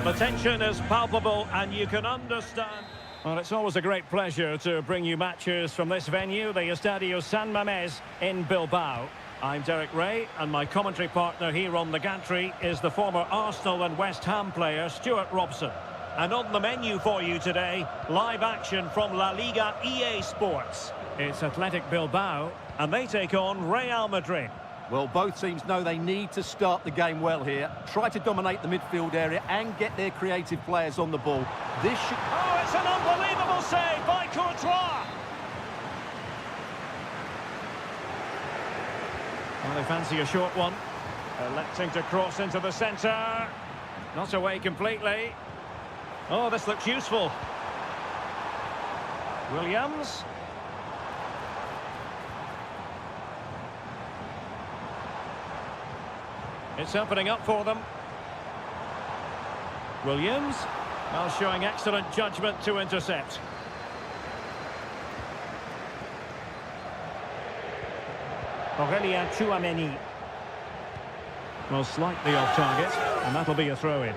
The tension is palpable and you can understand. Well, it's always a great pleasure to bring you matches from this venue, the Estadio San Mamés in Bilbao. I'm Derek Ray, and my commentary partner here on the gantry is the former Arsenal and West Ham player Stuart Robson. And on the menu for you today, live action from La Liga EA Sports. It's Athletic Bilbao, and they take on Real Madrid. Well, both teams know they need to start the game well here. Try to dominate the midfield area and get their creative players on the ball. This should... Oh, it's an unbelievable save by Courtois! Well, they fancy a short one. Electing to cross into the centre. Not away completely. Oh, this looks useful. Williams. It's opening up for them. Williams, well, showing excellent judgment to intercept. Aurelien Tchouameni. Well, slightly off target, and that'll be a throw-in.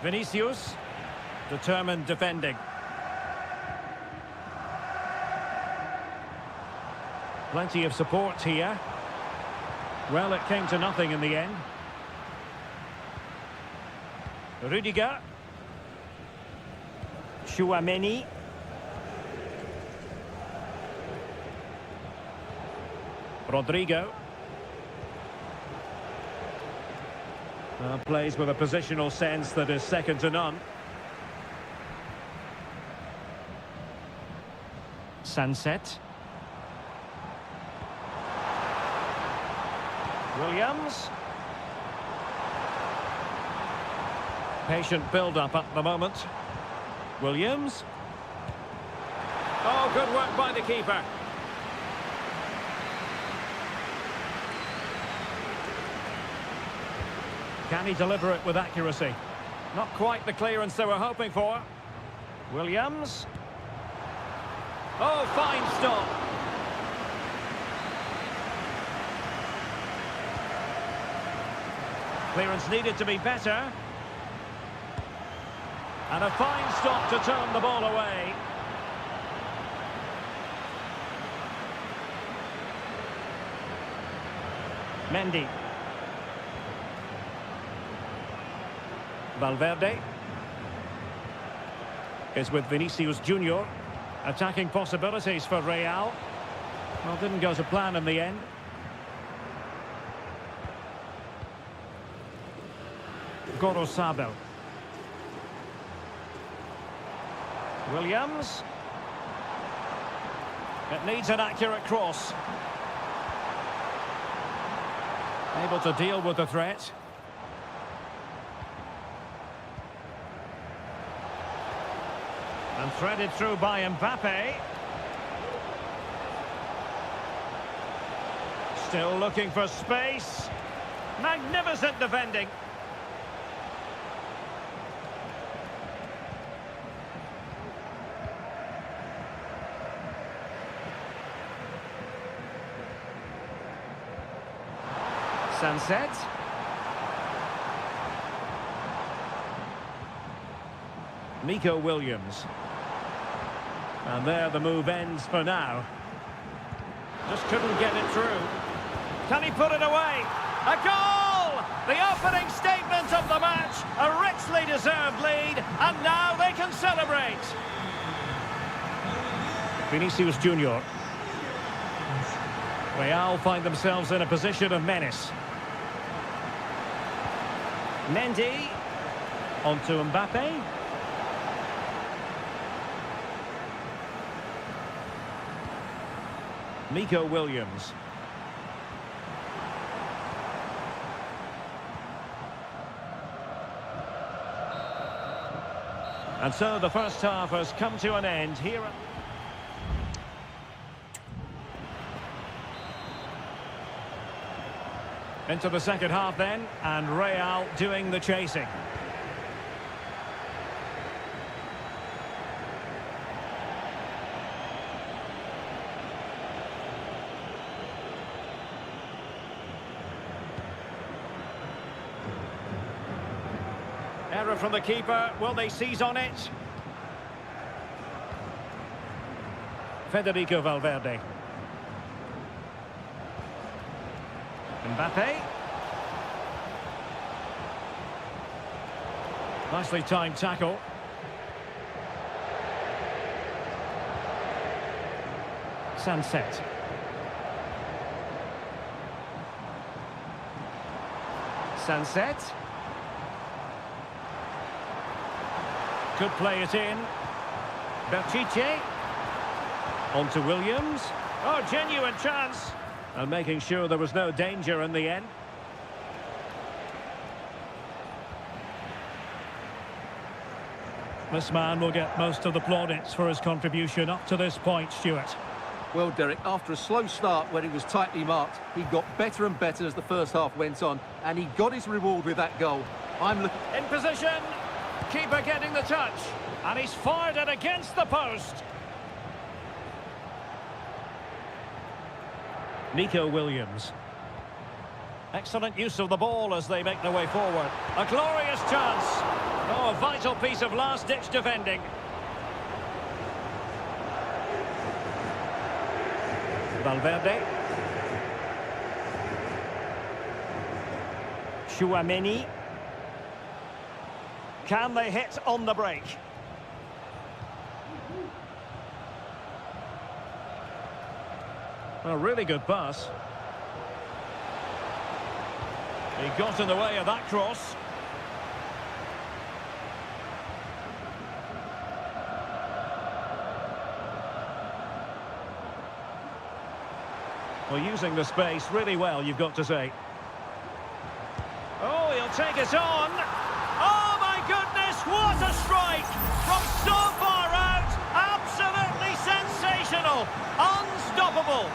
Vinicius, determined defending. Plenty of support here. Well, it came to nothing in the end. Rudiger. Tchouameni. Rodrigo. Plays with a positional sense that is second to none. Sunset. Williams. Patient build-up at the moment. Williams. Oh, good work by the keeper. Can he deliver it with accuracy? Not quite the clearance they were hoping for. Williams. Oh, fine stop. Clearance needed to be better. And a fine stop to turn the ball away. Mendy. Valverde is with Vinicius Junior. Attacking possibilities for Real. Well, didn't go to plan in the end. Gorosabel. Williams. It needs an accurate cross. Able to deal with the threat. And threaded through by Mbappe. Still looking for space. Magnificent defending. Sunset. Nico Williams. And there the move ends for now. Just couldn't get it through. Can he put it away? A goal! The opening statement of the match. A richly deserved lead. And now they can celebrate. Vinicius Junior. Real find themselves in a position of menace. Mendy. Onto Mbappe. Nico Williams. And so the first half has come to an end here. Into the second half then, and Real doing the chasing. Error from the keeper. Will they seize on it? Federico Valverde. Mbappe. Nicely timed tackle. Sunset. Sunset. Could play it in. Berchiche. On to Williams. Oh, genuine chance. And making sure there was no danger in the end. This man will get most of the plaudits for his contribution up to this point, Stuart. Well, Derek, after a slow start where he was tightly marked, he got better and better as the first half went on, and he got his reward with that goal. I'm looking... In position. Keeper getting the touch. And he's fired it against the post. Nico Williams. Excellent use of the ball as they make their way forward. A glorious chance. Oh, a vital piece of last-ditch defending. Valverde. Chouameni. Can they hit on the break? A really good pass. He got in the way of that cross. Well, using the space really well, you've got to say. Oh, he'll take it on. Oh, my goodness, what a strike! From so far out, absolutely sensational, unstoppable.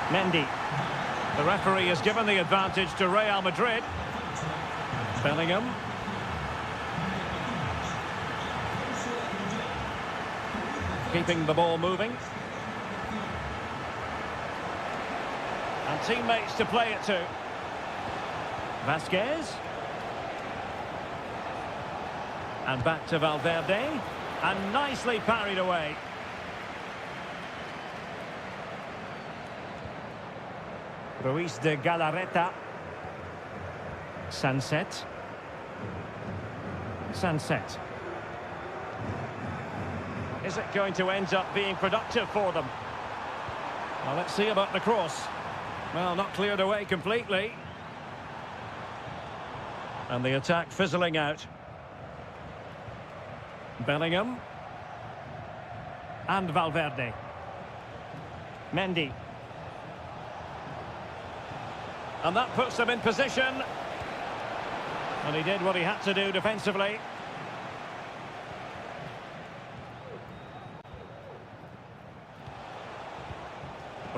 Mendy. The referee has given the advantage to Real Madrid. Bellingham. Keeping the ball moving. And teammates to play it to. Vasquez. And back to Valverde. And nicely parried away. Ruiz de Galarreta. Sunset. Sunset. Is it going to end up being productive for them? Well, let's see about the cross. Well, not cleared away completely. And the attack fizzling out. Bellingham. And Valverde. Mendy. And that puts them in position. And he did what he had to do defensively.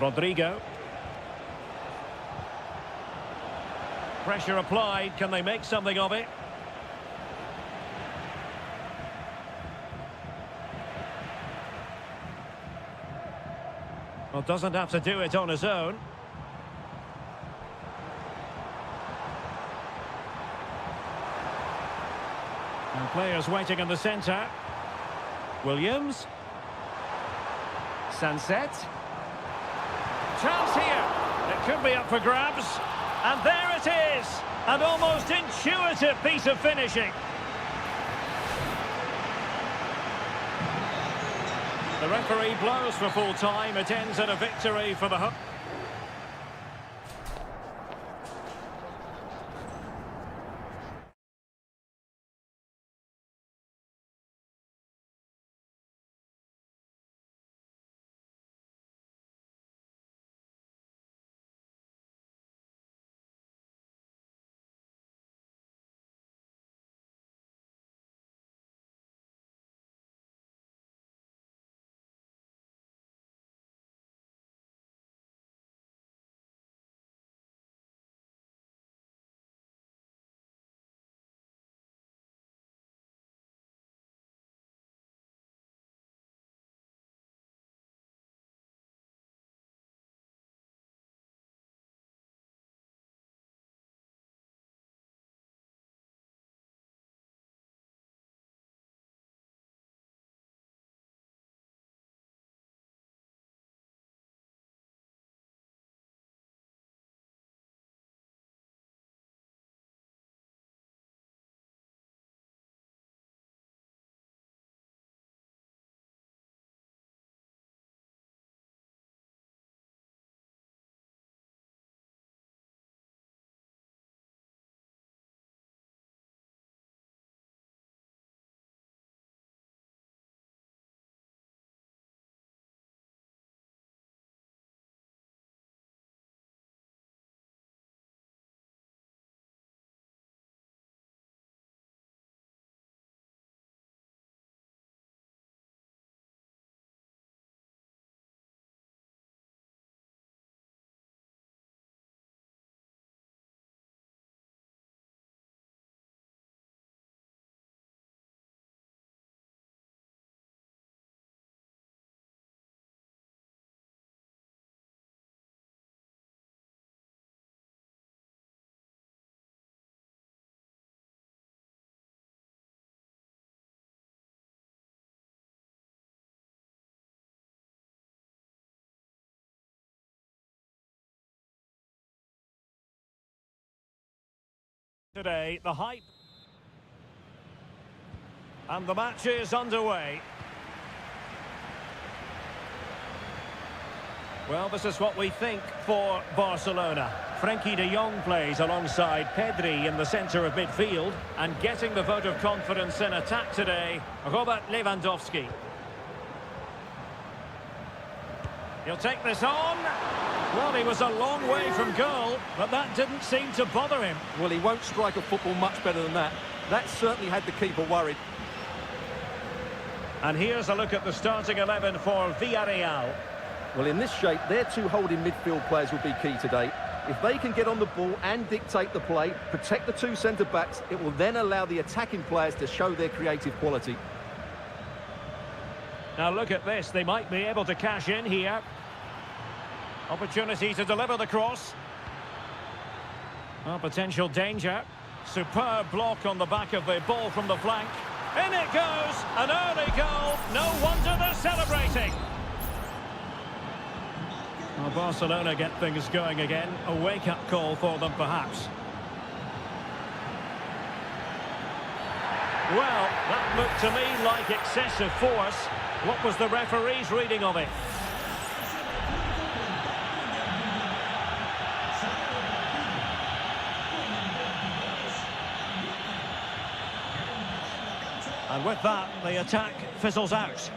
Rodrigo. Pressure applied. Can they make something of it? Well, doesn't have to do it on his own. And players waiting in the centre. Williams. Sunset. Chance here. It could be up for grabs. And there it is. An almost intuitive piece of finishing. The referee blows for full time. It ends in a victory for the... Today, the hype. And the match is underway. Well, this is what we think for Barcelona. Frenkie de Jong plays alongside Pedri in the centre of midfield. And getting the vote of confidence in attack today, Robert Lewandowski. He'll take this on. Well, he was a long way from goal, but that didn't seem to bother him. Well, he won't strike a football much better than that. That certainly had the keeper worried. And here's a look at the starting 11 for Villarreal. Well, in this shape, their two holding midfield players will be key today. If they can get on the ball and dictate the play, protect the two centre-backs, it will then allow the attacking players to show their creative quality. Now look at this, they might be able to cash in here. Opportunity to deliver the cross. Oh, potential danger. Superb block on the back of the ball from the flank. In it goes! An early goal! No wonder they're celebrating! Well, Barcelona get things going again. A wake-up call for them, perhaps. Well, that looked to me like excessive force. What was the referee's reading of it? And with that, the attack fizzles out.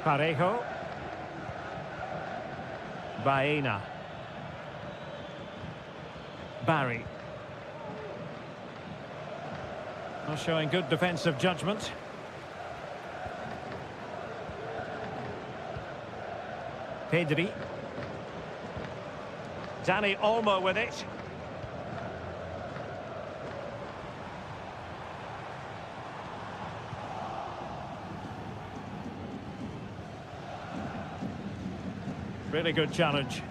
Parejo. Baena. Barry. Well, showing good defensive judgment. Pedri. Dani Olmo with it. Really good challenge.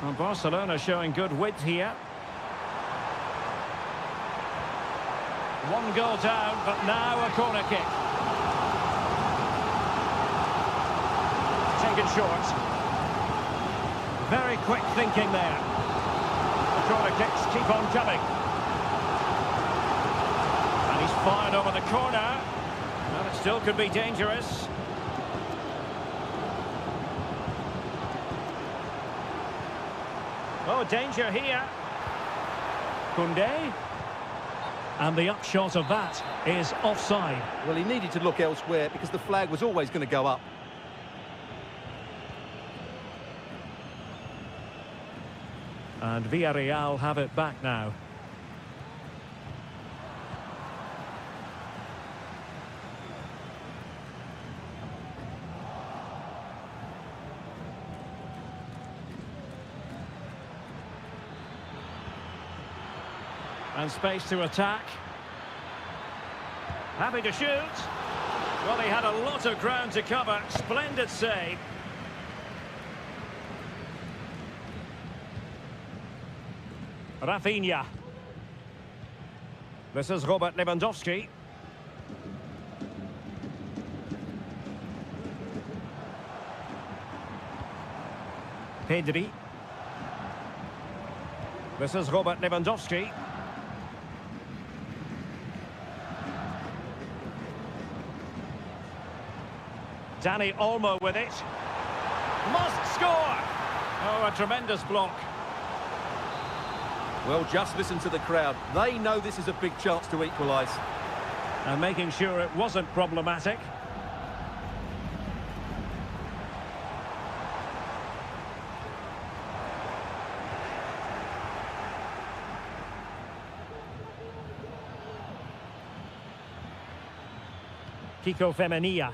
Well, Barcelona showing good width here. One goal down, but now a corner kick. Taken short. Very quick thinking there. The corner kicks keep on coming. And he's fired over the corner. Well, it still could be dangerous. Oh, danger here. Koundé. And the upshot of that is offside. Well, he needed to look elsewhere because the flag was always going to go up. And Villarreal have it back now. And space to attack. Happy to shoot. Well, he had a lot of ground to cover. Splendid save. Rafinha. This is Robert Lewandowski. Pedri. This is Robert Lewandowski. Dani Olmo with it. Must score! Oh, a tremendous block. Well, just listen to the crowd. They know this is a big chance to equalise. And making sure it wasn't problematic. Kiko Femenia.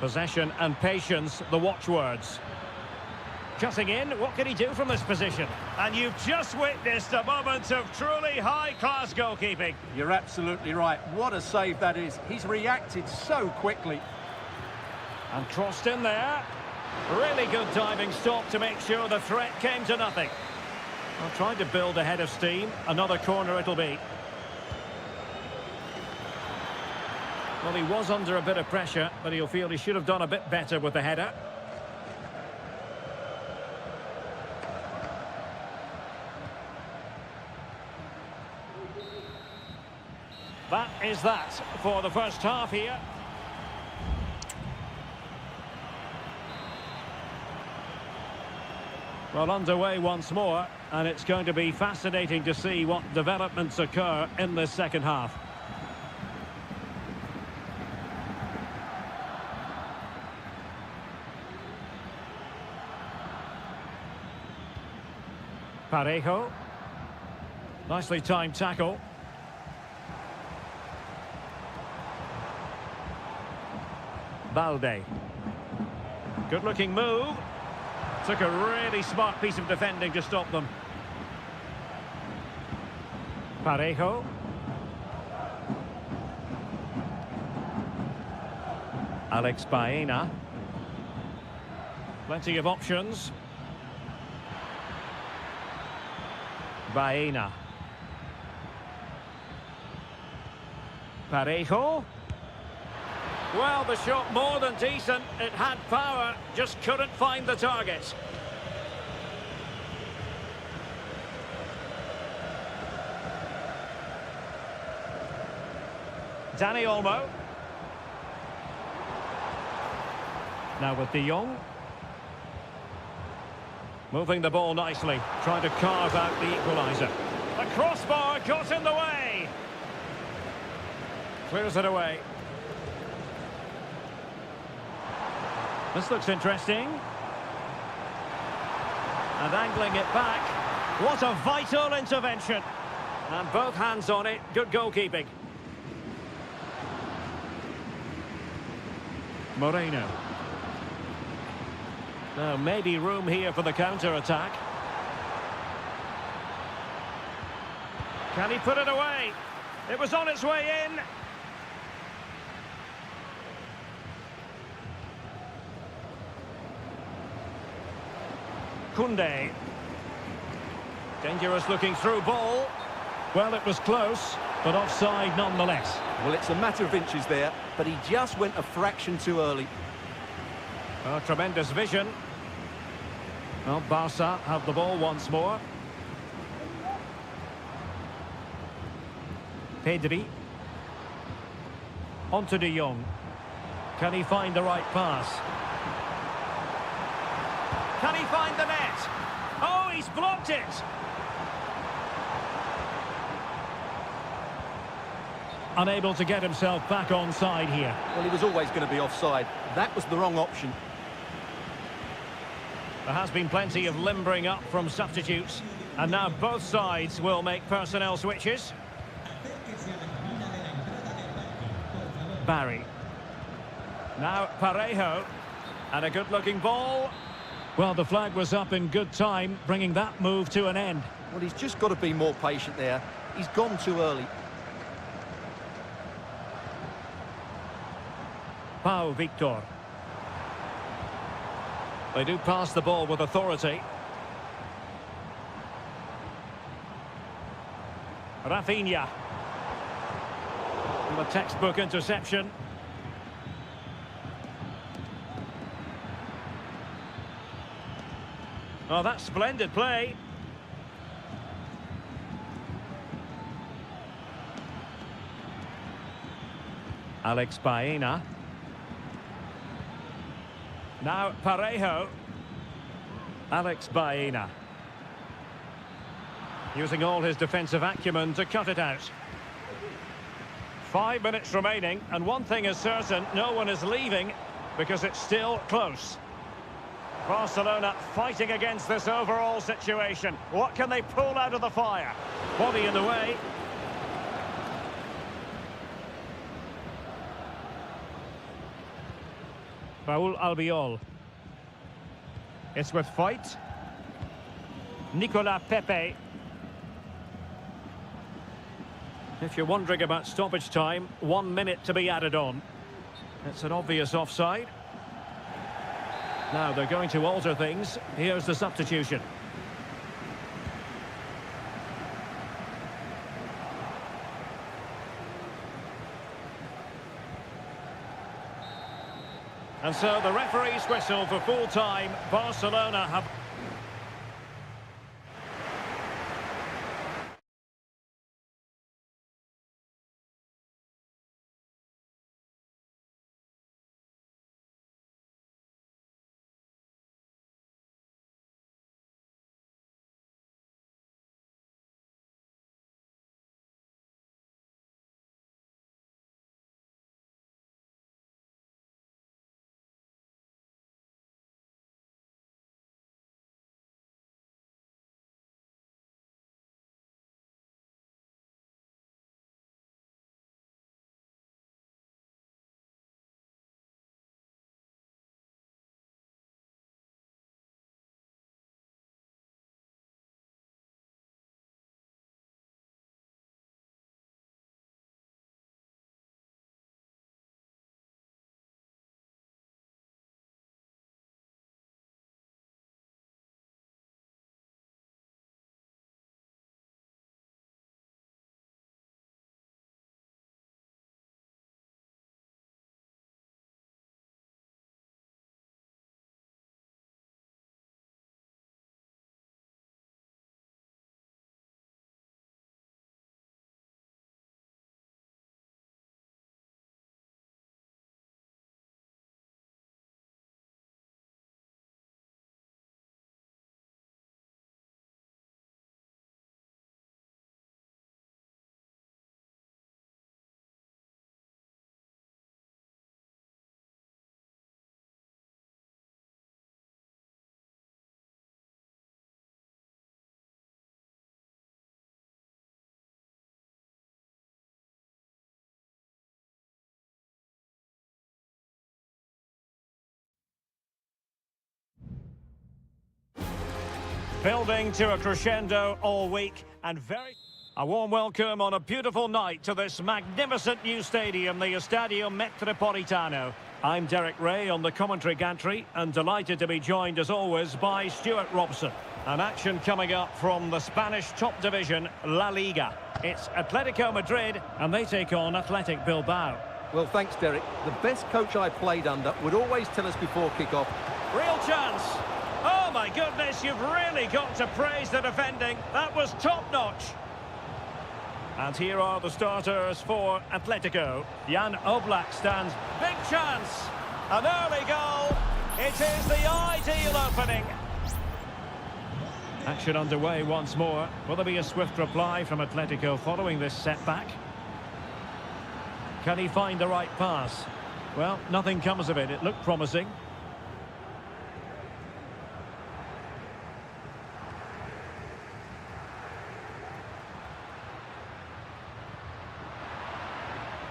Possession and patience, the watchwords. Cutting in, what can he do from this position? And you've just witnessed a moment of truly high-class goalkeeping. You're absolutely right. What a save that is. He's reacted so quickly. And crossed in there. Really good diving stop to make sure the threat came to nothing. Well, trying to build a head of steam. Another corner it'll be. Well, he was under a bit of pressure, but he'll feel he should have done a bit better with the header. That is that for the first half here. Well, underway once more, and it's going to be fascinating to see what developments occur in this second half. Parejo. Nicely timed tackle. Balde. Good-looking move. Took a really smart piece of defending to stop them. Parejo. Alex Baena. Plenty of options. Baena. Parejo. Well, the shot more than decent. It had power, just couldn't find the target. Dani Olmo. Now with De Jong. Moving the ball nicely, trying to carve out the equaliser. The crossbar got in the way. Clears it away. This looks interesting. And angling it back. What a vital intervention. And both hands on it. Good goalkeeping. Moreno. Now, maybe room here for the counter-attack. Can he put it away? It was on its way in. Koundé. Dangerous looking through ball. Well, it was close, but offside nonetheless. Well, it's a matter of inches there, but he just went a fraction too early. Oh, tremendous vision. Well, Barca have the ball once more. Pedri. On to De Jong. Can he find the right pass? Can he find the net? Oh, he's blocked it! Unable to get himself back onside here. Well, he was always going to be offside. That was the wrong option. There has been plenty of limbering up from substitutes, and now both sides will make personnel switches. Barry. Now Parejo. And a good-looking ball. Well, the flag was up in good time, bringing that move to an end. Well, he's just got to be more patient there. He's gone too early. Pau Victor. They do pass the ball with authority. Rafinha. And a textbook interception. Oh, that's splendid play. Alex Baena. Now Parejo. Alex Baena. Using all his defensive acumen to cut it out. 5 minutes remaining, and one thing is certain, no one is leaving because it's still close. Barcelona fighting against this overall situation. What can they pull out of the fire? Body in the way. Raúl Albiol. It's with fight. Nicolas Pepe. If you're wondering about stoppage time, 1 minute to be added on. It's an obvious offside. Now they're going to alter things. Here's the substitution. And so the referee's whistle for full time. Barcelona have... Building to a crescendo all week and very... A warm welcome on a beautiful night to this magnificent new stadium, the Estadio Metropolitano. I'm Derek Ray on the commentary gantry and delighted to be joined as always by Stuart Robson. An action coming up from the Spanish top division, La Liga. It's Atletico Madrid and they take on Athletic Bilbao. Well, thanks, Derek. The best coach I played under would always tell us before kick-off. Real chance. Oh my goodness, you've really got to praise the defending. That was top-notch. And here are the starters for Atletico. Jan Oblak stands. Big chance. An early goal. It is the ideal opening. Action underway once more. Will there be a swift reply from Atletico following this setback? Can he find the right pass? Well, nothing comes of it. It looked promising.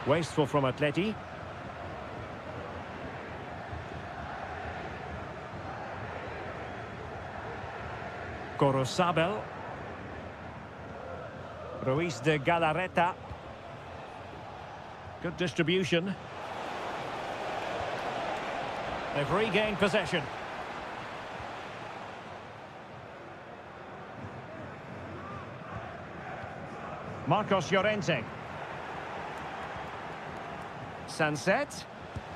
Wasteful from Atleti. Corosabel. Ruiz de Galarreta. Good distribution. They've regained possession. Marcos Llorente. Sunset.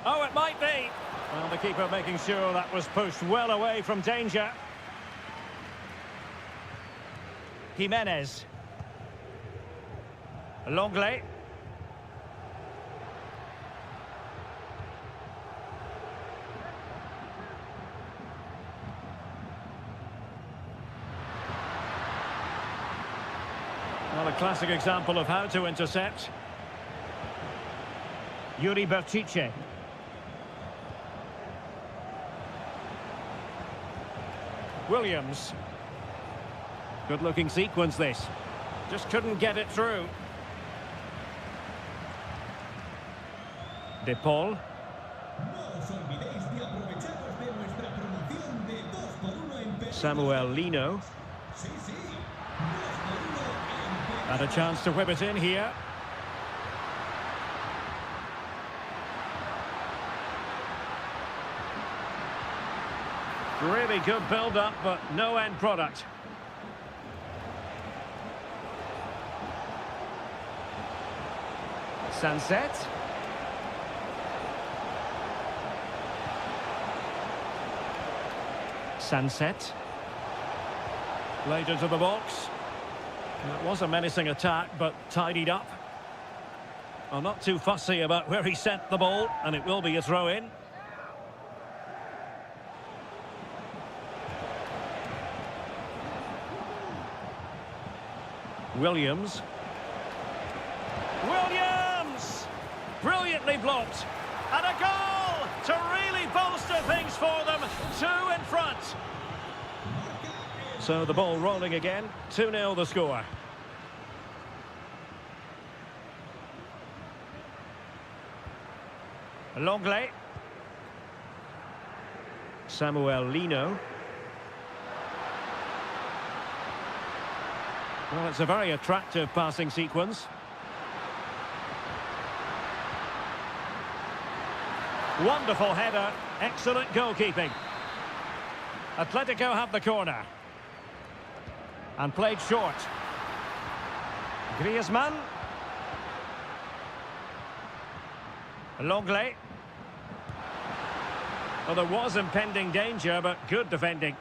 Oh, it might be. Well, the keeper making sure that was pushed well away from danger. Jimenez. Longley. Well, a classic example of how to intercept. Yuri Berchiche. Williams. Good-looking sequence, this. Just couldn't get it through. De Paul. Samuel Lino. And a chance to whip it in here. Really good build-up, but no end product. Sunset. Sunset. Played into the box. It was a menacing attack, but tidied up. I'm not too fussy about where he sent the ball, and it will be a throw-in. Williams. Williams! Brilliantly blocked. And a goal to really bolster things for them. 2 in front. So the ball rolling again. 2-0 the score. Longley. Samuel Lino. Well, it's a very attractive passing sequence. Wonderful header. Excellent goalkeeping. Atletico have the corner. And played short. Griezmann. Longley. Well, there was impending danger, but good defending.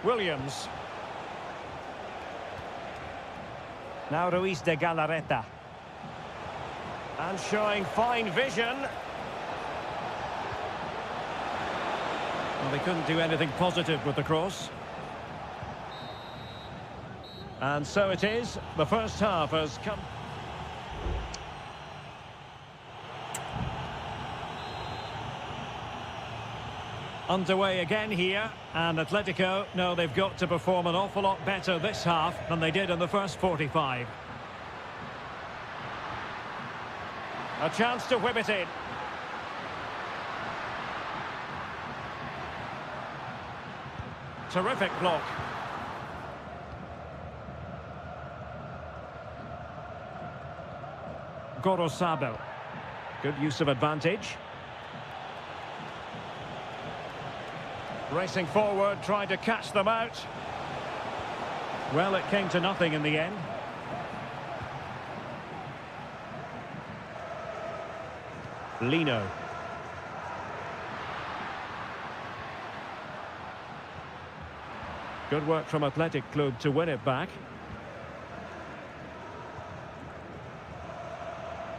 Williams. Now Ruiz de Galarreta. And showing fine vision. Well, they couldn't do anything positive with the cross. And so it is. The first half has come. Underway again here, and Atletico know they've got to perform an awful lot better this half than they did in the first 45. A chance to whip it in. Terrific block. Gorosabel. Good use of advantage. Racing forward, trying to catch them out. Well, it came to nothing in the end. Lino. Good work from Athletic Club to win it back.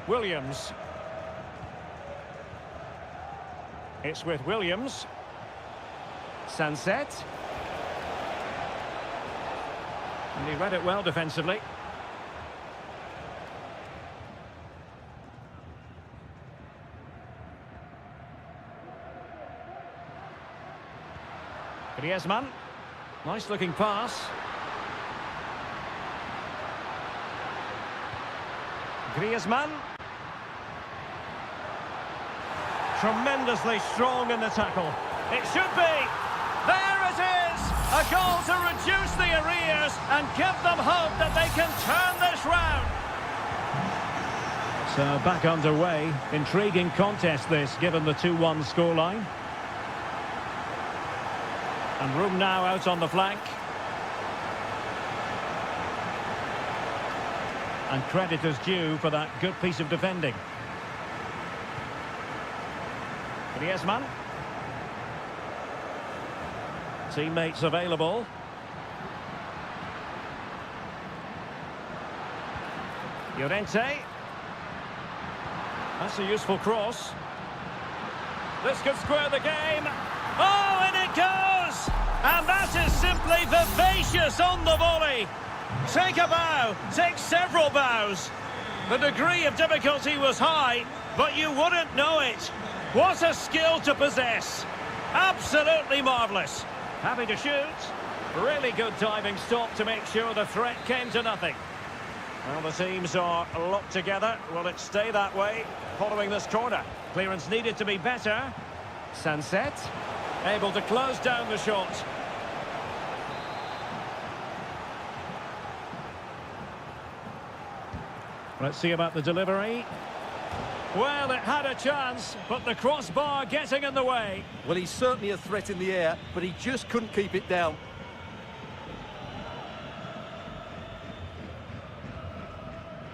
Williams. It's with Williams. Sunset. And he read it well defensively. Griezmann. Nice looking pass. Griezmann. Tremendously strong in the tackle. It should be. There it is! A goal to reduce the arrears and give them hope that they can turn this round. So back underway. Intriguing contest this, given the 2-1 scoreline. And room now out on the flank. And credit is due for that good piece of defending. Griezmann. Teammates available. Llorente. That's a useful cross. This could square the game. Oh, and it goes! And that is simply vivacious on the volley. Take a bow, take several bows. The degree of difficulty was high, but you wouldn't know it. What a skill to possess. Absolutely marvellous. Happy to shoot. Really good diving stop to make sure the threat came to nothing. Well, the teams are locked together. Will it stay that way following this corner? Clearance needed to be better. Sunset. Able to close down the shot. Let's see about the delivery. Well, it had a chance, but the crossbar getting in the way. Well, he's certainly a threat in the air, but he just couldn't keep it down.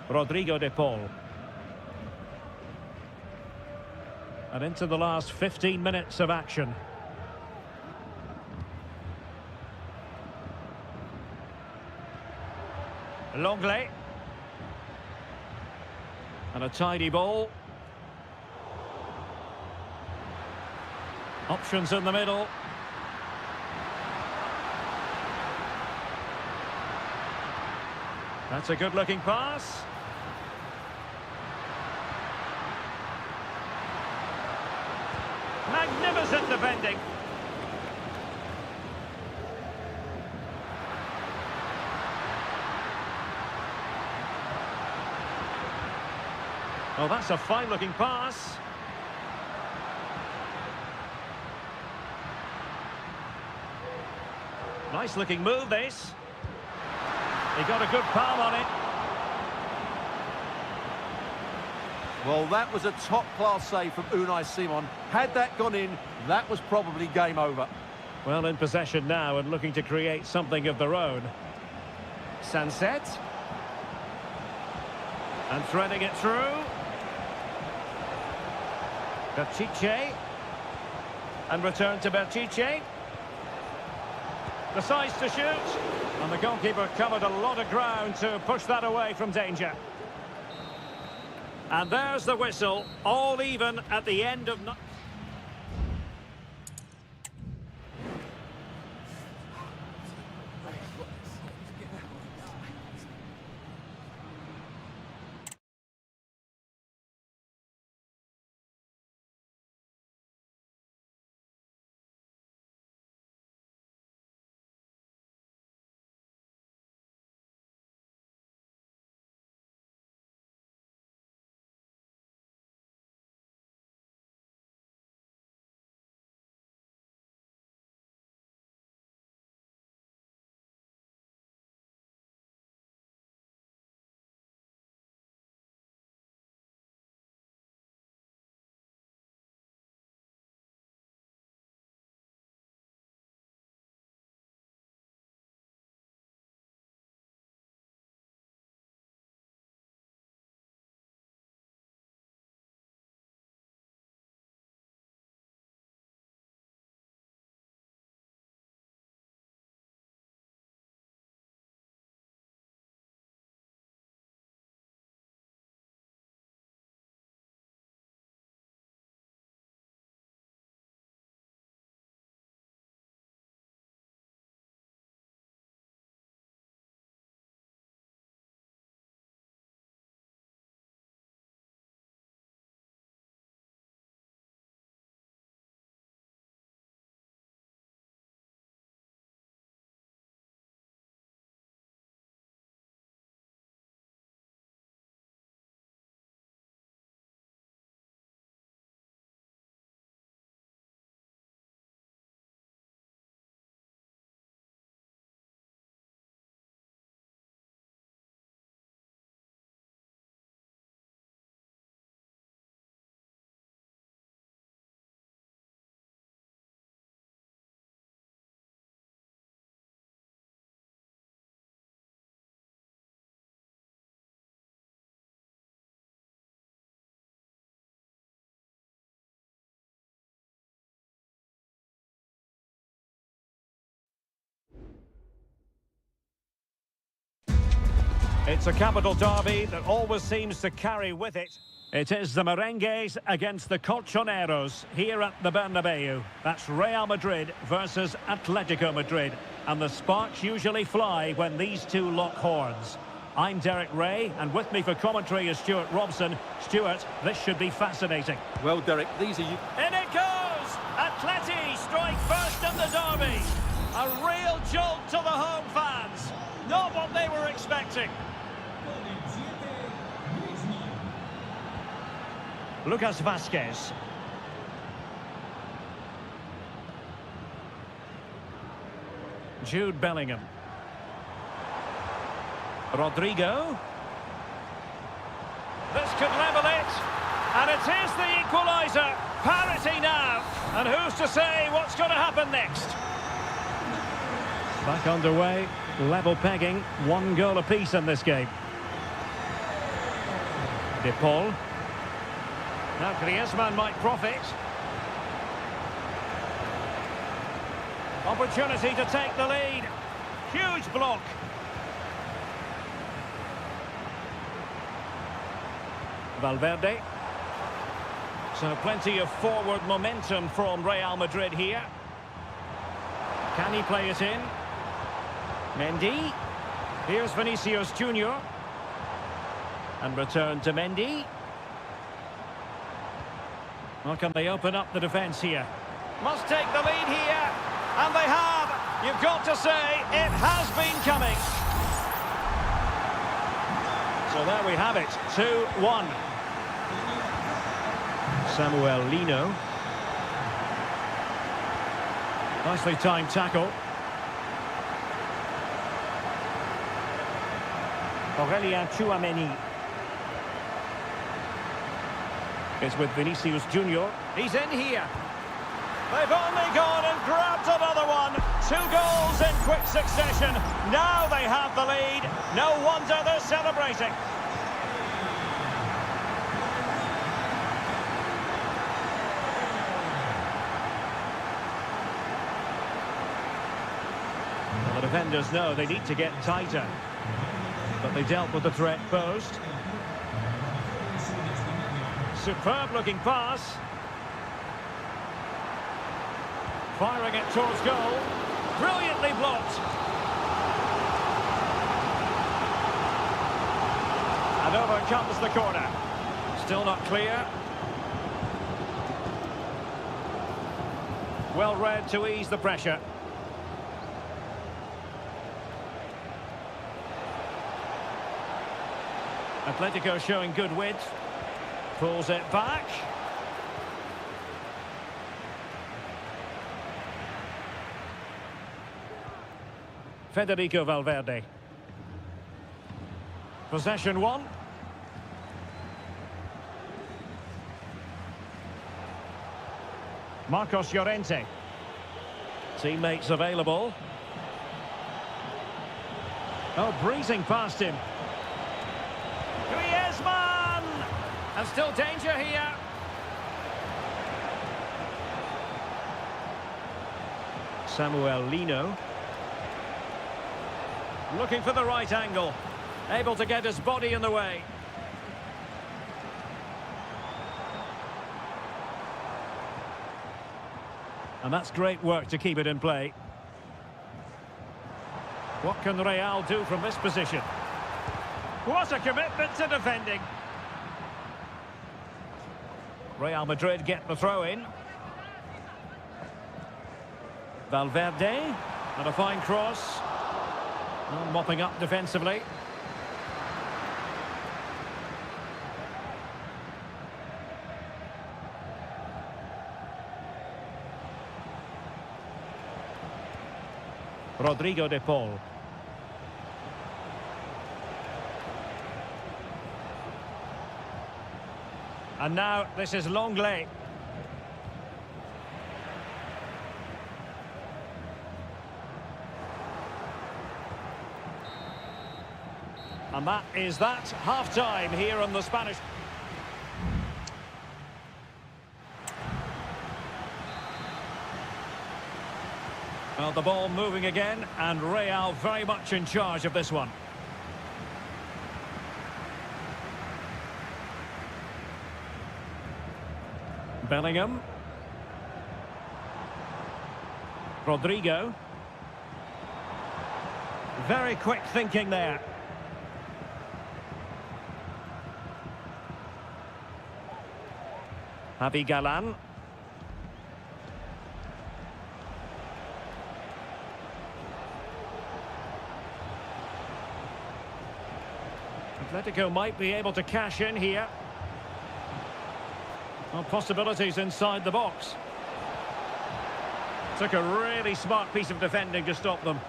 Rodrigo de Paul. And into the last 15 minutes of action. Longley. And a tidy ball. Options in the middle. That's a good-looking pass. Magnificent defending. Oh, that's a fine-looking pass. Nice-looking move, this. He got a good palm on it. Well, that was a top-class save from Unai Simon. Had that gone in, that was probably game over. Well, in possession now and looking to create something of their own. Sunset. And threading it through. Berchiche. And return to Berchiche. Decides to shoot. And the goalkeeper covered a lot of ground to push that away from danger. And there's the whistle. All even at the end of... It's a capital derby that always seems to carry with it. It is the Merengues against the Colchoneros here at the Bernabeu. That's Real Madrid versus Atletico Madrid. And the sparks usually fly when these two lock horns. I'm Derek Ray, and with me for commentary is Stuart Robson. Stuart, this should be fascinating. Well, Derek, these are you... In it goes! Atleti strike first in the derby. A real jolt to the home fans. Not what they were expecting. Lucas Vázquez. Jude Bellingham. Rodrigo. This could level it. And it is the equaliser. Parity now. And who's to say what's going to happen next? Back underway. Level pegging. 1 goal apiece in this game. De Paul. Now Griezmann might profit. Opportunity to take the lead. Huge block. Valverde. So plenty of forward momentum from Real Madrid here. Can he play it in? Mendy. Here's Vinicius Junior. And return to Mendy. Well, can they open up the defence here? Must take the lead here. And they have. You've got to say, it has been coming. So there we have it. 2-1. Samuel Lino. Nicely timed tackle. Aurelien Tchouameni. It's with Vinicius Junior. He's in here. They've only gone and grabbed another one. 2 goals in quick succession. Now they have the lead. No wonder they're celebrating. Well, the defenders know they need to get tighter. But they dealt with the threat posed. Superb looking pass. Firing it towards goal. Brilliantly blocked. And over comes the corner. Still not clear. Well read to ease the pressure. Atletico showing good width. Pulls it back. Federico Valverde. Possession 1. Marcos Llorente. Teammates available. Oh, breezing past him. Griezmann! And still danger here. Samuel Lino. Looking for the right angle. Able to get his body in the way. And that's great work to keep it in play. What can Real do from this position? What a commitment to defending. Real Madrid get the throw in. Valverde. And a fine cross. Oh, mopping up defensively. Rodrigo de Paul. And now this is Longley. And that is that. Half-time here on the Spanish. Well, the ball moving again, and Real very much in charge of this one. Bellingham. Rodrigo. Very quick thinking there. Javi Galan. Atletico might be able to cash in here. Well, possibilities inside the box. Took a really smart piece of defending to stop them.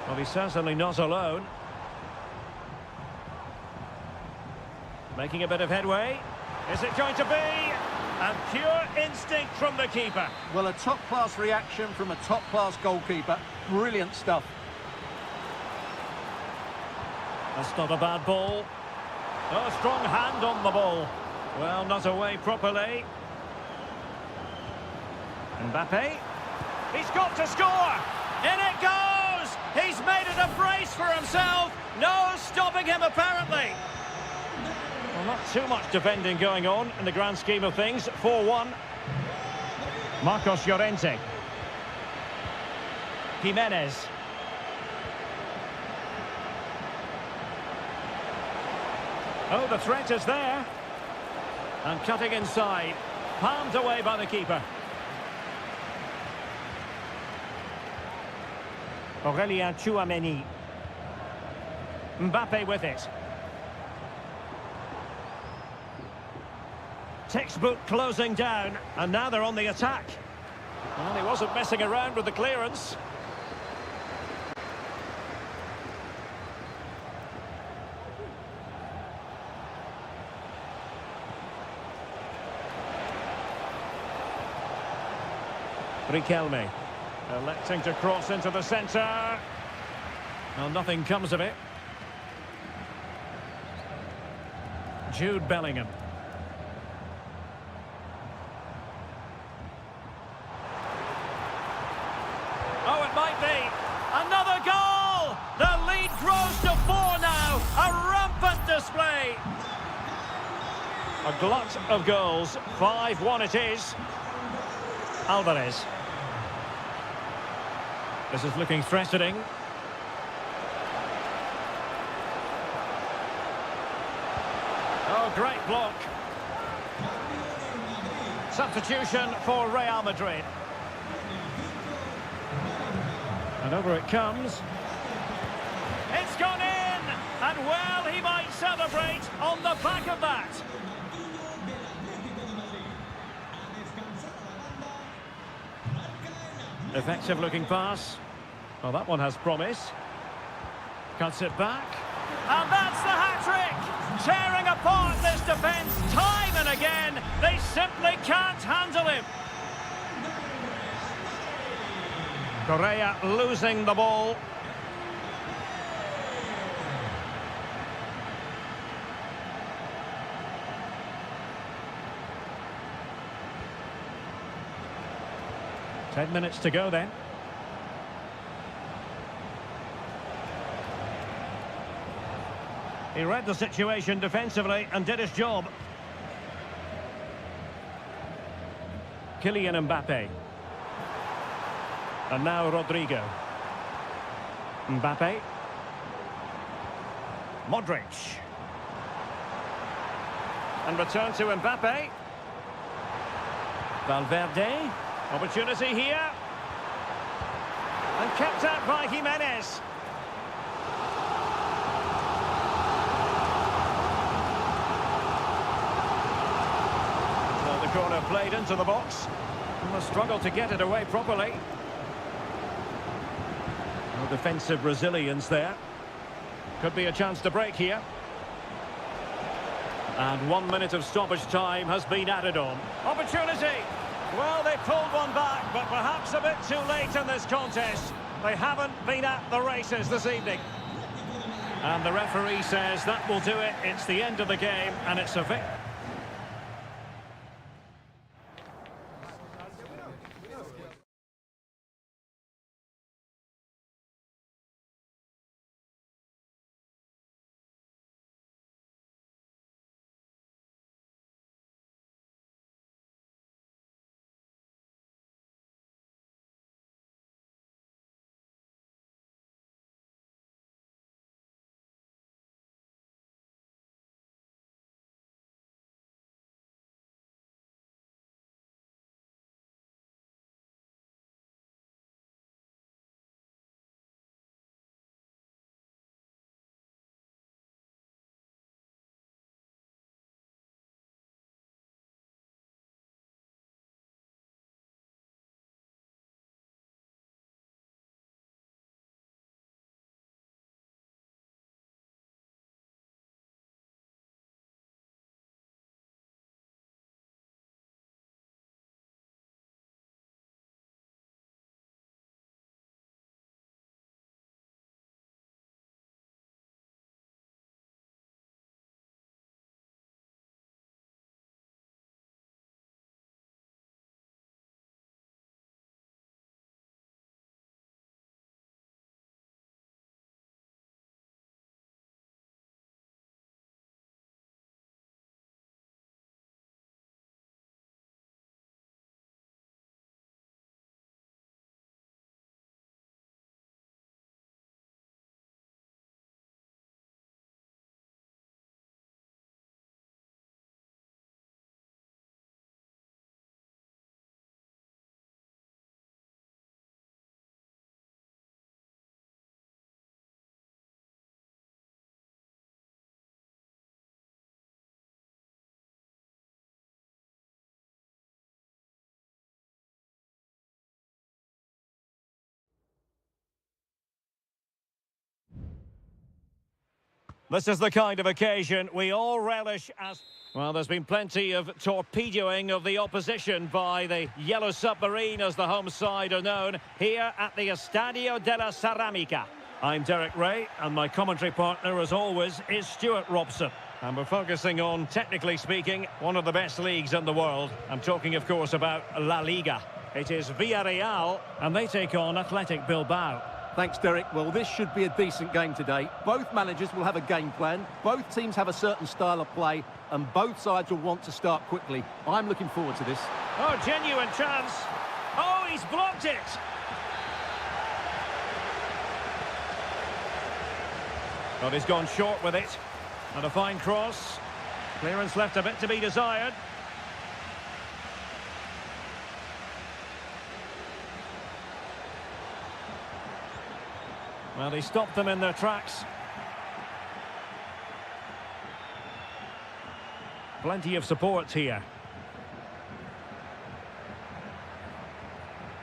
Well, he's certainly not alone. Making a bit of headway. Is it going to be? And pure instinct from the keeper. Well, a top-class reaction from a top-class goalkeeper. Brilliant stuff. That's not a bad ball. Oh, strong hand on the ball. Well, not away properly. Mbappe. He's got to score! In it goes! He's made it a brace for himself. No stopping him, apparently. Well, not too much defending going on in the grand scheme of things. 4-1. Marcos Llorente. Jimenez. Oh, the threat is there. And cutting inside. Palmed away by the keeper. Aurélien Tchouameni. Mbappe with it. Textbook closing down, and now they're on the attack. Well, he wasn't messing around with the clearance. Riquelme, electing to cross into the centre. Well, nothing comes of it. Jude Bellingham. Oh, it might be. Another goal! The lead grows to 4 now. A rampant display. A glut of goals. 5-1 it is. Alvarez. This is looking threatening. Oh, great block. Substitution for Real Madrid. And over it comes. It's gone in! And well, he might celebrate on the back of that. Effective looking pass. Well, that one has promise. Cuts it back. And that's the hat-trick! Tearing apart this defence time and again. They simply can't handle him. Correa losing the ball. Ten minutes to go then. He read the situation defensively and did his job. Kylian Mbappe. And now Rodrigo. Mbappe. Modric. And return to Mbappe. Valverde. Opportunity here. And kept out by Jimenez. Well, the corner played into the box. And the struggle to get it away properly. No defensive resilience there. Could be a chance to break here. And 1 minute of stoppage time has been added on. Opportunity! Well, they pulled one back, but perhaps a bit too late in this contest. They haven't been at the races this evening. And the referee says that will do it. It's the end of the game, and it's a victory. This is the kind of occasion we all relish as... Well, there's been plenty of torpedoing of the opposition by the Yellow Submarine, as the home side are known, here at the Estadio de la Ceramica. I'm Derek Ray, and my commentary partner, as always, is Stuart Robson. And we're focusing on, technically speaking, one of the best leagues in the world. I'm talking, of course, about La Liga. It is Villarreal, and they take on Athletic Bilbao. Thanks, Derek. Well, this should be a decent game today. Both managers will have a game plan. Both teams have a certain style of play, and both sides will want to start quickly. I'm looking forward to this. Oh, genuine chance. Oh, he's blocked it. But he's gone short with it. And a fine cross. Clearance left a bit to be desired. Well, he stopped them in their tracks. Plenty of support here.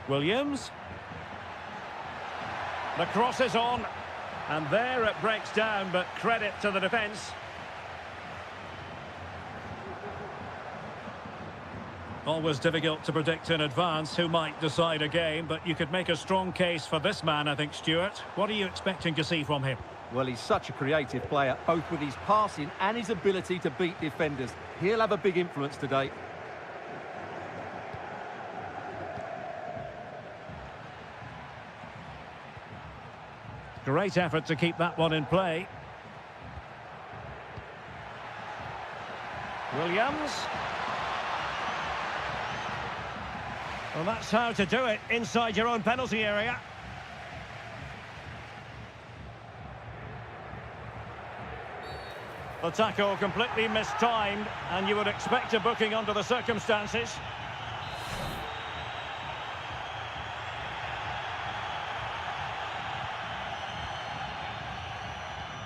Williams. The cross is on. And there it breaks down, but credit to the defence. Always difficult to predict in advance who might decide a game, but you could make a strong case for this man, I think, Stuart. What are you expecting to see from him? Well, he's such a creative player, both with his passing and his ability to beat defenders. He'll have a big influence today. Great effort to keep that one in play. Williams. Well, that's how to do it inside your own penalty area. The tackle completely mistimed, and you would expect a booking under the circumstances.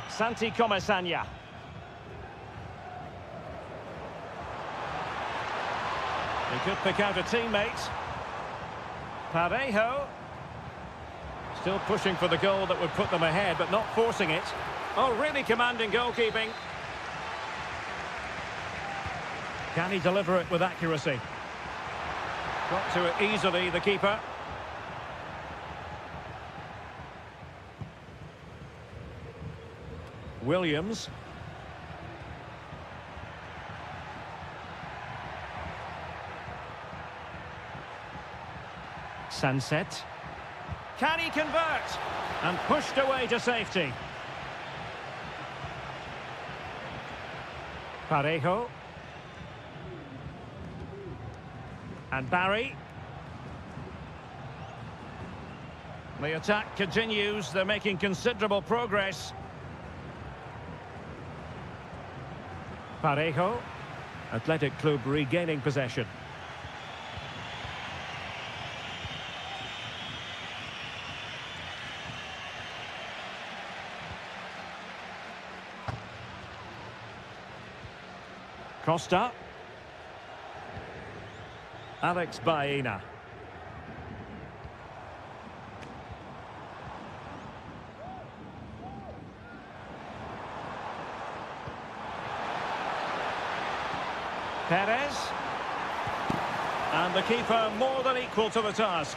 Santi Comesaña. He could pick out a teammate. Parejo. Still pushing for the goal that would put them ahead, but not forcing it. Oh, really commanding goalkeeping. Can he deliver it with accuracy? Got to it easily, the keeper. Williams. Sunset. Can he convert? And pushed away to safety. Parejo. And Barry. The attack continues. They're making considerable progress. Parejo. Athletic Club regaining possession. Costa. Alex Baena. Perez. And the keeper more than equal to the task.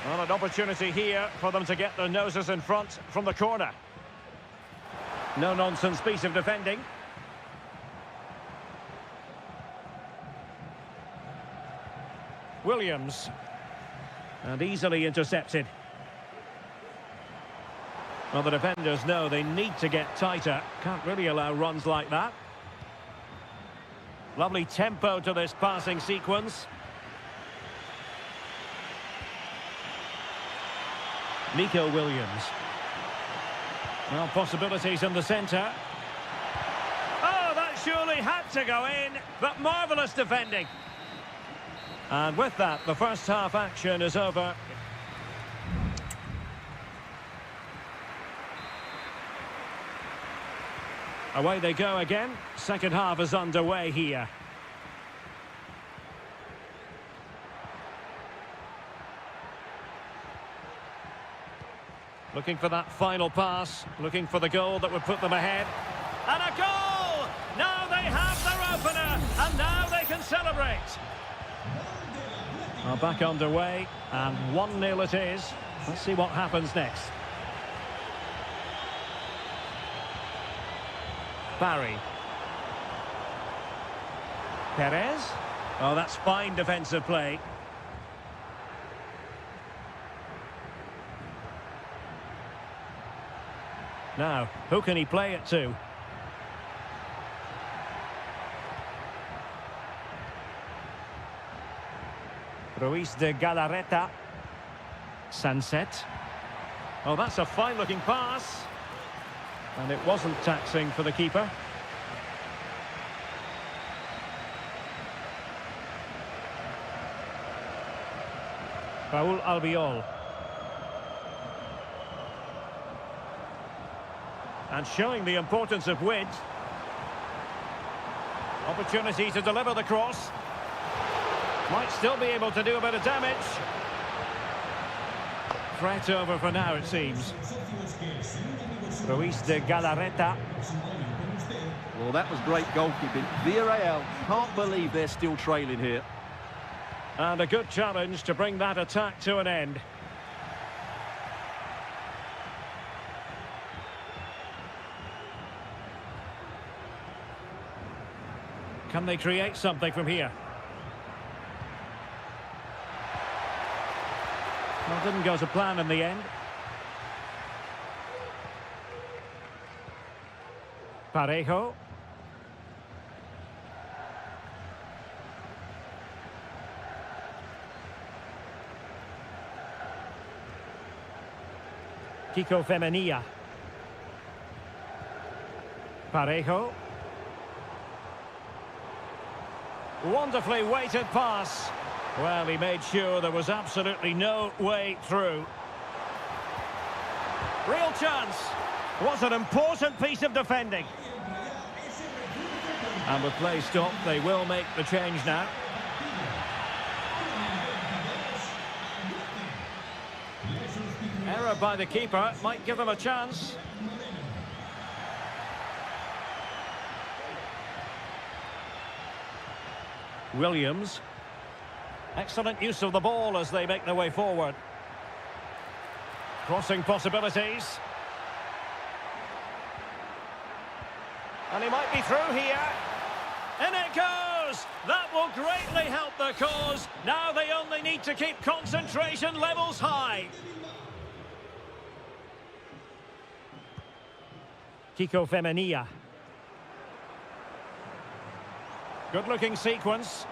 Well, an opportunity here for them to get their noses in front from the corner. No-nonsense piece of defending. Williams. And easily intercepted. Well, the defenders know they need to get tighter. Can't really allow runs like that. Lovely tempo to this passing sequence. Nico Williams. Well, possibilities in the centre. Oh, that surely had to go in, but marvellous defending. And with that, the first half action is over. Away they go again. Second half is underway here. Looking for that final pass, looking for the goal that would put them ahead. And a goal! Now they have their opener, and now they can celebrate. Well, back underway, and 1-0 it is. Let's see what happens next. Barry. Perez. Oh, that's fine defensive play. Now, who can he play it to? Ruiz de Galarreta. Sunset. Oh, that's a fine-looking pass. And it wasn't taxing for the keeper. Raul Albiol. And showing the importance of width. Opportunity to deliver the cross. Might still be able to do a bit of damage. Threat over for now, it seems. Ruiz de Galarreta. Well, that was great goalkeeping. Villarreal can't believe they're still trailing here. And a good challenge to bring that attack to an end. Can they create something from here? Well, didn't go to plan in the end. Parejo. Kiko Femenia. Parejo. Wonderfully weighted pass. Well, he made sure there was absolutely no way through. Real chance. Was an important piece of defending. And with play stopped, they will make the change now. Error by the keeper might give them a chance. Williams. Excellent use of the ball as they make their way forward. Crossing possibilities. And he might be through here. In it goes! That will greatly help the cause. Now they only need to keep concentration levels high. Kiko Femenia. Good-looking sequence.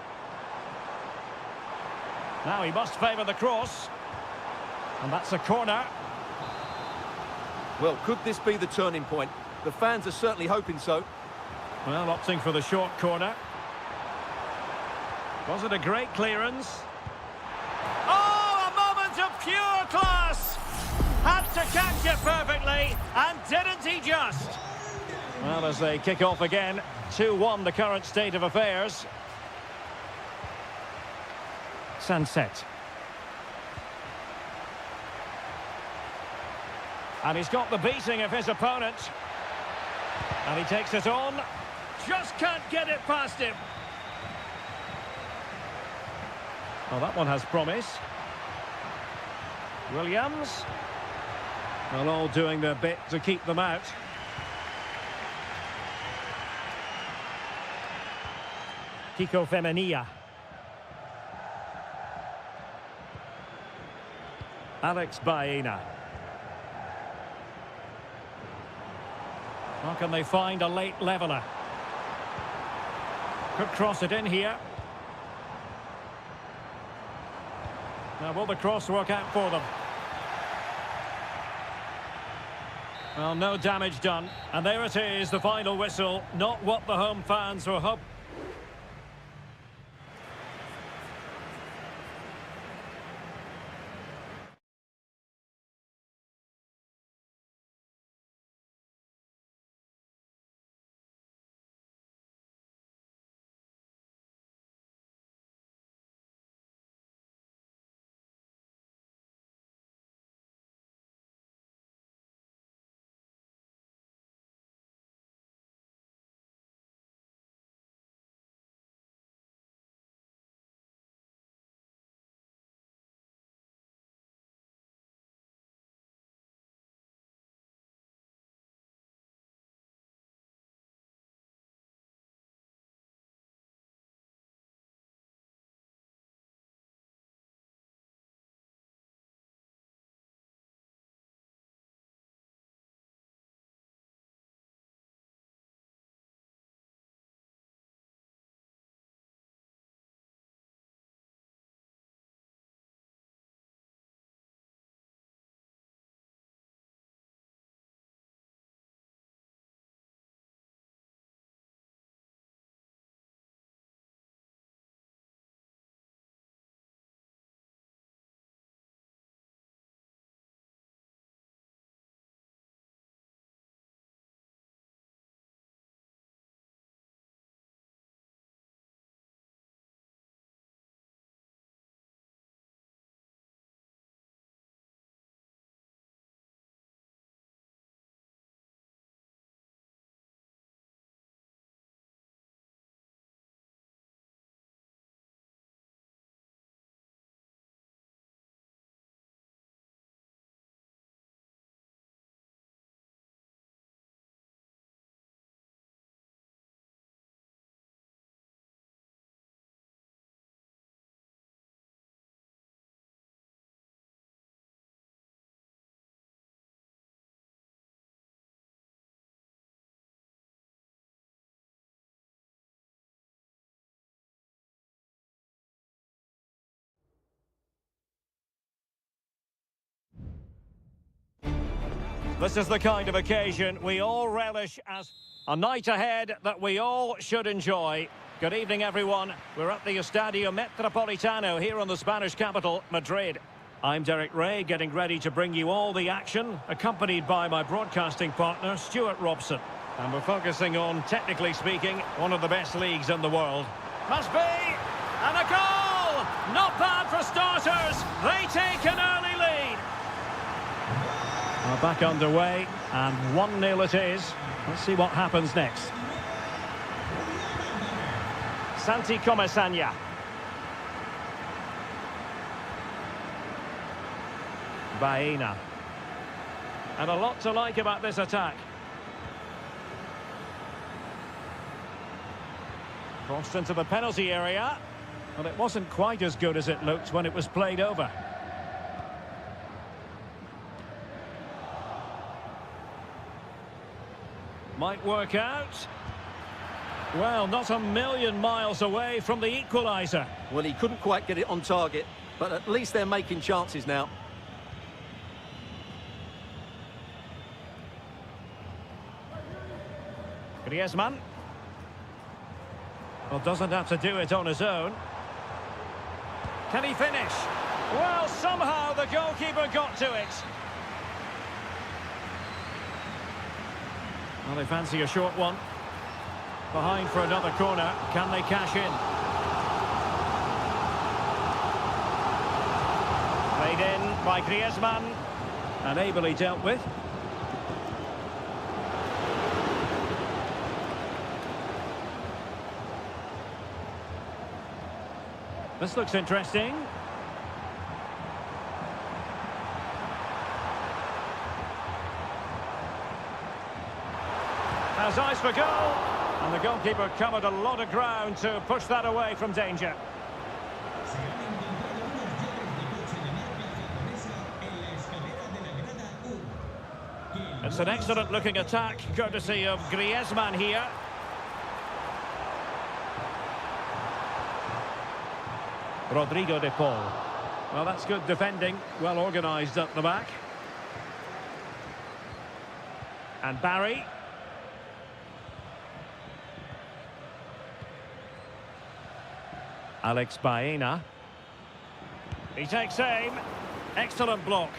Now he must favour the cross. And that's a corner. Well, could this be the turning point? The fans are certainly hoping so. Well, opting for the short corner. Was it a great clearance? Oh, a moment of pure class! Had to catch it perfectly, and didn't he just? Well, as they kick off again, 2-1 the current state of affairs. Sunset. And he's got the beating of his opponent. And he takes it on. Just can't get it past him. Well, that one has promise. Williams. Well, all doing their bit to keep them out. Kiko Femenia. Alex Baena. How can they find a late leveller? Could cross it in here. Now, will the cross work out for them? Well, no damage done. And there it is, the final whistle. Not what the home fans were hoping. This is the kind of occasion we all relish as a night ahead that we all should enjoy. Good evening, everyone. We're at the Estadio Metropolitano here in the Spanish capital, Madrid. I'm Derek Ray, getting ready to bring you all the action, accompanied by my broadcasting partner, Stuart Robson. And we're focusing on, technically speaking, one of the best leagues in the world. Must be! And a goal! Not bad for starters. They take an early lead. We're back underway, and 1-0 it is. Let's see what happens next. Santi Comesaña. Baena. And a lot to like about this attack. Crossed into the penalty area. But it wasn't quite as good as it looked when it was played over. Might work out. Well, not a million miles away from the equaliser. Well, he couldn't quite get it on target, but at least they're making chances now. Griezmann. Well, doesn't have to do it on his own. Can he finish? Well, somehow the goalkeeper got to it. Well, they fancy a short one. Behind for another corner. Can they cash in? Played in by Griezmann. And ably dealt with. This looks interesting. Has eyes for goal, and the goalkeeper covered a lot of ground to push that away from danger. It's an excellent looking attack, courtesy of Griezmann here. Rodrigo de Paul. Well, that's good defending, well organised up the back. And Barry. Alex Baena. He takes aim. Excellent block.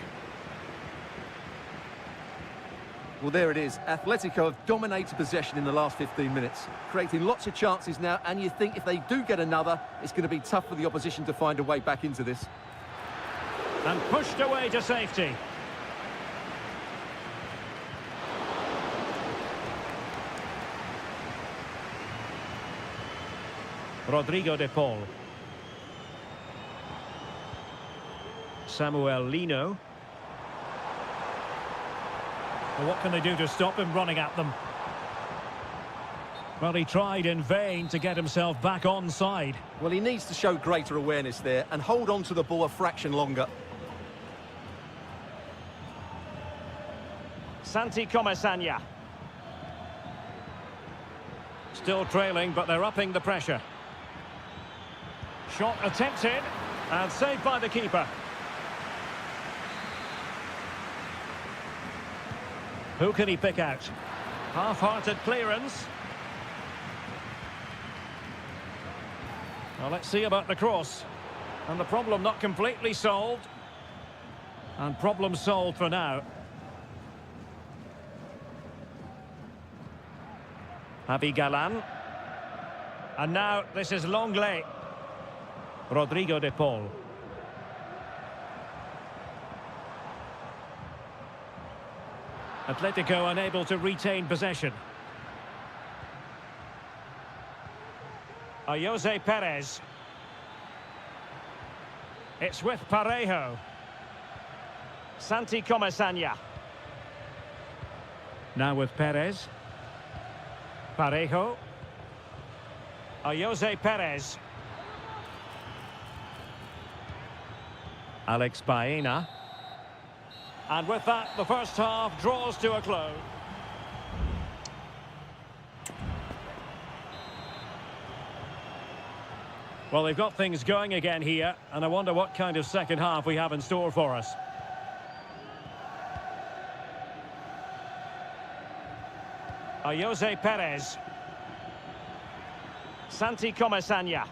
Well, there it is. Atletico have dominated possession in the last 15 minutes, creating lots of chances now, and you think if they do get another, it's going to be tough for the opposition to find a way back into this. And pushed away to safety. Rodrigo de Paul. Samuel Lino. Well, what can they do to stop him running at them? Well, he tried in vain to get himself back onside. Well, he needs to show greater awareness there and hold on to the ball a fraction longer. Santi Comesaña. Still trailing, but they're upping the pressure. Shot attempted, and saved by the keeper. Who can he pick out? Half-hearted clearance. Well, let's see about the cross. And the problem not completely solved. And problem solved for now. Javi Galan. And now this is Longley. Rodrigo de Paul. Atletico unable to retain possession. Jose Perez. It's with Parejo. Santi Comesaña. Now with Perez. Parejo. Jose Perez. Alex Baena. And with that, the first half draws to a close. Well, they've got things going again here, and I wonder what kind of second half we have in store for us. Jose Perez. Santi Comesaña.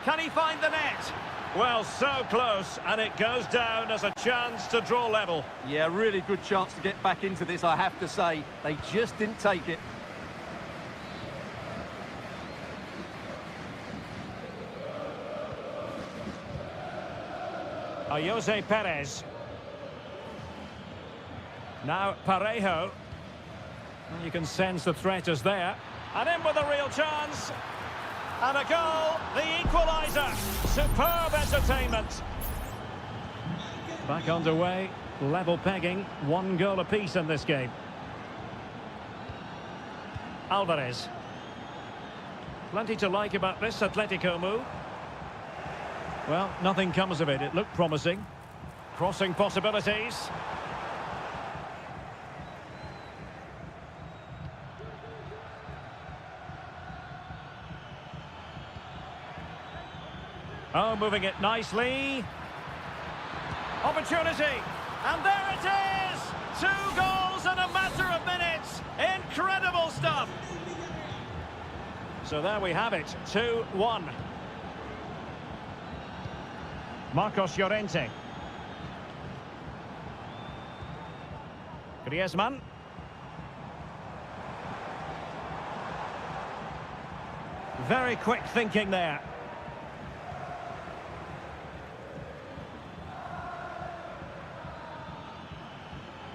Can he find the net? Well, so close, and it goes down as a chance to draw level. Yeah, really good chance to get back into this, I have to say. They just didn't take it. Jose Perez. Now Parejo. Well, you can sense the threat is there. And in with a real chance. And a goal, the equaliser. Superb entertainment. Back underway, level pegging, 1 goal apiece in this game. Alvarez. Plenty to like about this Atletico move. Well, nothing comes of it. It looked promising. Crossing possibilities. Oh, moving it nicely. Opportunity. And there it is! 2 goals in a matter of minutes. Incredible stuff. So there we have it. 2-1. Marcos Llorente. Griezmann. Very quick thinking there.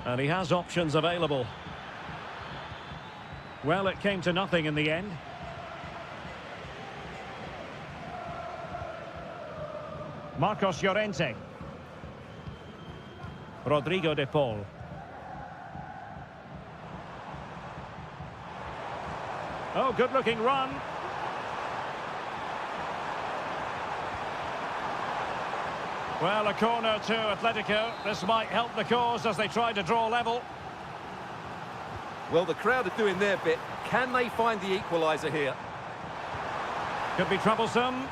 And he has options available. Well, it came to nothing in the end. Marcos Llorente. Rodrigo de Paul. Oh, good-looking run. Well, a corner to Atletico. This might help the cause as they try to draw level. Well, the crowd are doing their bit. Can they find the equaliser here? Could be troublesome.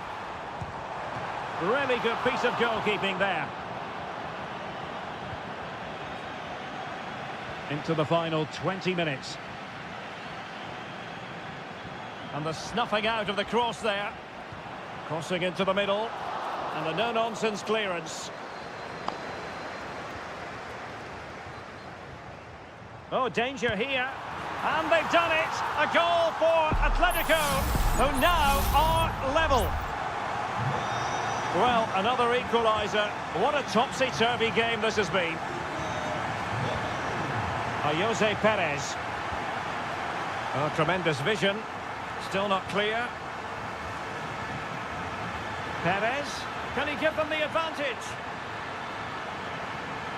Really good piece of goalkeeping there. Into the final 20 minutes. And the snuffing out of the cross there. Crossing into the middle. And a no-nonsense clearance. Oh, danger here. And they've done it. A goal for Atletico, who now are level. Well, another equaliser. What a topsy-turvy game this has been. Jose Perez. Oh, tremendous vision. Still not clear. Perez. Can he give them the advantage?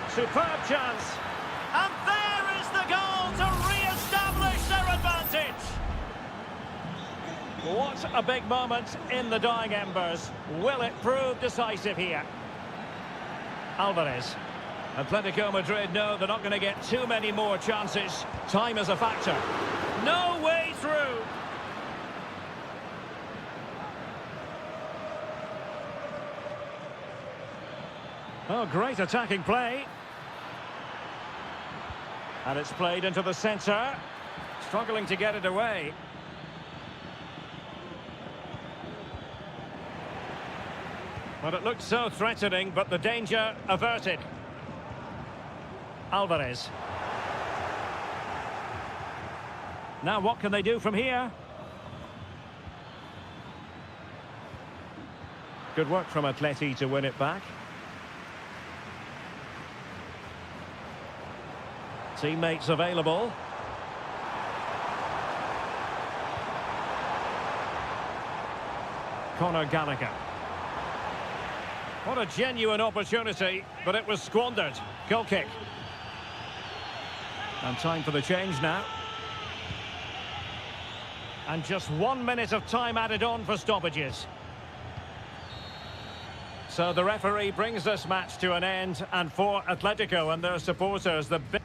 Superb chance. And there is the goal to re-establish their advantage. What a big moment in the dying embers. Will it prove decisive here? Alvarez. Atletico Madrid know they're not going to get too many more chances. Time is a factor. No way through. Oh, great attacking play. And it's played into the centre. Struggling to get it away. Well, it looked so threatening, but the danger averted. Alvarez. Now what can they do from here? Good work from Atleti to win it back. Teammates available. Conor Gallagher. What a genuine opportunity, but it was squandered. Goal kick. And time for the change now. And just 1 minute of time added on for stoppages. So the referee brings this match to an end, and for Atletico and their supporters, the big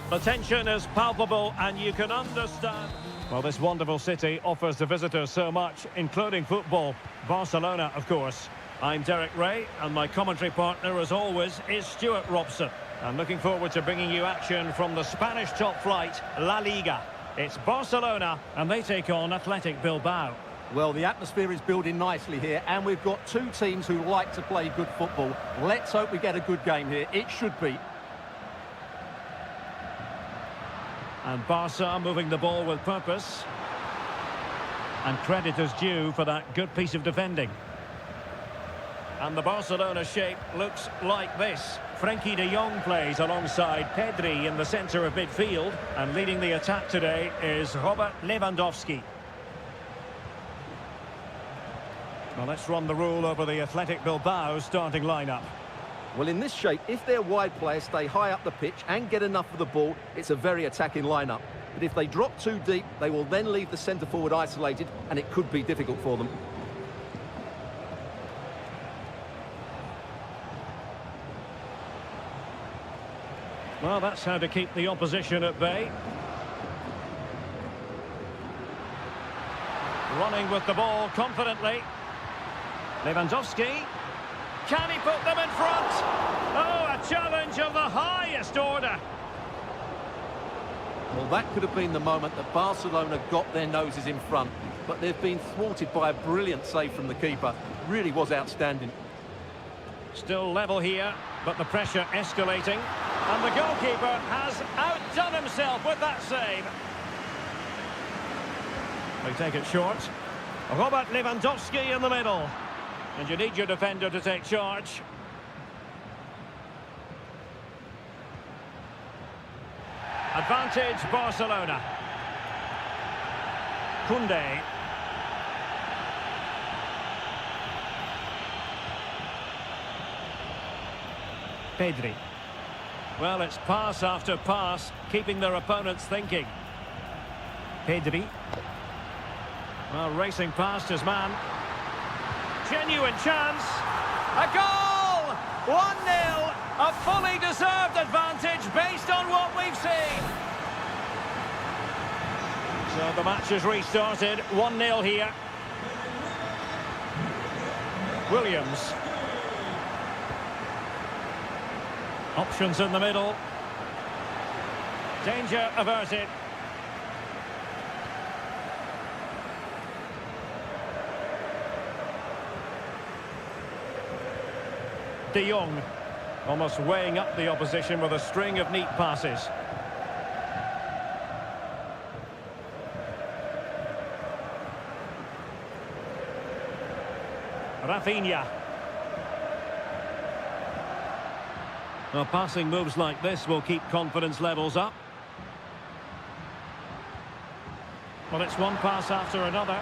The tension is palpable and you can understand. Well, this wonderful city offers the visitors so much, including football. Barcelona, of course. I'm Derek Ray, and my commentary partner, as always, is Stuart Robson. I'm looking forward to bringing you action from the Spanish top flight, La Liga. It's Barcelona, and they take on Athletic Bilbao. Well, the atmosphere is building nicely here, and we've got two teams who like to play good football. Let's hope we get a good game here. It should be. And Barca moving the ball with purpose. And credit is due for that good piece of defending. And the Barcelona shape looks like this. Frenkie de Jong plays alongside Pedri in the centre of midfield. And leading the attack today is Robert Lewandowski. Well, let's run the rule over the Athletic Bilbao starting lineup. Well, in this shape, if their wide players stay high up the pitch and get enough of the ball, it's a very attacking lineup. But if they drop too deep, they will then leave the centre-forward isolated, and it could be difficult for them. Well, that's how to keep the opposition at bay. Running with the ball confidently. Lewandowski. Can he put them in front? Oh, a challenge of the highest order. Well, that could have been the moment that Barcelona got their noses in front, but they've been thwarted by a brilliant save from the keeper. Really was outstanding. Still level here, but the pressure escalating. And the goalkeeper has outdone himself with that save. They take it short. Robert Lewandowski in the middle. And you need your defender to take charge. Advantage Barcelona. Koundé. Pedri. Well, it's pass after pass, keeping their opponents thinking. Pedri. Well, racing past his man. Genuine chance. A goal! 1-0. A fully deserved advantage based on what we've seen. So the match has restarted. 1-0 here. Williams. Options in the middle. Danger averted. De Jong, almost weighing up the opposition with a string of neat passes. Rafinha. Well, passing moves like this will keep confidence levels up. Well, it's one pass after another.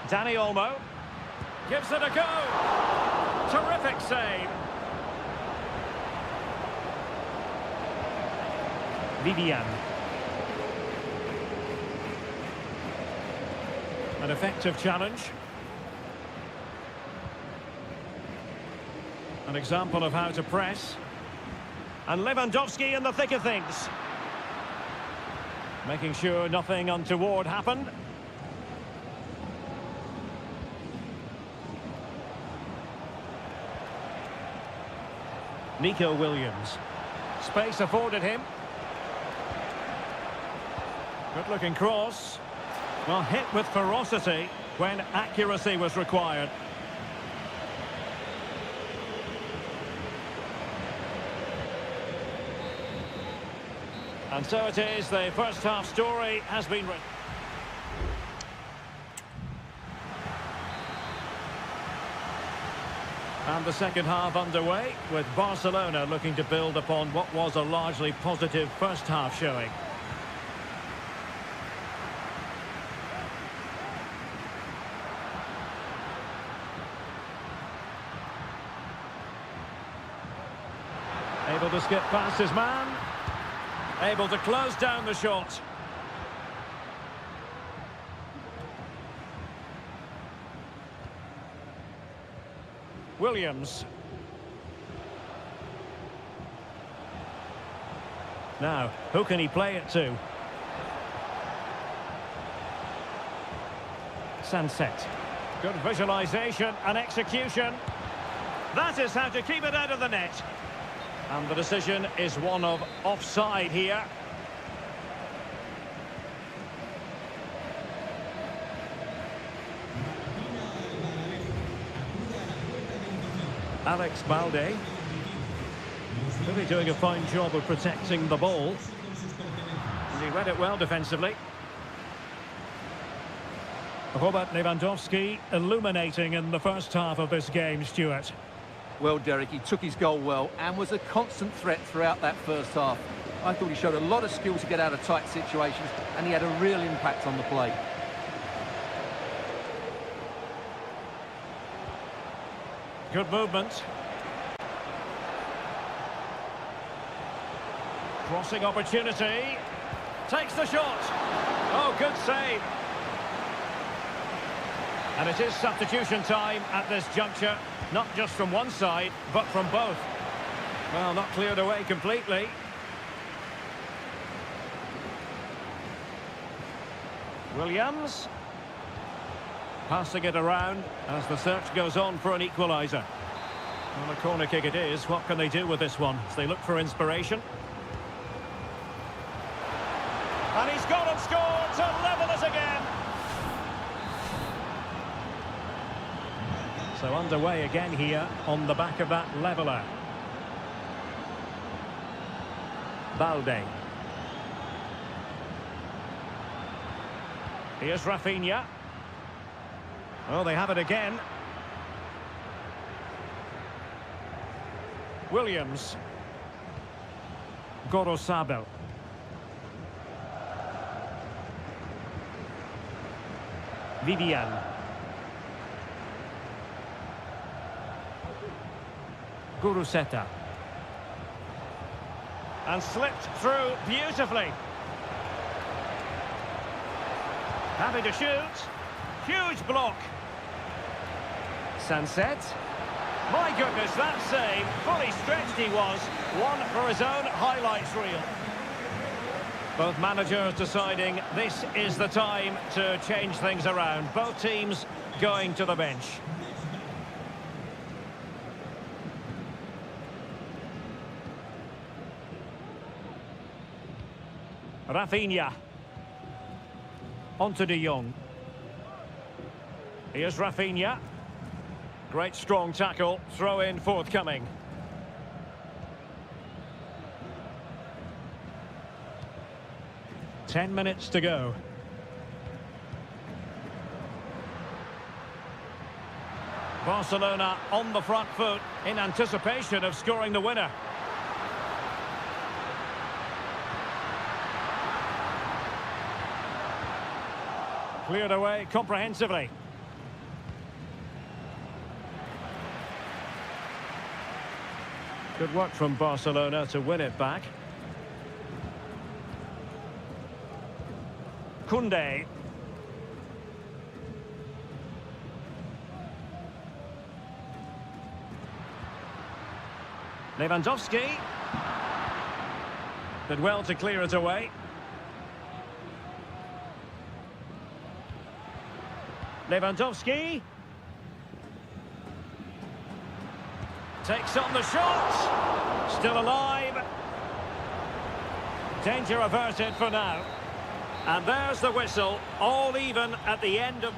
Dani Olmo gives it a go. Terrific save. Vivian. An effective challenge. An example of how to press. And Lewandowski in the thick of things. Making sure nothing untoward happened. Nico Williams. Space afforded him. Good-looking cross. Well, hit with ferocity when accuracy was required. And so it is, the first half story has been written. And the second half underway, with Barcelona looking to build upon what was a largely positive first half showing. Able to skip past his man. Able to close down the shot. Williams. Now, who can he play it to? Sunset. Good visualisation and execution. That is how to keep it out of the net. And the decision is one of offside here. Alex Balde. Really doing a fine job of protecting the ball. And he read it well defensively. Robert Lewandowski illuminating in the first half of this game, Stuart. Well, Derek, he took his goal well and was a constant threat throughout that first half. I thought he showed a lot of skill to get out of tight situations, and he had a real impact on the play. Good movement. Crossing opportunity. Takes the shot. Oh, good save. And it is substitution time at this juncture. Not just from one side, but from both. Well, not cleared away completely. Williams. Passing it around as the search goes on for an equaliser. Well, a corner kick it is. What can they do with this one as they look for inspiration? And he's gone and scored to level us again. So underway again here on the back of that leveller. Balde. Here's Rafinha. Oh, they have it again. Williams. Gorosabel. Vivian. Guruseta. And slipped through beautifully. Happy to shoot. Huge block. Sunset. My goodness, that save. Fully stretched he was. One for his own highlights reel. Both managers deciding this is the time to change things around. Both teams going to the bench. Rafinha. On to De Jong. Here's Rafinha. Great strong tackle. Throw in forthcoming. Ten minutes to go. Barcelona on the front foot in anticipation of scoring the winner. Cleared away comprehensively. Good work from Barcelona to win it back. Koundé. Lewandowski. Did well to clear it away. Lewandowski. Takes on the shot. Still alive. Danger averted for now. And there's the whistle. All even at the end of...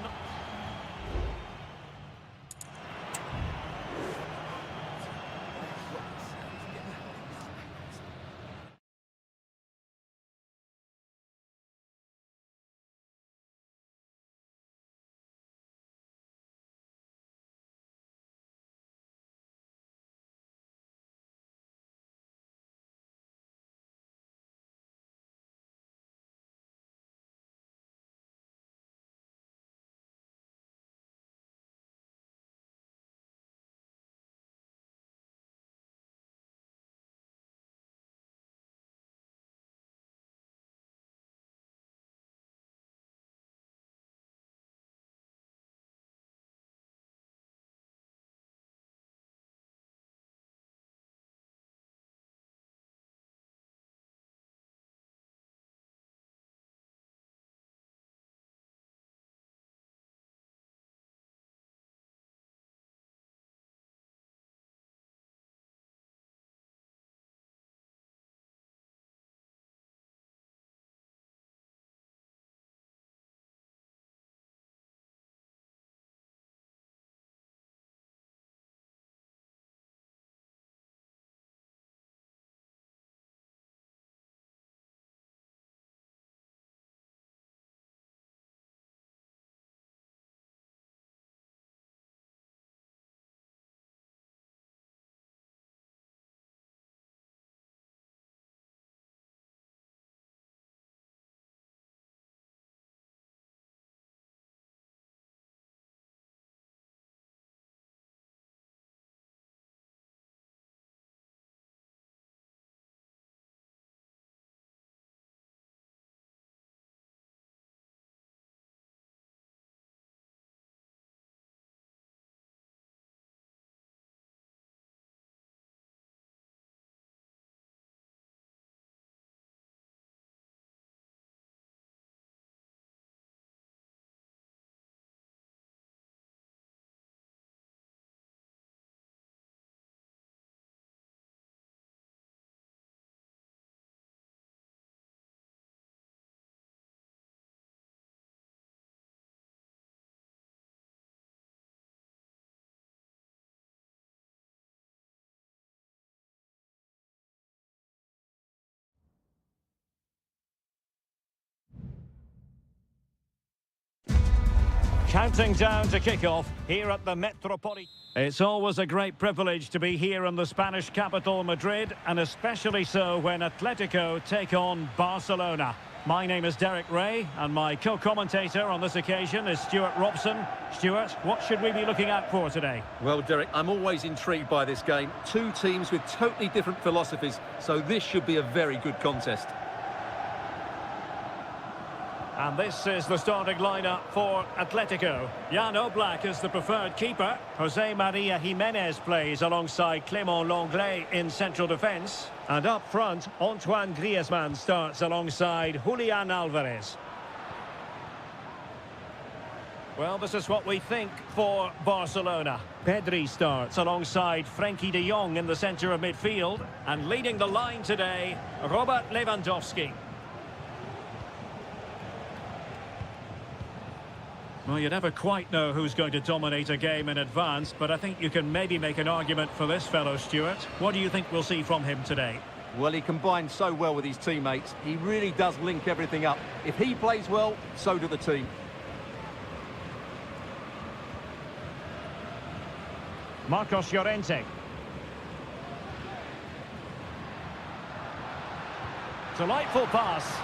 Counting down to kick-off here at the Metropolitan. It's always a great privilege to be here in the Spanish capital, Madrid, and especially so when Atletico take on Barcelona. My name is Derek Ray, and my co-commentator on this occasion is Stuart Robson. Stuart, what should we be looking out for today? Well, Derek, I'm always intrigued by this game. Two teams with totally different philosophies, so this should be a very good contest. And this is the starting lineup for Atletico. Jan Oblak is the preferred keeper. Jose Maria Jimenez plays alongside Clément Lenglet in central defence. And up front, Antoine Griezmann starts alongside Julian Alvarez. Well, this is what we think for Barcelona. Pedri starts alongside Frenkie de Jong in the centre of midfield. And leading the line today, Robert Lewandowski. Well, you never quite know who's going to dominate a game in advance, but I think you can maybe make an argument for this fellow, Stuart. What do you think we'll see from him today? Well, he combines so well with his teammates. He really does link everything up. If he plays well, so do the team. Marcos Llorente. Delightful pass.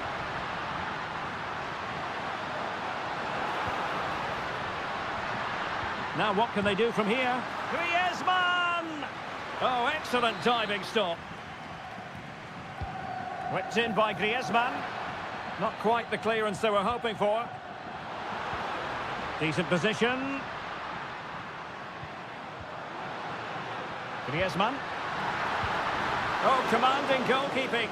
Now what can they do from here? Griezmann! Oh, excellent diving stop. Whipped in by Griezmann. Not quite the clearance they were hoping for. Decent position. Griezmann. Oh, commanding goalkeeping.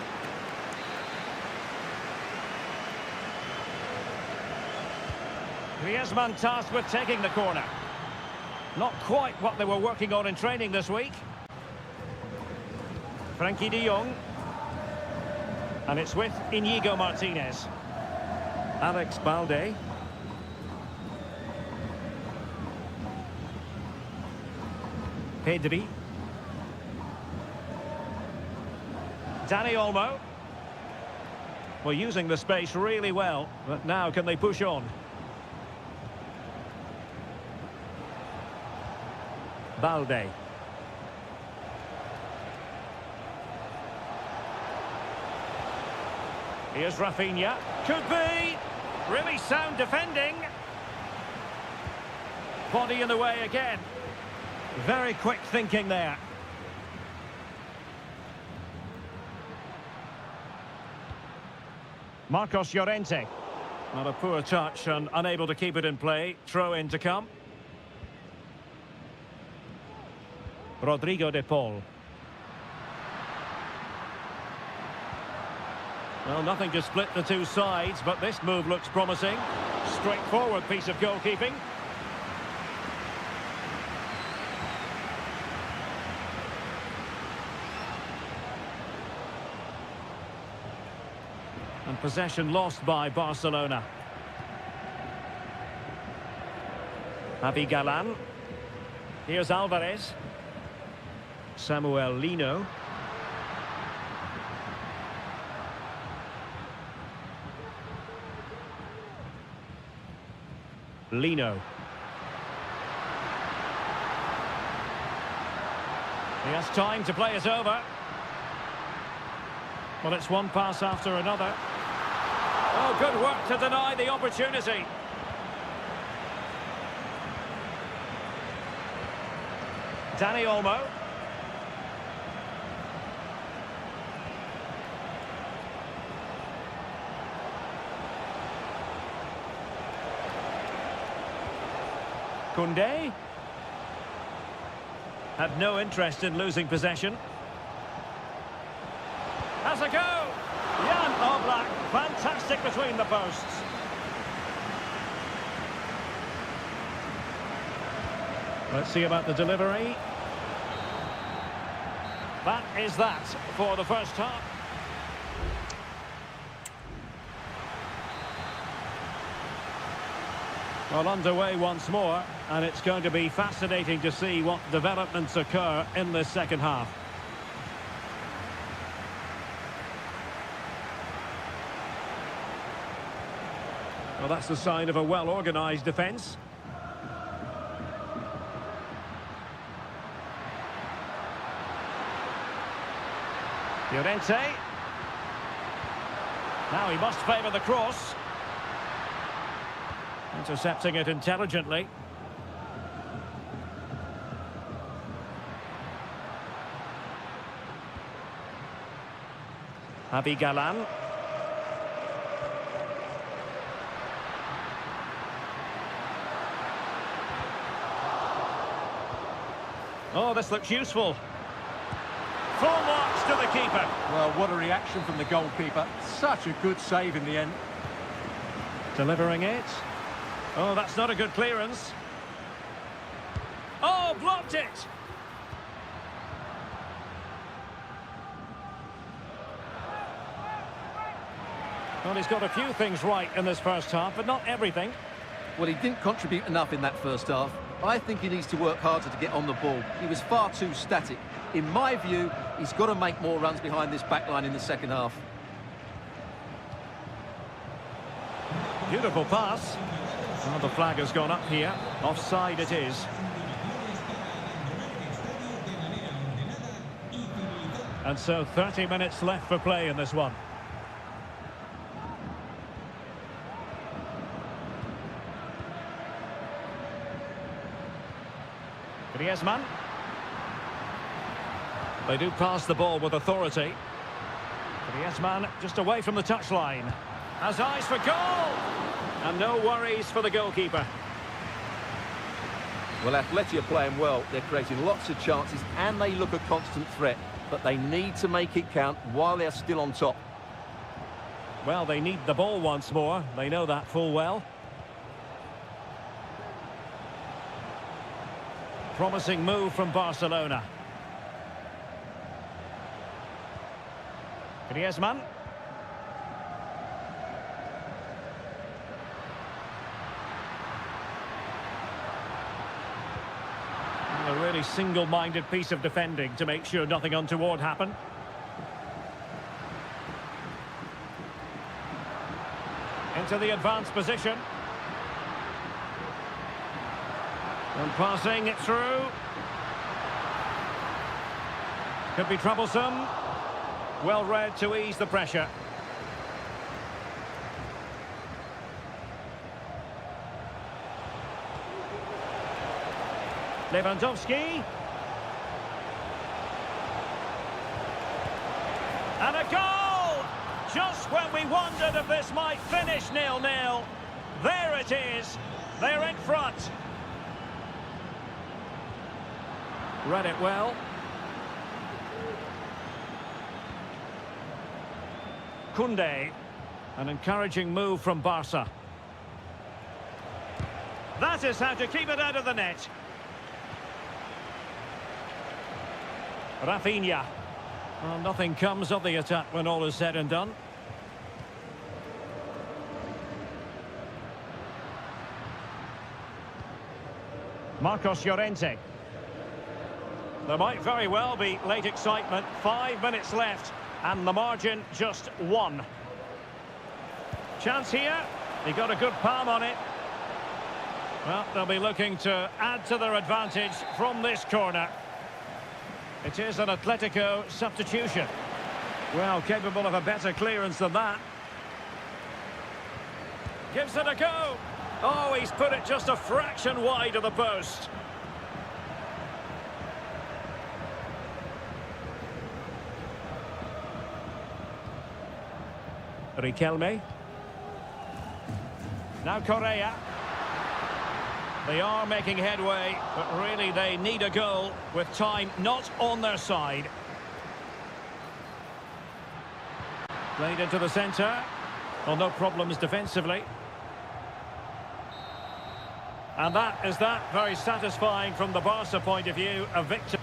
Griezmann tasked with taking the corner. Not quite what they were working on in training this week. Frenkie de Jong. And it's with Íñigo Martínez. Alex Balde. Pedri. Dani Olmo. Well, using the space really well, but now can they push on? Balde. Here's Rafinha. Could be. Really sound defending. Body in the way again. Very quick thinking there. Marcos Llorente. Not a poor touch and unable to keep it in play. Throw in to come. Rodrigo de Paul. Well, nothing to split the two sides, but this move looks promising. Straightforward piece of goalkeeping. And possession lost by Barcelona. Javi Galán. Here's Alvarez. Samuel Lino. Lino. He has time to play it over. Well, it's one pass after another. Oh, good work to deny the opportunity. Dani Olmo. Koundé had no interest in losing possession. Has a go! Jan Oblak, fantastic between the posts. Let's see about the delivery. That is that for the first half. Well, underway once more, and it's going to be fascinating to see what developments occur in this second half. Well, that's the sign of a well-organised defence. Llorente. Now he must favour the cross. Intercepting it intelligently. Javi Galan. Oh, this looks useful. Full marks to the keeper. Well, what a reaction from the goalkeeper. Such a good save in the end. Delivering it. Oh, that's not a good clearance. Oh, blocked it. Well, he's got a few things right in this first half, but not everything. Well, he didn't contribute enough in that first half. I think he needs to work harder to get on the ball. He was far too static. In my view, he's got to make more runs behind this back line in the second half. Beautiful pass. Well, the flag has gone up here. Offside it is. And so 30 minutes left for play in this one. Griezmann. They do pass the ball with authority. Griezmann just away from the touchline. Has eyes for goal! And no worries for the goalkeeper. Well, Atleti are playing well. They're creating lots of chances and they look a constant threat. But they need to make it count while they're still on top. Well, they need the ball once more. They know that full well. Promising move from Barcelona. Griezmann. A really single-minded piece of defending to make sure nothing untoward happened. Into the advanced position. And passing it through. Could be troublesome. Well read to ease the pressure. Lewandowski. And a goal! Just when we wondered if this might finish 0-0. There it is. They're in front. Read it well. Koundé. An encouraging move from Barca. That is how to keep it out of the net. Rafinha. Well, nothing comes of the attack when all is said and done. Marcos Llorente. There might very well be late excitement. 5 minutes left, and the margin just 1. Chance here. He got a good palm on it. Well, they'll be looking to add to their advantage from this corner. It is an Atletico substitution. Well, capable of a better clearance than that. Gives it a go. Oh, he's put it just a fraction wide of the post. Riquelme. Now Correa. They are making headway, but really they need a goal with time not on their side. Played into the centre. Well, no problems defensively. And that is that. Very satisfying from the Barca point of view. A victory.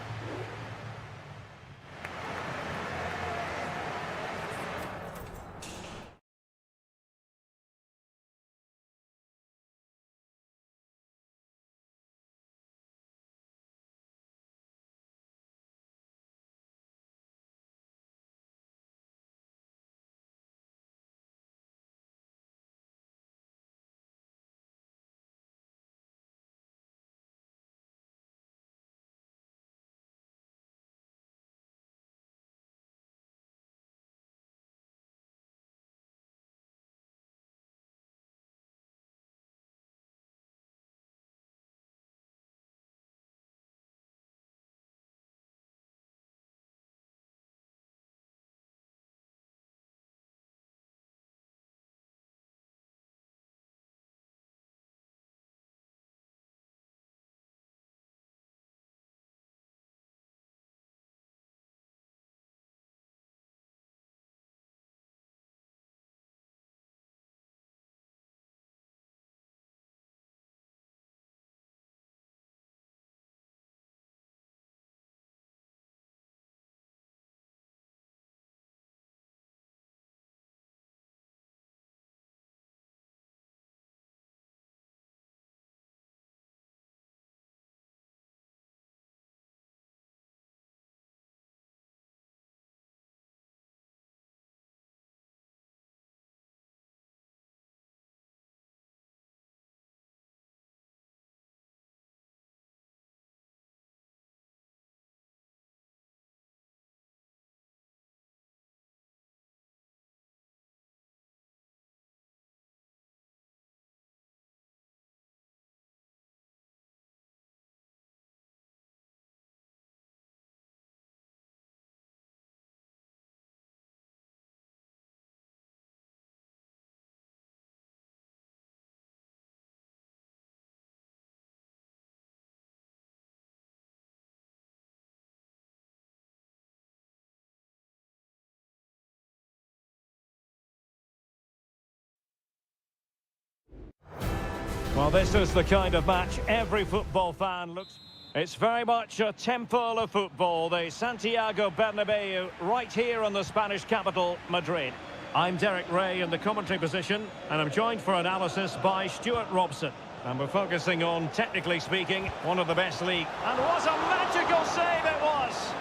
Well, this is the kind of match every football fan looks... It's very much a temple of football, the Santiago Bernabeu, right here in the Spanish capital, Madrid. I'm Derek Ray in the commentary position, and I'm joined for analysis by Stuart Robson. And we're focusing on, technically speaking, one of the best leagues. And what a magical save it was!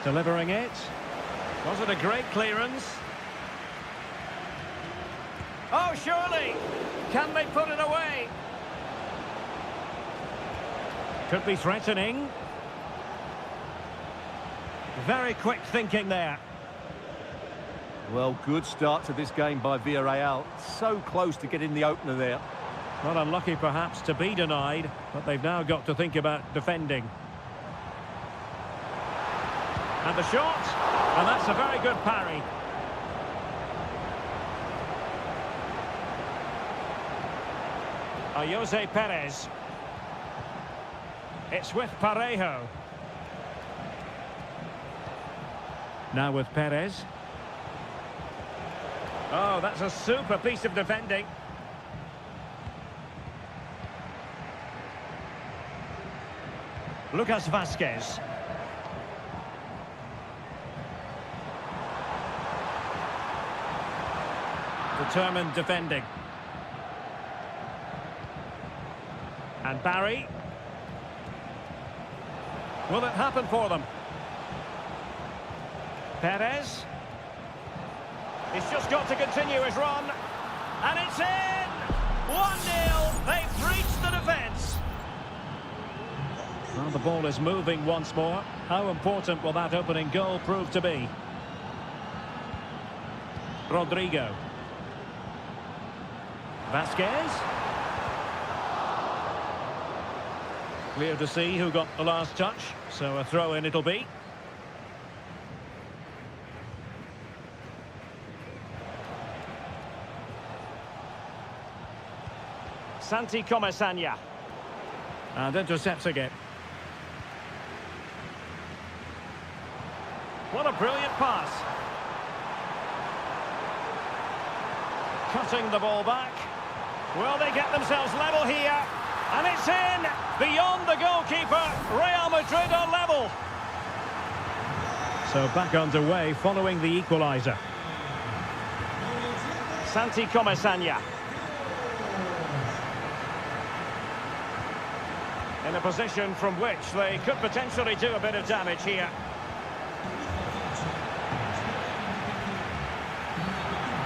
Delivering it. Was it a great clearance? Oh, surely! Can they put it away? Could be threatening. Very quick thinking there. Well, good start to this game by Villarreal. So close to getting the opener there. Not unlucky, perhaps, to be denied, but they've now got to think about defending. And the shot, and that's a very good parry. Jose Perez. It's with Parejo. Now with Perez. Oh, that's a super piece of defending. Lucas Vazquez. Determined defending. And Barry. Will it happen for them? Perez. He's just got to continue his run. And it's in! 1-0. They've breached the defence. Well, the ball is moving once more. How important will that opening goal prove to be? Rodrigo. Vazquez. Clear to see who got the last touch, so a throw-in it'll be. Santi Comesaña. And intercepts again. What a brilliant pass. Cutting the ball back. Will they get themselves level here? And it's in! Beyond the goalkeeper, Real Madrid are level. So back underway following the equaliser. Santi Comesaña. In a position from which they could potentially do a bit of damage here.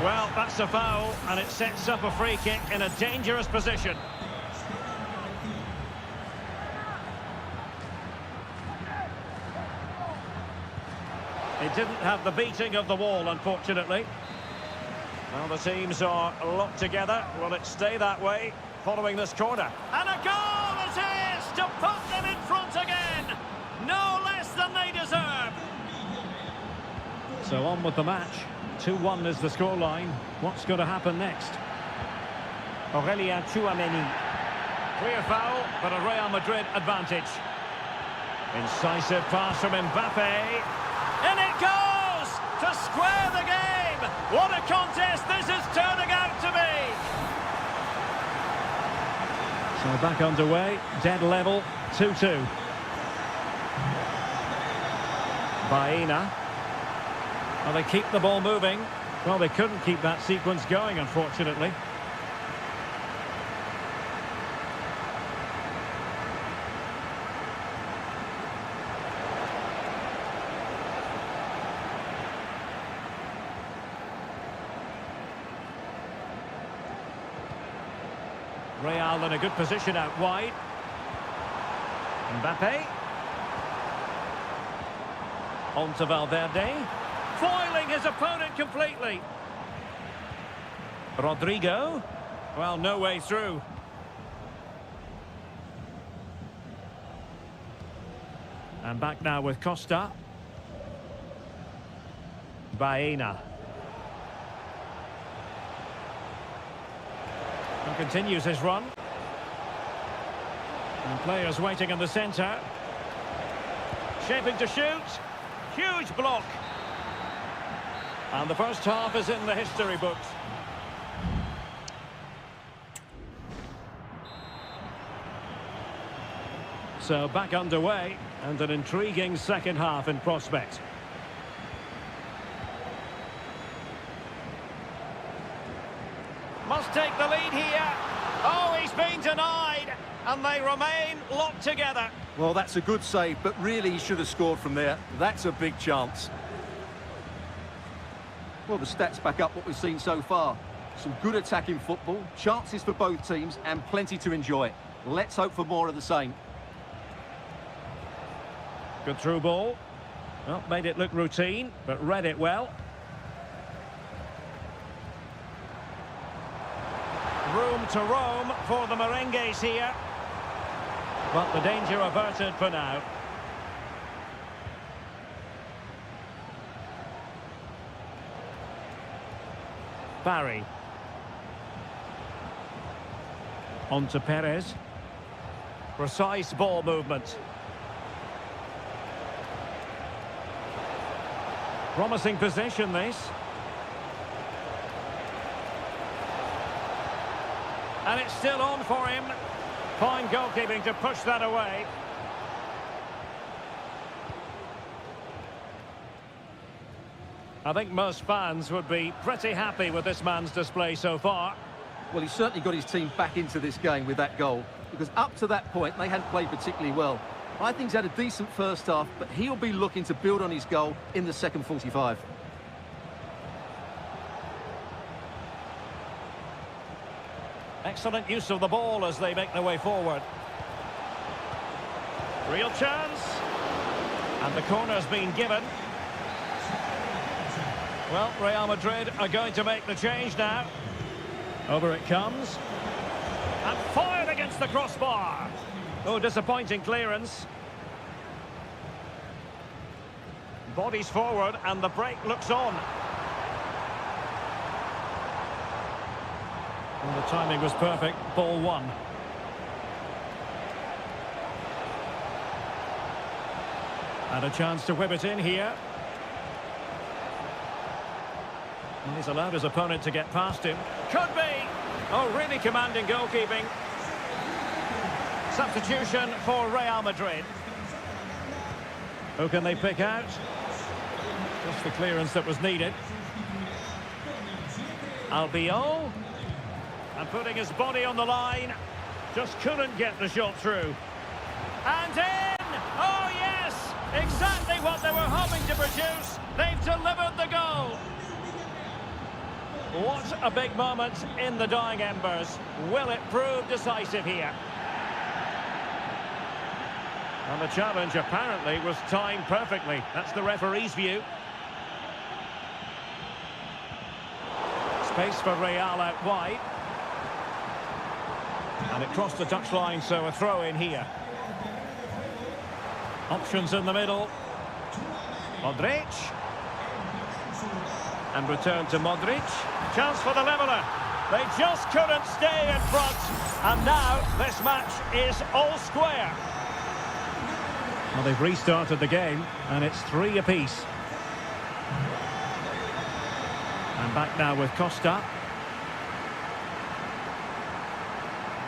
Well, that's a foul, and it sets up a free kick in a dangerous position. It didn't have the beating of the wall, unfortunately. Well, the teams are locked together. Will it stay that way following this corner? And a goal it is to put them in front again. No less than they deserve. So on with the match. 2-1 is the scoreline. What's going to happen next? Aurelien Tchouameni. Clear foul, but a Real Madrid advantage. Incisive pass from Mbappe. And it goes to square the game. What a contest this is turning out to be. So back underway, dead level, 2-2. Baena. Well, they keep the ball moving. Well, they couldn't keep that sequence going, unfortunately. Real in a good position out wide. Mbappe. On to Valverde. Foiling his opponent completely. Rodrigo. Well, no way through. And back now with Costa. Baena. And continues his run. And players waiting in the centre. Shaping to shoot. Huge block. And the first half is in the history books. So back underway, and an intriguing second half in prospect. Must take the lead here. Oh, he's been denied, and they remain locked together. Well, that's a good save, but really he should have scored from there. That's a big chance. Well, the stats back up what we've seen so far. Some good attacking football, chances for both teams, and plenty to enjoy. Let's hope for more of the same. Good through ball. Well, made it look routine, but read it well. Room to roam for the Merengues here. But the danger averted for now. Barry. On to Perez. Precise ball movement. Promising possession, this. And it's still on for him. Fine goalkeeping to push that away. I think most fans would be pretty happy with this man's display so far. Well, he's certainly got his team back into this game with that goal, because up to that point, they hadn't played particularly well. I think he's had a decent first half, but he'll be looking to build on his goal in the second 45. Excellent use of the ball as they make their way forward. Real chance. And the corner's been given. Well, Real Madrid are going to make the change now. Over it comes. And fired against the crossbar. Oh, disappointing clearance. Bodies forward and the break looks on. And the timing was perfect. Ball one. And a chance to whip it in here. And he's allowed his opponent to get past him. Could be! Oh, really commanding goalkeeping. Substitution for Real Madrid. Who can they pick out? Just the clearance that was needed. Albiol. And putting his body on the line. Just couldn't get the shot through. And in! Oh, yes! Exactly what they were hoping to produce. They've delivered the goal. What a big moment in the dying embers. Will it prove decisive here? And the challenge apparently was timed perfectly. That's the referee's view. Space for Real out wide. And it crossed the touchline, so a throw in here. Options in the middle. Modric. And return to Modric. Chance for the leveller. They just couldn't stay in front. And now this match is all square. Well, they've restarted the game, and it's 3 apiece. And back now with Costa.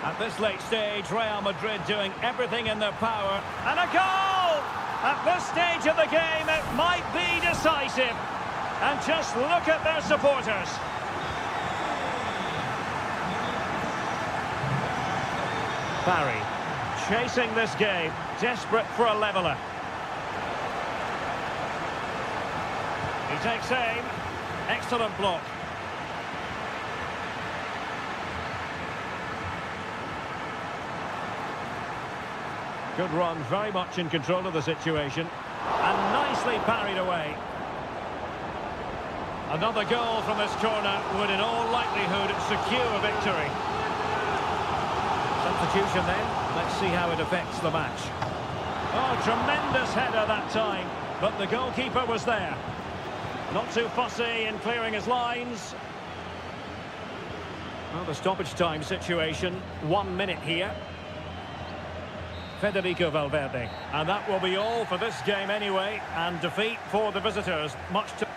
At this late stage, Real Madrid doing everything in their power. And a goal! At this stage of the game, it might be decisive. And just look at their supporters. Barry, chasing this game, desperate for a leveller. He takes aim. Excellent block. Good run, very much in control of the situation. And nicely parried away. Another goal from this corner would in all likelihood secure victory. Substitution then. Let's see how it affects the match. Oh, tremendous header that time, but the goalkeeper was there. Not too fussy in clearing his lines. Well, the stoppage time situation, 1 minute here. Federico Valverde. And that will be all for this game anyway, and defeat for the visitors. Much to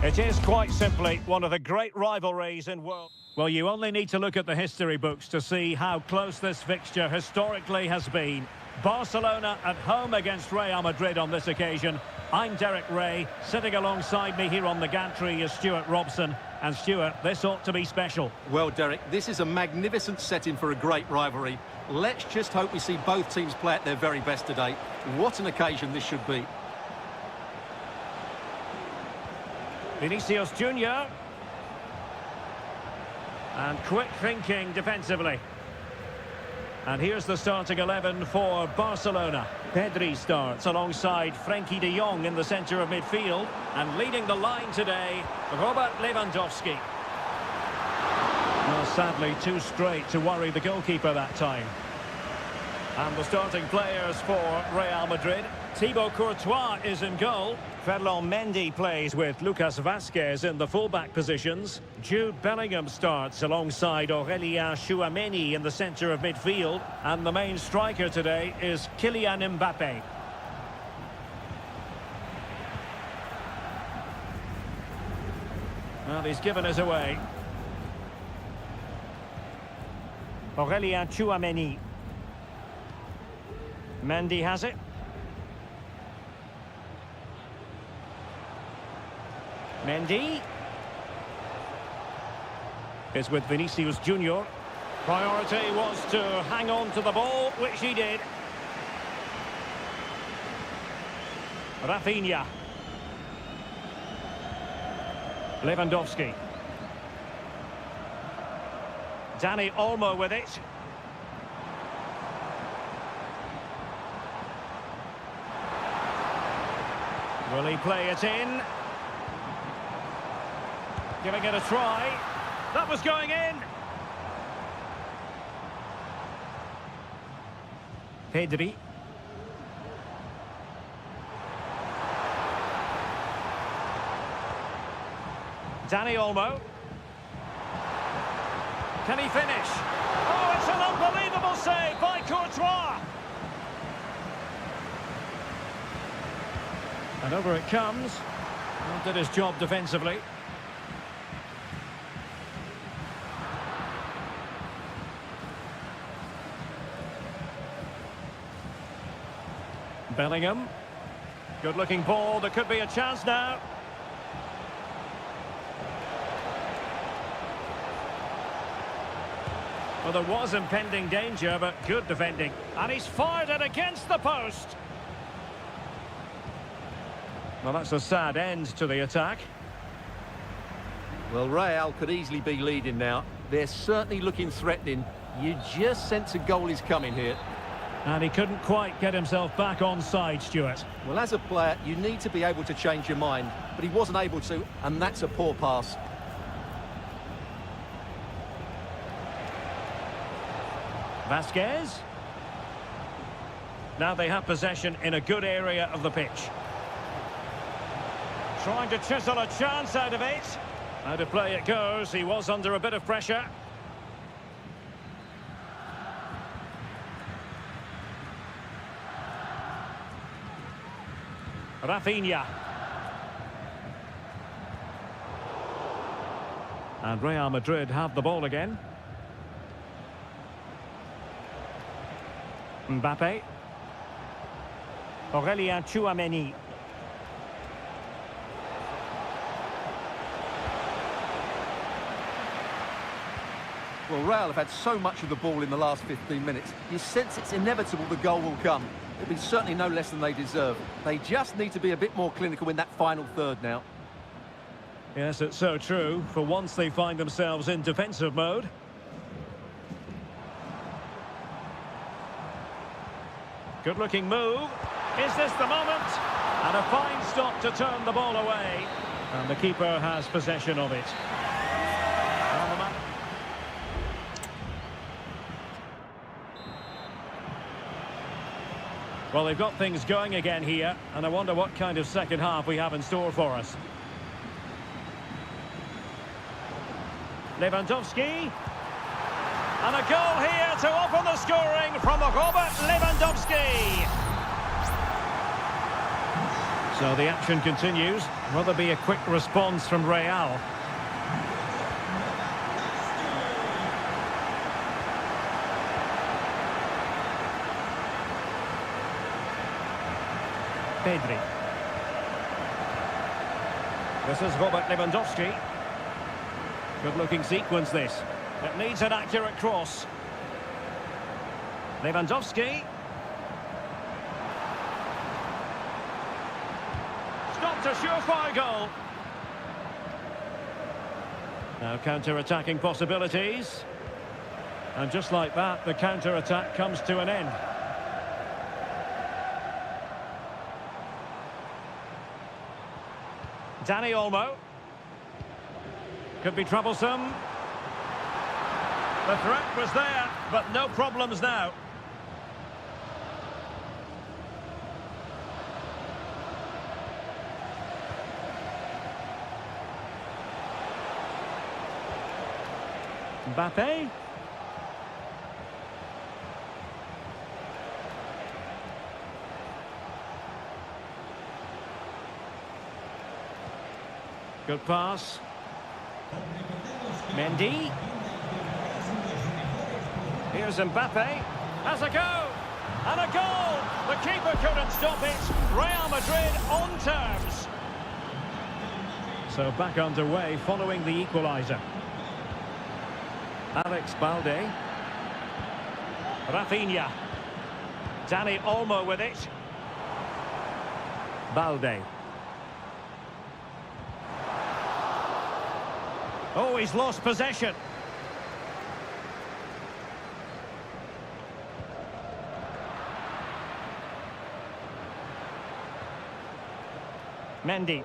It is quite simply one of the great rivalries in world. Well, you only need to look at the history books to see how close this fixture historically has been. Barcelona at home against Real Madrid on this occasion. I'm Derek Ray. Sitting alongside me here on the gantry is Stuart Robson. And Stuart, this ought to be special. Well, Derek, this is a magnificent setting for a great rivalry. Let's just hope we see both teams play at their very best today. What an occasion this should be. Vinicius Junior. And quick thinking defensively. And here's the starting 11 for Barcelona. Pedri starts alongside Frenkie de Jong in the centre of midfield. And leading the line today, Robert Lewandowski. Well, sadly, too straight to worry the goalkeeper that time. And the starting players for Real Madrid. Thibaut Courtois is in goal. Ferland Mendy plays with Lucas Vazquez in the fullback positions. Jude Bellingham starts alongside Aurélien Tchouameni in the centre of midfield. And the main striker today is Kylian Mbappé. Well, he's given us away. Aurélien Tchouameni. Mendy has it. Mendy is with Vinicius Junior. Priority was to hang on to the ball, which he did. Rafinha. Lewandowski. Dani Olmo with it. Will he play it in? Giving it a try. That was going in. Pedri. Dani Olmo. Can he finish? Oh, it's an unbelievable save by Courtois. And over it comes. Well, did his job defensively. Bellingham. Good-looking ball. There could be a chance now. Well, there was impending danger, but good defending. And he's fired it against the post. Well, that's a sad end to the attack. Well, Real could easily be leading now. They're certainly looking threatening. You just sense a goal is coming here. And he couldn't quite get himself back on side, Stuart. Well, as a player, you need to be able to change your mind, but he wasn't able to, and that's a poor pass. Vazquez. Now they have possession in a good area of the pitch. Trying to chisel a chance out of it. Out of play it goes. He was under a bit of pressure. Rafinha. And Real Madrid have the ball again. Mbappé. Aurélien Tchouameni. Well, Real have had so much of the ball in the last 15 minutes. You sense it's inevitable the goal will come. It'll be certainly no less than they deserve. They just need to be a bit more clinical in that final third now. Yes, it's so true. For once they find themselves in defensive mode. Good-looking move. Is this the moment? And a fine stop to turn the ball away. And the keeper has possession of it. Well, they've got things going again here, and I wonder what kind of second half we have in store for us. Lewandowski. And a goal here to open the scoring from Robert Lewandowski. So the action continues. Will there be a quick response from Real? Pedri. This is Robert Lewandowski. Good-looking sequence, this. It needs an accurate cross. Lewandowski. Stopped a surefire goal. Now counter-attacking possibilities. And just like that, the counter-attack comes to an end. Dani Olmo. Could be troublesome. The threat was there, but no problems now. Mbappe. Good pass. Mendy. Here's Mbappe. Has a go. And a goal. The keeper couldn't stop it. Real Madrid on terms. So back underway following the equaliser. Alex Balde. Rafinha. Dani Olmo with it. Balde. Oh, he's lost possession. Mendy.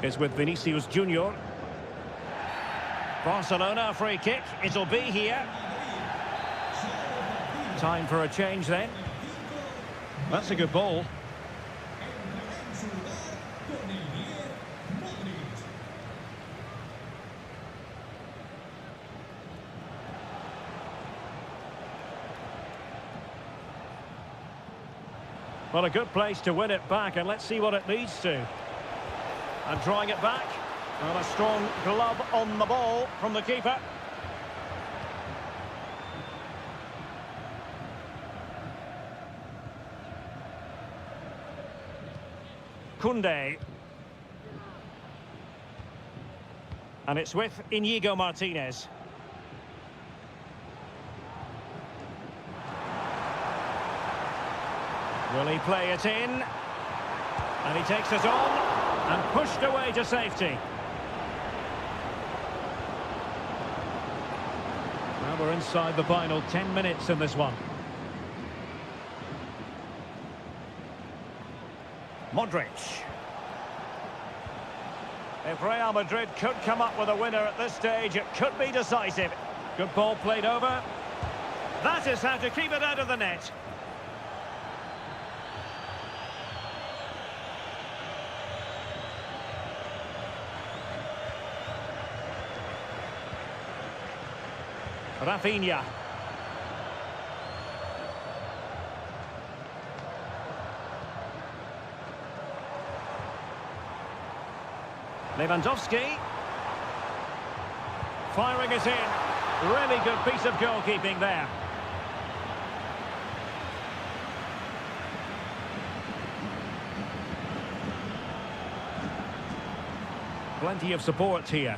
Is with Vinicius Junior. Barcelona free kick. It'll be here. Time for a change then. That's a good ball. Well, a good place to win it back, and let's see what it leads to. And drawing it back. And a strong glove on the ball from the keeper. Koundé. And it's with Inigo Martinez. Will he play it in? And he takes it on and pushed away to safety. Now we're inside the final 10 minutes in this one. Modric. If Real Madrid could come up with a winner at this stage, it could be decisive. Good ball played over. That is how to keep it out of the net. Rafinha. Lewandowski. Firing it in. Really good piece of goalkeeping there. Plenty of support here.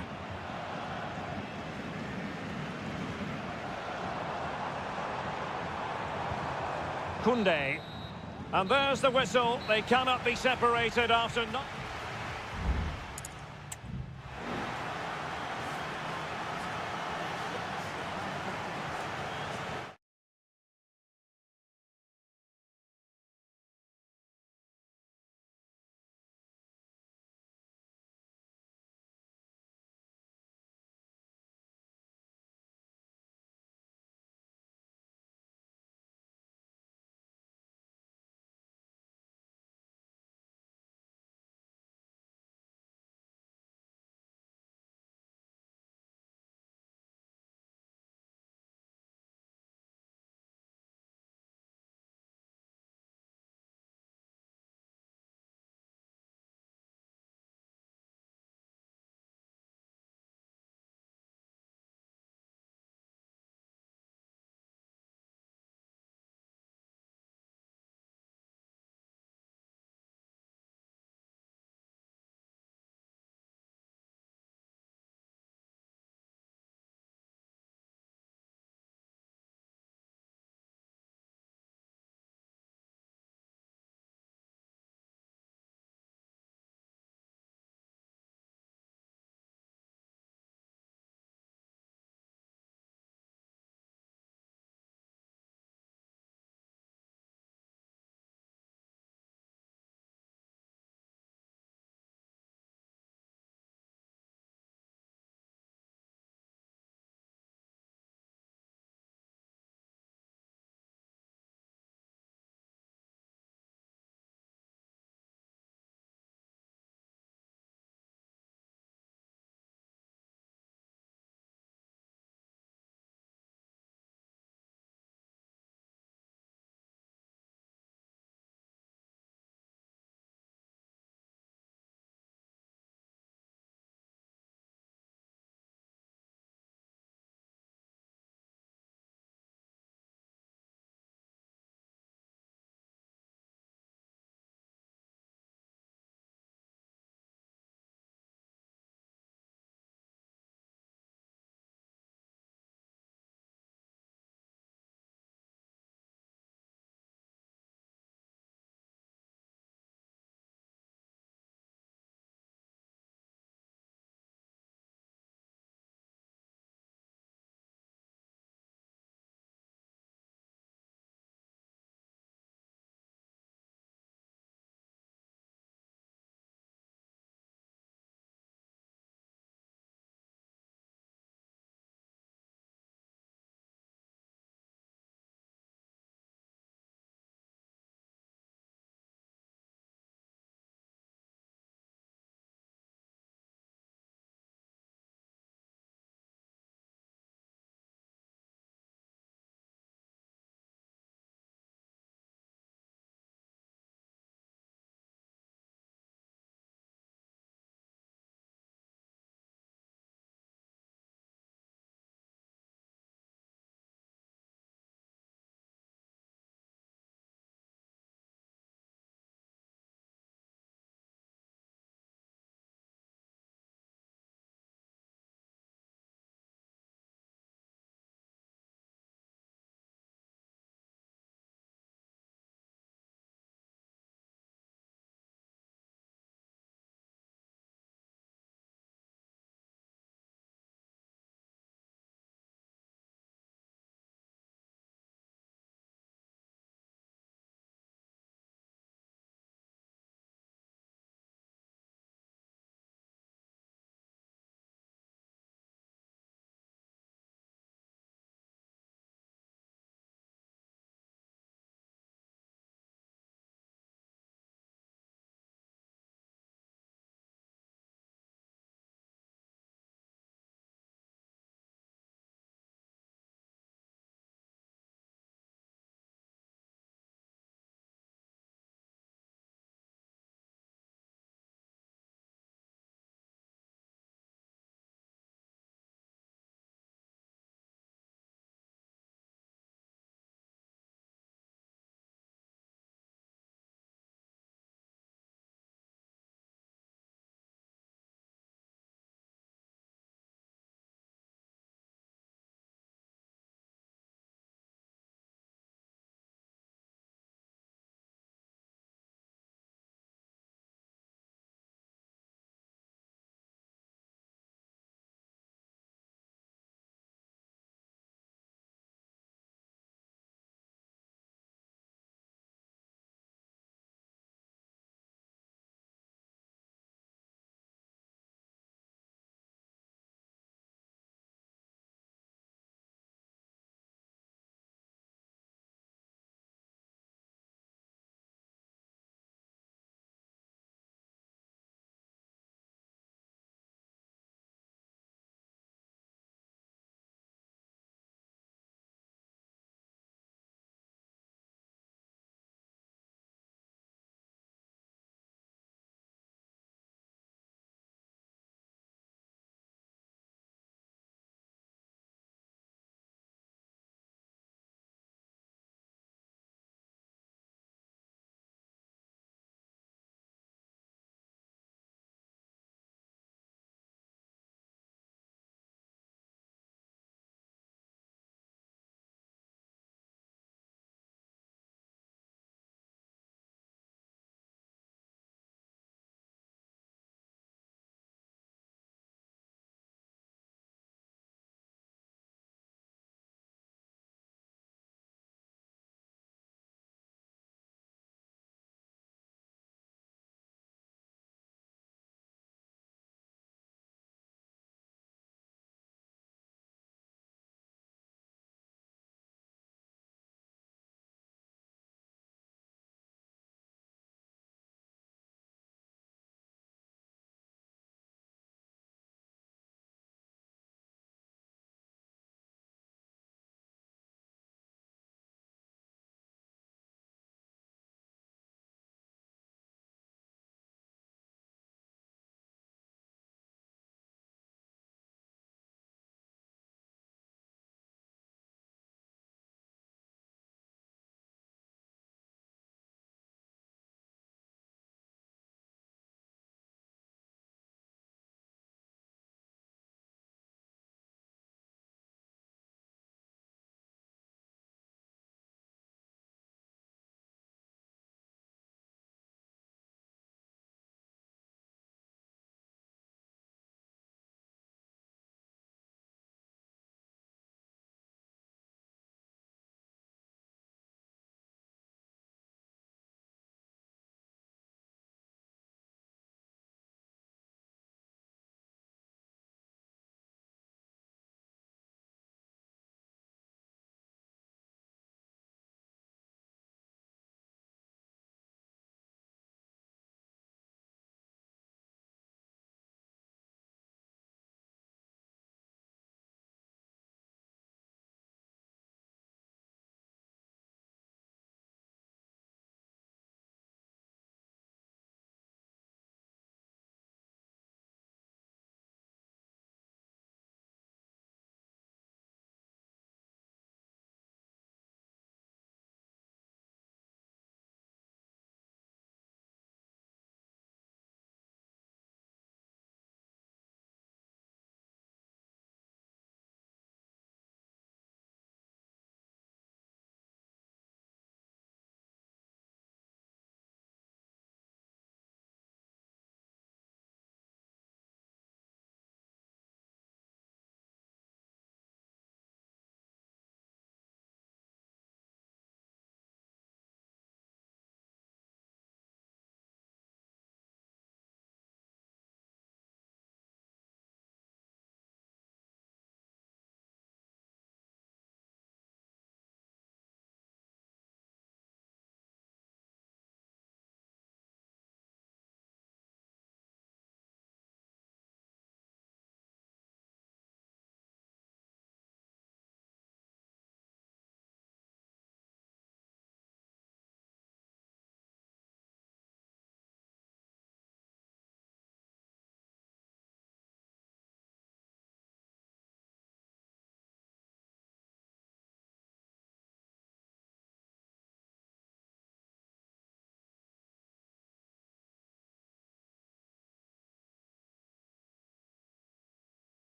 Koundé. And there's the whistle. They cannot be separated after not...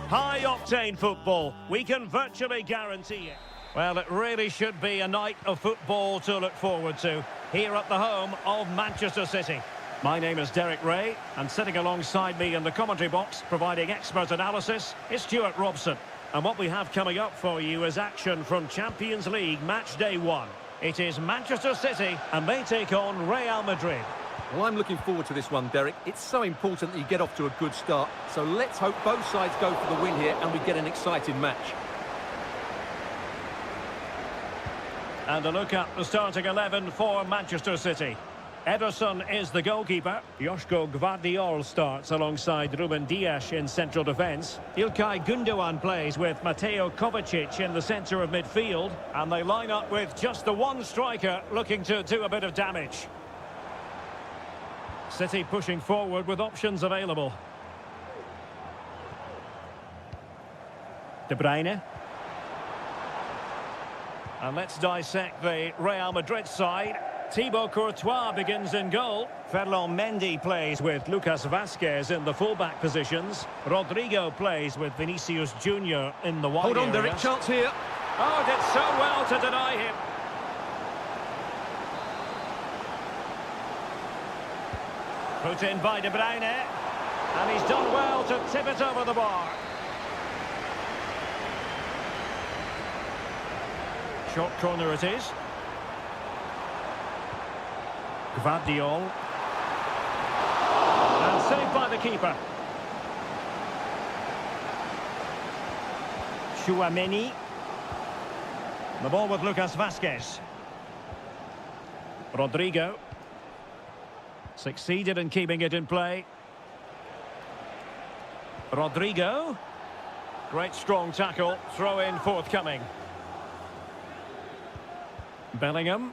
High-octane football, we can virtually guarantee it. Well, it really should be a night of football to look forward to, here at the home of Manchester City. My name is Derek Ray, and sitting alongside me in the commentary box, providing expert analysis, is Stuart Robson. And what we have coming up for you is action from Champions League Match Day 1. It is Manchester City, and they take on Real Madrid. Well, I'm looking forward to this one, Derek. It's so important that you get off to a good start. So let's hope both sides go for the win here and we get an exciting match. And a look at the starting 11 for Manchester City. Ederson is the goalkeeper. Joško Gvardiol starts alongside Ruben Dias in central defence. İlkay Gündoğan plays with Mateo Kovacic in the centre of midfield. And they line up with just the one striker looking to do a bit of damage. City pushing forward with options available. De Bruyne. And let's dissect the Real Madrid side. Thibaut Courtois begins in goal. Ferland Mendy plays with Lucas Vazquez in the fullback positions. Rodrigo plays with Vinicius Junior in the wide Hold on, areas. Derek, chance here. Oh, did so well to deny him. Put in by De Bruyne. And he's done well to tip it over the bar. Short corner it is. Gvardiol. And saved by the keeper. Tchouaméni. The ball with Lucas Vazquez. Rodrigo. Succeeded in keeping it in play. Rodrigo. Great strong tackle. Throw in forthcoming. Bellingham.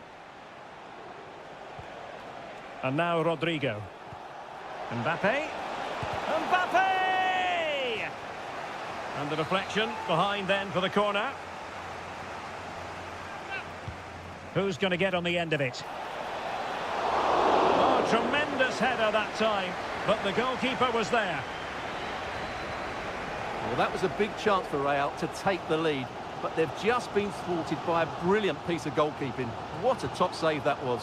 And now Rodrigo. Mbappe. Mbappe! And the deflection behind then for the corner. Who's going to get on the end of it? Oh, tremendous header that time, but the goalkeeper was there. Well, that was a big chance for Real to take the lead, but they've just been thwarted by a brilliant piece of goalkeeping. What a top save that was.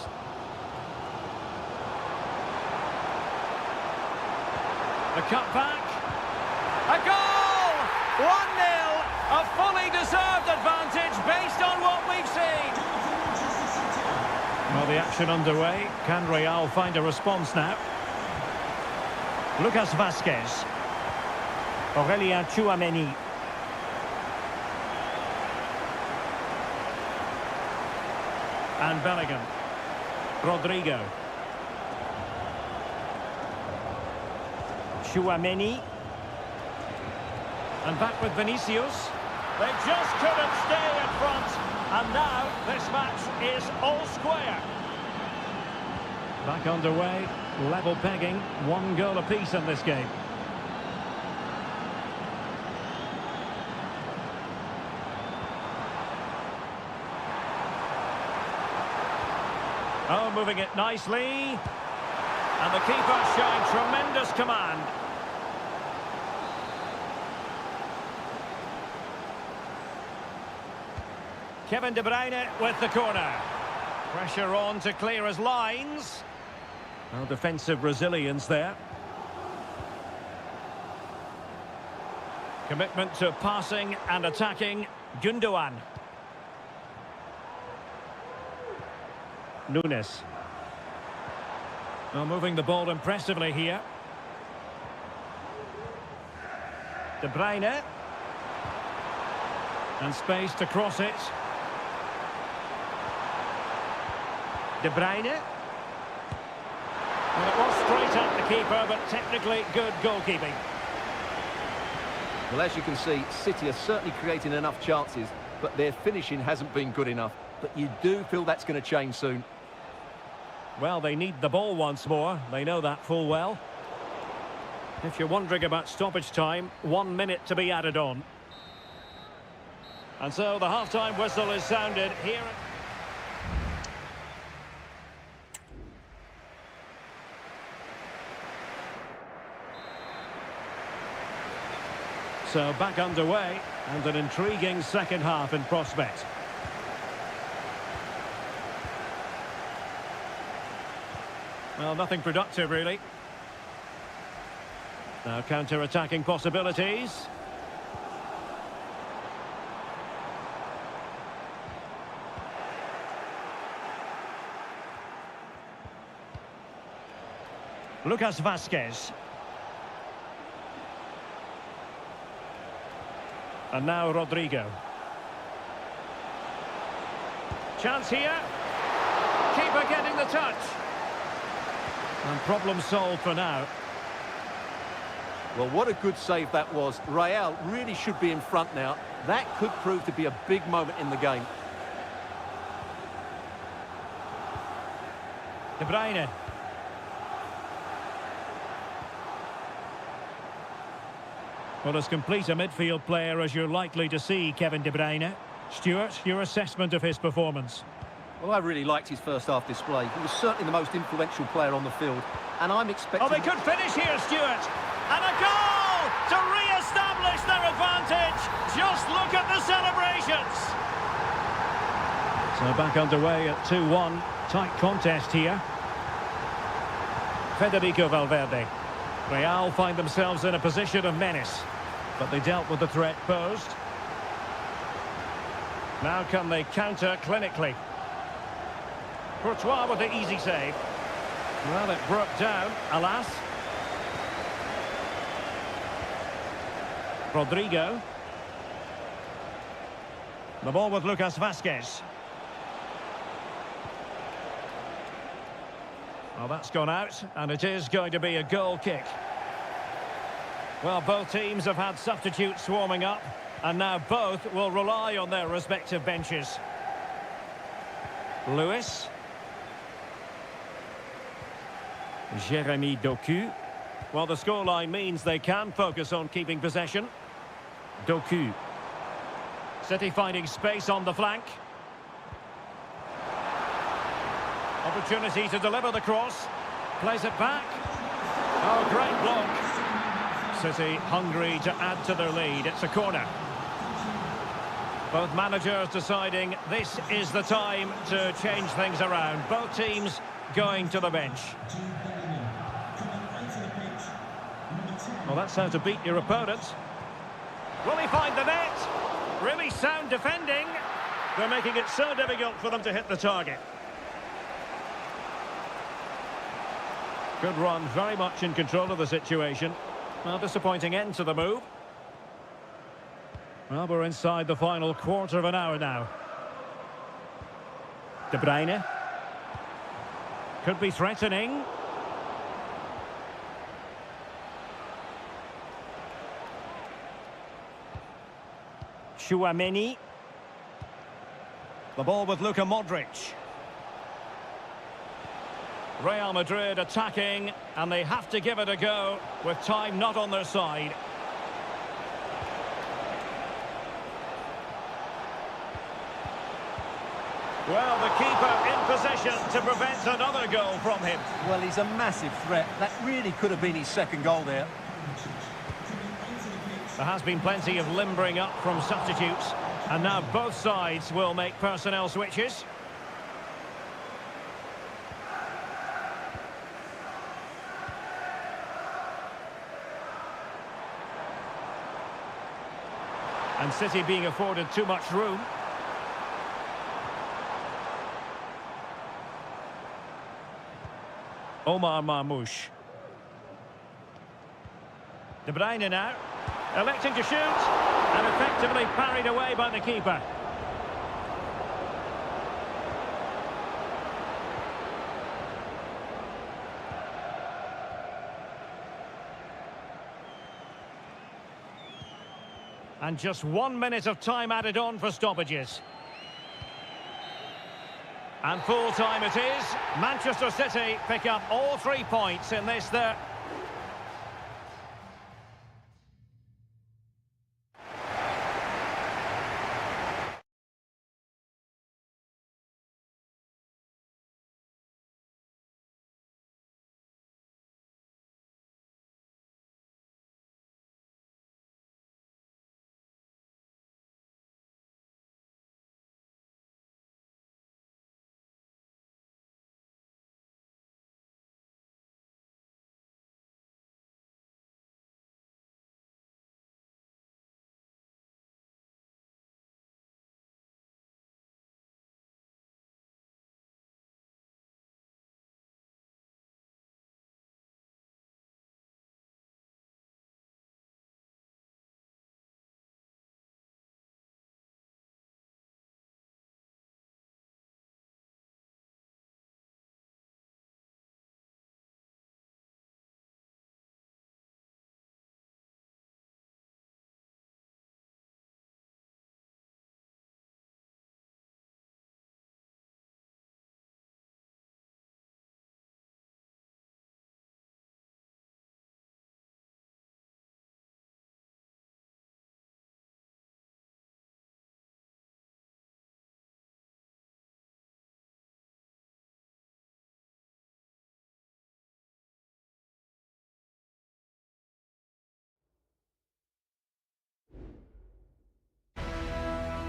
The cutback. A goal! 1-0. A fully deserved advantage based on what we've seen. Well, the action underway. Can Real find a response now? Lucas Vazquez. Aurélien Tchouaméni. And Bellingham. Rodrigo. Tchouaméni. And back with Vinicius. They just couldn't stay in front. And now this match is all square. Back underway. Level pegging. 1 goal apiece in this game. Oh, moving it nicely. And the keeper showing tremendous command. Kevin De Bruyne with the corner. Pressure on to clear his lines. Well, defensive resilience there. Commitment to passing and attacking. Gündoğan. Nunes. Well, moving the ball impressively here. De Bruyne. And space to cross it. De Bruyne. Well, it was straight at the keeper, but technically good goalkeeping. Well, as you can see, City are certainly creating enough chances, but their finishing hasn't been good enough. But you do feel that's going to change soon. Well, they need the ball once more. They know that full well. If you're wondering about stoppage time, 1 minute to be added on. And so the half-time whistle is sounded here. So back underway, and an intriguing second half in prospect. Well, nothing productive, really. Now counter-attacking possibilities. Lucas Vazquez. And now Rodrigo. Chance here. Keeper getting the touch. And problem solved for now. Well, what a good save that was. Real really should be in front now. That could prove to be a big moment in the game. De Bruyne. Well, as complete a midfield player as you're likely to see, Kevin De Bruyne. Stuart, your assessment of his performance? Well, I really liked his first half display. He was certainly the most influential player on the field. And I'm expecting... Oh, they could finish here, Stuart. And a goal to re-establish their advantage. Just look at the celebrations. So back underway at 2-1. Tight contest here. Federico Valverde. Real find themselves in a position of menace, but they dealt with the threat posed. Now can they counter clinically? Courtois with the easy save. Well, it broke down, alas. Rodrigo. The ball with Lucas Vazquez. Well, that's gone out, and it is going to be a goal kick. Well, both teams have had substitutes swarming up, and now both will rely on their respective benches. Lewis. Jeremy Doku. Well, the scoreline means they can focus on keeping possession. Doku. City finding space on the flank. Opportunity to deliver the cross. Plays it back. Oh, great block. City hungry to add to their lead. It's a corner. Both managers deciding this is the time to change things around. Both teams going to the bench. Well, that's how to beat your opponent. Will he find the net? Really sound defending. They're making it so difficult for them to hit the target. Good run, very much in control of the situation. Well, disappointing end to the move. Well, we're inside the final quarter of an hour now. De Bruyne. Could be threatening. Tchouaméni. The ball with Luka Modric. Real Madrid attacking, and they have to give it a go with time not on their side. Well, the keeper in possession to prevent another goal from him. Well, he's a massive threat. That really could have been his second goal there. There has been plenty of limbering up from substitutes, and now both sides will make personnel switches. And City being afforded too much room. Omar Marmoush. De Bruyne now, electing to shoot, and effectively parried away by the keeper. And just 1 minute of time added on for stoppages. And full time it is. Manchester City pick up all 3 points in this their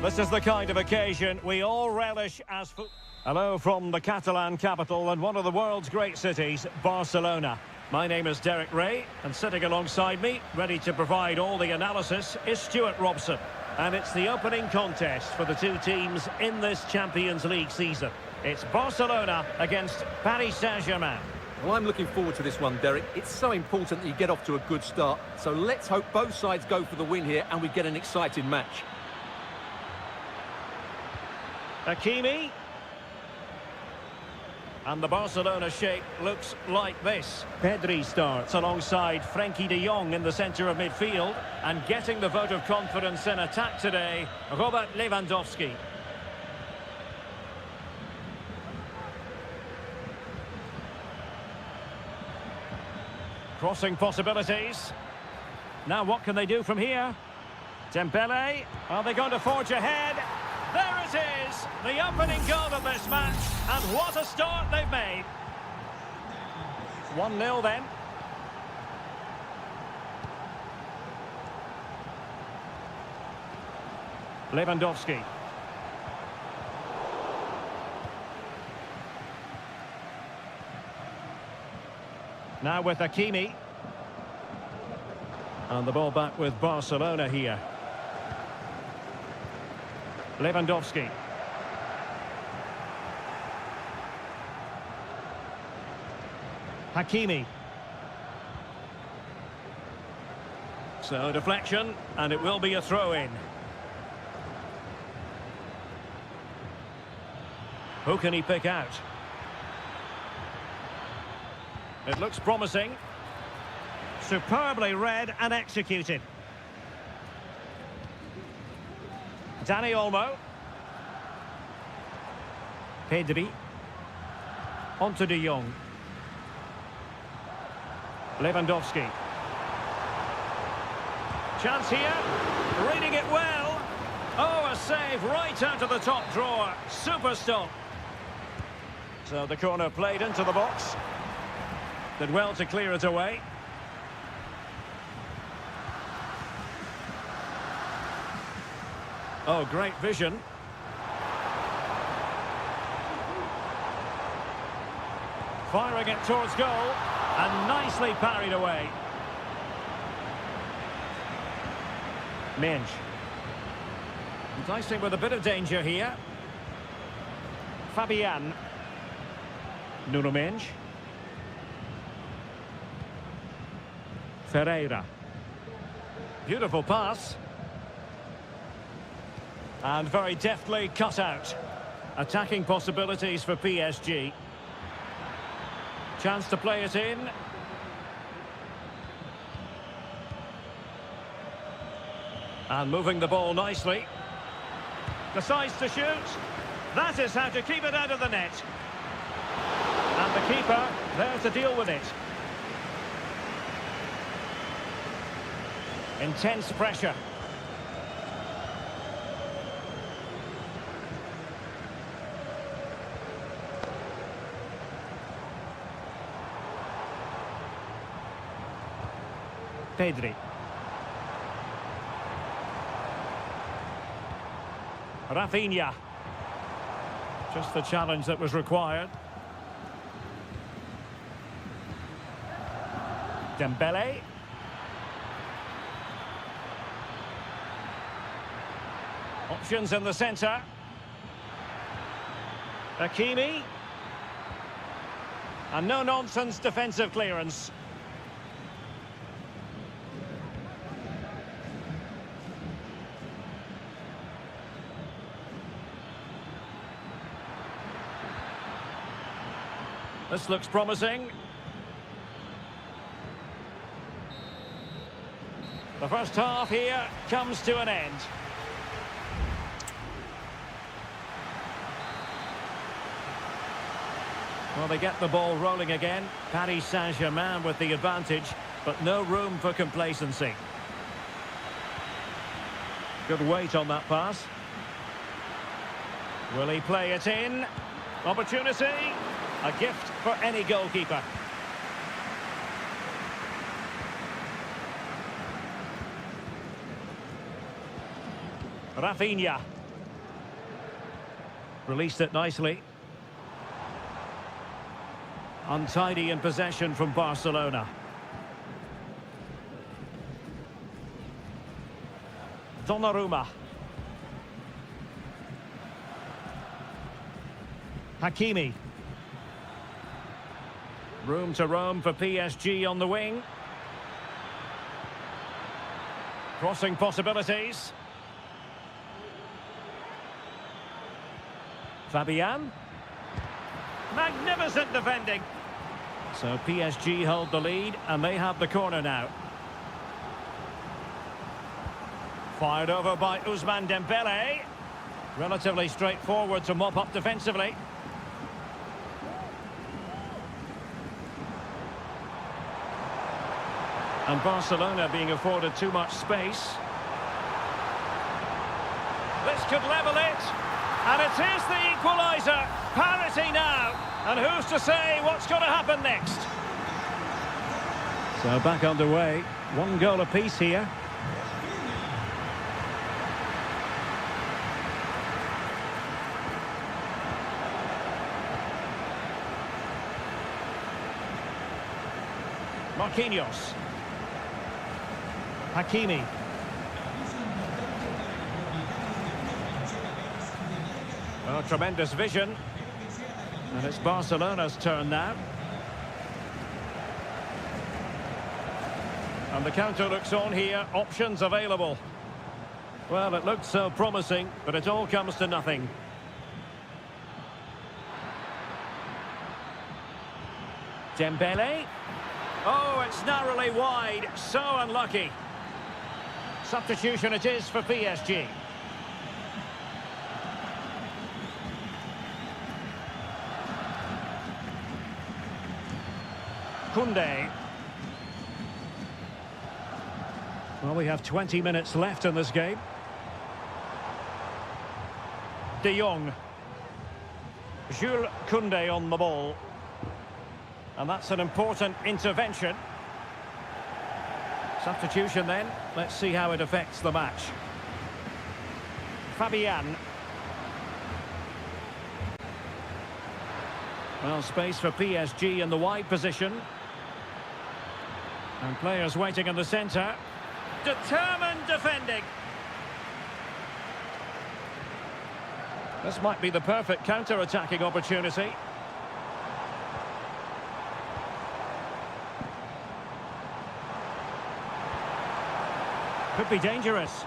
This is the kind of occasion we all relish as football. Hello from the Catalan capital and one of the world's great cities, Barcelona. My name is Derek Ray, and sitting alongside me, ready to provide all the analysis, is Stuart Robson. And it's the opening contest for the two teams in this Champions League season. It's Barcelona against Paris Saint-Germain. Well, I'm looking forward to this one, Derek. It's so important that you get off to a good start. So let's hope both sides go for the win here and we get an exciting match. Hakimi. And the Barcelona shape looks like this. Pedri starts alongside Frenkie de Jong in the centre of midfield. And getting the vote of confidence in attack today, Robert Lewandowski. Crossing possibilities. Now what can they do from here? Dembele. Are they going to forge ahead? There it is, the opening goal of this match, and what a start they've made. 1-0 then. Lewandowski. Now with Hakimi. And the ball back with Barcelona here. Lewandowski. Hakimi. So deflection, and it will be a throw-in. Who can he pick out? It looks promising. Superbly read and executed. Dani Olmo. Pedri. Onto de Jong. Lewandowski. Chance here. Reading it well. Oh, a save right out of the top drawer. Super stop. So the corner played into the box. Did well to clear it away. Oh, great vision. Firing it towards goal, and nicely parried away. Minge. Enticing with a bit of danger here. Fabian. Nuno Minge. Ferreira. Beautiful pass. And very deftly cut out. Attacking possibilities for PSG. Chance to play it in. And moving the ball nicely. Decides to shoot. That is how to keep it out of the net. And the keeper there to deal with it. Intense pressure. Pedri. Rafinha. Just the challenge that was required. Dembele. Options in the centre. Hakimi. And no-nonsense defensive clearance. This looks promising. The first half here comes to an end. Well, they get the ball rolling again. Paris Saint-Germain with the advantage, but no room for complacency. Good weight on that pass. Will he play it in? Opportunity. A gift for any goalkeeper. Rafinha. Released it nicely. Untidy in possession from Barcelona. Donnarumma. Hakimi. Room to roam for PSG on the wing. Crossing possibilities. Fabian. Magnificent defending. So PSG hold the lead and they have the corner now. Fired over by Ousmane Dembele. Relatively straightforward to mop up defensively. And Barcelona being afforded too much space. This could level it. And it is the equaliser. Parity now. And who's to say what's going to happen next? So back underway. One goal apiece here. Marquinhos. Hakimi. Well, tremendous vision. And it's Barcelona's turn now. And the counter looks on here. Options available. Well, it looked so promising, but it all comes to nothing. Dembele. Oh, it's narrowly wide. So unlucky. Substitution it is for PSG. Koundé. Well, we have 20 minutes left in this game. De Jong. Jules Koundé on the ball. And that's an important intervention. Substitution then. Let's see how it affects the match. Fabian. Well, space for PSG in the wide position. And players waiting in the centre. Determined defending. This might be the perfect counter-attacking opportunity. Could be dangerous.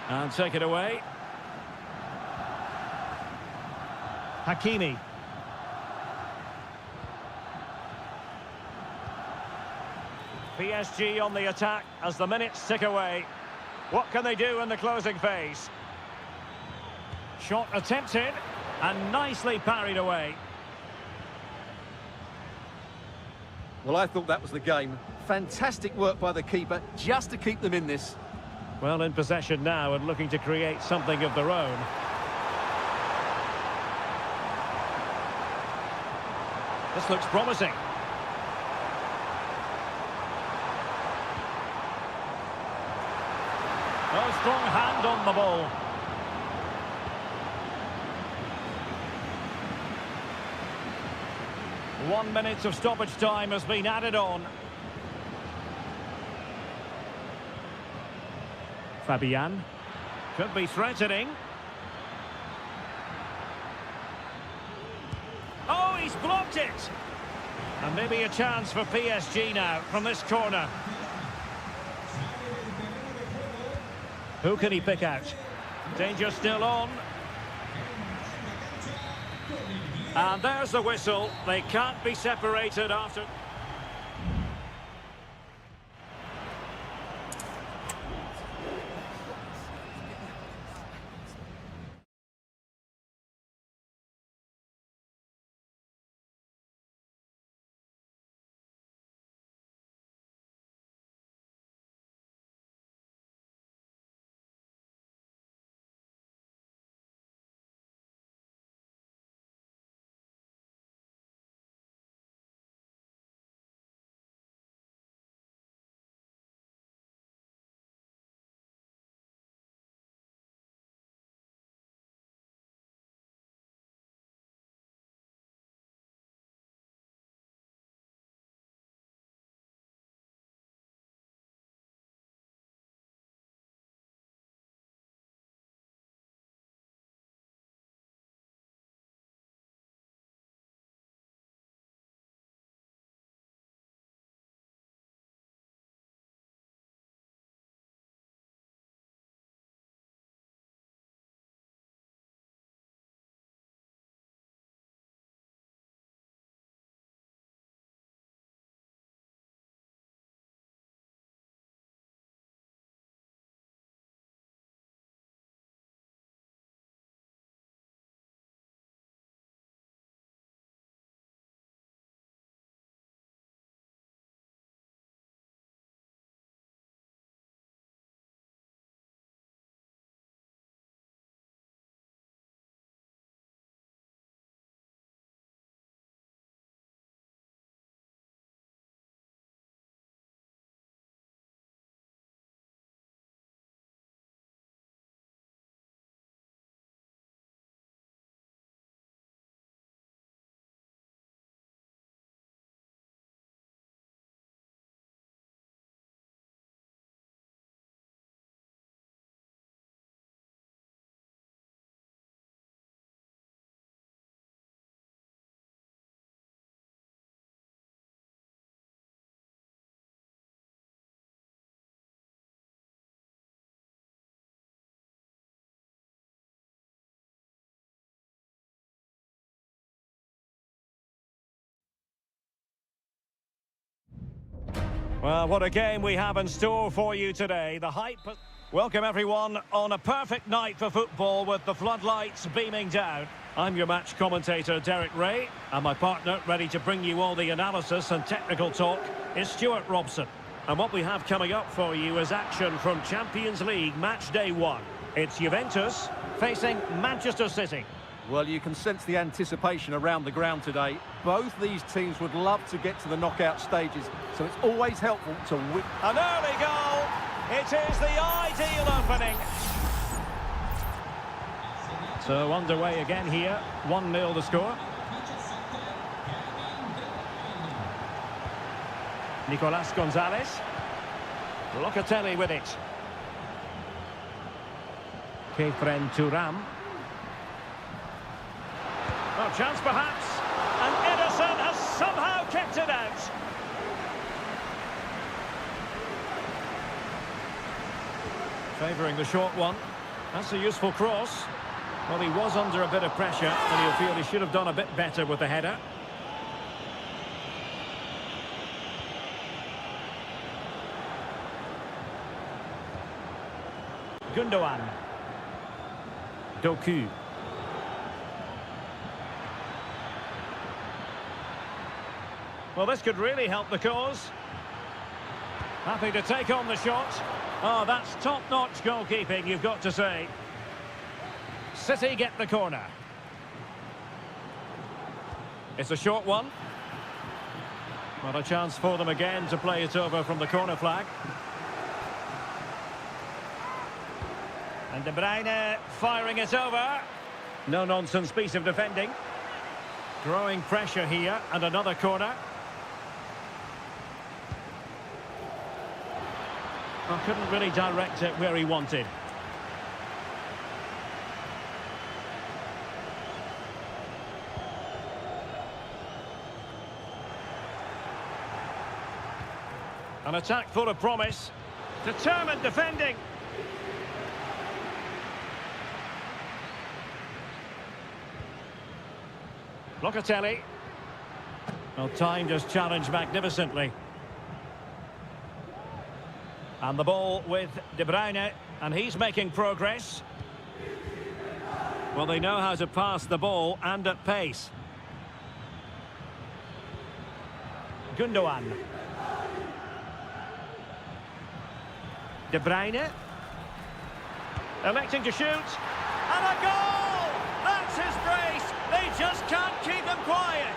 And take it away. Hakimi. PSG on the attack as the minutes tick away. What can they do in the closing phase? Shot attempted and nicely parried away. Well, I thought that was the game. Fantastic work by the keeper just to keep them in this. Well, in possession now and looking to create something of their own. This looks promising. Oh, strong hand on the ball. One minute of stoppage time has been added on. Fabian. Could be threatening. Oh, he's blocked it! And maybe a chance for PSG now from this corner. Who can he pick out? Danger still on. And there's the whistle. They can't be separated after... Well, what a game we have in store for you today. The hype... Welcome, everyone, on a perfect night for football with the floodlights beaming down. I'm your match commentator, Derek Ray, and my partner, ready to bring you all the analysis and technical talk, is Stuart Robson. And what we have coming up for you is action from Champions League Match Day 1. It's Juventus facing Manchester City. Well, you can sense the anticipation around the ground today. Both these teams would love to get to the knockout stages, so it's always helpful to win. An early goal! It is the ideal opening. So underway again here, 1-0 the score. Nicolas Gonzalez. Locatelli with it. Kefren Thuram. Oh, chance perhaps. And Ederson has somehow kept it out. Favouring the short one. That's a useful cross. Well, he was under a bit of pressure, and he'll feel he should have done a bit better with the header. Gundogan. Doku. Well, this could really help the cause. Happy to take on the shot. Oh, that's top-notch goalkeeping, you've got to say. City get the corner. It's a short one. Well, a chance for them again to play it over from the corner flag. And De Bruyne firing it over. No-nonsense piece of defending. Growing pressure here, and another corner. Well, couldn't really direct it where he wanted. An attack full of promise. Determined defending. Locatelli. Well, timed his challenge magnificently. And the ball with De Bruyne, and he's making progress. Well, they know how to pass the ball and at pace. Gundogan. De Bruyne. Electing to shoot. And a goal! That's his brace! They just can't keep them quiet.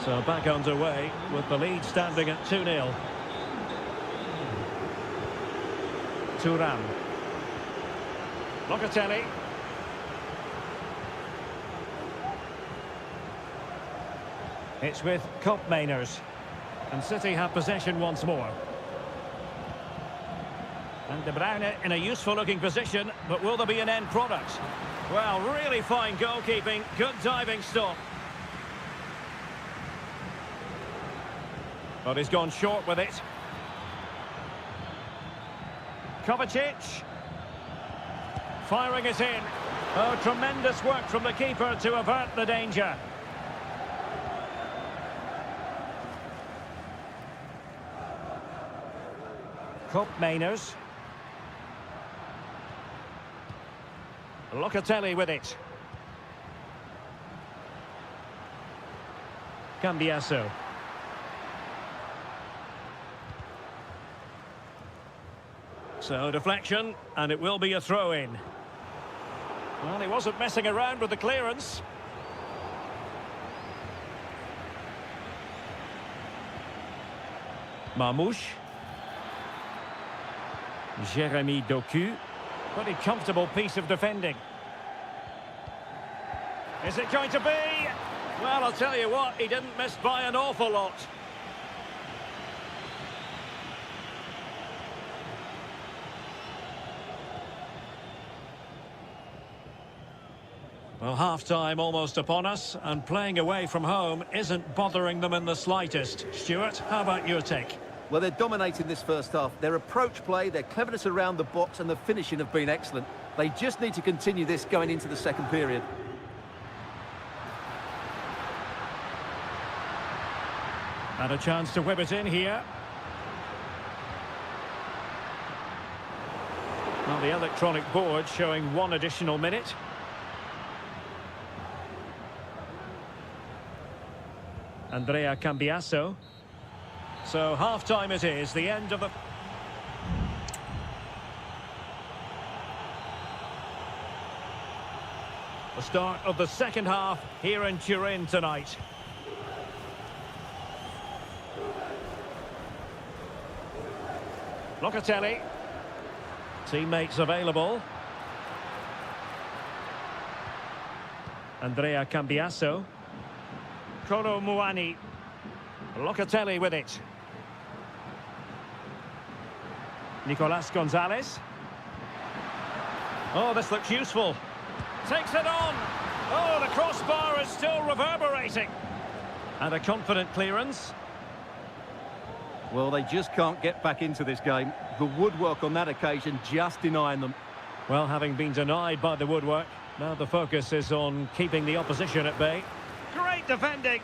So back underway with the lead standing at 2-0. Thuram. Locatelli. It's with Koopmeiners. And City have possession once more. And De Bruyne in a useful-looking position, but will there be an end product? Well, really fine goalkeeping, good diving stop. But he's gone short with it. Kovacic. Firing it in. Oh, tremendous work from the keeper to avert the danger. Koopmeiners. Locatelli with it. Cambiasso. So deflection, and it will be a throw-in. Well, he wasn't messing around with the clearance. Marmouche. Jeremy Doku. Pretty comfortable piece of defending. Is it going to be? Well, I'll tell you what, he didn't miss by an awful lot. Well, half-time almost upon us, and playing away from home isn't bothering them in the slightest. Stuart, how about your take? Well, they're dominating this first half. Their approach play, their cleverness around the box and the finishing have been excellent. They just need to continue this going into the second period. And a chance to whip it in here. Well, the electronic board showing 1 additional minute. Andrea Cambiasso. So half-time it is, the end of the... The start of the second half here in Turin tonight. Locatelli. Teammates available. Andrea Cambiasso. Kolo Muani. Locatelli with it. Nicolas Gonzalez. Oh, this looks useful. Takes it on. Oh, the crossbar is still reverberating. And a confident clearance. Well, they just can't get back into this game. The woodwork on that occasion just denying them. Well, having been denied by the woodwork, now the focus is on keeping the opposition at bay. Great defending.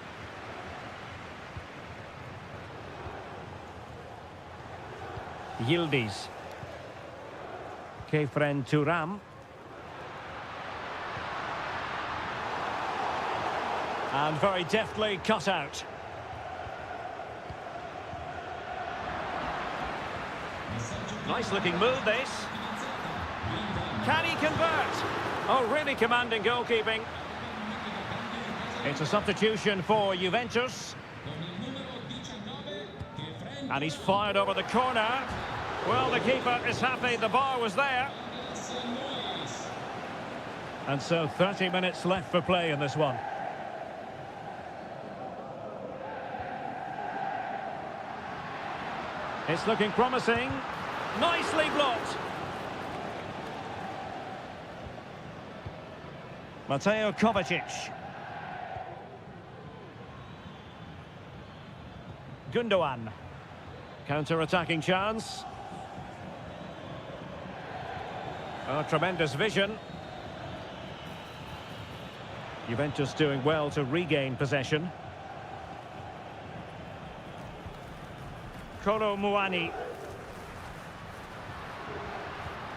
Yildiz. Kefren Turam. And very deftly cut out. Nice looking move this. Can he convert? Oh, really commanding goalkeeping. It's a substitution for Juventus. And he's fired over the corner. Well, the keeper is happy the bar was there. And so 30 minutes left for play in this one. It's looking promising. Nicely blocked. Mateo Kovacic. Gundogan. Counter-attacking chance. Oh, tremendous vision. Juventus doing well to regain possession. Kolo Muani.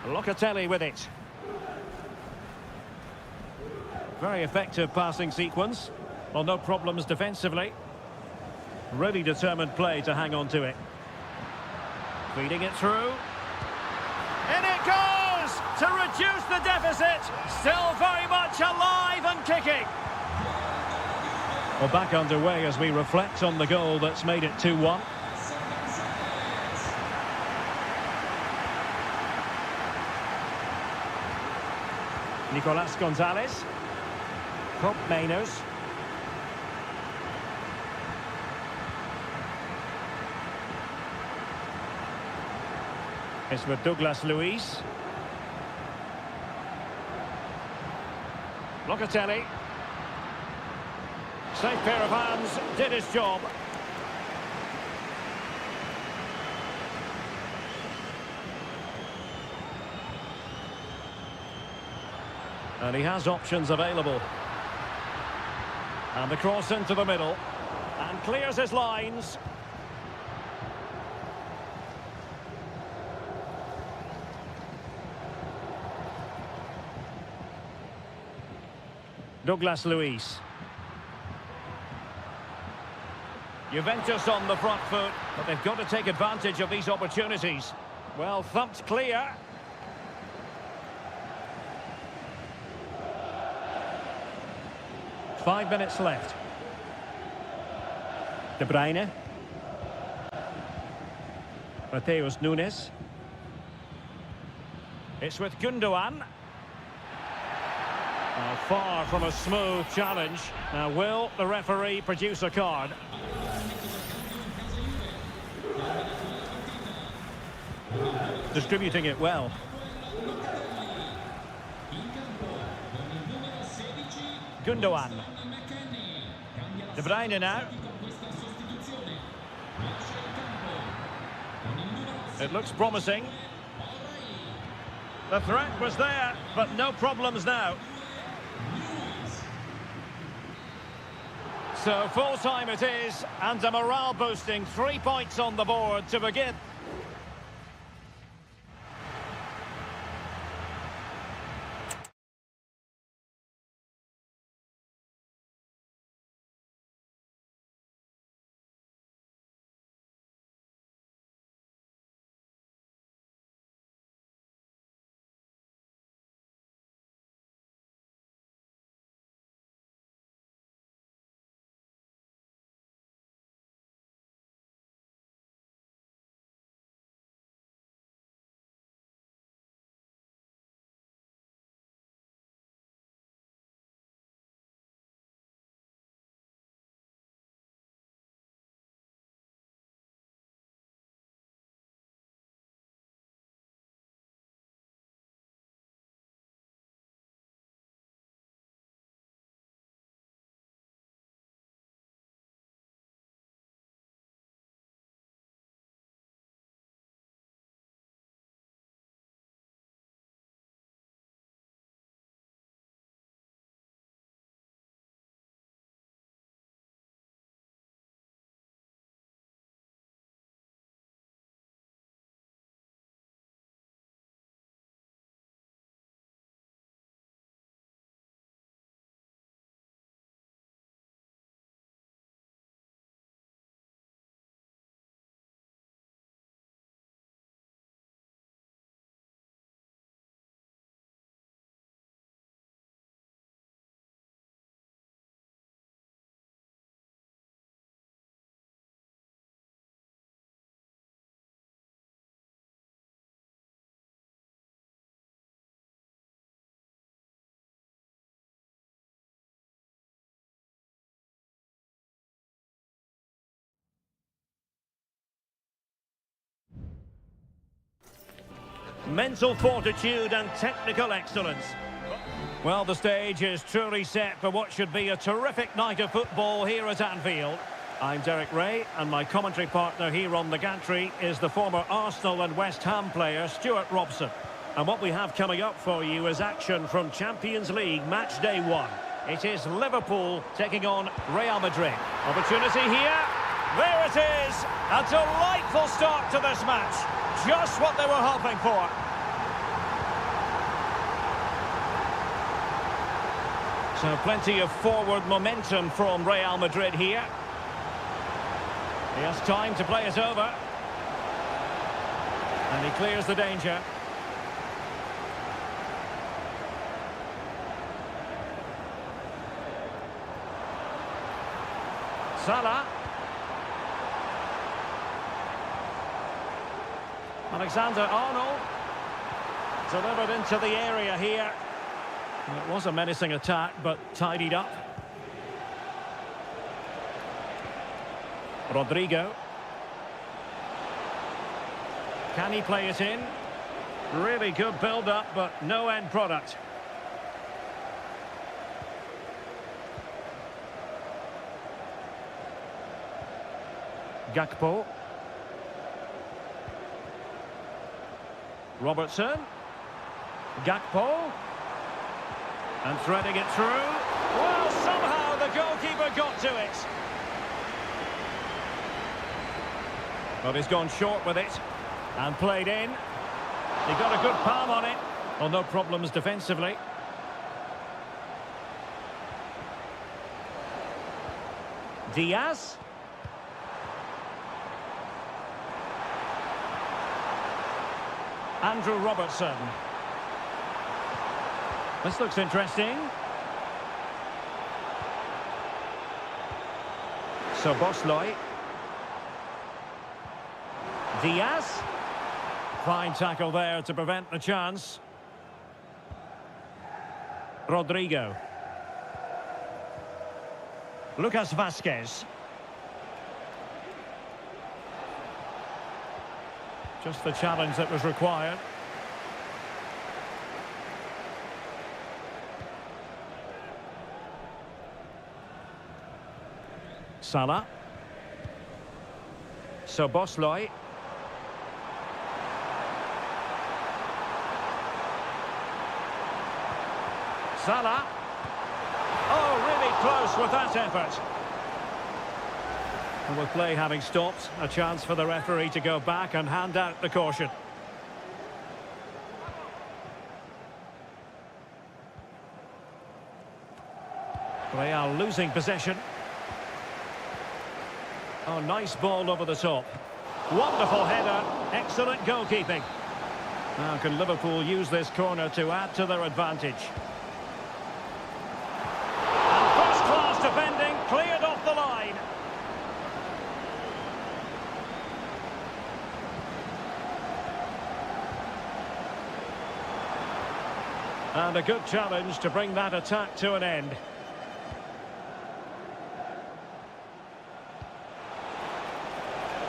Locatelli with it. Very effective passing sequence. Well, no problems defensively. Really determined play to hang on to it. Feeding it through. In it goes! To reduce the deficit. Still very much alive and kicking. Well, back underway as we reflect on the goal that's made it 2-1. Nicolas Gonzalez. Prop Mainers. It's with Douglas Luiz. Locatelli. Safe pair of hands, did his job. And he has options available. And the cross into the middle. And clears his lines. Douglas Luiz. Juventus on the front foot, but they've got to take advantage of these opportunities. Well, thumped clear. Five minutes left. De Bruyne. Mateus Nunes. It's with Gundogan. Far from a smooth challenge. Now, will the referee produce a card? Distributing it well. Gundogan. De Bruyne now. It looks promising. The threat was there, but no problems now. So full time it is, and a morale boosting 3 points on the board to begin. mental fortitude and technical excellence. Well, the stage is truly set for what should be a terrific night of football here at Anfield. I'm Derek Ray, and my commentary partner here on the gantry is the former Arsenal and West Ham player Stuart Robson. And what we have coming up for you is action from Champions League match day 1. It is Liverpool taking on Real Madrid. Opportunity here. There it is. A delightful start to this match. Just what they were hoping for. So plenty of forward momentum from Real Madrid here. He has time to play it over. And he clears the danger. Salah. Alexander-Arnold. Delivered into the area here. It was a menacing attack, but tidied up. Rodrigo. Can he play it in? Really good build-up, but no end product. Gakpo. Robertson. Gakpo. And threading it through. Well, somehow the goalkeeper got to it. But he's gone short with it. And played in. He got a good palm on it. Well, no problems defensively. Diaz. Andrew Robertson. This looks interesting. So Bosley. Diaz. Fine tackle there to prevent the chance. Rodrigo. Lucas Vazquez. Just the challenge that was required. Salah. Szoboszlai. Salah. Oh, really close with that effort. And with play having stopped, a chance for the referee to go back and hand out the caution. Real losing possession. Oh, nice ball over the top. Wonderful header. Excellent goalkeeping. Now can Liverpool use this corner to add to their advantage? And first-class defending, cleared off the line. And a good challenge to bring that attack to an end.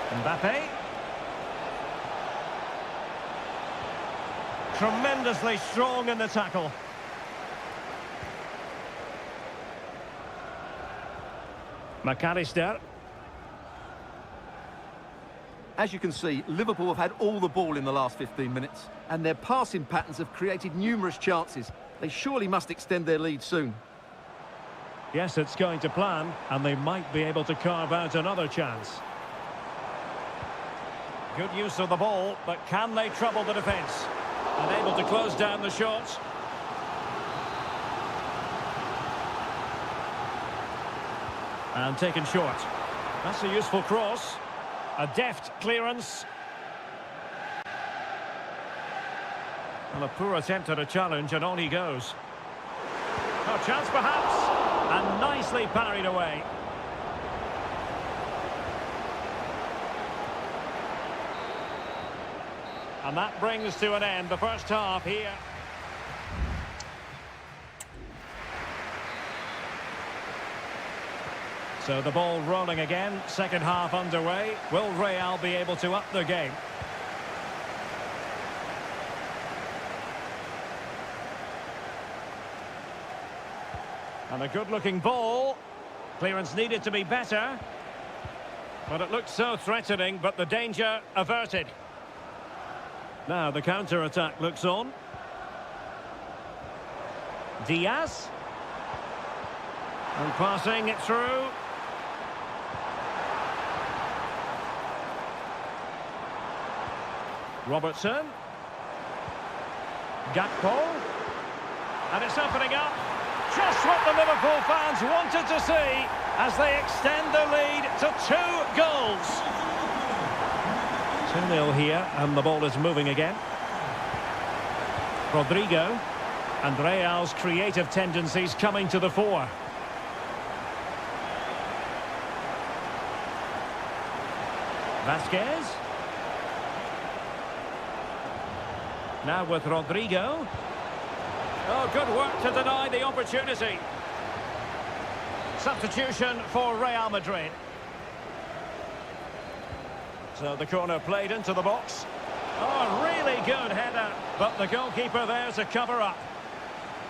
Mbappe. Tremendously strong in the tackle. McAllister. As you can see, Liverpool have had all the ball in the last 15 minutes, and their passing patterns have created numerous chances. They surely must extend their lead soon. Yes, it's going to plan, and they might be able to carve out another chance. Good use of the ball, but can they trouble the defence? Unable to close down the shots. And taken short. That's a useful cross. A deft clearance. Well, a poor attempt at a challenge, and on he goes. No chance perhaps. And nicely parried away. And that brings to an end the first half here. So the ball rolling again, second half underway. Will Real be able to up their game? And a good-looking ball. Clearance needed to be better. But it looked so threatening, but the danger averted. Now the counter-attack looks on. Diaz. And passing it through. Robertson. Gakpo. And it's opening up. Just what the Liverpool fans wanted to see as they extend their lead to 2 goals. 2-0 here, and the ball is moving again. Rodrigo. And Real's creative tendencies coming to the fore. Vasquez. Now with Rodrigo. Oh, good work to deny the opportunity. Substitution for Real Madrid. So the corner played into the box. Oh, really good header, but the goalkeeper there to cover up.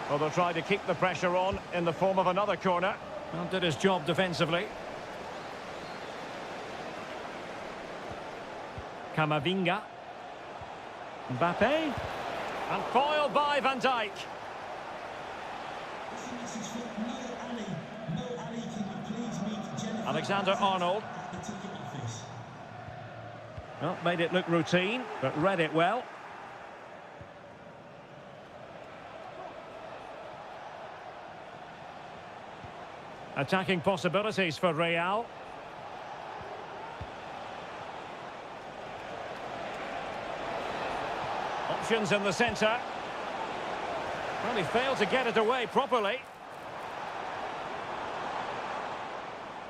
Well, they'll try to keep the pressure on in the form of another corner. Well, did his job defensively. Camavinga. Mbappe. And foiled by Van Dijk. Alexander-Arnold. Well, made it look routine, but read it well. Attacking possibilities for Real. Options in the centre. Well, he failed to get it away properly.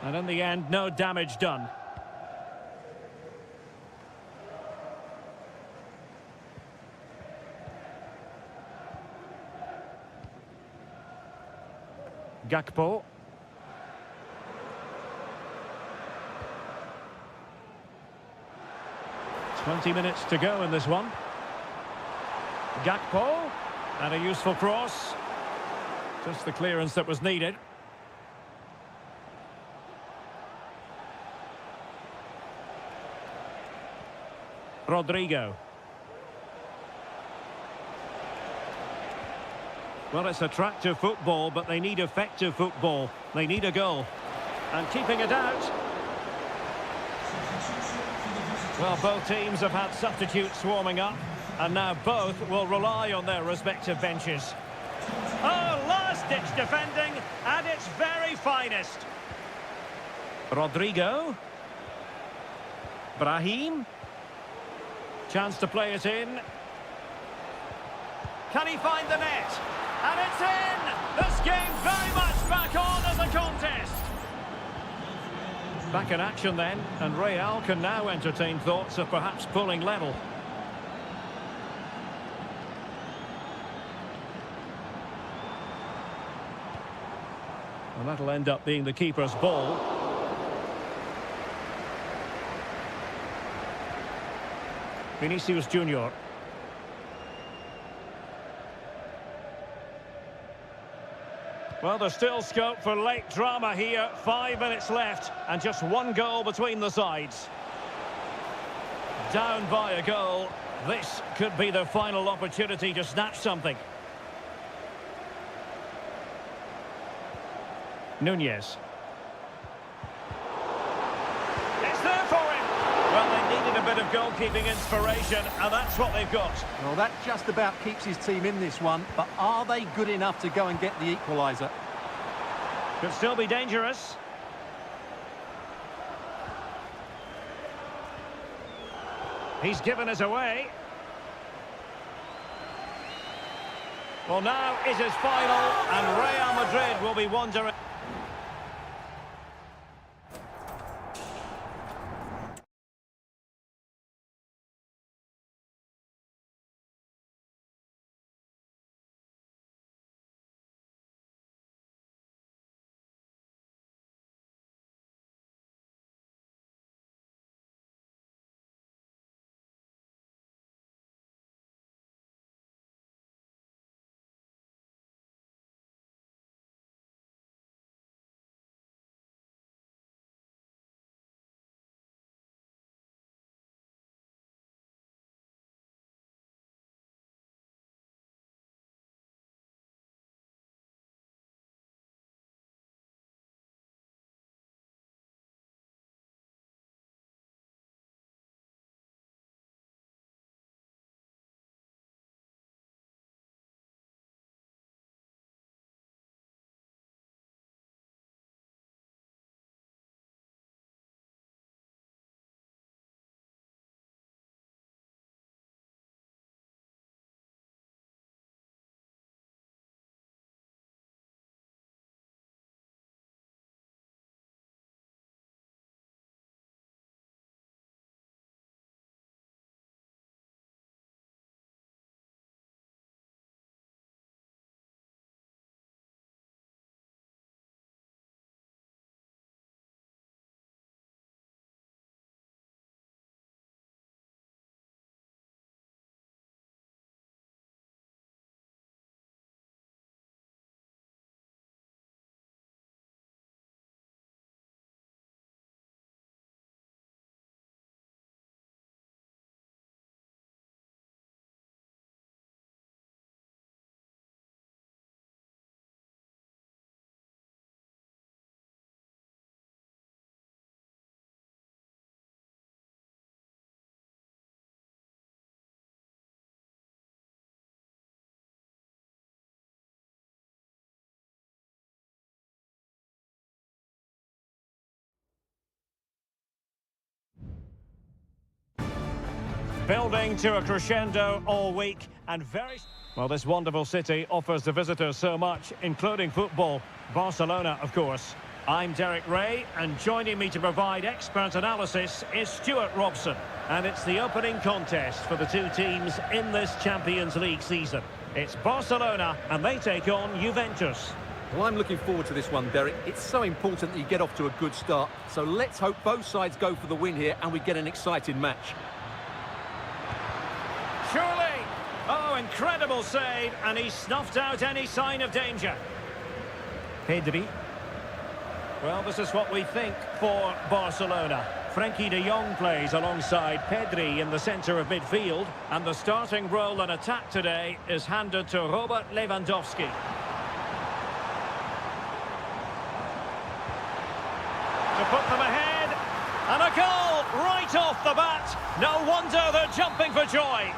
And in the end, no damage done. Gakpo. "20 minutes to go in this one. Gakpo. And a useful cross. Just the clearance that was needed. Rodrigo. Well, it's attractive football, but they need effective football. They need a goal. And keeping it out. Well, both teams have had substitutes warming up, and now both will rely on their respective benches. Oh, last-ditch defending at its very finest. Rodrigo. Brahim. Chance to play it in. Can he find the net? And it's in! This game very much back on as a contest. Back in action then, and Real can now entertain thoughts of perhaps pulling level. And that'll end up being the keeper's ball. Vinicius Junior. Well, there's still scope for late drama here. 5 minutes left and just 1 goal between the sides. Down by a goal. This could be the final opportunity to snatch something. Nunez. It's there for him. Well, they needed a bit of goalkeeping inspiration, and that's what they've got. Well, that just about keeps his team in this one, but are they good enough to go and get the equaliser? Could still be dangerous. He's given us away. Well, now it is final, and Real Madrid will be wondering. Building to a crescendo all week and very... Well, this wonderful city offers the visitors so much, including football. Barcelona, of course. I'm Derek Ray, and joining me to provide expert analysis is Stuart Robson. And it's the opening contest for the two teams in this Champions League season. It's Barcelona, and they take on Juventus. Well, I'm looking forward to this one, Derek. It's so important that you get off to a good start. So let's hope both sides go for the win here and we get an exciting match. Surely! Oh, incredible save, and he snuffed out any sign of danger. Pedri. Well, this is what we think for Barcelona. Frenkie de Jong plays alongside Pedri in the centre of midfield, and the starting role in attack today is handed to Robert Lewandowski. To put them ahead, and a goal right off the bat. No wonder they're jumping for joy.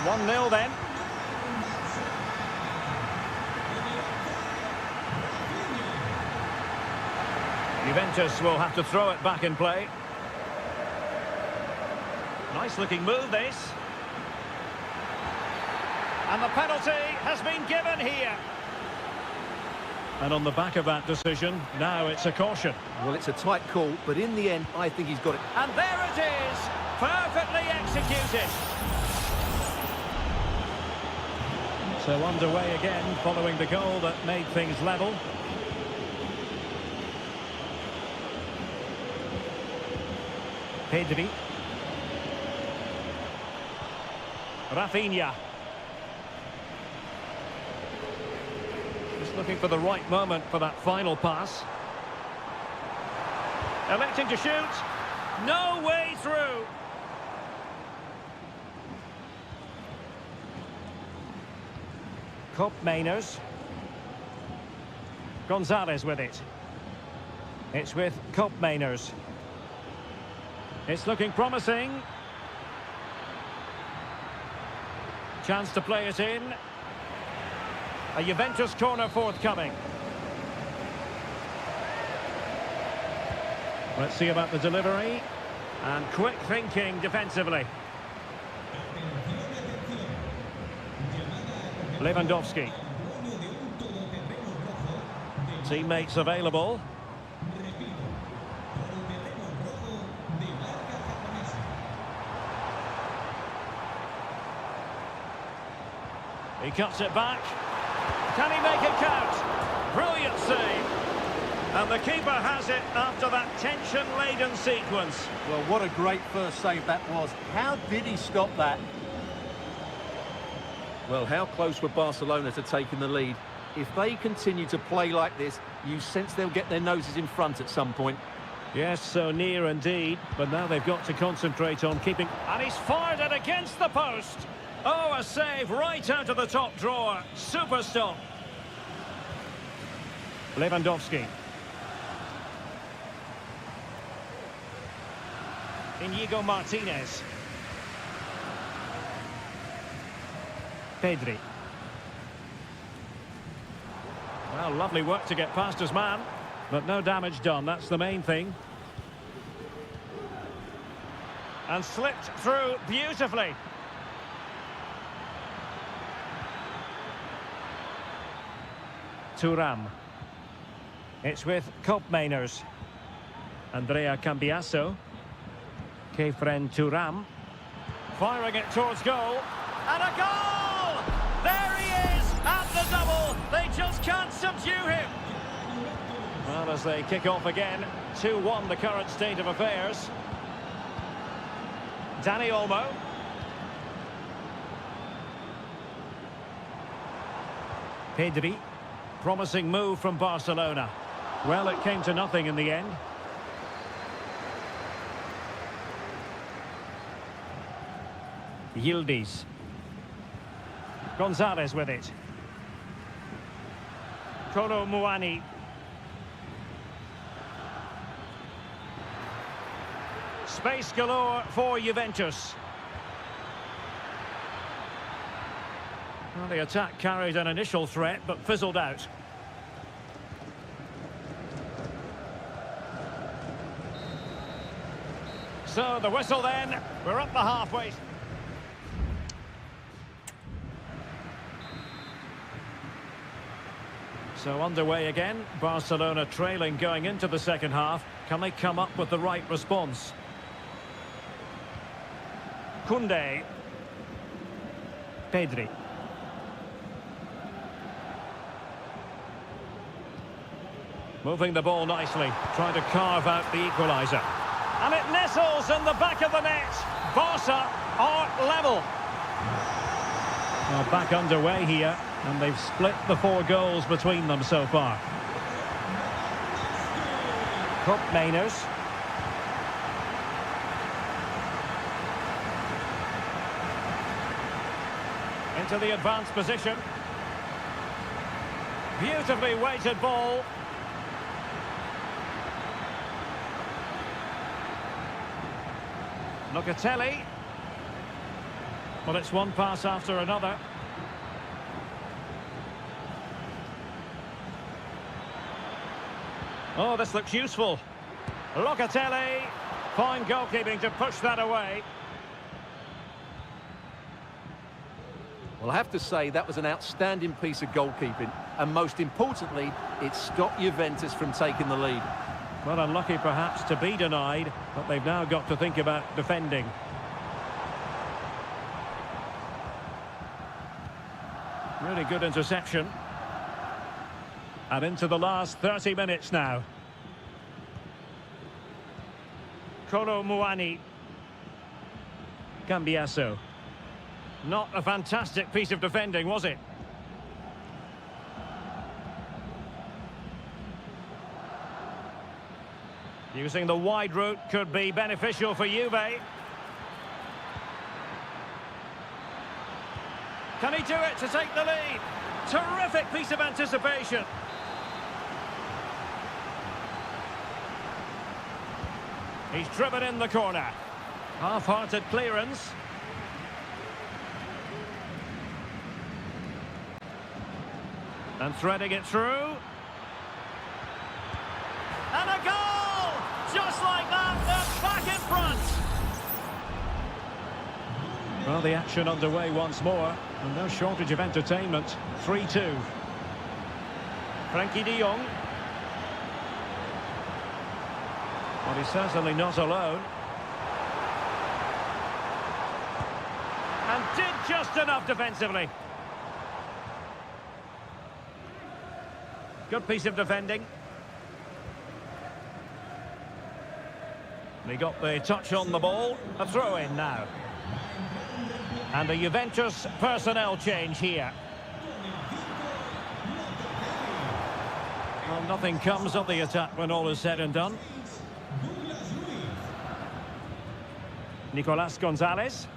1-0 then. Juventus will have to throw it back in play. Nice looking move this. And the penalty has been given here. And on the back of that decision, now it's a caution. Well, it's a tight call, but in the end, I think he's got it. And there it is, perfectly executed. So underway again, following the goal that made things level. Pedri. Rafinha. Just looking for the right moment for that final pass. Electing to shoot. No way through. Cop Mainers. Gonzalez with it. It's with Cop Mainers. It's looking promising. Chance to play it in. A Juventus corner forthcoming. Let's see about the delivery. And quick thinking defensively. Lewandowski. Teammates available. He cuts it back. Can he make it count? Brilliant save. And the keeper has it after that tension-laden sequence. Well, what a great first save that was. How did he stop that? Well, how close were Barcelona to taking the lead? If they continue to play like this, you sense they'll get their noses in front at some point. Yes, so near indeed. But now they've got to concentrate on keeping... And he's fired it against the post. Oh, a save right out of the top drawer. Super stop. Lewandowski. Inigo Martinez. Pedri. Well, lovely work to get past his man, but no damage done. That's the main thing. And slipped through beautifully. Thuram. It's with Cop Mainers. Andrea Cambiasso. Kefren Thuram. Firing it towards goal. And a goal! There he is at the double. They just can't subdue him. Well, as they kick off again, 2-1 the current state of affairs. Dani Olmo. Pedri. Promising move from Barcelona. Well, it came to nothing in the end. Yildiz. Gonzalez with it. Kolo Muani. Space galore for Juventus. Well, the attack carried an initial threat, but fizzled out. So the whistle then, we're up the halfway. So underway again, Barcelona trailing going into the second half. Can they come up with the right response? Koundé. Pedri. Moving the ball nicely, trying to carve out the equaliser. And it nestles in the back of the net. Barca are level. Well, back underway here, and they've split the 4 goals between them so far. Cup Mainers. Into the advanced position. Beautifully weighted ball. Locatelli. Well, it's one pass after another. Oh, this looks useful. Locatelli. Fine goalkeeping to push that away. Well, I have to say that was an outstanding piece of goalkeeping. And most importantly, it stopped Juventus from taking the lead. Well, unlucky perhaps to be denied, but they've now got to think about defending. Really good interception. And into the last 30 minutes now. Kolo Muani. Cambiasso. Not a fantastic piece of defending, was it? Using the wide route could be beneficial for Juve. Can he do it to take the lead? Terrific piece of anticipation. He's driven in the corner. Half-hearted clearance. And threading it through. And a goal! Just like that, they're back in front. Well, the action underway once more. And no shortage of entertainment. 3-2. Frankie de Jong. Well, he's certainly not alone. And did just enough defensively. Good piece of defending. He got the touch on the ball. A throw-in now. And a Juventus personnel change here. Well, nothing comes of the attack when all is said and done. Nicolas Gonzalez.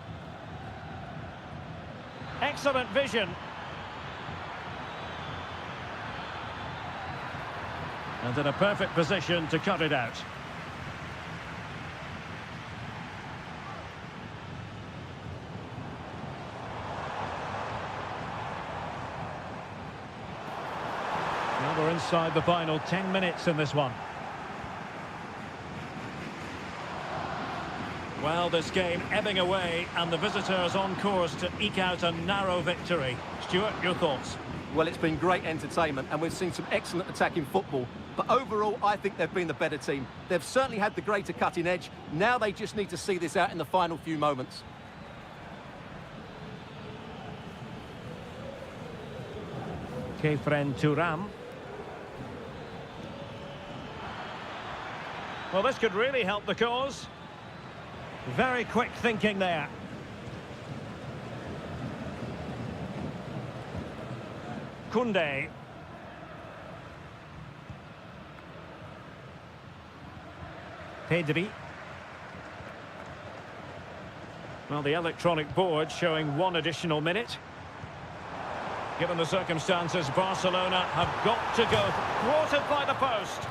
Excellent vision. And in a perfect position to cut it out. Now we're inside the final 10 minutes in this one. Well, this game ebbing away and the visitors on course to eke out a narrow victory. Stuart, your thoughts? Well, it's been great entertainment and we've seen some excellent attacking football. But overall, I think they've been the better team. They've certainly had the greater cutting edge. Now they just need to see this out in the final few moments. Kefren Turam. Well, this could really help the cause. Very quick thinking there. Koundé. Pedri. Well, the electronic board showing 1 additional minute. Given the circumstances, Barcelona have got to go. Thwarted by the post.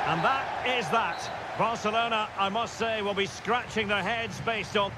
And that is that. Barcelona, I must say, will be scratching their heads based on...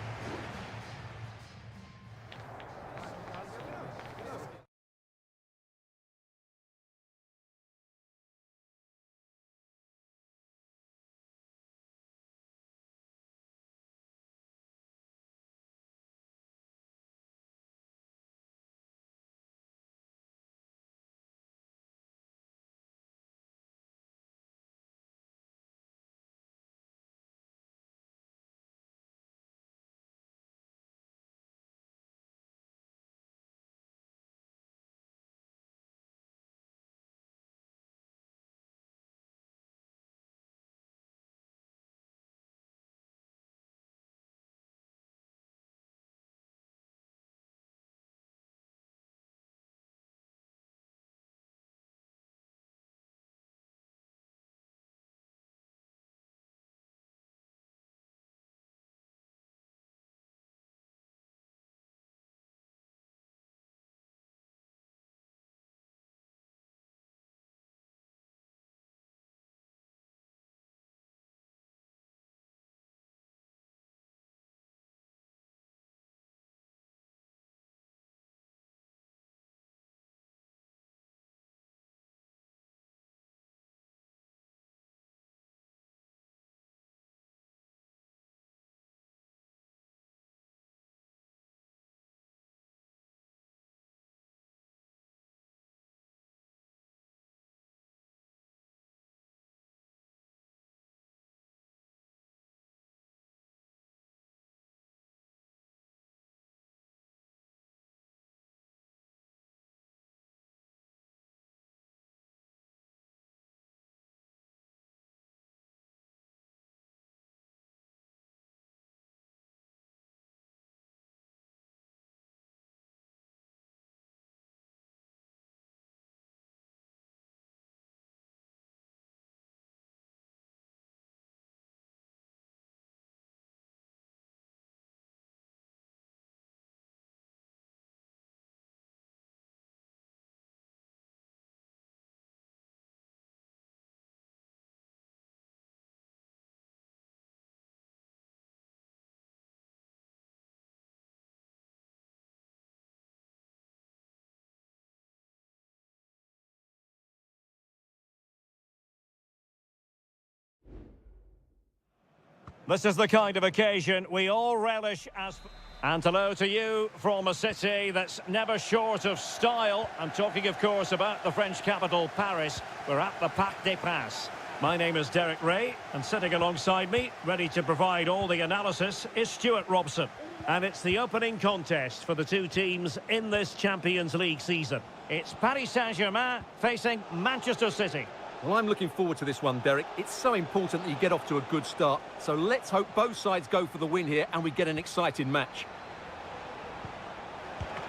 This is the kind of occasion we all relish as... And hello to you from a city that's never short of style. I'm talking, of course, about the French capital, Paris. We're at the Parc des Princes. My name is Derek Ray, and sitting alongside me, ready to provide all the analysis, is Stuart Robson. And it's the opening contest for the two teams in this Champions League season. It's Paris Saint-Germain facing Manchester City. Well, I'm looking forward to this one, Derek. It's so important that you get off to a good start. So let's hope both sides go for the win here and we get an exciting match.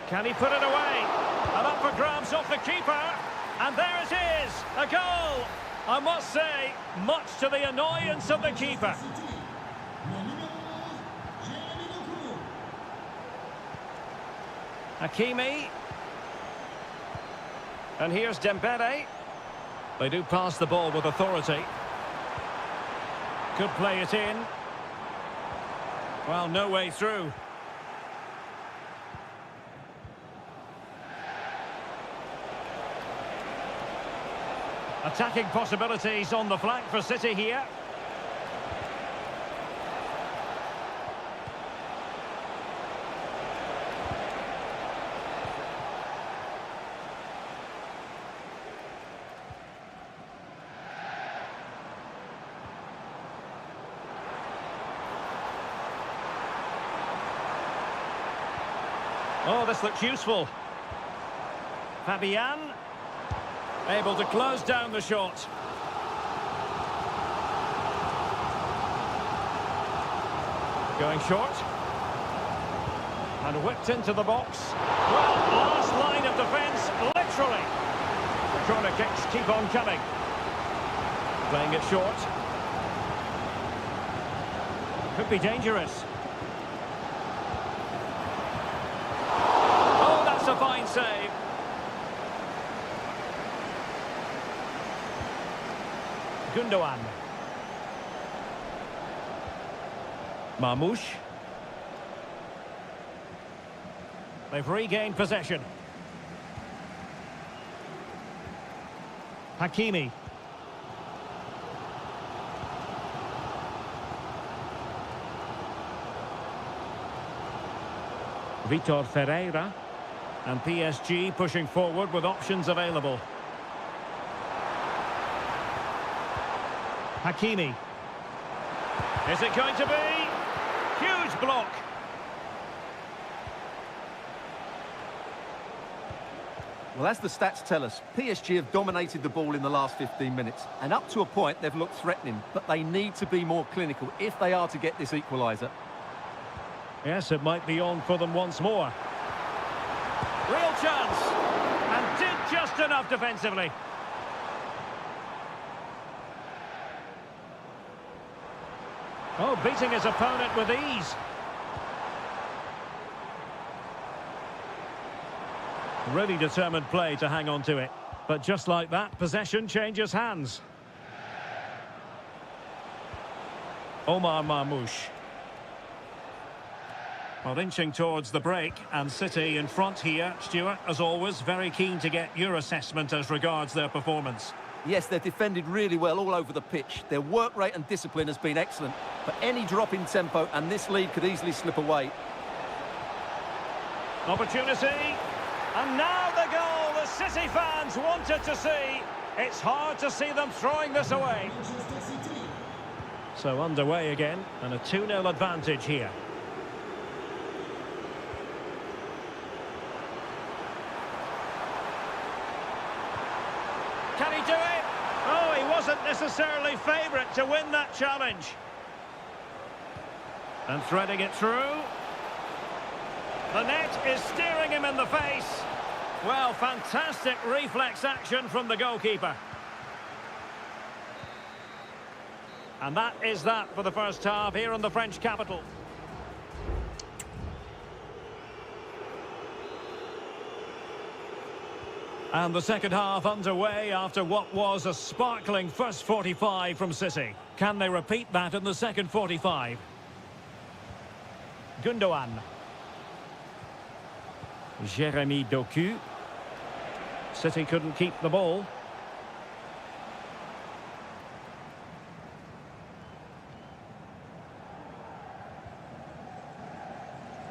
Can he put it away? And up for grabs off the keeper. And there it is, a goal. I must say, much to the annoyance of the keeper. Hakimi. And here's Dembele. They do pass the ball with authority. Could play it in. Well, no way through. Attacking possibilities on the flank for City here. Oh, this looks useful. Fabian, able to close down the shot. Going short. And whipped into the box. Well, last line of defence, literally. The corner kicks keep on coming. Playing it short. Could be dangerous. A fine save. Gundogan. Marmoush. They've regained possession. Hakimi. Vitor Ferreira. And PSG pushing forward with options available. Hakimi. Is it going to be? Huge block. Well, as the stats tell us, PSG have dominated the ball in the last 15 minutes. And up to a point, they've looked threatening. But they need to be more clinical if they are to get this equaliser. Yes, it might be on for them once more. Real chance, and did just enough defensively. Oh, beating his opponent with ease. Really determined play to hang on to it. But just like that, possession changes hands. Omar Marmoush. Well, inching towards the break, and City in front here. Stuart, as always, very keen to get your assessment as regards their performance. Yes, they've defended really well all over the pitch. Their work rate and discipline has been excellent. But any drop in tempo, and this lead could easily slip away. Opportunity, and now the goal the City fans wanted to see. It's hard to see them throwing this away. So underway again, and a 2-0 advantage here. Can he do it? Oh, he wasn't necessarily favourite to win that challenge. And threading it through. The net is steering him in the face. Well, fantastic reflex action from the goalkeeper. And that is that for the first half here in the French capital. And the second half underway after what was a sparkling first 45 from City. Can they repeat that in the second 45? Gundogan. Jeremy Doku. City couldn't keep the ball.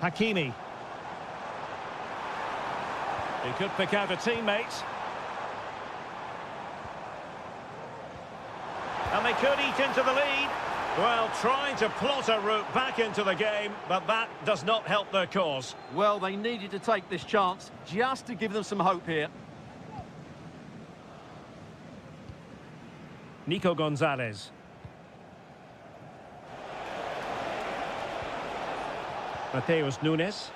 Hakimi. He could pick out a teammate. And they could eat into the lead. Well, trying to plot a route back into the game, but that does not help their cause. Well, they needed to take this chance just to give them some hope here. Nico Gonzalez. Mateus Nunes.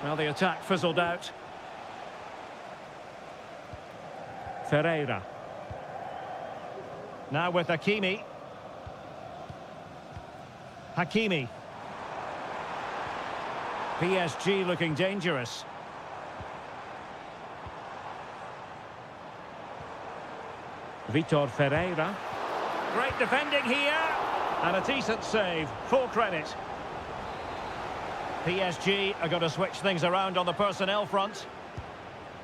Well, the attack fizzled out. Ferreira. Now with Hakimi. Hakimi. PSG looking dangerous. Vitor Ferreira. Great defending here. And a decent save. Full credit. PSG are going to switch things around on the personnel front.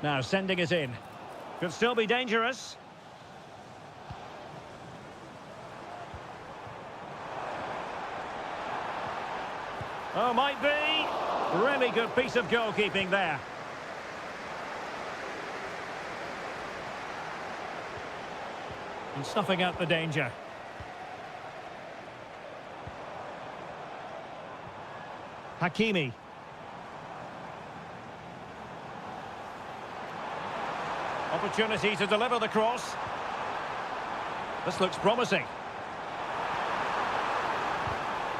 Now sending it in. Could still be dangerous. Oh, might be. Really good piece of goalkeeping there. And snuffing out the danger. Hakimi. Opportunity to deliver the cross. This looks promising.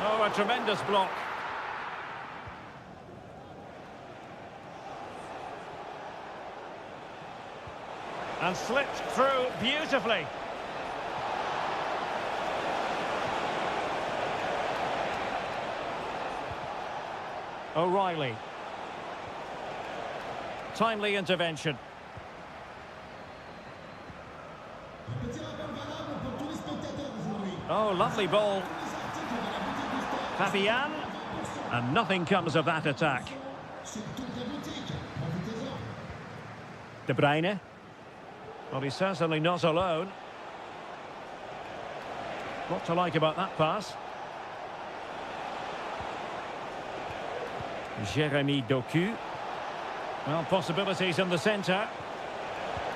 Oh, a tremendous block. And slipped through beautifully. O'Reilly. Timely intervention. Oh, lovely ball. Fabian. And nothing comes of that attack. De Bruyne. Well, he's certainly not alone. What to like about that pass? Jeremy Doku. Well, possibilities in the centre.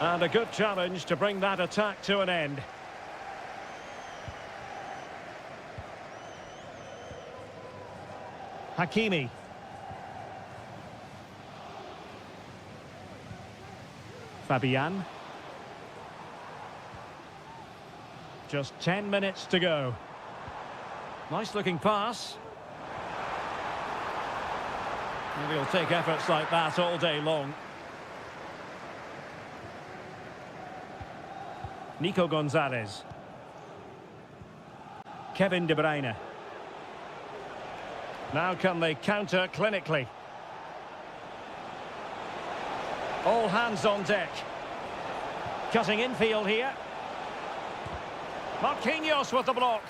And a good challenge to bring that attack to an end. Hakimi. Fabian. Just 10 minutes to go. Nice looking pass. And he'll take efforts like that all day long. Nico Gonzalez. Kevin De Bruyne. Now can they counter clinically? All hands on deck. Cutting infield here. Marquinhos with the block.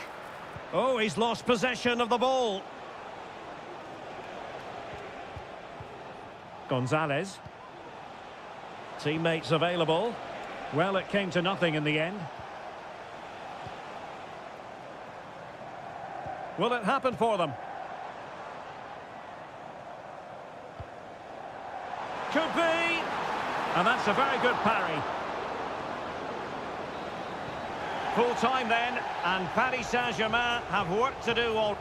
Oh, he's lost possession of the ball. Gonzalez. Teammates available. Well, it came to nothing in the end. Will it happen for them? Could be. And that's a very good parry. Full time then, and Paris Saint-Germain have work to do all.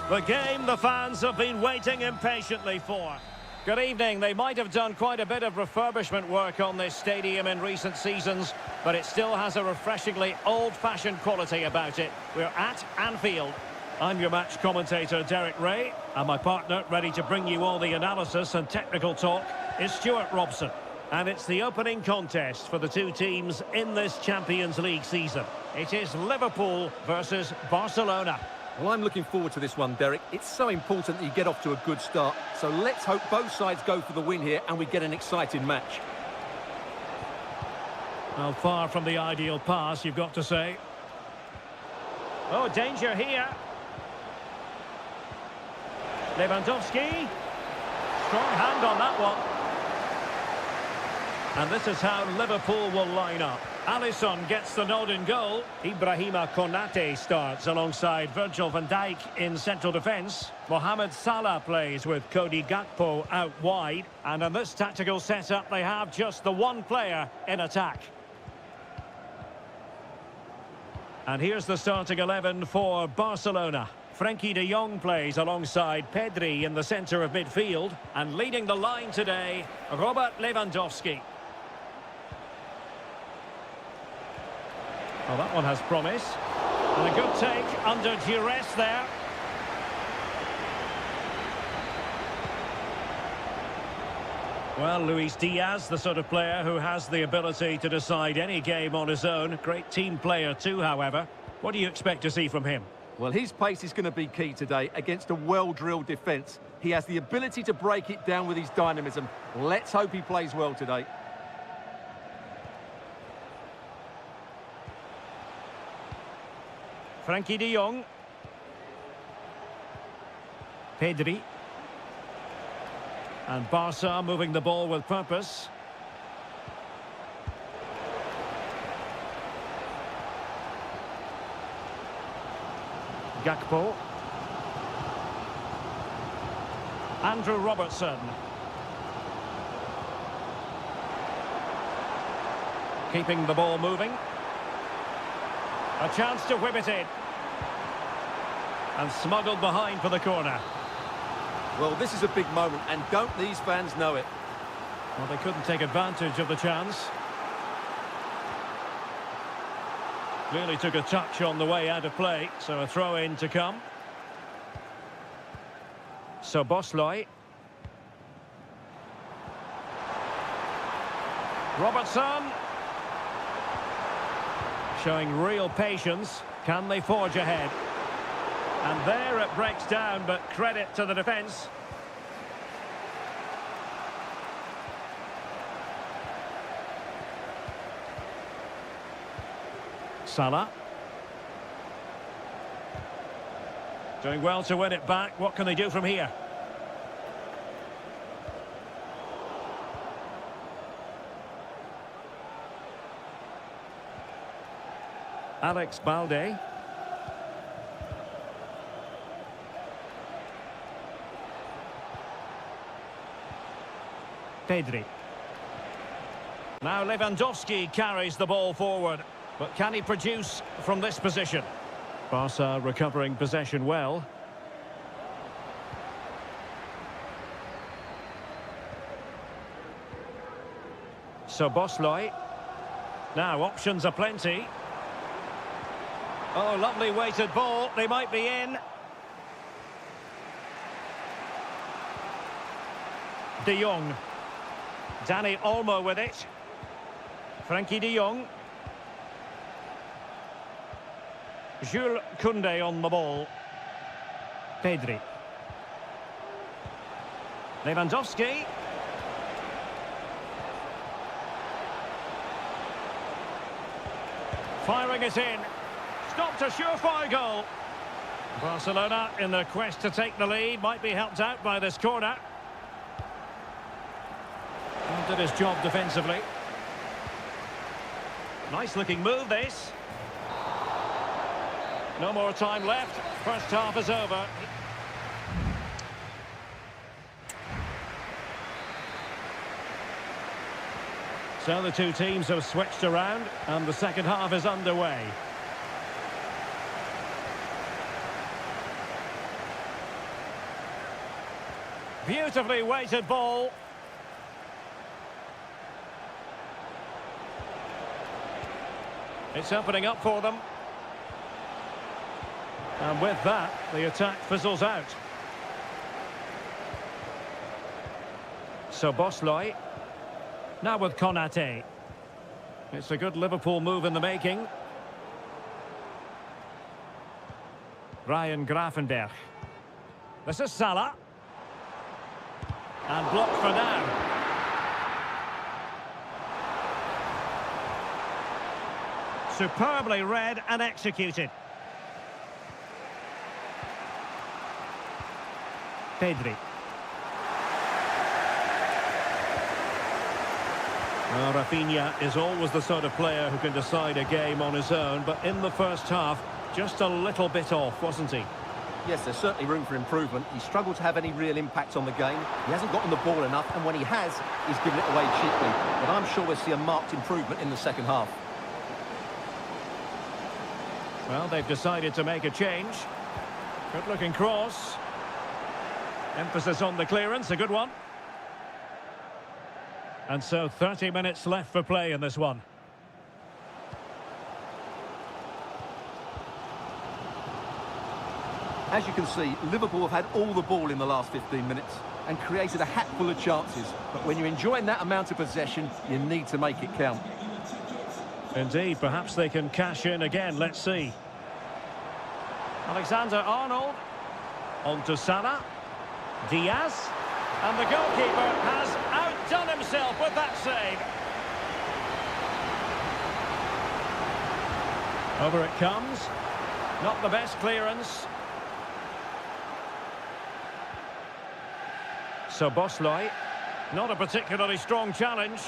The game the fans have been waiting impatiently for. Good evening. They might have done quite a bit of refurbishment work on this stadium in recent seasons, but it still has a refreshingly old-fashioned quality about it. We're at Anfield. I'm your match commentator, Derek Ray, and my partner, ready to bring you all the analysis and technical talk, is Stuart Robson. And it's the opening contest for the two teams in this Champions League season. It is Liverpool versus Barcelona. Well, I'm looking forward to this one, Derek. It's so important that you get off to a good start. So let's hope both sides go for the win here and we get an exciting match. Well, far from the ideal pass, you've got to say. Oh, danger here. Lewandowski. Strong hand on that one. And this is how Liverpool will line up. Alisson gets the nod in goal. Ibrahima Konate starts alongside Virgil van Dijk in central defence. Mohamed Salah plays with Cody Gakpo out wide. And in this tactical setup, they have just the one player in attack. And here's the starting 11 for Barcelona. Frenkie de Jong plays alongside Pedri in the centre of midfield. And leading the line today, Robert Lewandowski. Well, that one has promise. And a good take under duress there. Well, Luis Diaz, the sort of player who has the ability to decide any game on his own. Great team player too, however. What do you expect to see from him? Well, his pace is going to be key today against a well-drilled defence. He has the ability to break it down with his dynamism. Let's hope he plays well today. Frenkie de Jong. Pedri. And Barca moving the ball with purpose. Gakpo. Andrew Robertson. Keeping the ball moving. A chance to whip it in. And smuggled behind for the corner. Well, this is a big moment, and don't these fans know it? Well, they couldn't take advantage of the chance. Clearly took a touch on the way out of play, so a throw-in to come. So Bosley. Robertson. Showing real patience. Can they forge ahead? And there it breaks down, but credit to the defence. Salah. Doing well to win it back. What can they do from here? Alex Balde. Pedri. Now Lewandowski carries the ball forward. But can he produce from this position? Barca recovering possession well. So Bosley. Now options are plenty. Oh, lovely weighted ball. They might be in. De Jong. Dani Olmo with it. Frenkie de Jong. Jules Koundé on the ball. Pedri. Lewandowski. Firing it in. Stopped a surefire goal. Barcelona in their quest to take the lead. Might be helped out by this corner. And did his job defensively. Nice looking move this. No more time left. First half is over. So the two teams have switched around and the second half is underway. Beautifully weighted ball. It's opening up for them. And with that, the attack fizzles out. So Bosley. Now with Konate. It's a good Liverpool move in the making. Ryan Gravenberch. This is Salah. And blocked for now. Superbly read and executed. Pedri. Well, Rafinha is always the sort of player who can decide a game on his own, but in the first half, just a little bit off, wasn't he? Yes, there's certainly room for improvement. He struggled to have any real impact on the game. He hasn't gotten the ball enough, and when he has, he's given it away cheaply. But I'm sure we'll see a marked improvement in the second half. Well, they've decided to make a change. Good-looking cross. Emphasis on the clearance, a good one. And so 30 minutes left for play in this one. As you can see, Liverpool have had all the ball in the last 15 minutes and created a hatful of chances. But when you're enjoying that amount of possession, you need to make it count. Indeed, perhaps they can cash in again, let's see. Alexander-Arnold. On to Salah. Diaz. And the goalkeeper has outdone himself with that save. Over it comes. Not the best clearance. So Bosley. Not a particularly strong challenge.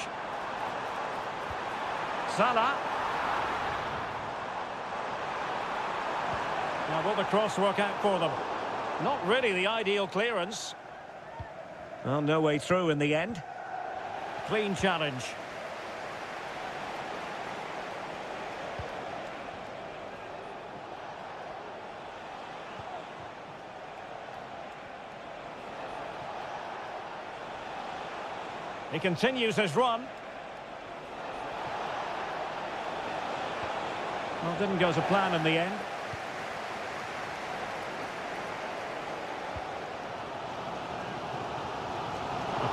Salah. Now will the cross work out for them? Not really the ideal clearance. Well, no way through in the end. Clean challenge. He continues his run. Well, didn't go to plan in the end.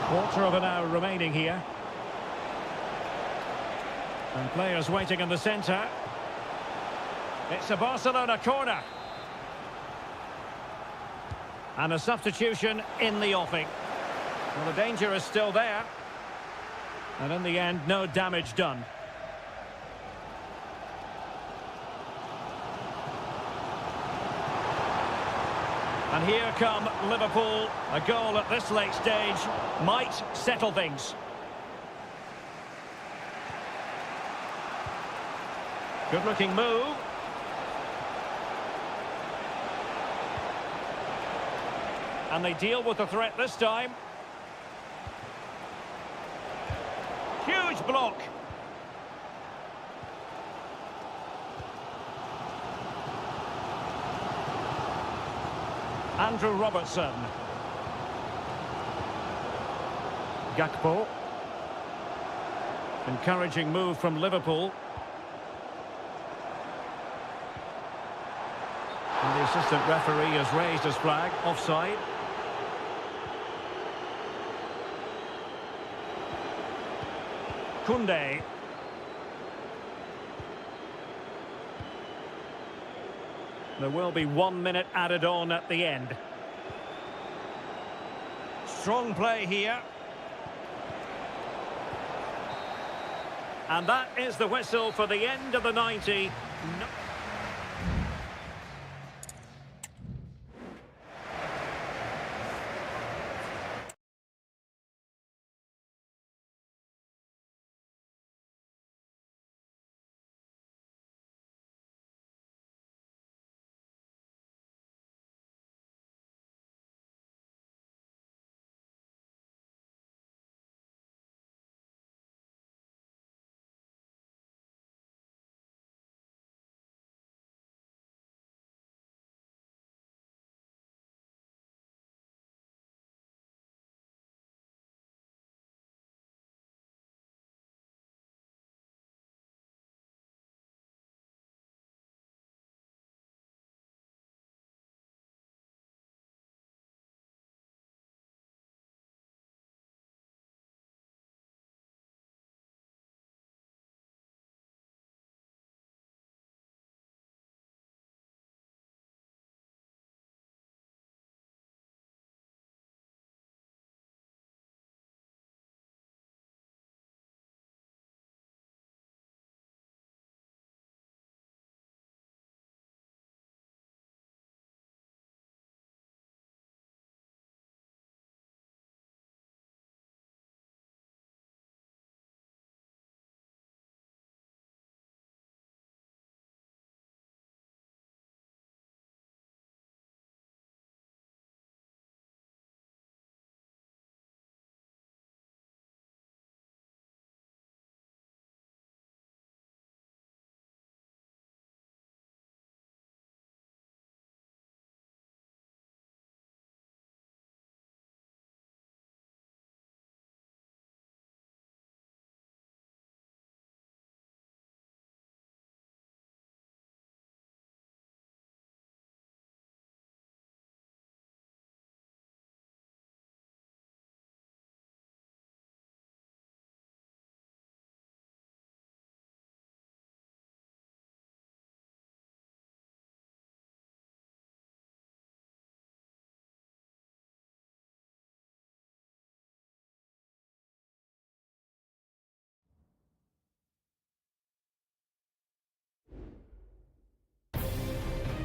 Quarter of an hour remaining here. And players waiting in the centre. It's a Barcelona corner. And a substitution in the offing. Well, the danger is still there. And in the end, no damage done. And here come Liverpool. A goal at this late stage might settle things. Good-looking move. And they deal with the threat this time. Huge block. Andrew Robertson. Gakpo. Encouraging move from Liverpool. And the assistant referee has raised his flag. Offside. Koundé. There will be 1 minute added on at the end. Strong play here. And that is the whistle for the end of the 90. No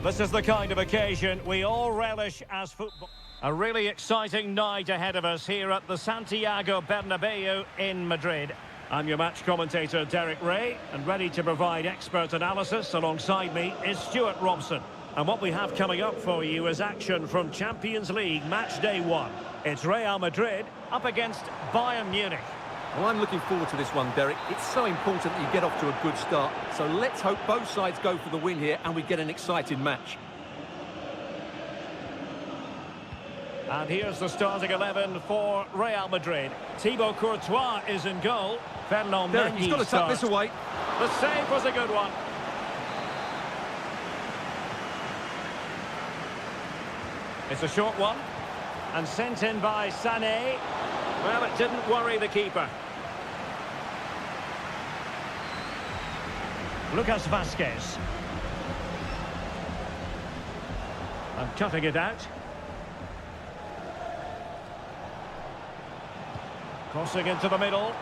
This is the kind of occasion we all relish as football. A really exciting night ahead of us here at the Santiago Bernabeu in Madrid. I'm your match commentator, Derek Ray, and ready to provide expert analysis alongside me is Stuart Robson. And what we have coming up for you is action from Champions League match day 1. It's Real Madrid up against Bayern Munich. Well, I'm looking forward to this one, Derek. It's so important that you get off to a good start. So let's hope both sides go for the win here and we get an exciting match. And here's the starting 11 for Real Madrid. Thibaut Courtois is in goal. Fernand Derek, he's got to tuck this away. The save was a good one. It's a short one. And sent in by Sané. Well, it didn't worry the keeper. Lucas Vazquez. And cutting it out. Crossing into the middle.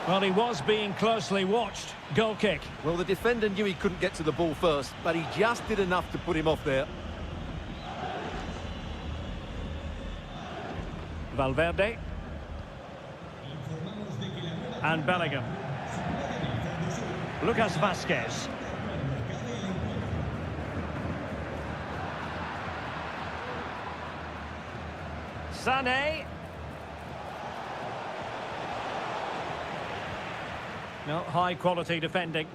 Well, he was being closely watched. Goal kick. Well, the defender knew he couldn't get to the ball first, but he just did enough to put him off there. Valverde. And Bellingham. Lucas Vazquez. Sané. No, high quality defending.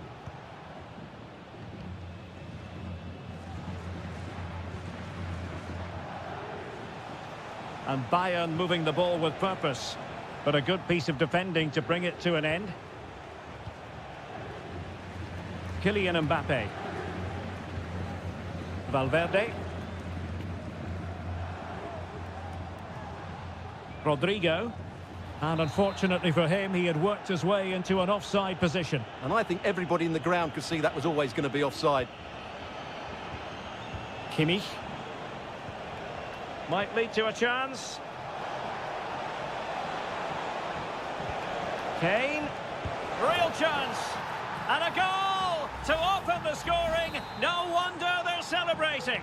And Bayern moving the ball with purpose. But a good piece of defending to bring it to an end. Kylian Mbappe. Valverde. Rodrigo. And unfortunately for him, he had worked his way into an offside position. And I think everybody in the ground could see that was always going to be offside. Kimmich. Might lead to a chance. Kane. Real chance. And a goal to open the scoring. No wonder they're celebrating.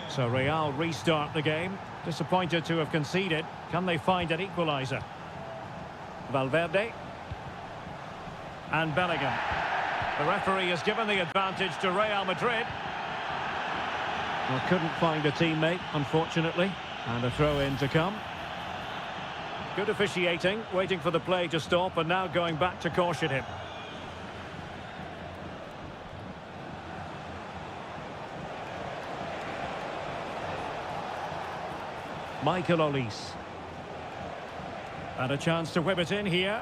So Real restart the game. Disappointed to have conceded. Can they find an equaliser? Valverde. And Bellingham. The referee has given the advantage to Real Madrid. Well, couldn't find a teammate, unfortunately. And a throw-in to come. Good officiating, waiting for the play to stop, and now going back to caution him. Michael Olise. And a chance to whip it in here.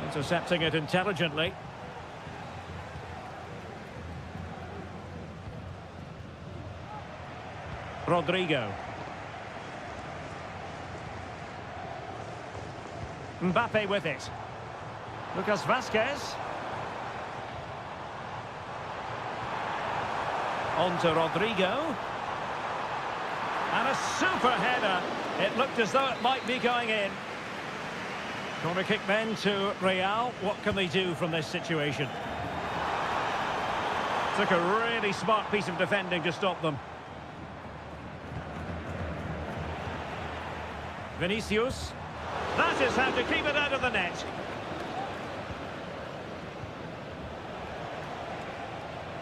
Intercepting it intelligently. Rodrigo. Mbappe with it. Lucas Vazquez. On to Rodrigo. And a super header. It looked as though it might be going in. Corner kick then to Real. What can they do from this situation? Took a really smart piece of defending to stop them. Vinicius. That is how to keep it out of the net.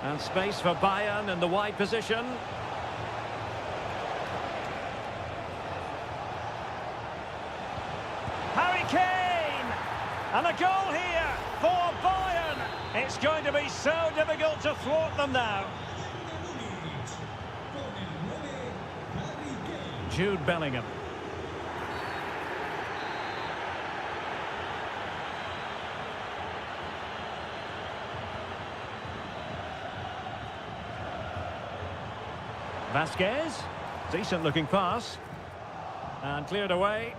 And space for Bayern in the wide position. Harry Kane! And a goal here for Bayern. It's going to be so difficult to thwart them now. Jude Bellingham. Vazquez, decent looking pass, and cleared away.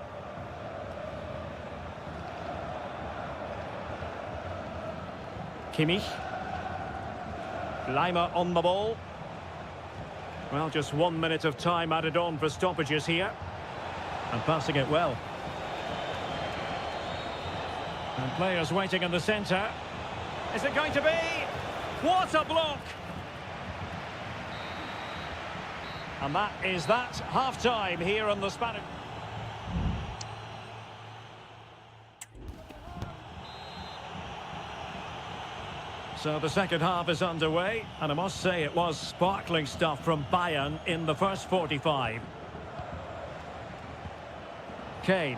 Kimmich. Lima on the ball. Well, just 1 minute of time added on for stoppages here. And passing it well. And players waiting in the centre. Is it going to be? What a block! And that is that. Half-time here on the Spanish. So the second half is underway, and I must say it was sparkling stuff from Bayern in the first 45. Kane.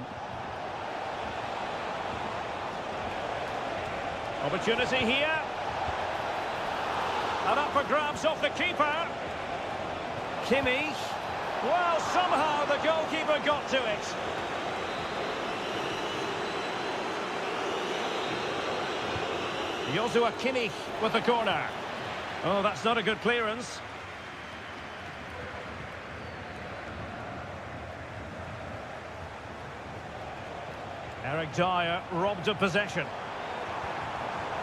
Opportunity here. And up for grabs off the keeper. Kimmich. Well, somehow the goalkeeper got to it. Joshua Kimmich with the corner. Oh, that's not a good clearance. Eric Dyer robbed of possession.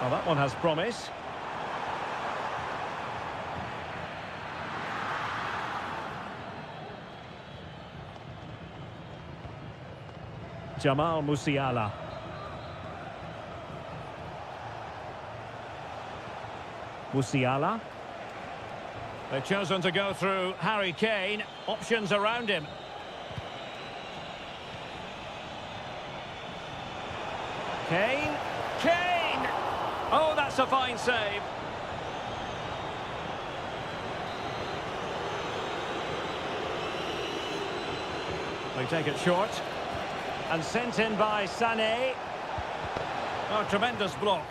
Oh, that one has promise. Jamal Musiala. Musiala. They've chosen to go through Harry Kane. Options around him. Kane. Kane! Oh, that's a fine save. They take it short. And sent in by Sané. Oh, tremendous block.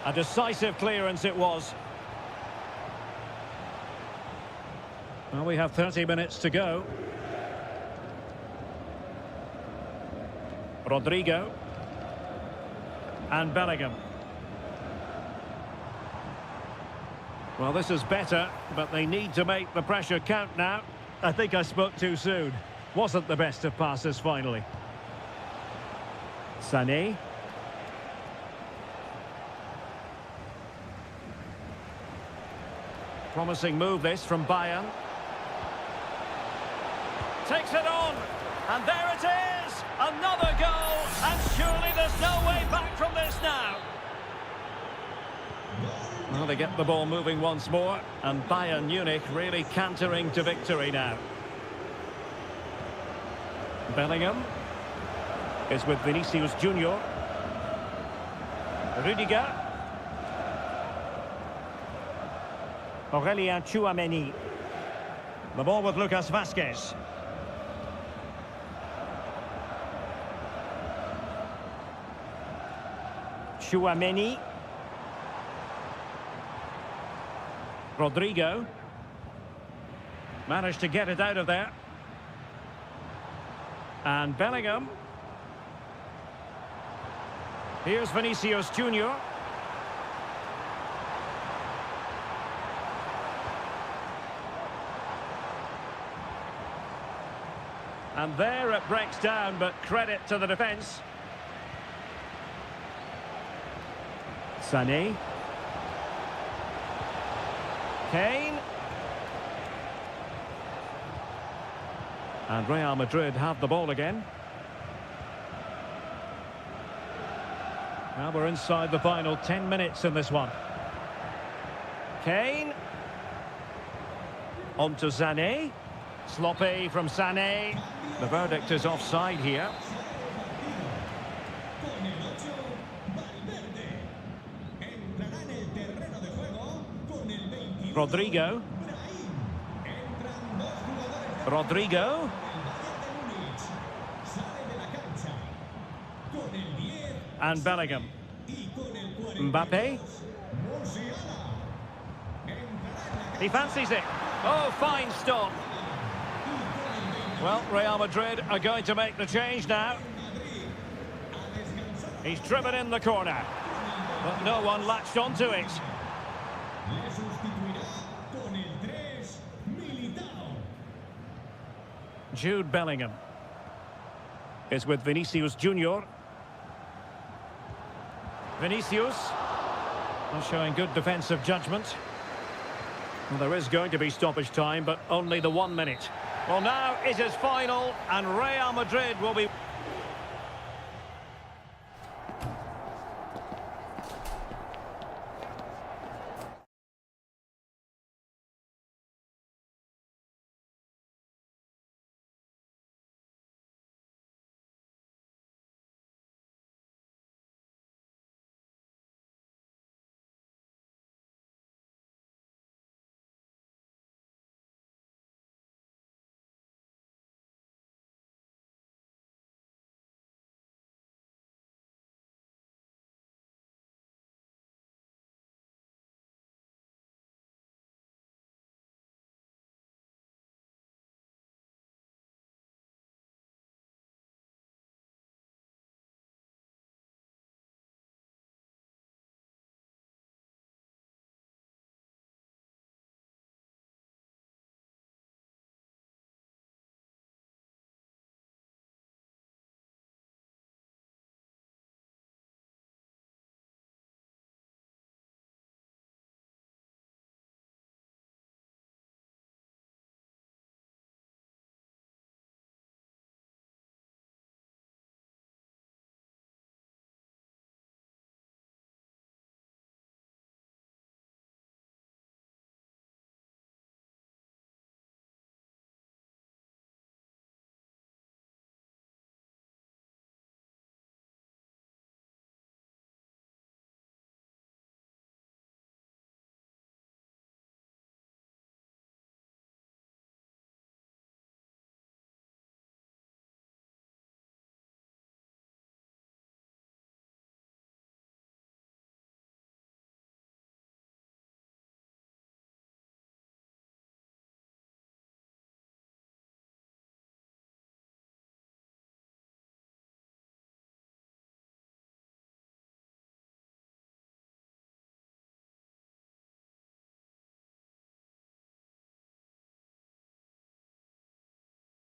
A decisive clearance it was. Well, we have 30 minutes to go. Rodrigo. And Bellingham. Well, this is better, but they need to make the pressure count now. I think I spoke too soon. Wasn't the best of passes finally. Sané. Promising move this from Bayern. Takes it on. And there it is. Another goal. And surely there's no way back from this now. Well, they get the ball moving once more. And Bayern Munich really cantering to victory now. Bellingham is with Vinicius Junior. Rudiger. Aurelien Tchouameni. The ball with Lucas Vazquez. Tchouameni. Rodrigo. Managed to get it out of there. And Bellingham. Here's Vinicius Junior. And there it breaks down, but credit to the defence. Sané. Kane. And Real Madrid have the ball again. Now we're inside the final 10 minutes in this one. Kane. On to Sané. Sloppy from Sané. The verdict is offside here. Rodrigo. Rodrigo. And Bellingham. Mbappe. He fancies it. Oh, fine stop. Well, Real Madrid are going to make the change now. He's driven in the corner. But no one latched onto it. Jude Bellingham is with Vinicius Junior. Vinicius not showing good defensive judgment. Well, there is going to be stoppage time, but only the 1 minute. Well, now it is final, and Real Madrid will be...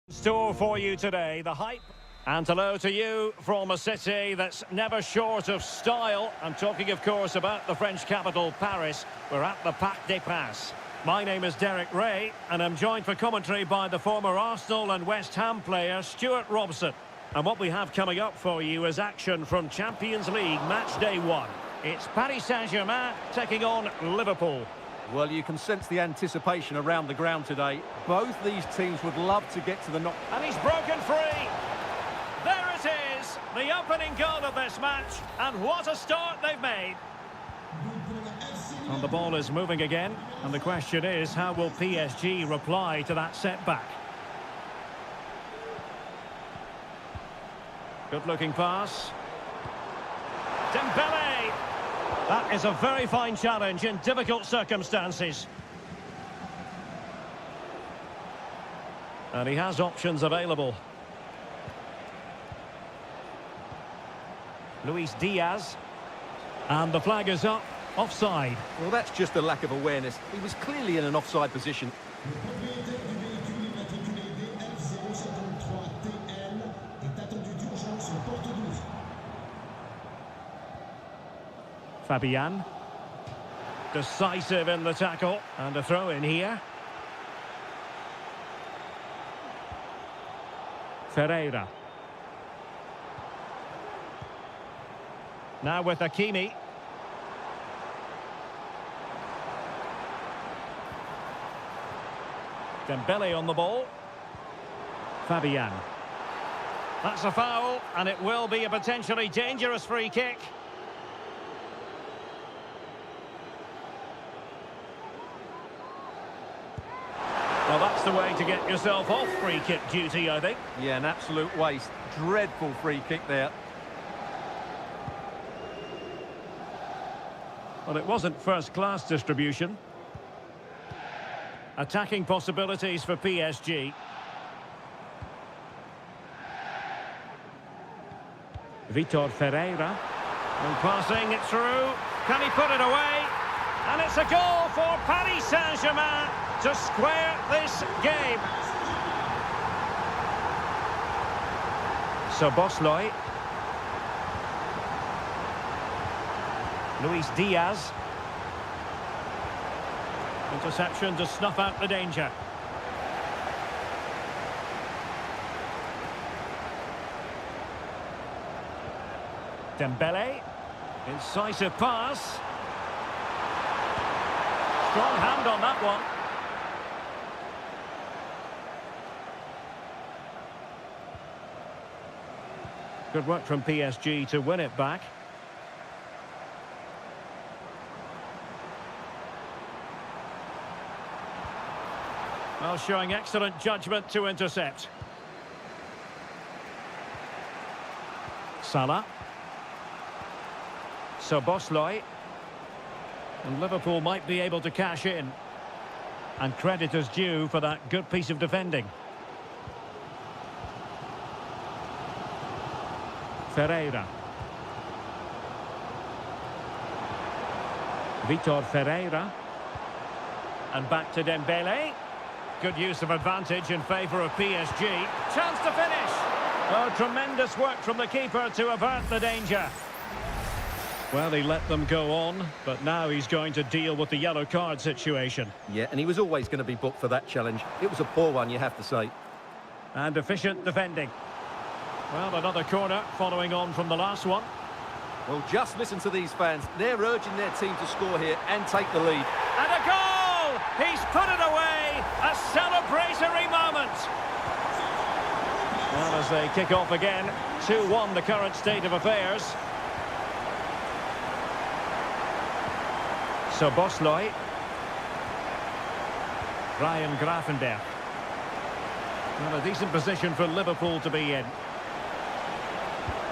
Store for you today, the hype. And hello to you from a city that's never short of style. I'm talking, of course, about the French capital, Paris. We're at the Parc des Princes. My name is Derek Ray, and I'm joined for commentary by the former Arsenal and West Ham player, Stuart Robson. And what we have coming up for you is action from Champions League Match Day 1. It's Paris Saint-Germain taking on Liverpool. Well, you can sense the anticipation around the ground today. Both these teams would love to get to the knock. And he's broken free. There it is, the opening goal of this match. And what a start they've made. And the ball is moving again. And the question is, how will PSG reply to that setback? Good-looking pass. Dembele. That is a very fine challenge in difficult circumstances. And he has options available. Luis Diaz. And the flag is up. Offside. Well, that's just a lack of awareness. He was clearly in an offside position. Fabian. Decisive in the tackle. And a throw in here. Ferreira. Now with Hakimi. Dembele on the ball. Fabian. That's a foul, and it will be a potentially dangerous free kick. Well, that's the way to get yourself off free kick duty, I think. Yeah, an absolute waste. Dreadful free kick there. Well, it wasn't first-class distribution. Attacking possibilities for PSG. Vitor Ferreira. And passing it through. Can he put it away? And it's a goal for Paris Saint-Germain to square this game. So Bosley. Luis Diaz. Interception to snuff out the danger. Dembele. Incisive pass. Strong hand on that one. Good work from PSG to win it back. Well, showing excellent judgment to intercept. Salah. Szoboszlai. And Liverpool might be able to cash in. And credit is due for that good piece of defending. Ferreira. Vitor Ferreira. And back to Dembele. Good use of advantage in favour of PSG. Chance to finish. Oh, tremendous work from the keeper to avert the danger. Well, he let them go on, but now he's going to deal with the yellow card situation. Yeah, and he was always going to be booked for that challenge. It was a poor one, you have to say. And efficient defending. Well, another corner following on from the last one. Well, just listen to these fans. They're urging their team to score here and take the lead. And a goal! He's put it away! A celebratory moment! Well, as they kick off again, 2-1 the current state of affairs. So Bosley. Ryan Gravenberch. Well, a decent position for Liverpool to be in.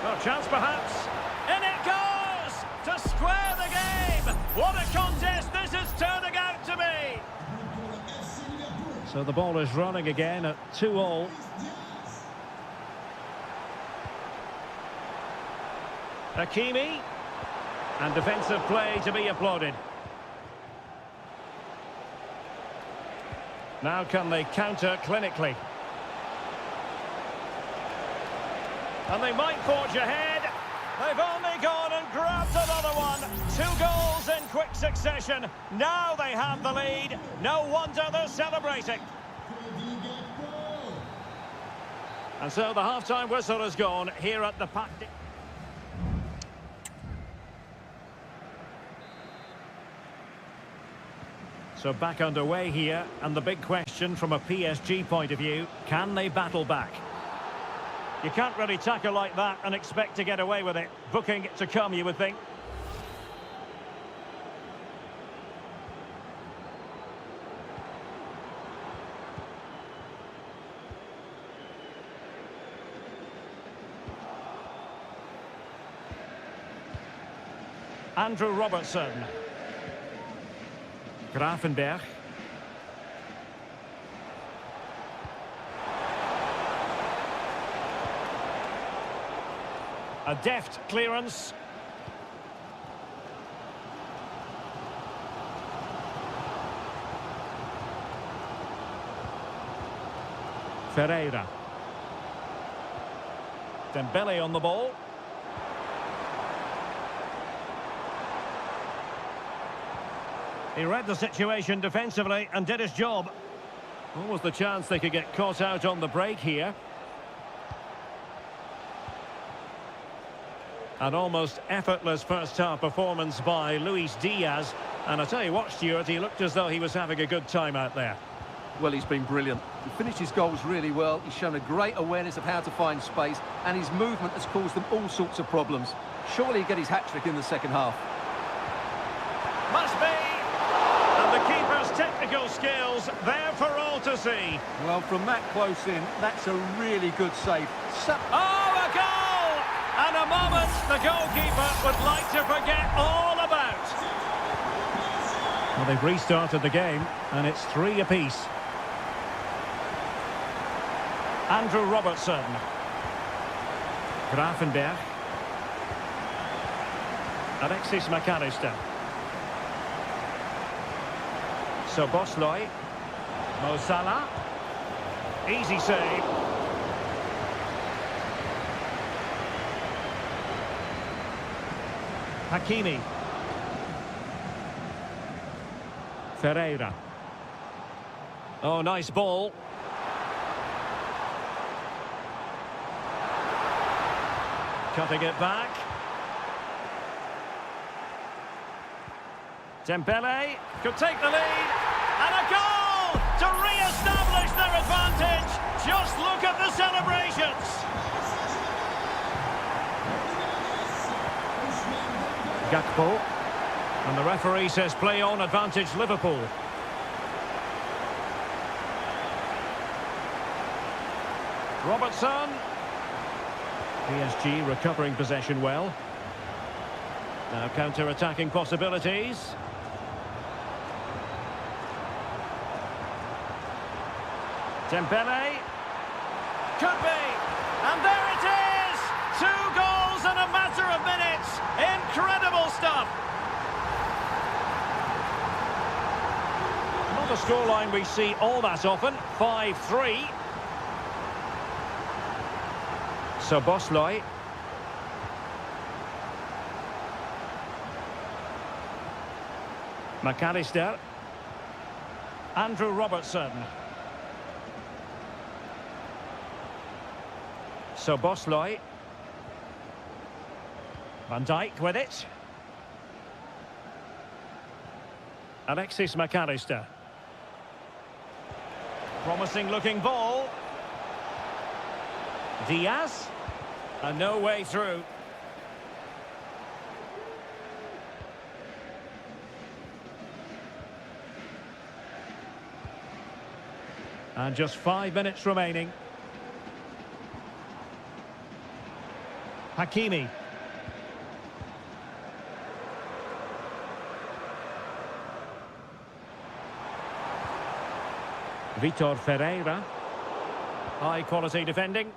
Well, chance perhaps. In it goes! To square the game! What a contest this is turning out to be! So the ball is running again at 2-2. Hakimi. And defensive play to be applauded. Now can they counter clinically? And they might forge ahead. They've only gone and grabbed another one. 2 goals in quick succession. Now they have the lead. No wonder they're celebrating. And so the half-time whistle has gone here at the Parc. So back underway here, and the big question from a PSG point of view, can they battle back? You can't really tackle like that and expect to get away with it. Booking to come, you would think. Andrew Robertson. Grafenberg. A deft clearance. Ferreira. Dembele on the ball. He read the situation defensively and did his job. What was the chance they could get caught out on the break here? An almost effortless first-half performance by Luis Diaz. And I tell you what, Stuart, he looked as though he was having a good time out there. Well, he's been brilliant. He finished his goals really well. He's shown a great awareness of how to find space, and his movement has caused them all sorts of problems. Surely he'll get his hat-trick in the second half. Must be! And the keeper's technical skills there for all to see. Well, from that close in, that's a really good save. Oh, a goal! And a moment the goalkeeper would like to forget all about. Well, they've restarted the game, and it's 3 apiece. Andrew Robertson. Grafenberg. Alexis McAllister. Szoboszlai. Mo Salah. Easy save. Hakimi. Ferreira. Oh, nice ball. Cutting it back. Dembele could take the lead. And a goal to re-establish their advantage. Just look at the celebrations. Gakpo. And the referee says play on, advantage Liverpool. Robertson. PSG recovering possession well. Now counter-attacking possibilities. Dembele. Could be. And there it is! 2 goals in a matter of minutes. Incredible stuff. Not a scoreline we see all that often. 5-3. Szoboszlai. McAllister. Andrew Robertson. Szoboszlai. Van Dijk with it. Alexis McAllister. Promising looking ball. Diaz. And no way through. And just 5 minutes remaining. Hakimi. Vitor Ferreira. High quality defending.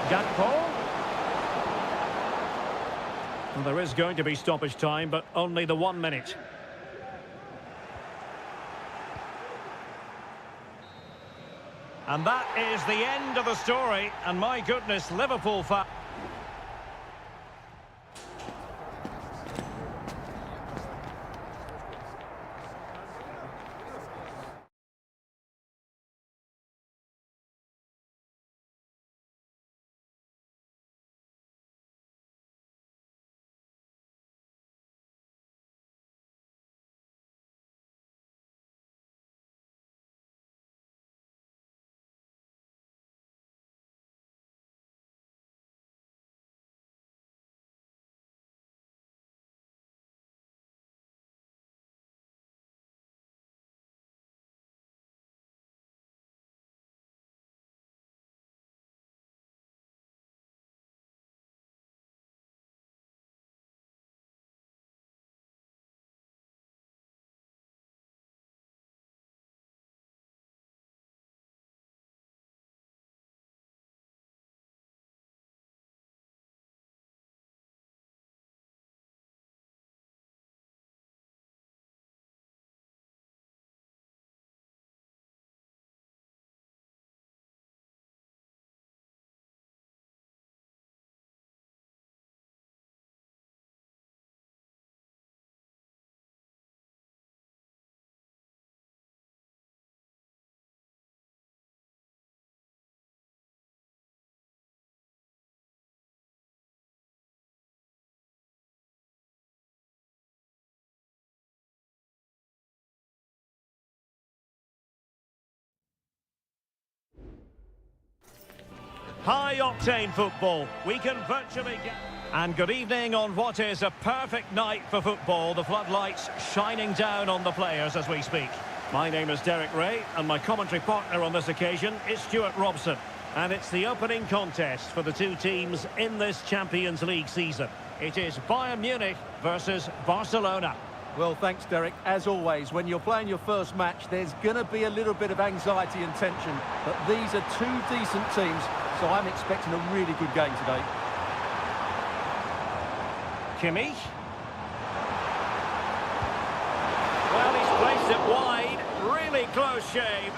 Gakpo. Well, there is going to be stoppage time, but only the 1 minute. And that is the end of the story. And my goodness, Liverpool fans. High-octane football. We can virtually get... And good evening on what is a perfect night for football. The floodlights shining down on the players as we speak. My name is Derek Ray, and my commentary partner on this occasion is Stuart Robson. And it's the opening contest for the two teams in this Champions League season. It is Bayern Munich versus Barcelona. Well, thanks, Derek. As always, when you're playing your first match, there's going to be a little bit of anxiety and tension. But these are two decent teams, so I'm expecting a really good game today. Kimmich. Well, he's placed it wide. Really close shave.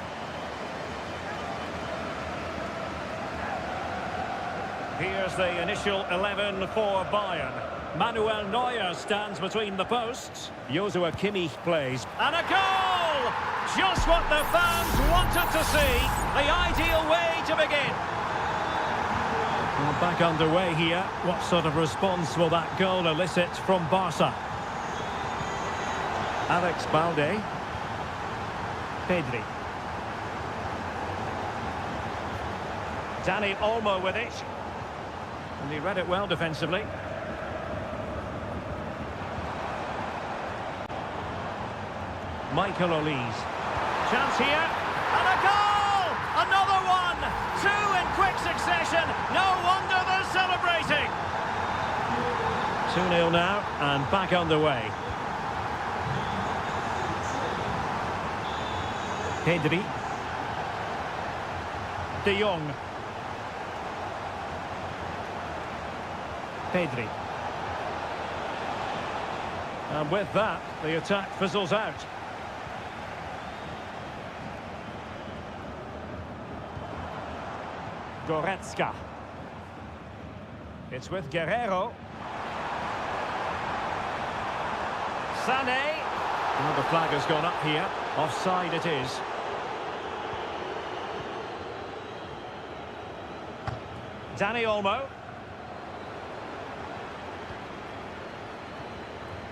Here's the initial 11 for Bayern. Manuel Neuer stands between the posts. Joshua Kimmich plays. And a goal! Just what the fans wanted to see. The ideal way to begin. Well, back underway here. What sort of response will that goal elicit from Barca? Alex Balde. Pedri. Dani Olmo with it. And he read it well defensively. Michael Olise. Chance here. And a goal! Another one! Two in quick succession. No wonder they're celebrating. 2-0 now and back underway. Pedri. De Jong. Pedri. And with that, the attack fizzles out. Goretzka. It's with Guerrero. Sané. Oh, the flag has gone up here. Offside it is. Dani Olmo.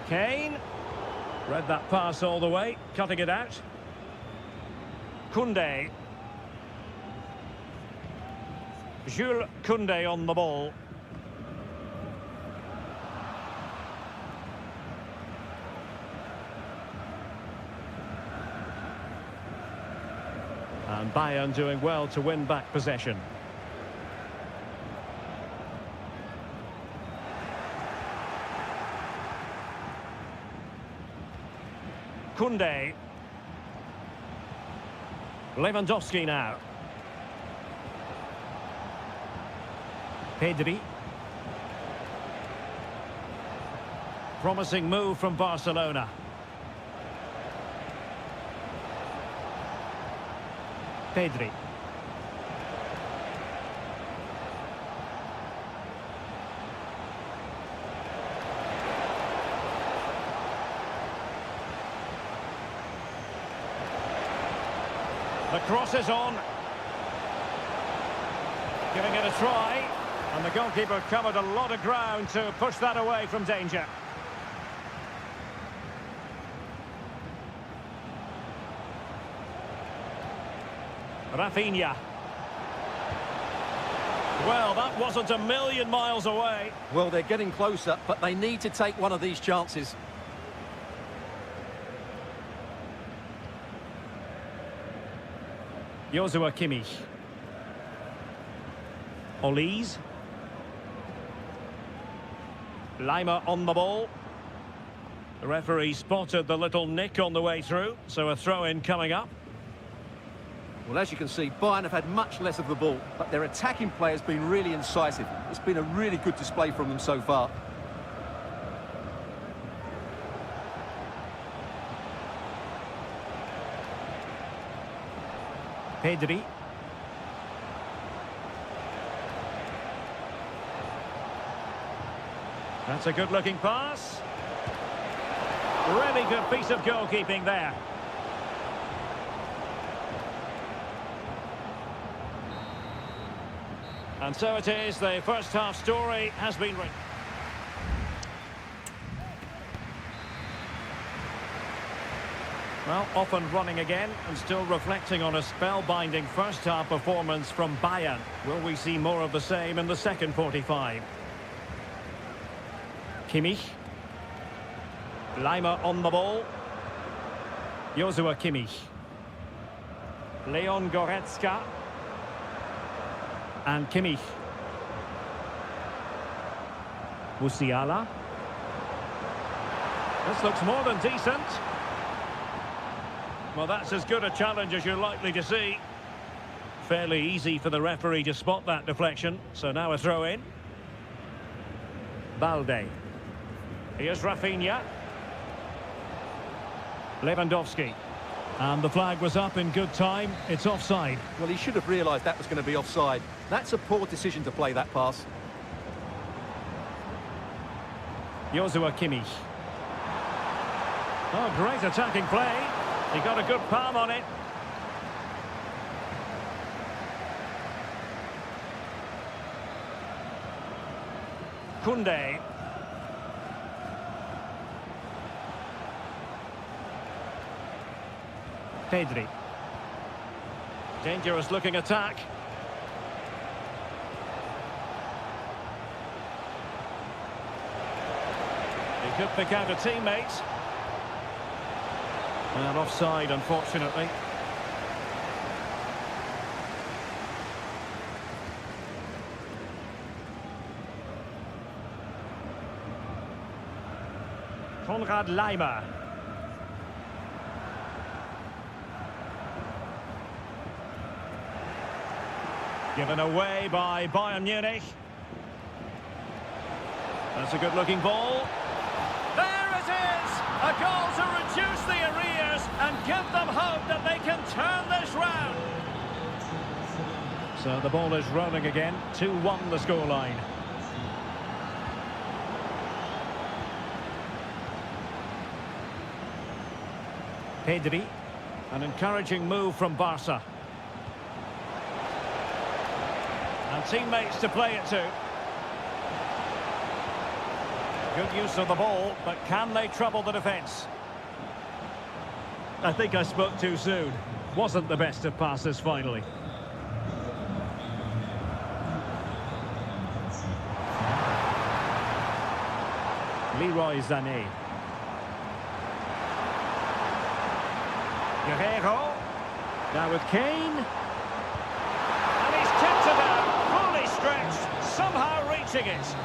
Kane. Read that pass all the way, cutting it out. Koundé. Jules Koundé on the ball. And Bayern doing well to win back possession. Koundé. Lewandowski now. Pedri. Promising move from Barcelona. Pedri. The cross is on. Giving it a try. And the goalkeeper covered a lot of ground to push that away from danger. Rafinha. Well, that wasn't a million miles away. Well, they're getting closer, but they need to take one of these chances. Joshua Kimmich. Olise. Lima on the ball. The referee spotted the little nick on the way through, so a throw-in coming up. Well, as you can see, Bayern have had much less of the ball, but their attacking play has been really incisive. It's been a really good display from them so far. Pedri. That's a good-looking pass. Really good piece of goalkeeping there. And so it is, the first half story has been written. Well, off and running again, and still reflecting on a spellbinding first half performance from Bayern. Will we see more of the same in the second 45? Kimmich. Lima on the ball. Joshua Kimmich. Leon Goretzka. And Kimmich. Musiala. This looks more than decent. Well, that's as good a challenge as you're likely to see. Fairly easy for the referee to spot that deflection. So now a throw-in. Balde. Here's Rafinha. Lewandowski. And the flag was up in good time. It's offside. Well, he should have realised that was going to be offside. That's a poor decision to play that pass. Joshua Kimmich. Oh, great attacking play. He got a good palm on it. Koundé. Pedri. Dangerous looking attack. He could pick out a teammate. And offside, unfortunately. Konrad Laimer. Given away by Bayern Munich. That's a good-looking ball. There it is! A goal to reduce the arrears and give them hope that they can turn this round. So the ball is rolling again. 2-1 the scoreline. Pedri. An encouraging move from Barca. And teammates to play it to. Good use of the ball, but can they trouble the defence? I think I spoke too soon. Wasn't the best of passes finally. Leroy Sané. Guerrero. Now with Kane. And he's kept it out, fully stretched, somehow reaching it.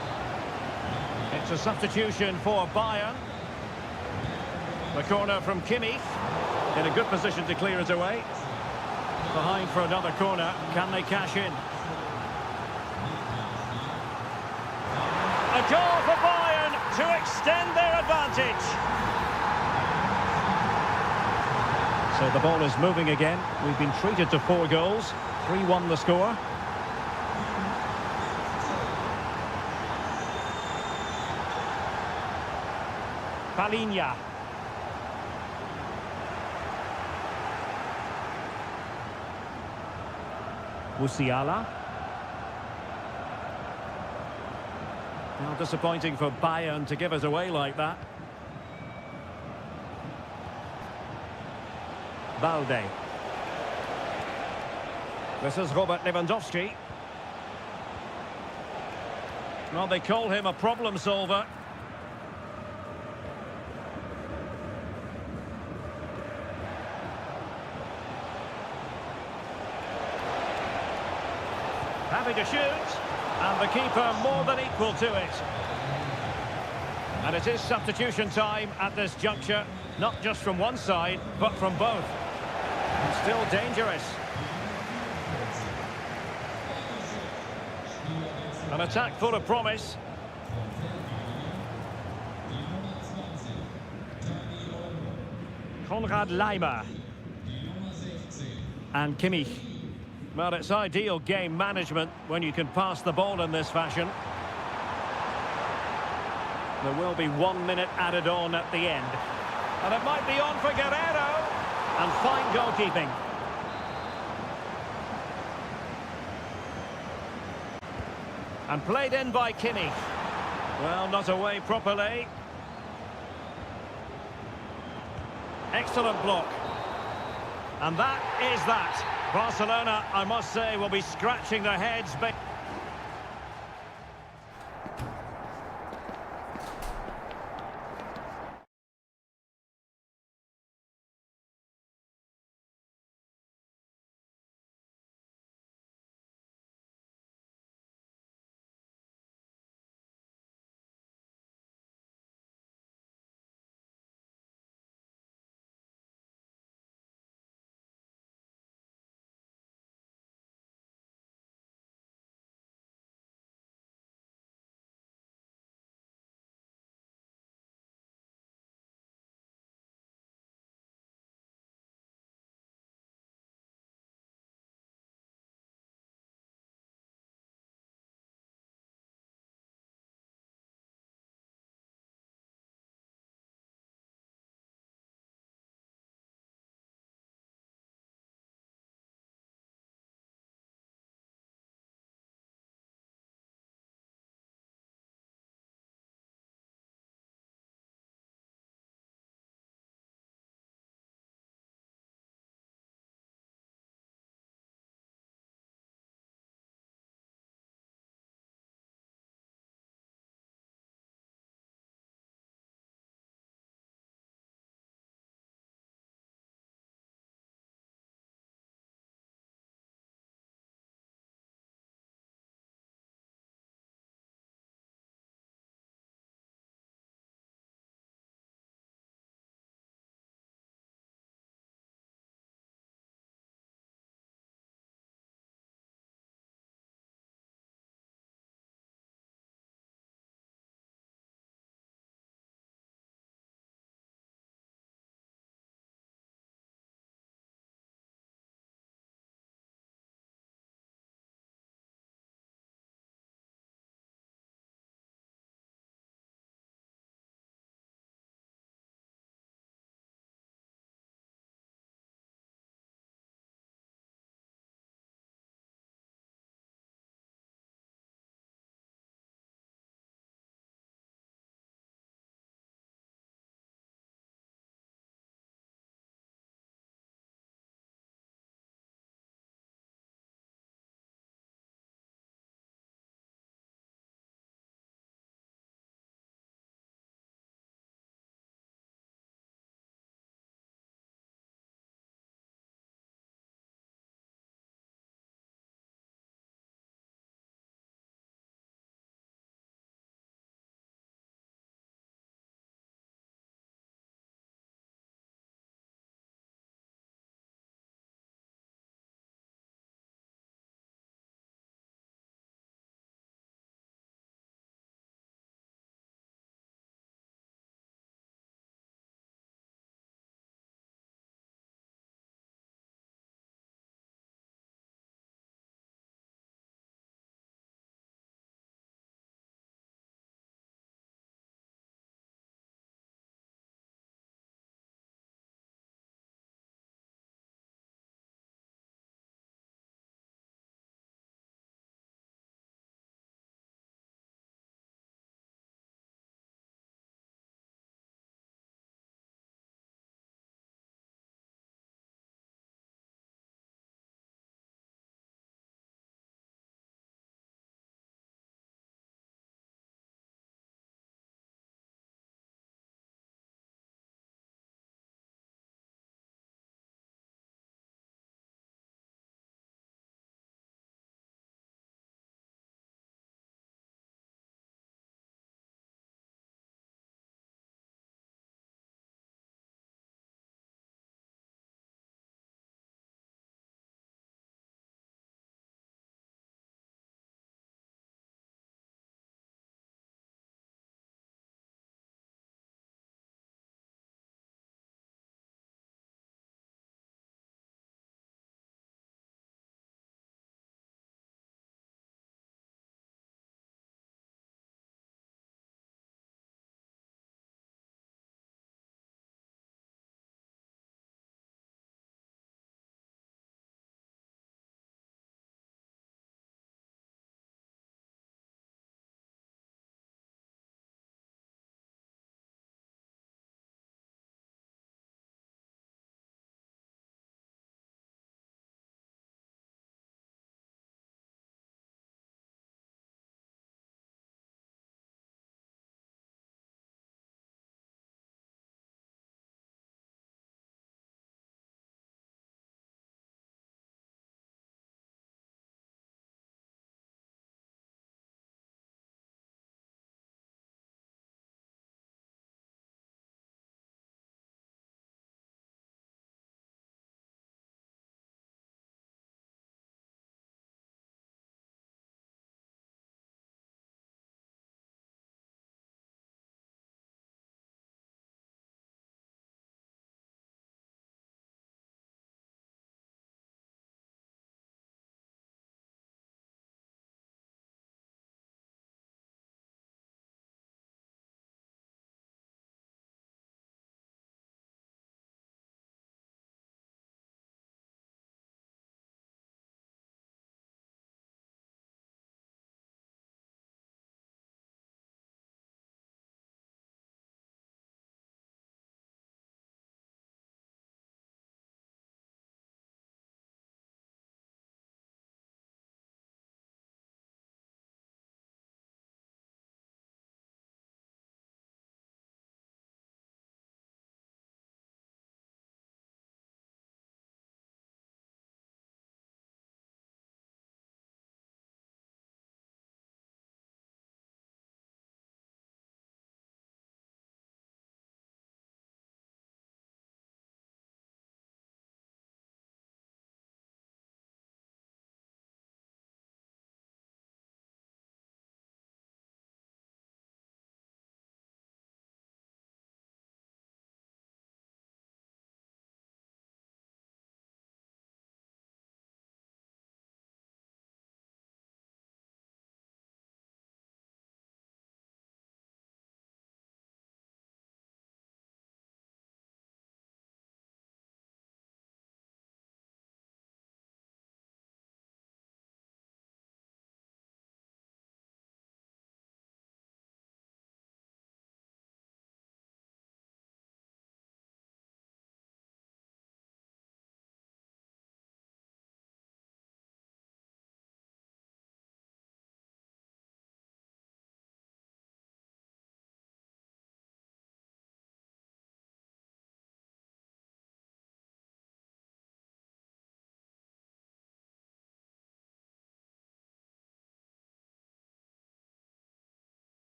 It's a substitution for Bayern. The corner from Kimmich. In a good position to clear it away. Behind for another corner. Can they cash in? A goal for Bayern to extend their advantage. So the ball is moving again. We've been treated to 4 goals. 3-1 the score. Palinha. Musiala. Well, disappointing for Bayern to give it away like that. Balde. This is Robert Lewandowski. Well, they call him a problem solver. Happy to shoot, and the keeper more than equal to it. And it is substitution time at this juncture, not just from one side, but from both. And still dangerous. An attack full of promise. Konrad Laimer. And Kimmich. Well, it's ideal game management when you can pass the ball in this fashion. There will be 1 minute added on at the end. And it might be on for Guerrero. And fine goalkeeping. And played in by Kimmich. Well, not away properly. Excellent block. And that is that. Barcelona, I must say, will be scratching their heads.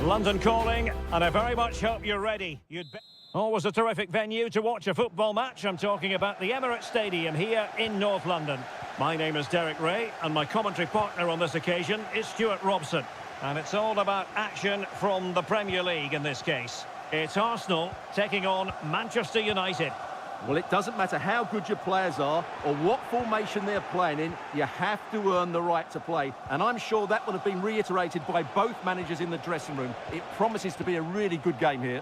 London calling, and I very much hope you're ready. Always a terrific venue to watch a football match. I'm talking about the Emirates Stadium here in North London. My name is Derek Ray, and my commentary partner on this occasion is Stuart Robson. And it's all about action from the Premier League in this case. It's Arsenal taking on Manchester United. Well, it doesn't matter how good your players are or what formation they're playing in, you have to earn the right to play. And I'm sure that would have been reiterated by both managers in the dressing room. It promises to be a really good game here.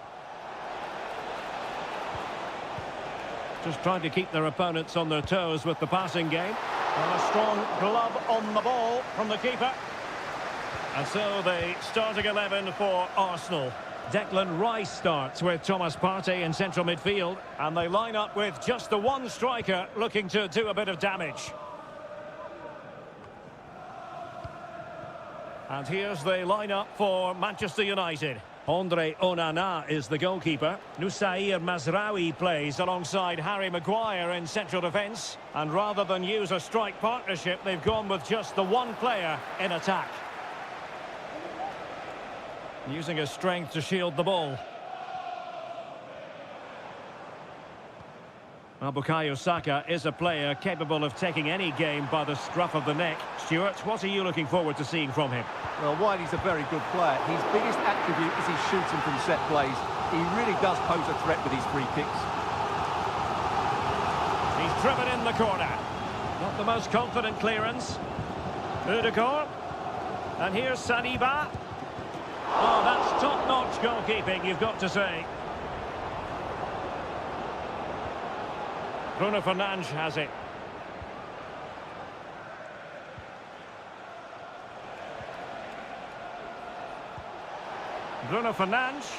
Just trying to keep their opponents on their toes with the passing game. And a strong glove on the ball from the keeper. And so the starting 11 for Arsenal. Declan Rice starts with Thomas Partey in central midfield, and they line up with just the one striker looking to do a bit of damage. And here's the lineup for Manchester United. Andre Onana is the goalkeeper. Nusair Mazraoui plays alongside Harry Maguire in central defence. And rather than use a strike partnership, they've gone with just the one player in attack. Using his strength to shield the ball. Well, Bukayo Saka is a player capable of taking any game by the scruff of the neck. Stuart, what are you looking forward to seeing from him? Well, while he's a very good player, his biggest attribute is his shooting from set plays. He really does pose a threat with his free kicks. He's driven in the corner. Not the most confident clearance. Ødegaard. And here's Saliba. Oh, that's top-notch goalkeeping, you've got to say. Bruno Fernandes has it. Bruno Fernandes.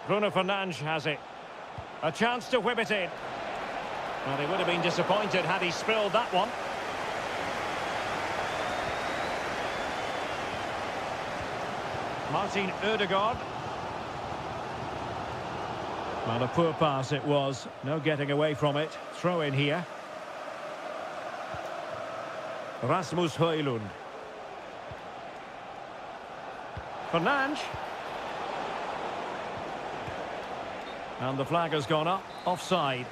Bruno Fernandes has it. A chance to whip it in. Well, he would have been disappointed had he spilled that one. Martin Ødegaard. Well, a poor pass it was. No getting away from it. Throw in here. Rasmus Højlund. Fernandes. And the flag has gone up. Offside.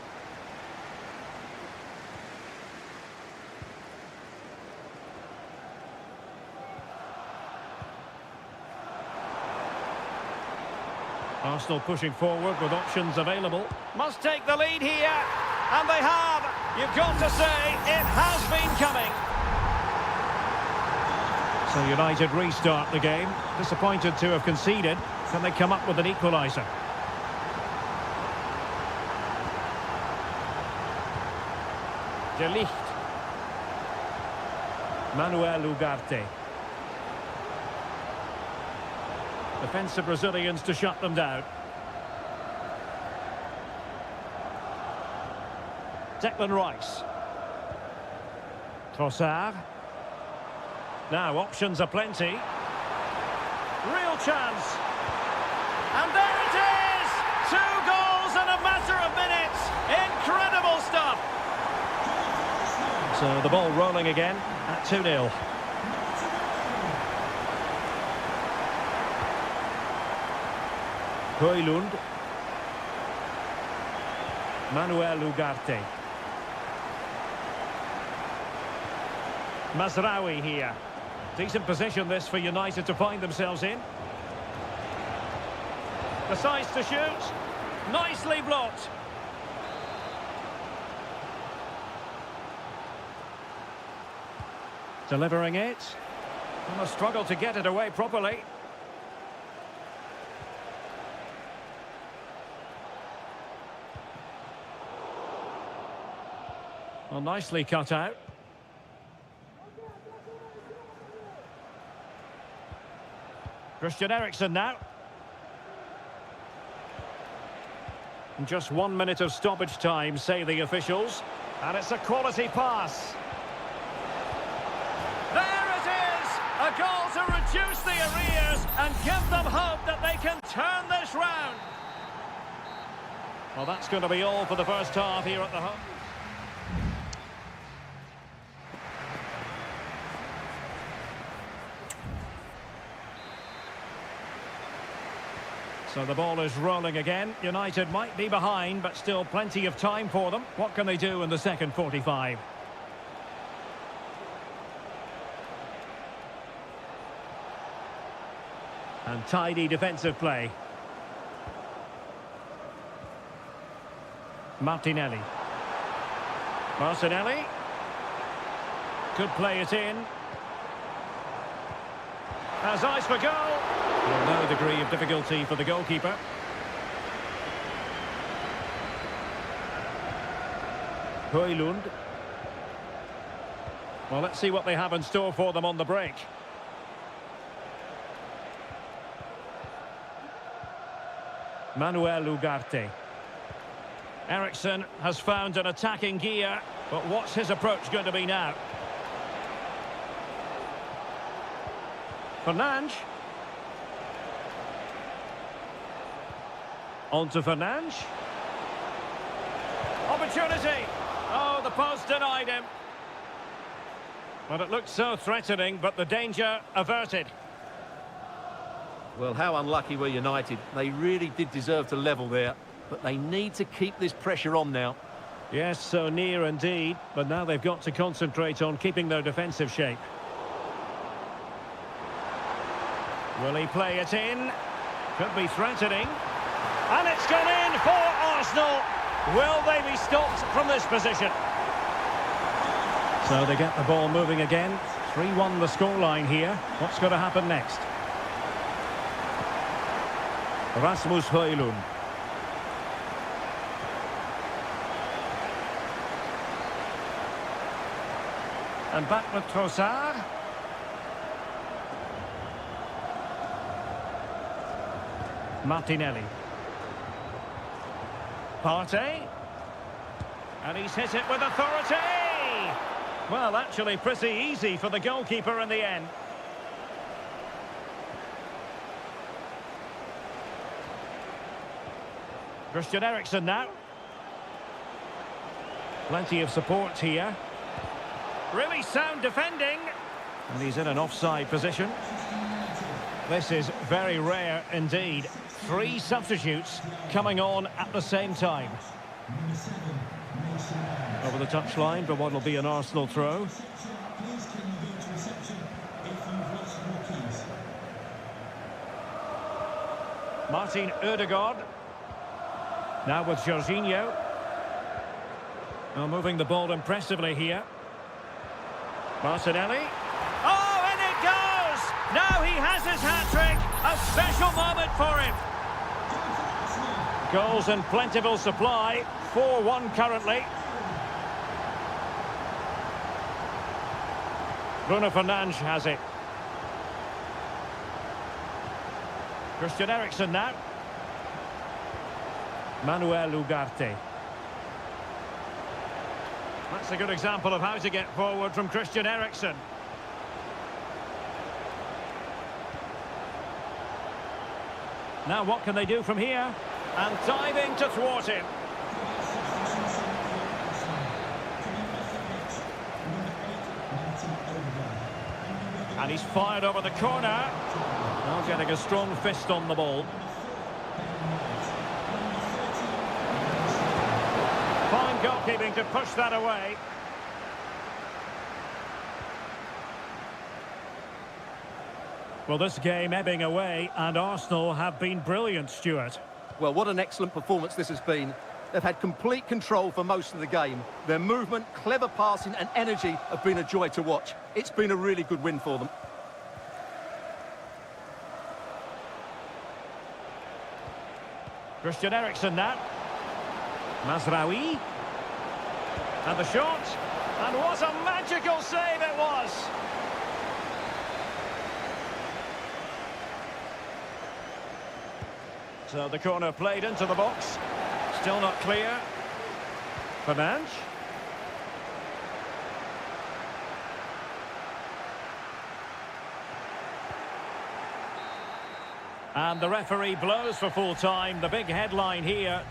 Arsenal pushing forward with options available. Must take the lead here. And they have. You've got to say, it has been coming. So United restart the game. Disappointed to have conceded. Can they come up with an equaliser? De Ligt. Manuel Ugarte. Defensive Brazilians to shut them down. Declan Rice. Trossard. Now options are plenty. Real chance. And there it is! 2 goals in a matter of minutes. Incredible stuff. So the ball rolling again at 2-0. Højlund. Manuel Ugarte. Mazraoui here. Decent position this for United to find themselves in. Decides to shoot. Nicely blocked. Delivering it. And a struggle to get it away properly. Well, nicely cut out. Christian Eriksen now. And just 1 minute of stoppage time, say the officials. And it's a quality pass. There it is! A goal to reduce the arrears and give them hope that they can turn this round. Well, that's going to be all for the first half here at the home. So the ball is rolling again. United might be behind, but still plenty of time for them. What can they do in the second 45? And tidy defensive play. Martinelli. Martinelli. Could play it in. Has eyes for goal. Well, no degree of difficulty for the goalkeeper. Højlund. Well, let's see what they have in store for them on the break. Manuel Ugarte. Eriksen has found an attacking gear, but what's his approach going to be now? Fernandes. On to Fernandes. Opportunity. Oh, the post denied him. Well, it looked so threatening, but the danger averted. Well, how unlucky were United. They really did deserve to level there, but they need to keep this pressure on now. Yes, so near indeed, but now they've got to concentrate on keeping their defensive shape. Will he play it in? Could be threatening. And it's gone in for Arsenal. Will they be stopped from this position? So they get the ball moving again. 3-1 the scoreline here. What's going to happen next? Rasmus Højlund. And back with Trossard. Martinelli. Partey. And he's hit it with authority. Well, actually pretty easy for the goalkeeper in the end. Christian Eriksen now. Plenty of support here. Really sound defending. And he's in an offside position. This is very rare indeed. 3 substitutes coming on at the same time. Over the touchline for what will be an Arsenal throw. Martin Ødegaard. Now with Jorginho. Well, moving the ball impressively here. Martinelli. Oh, and it goes! Now he has his hat-trick. A special moment for him. Goals in plentiful supply. 4-1 currently. Bruno Fernandes has it. Christian Eriksen now. Manuel Ugarte. That's a good example of how to get forward from Christian Eriksen. Now what can they do from here? And diving to thwart him. And he's fired over the corner. Now getting a strong fist on the ball. Fine goalkeeping to push that away. Well, this game ebbing away, and Arsenal have been brilliant, Stuart. Well, what an excellent performance this has been. They've had complete control for most of the game. Their movement, clever passing and energy have been a joy to watch. It's been a really good win for them. Christian Eriksen now. Mazraoui. And the shot. And what a magical save it was! So the corner played into the box. Still not clear. Fernandes. And the referee blows for full time. The big headline here.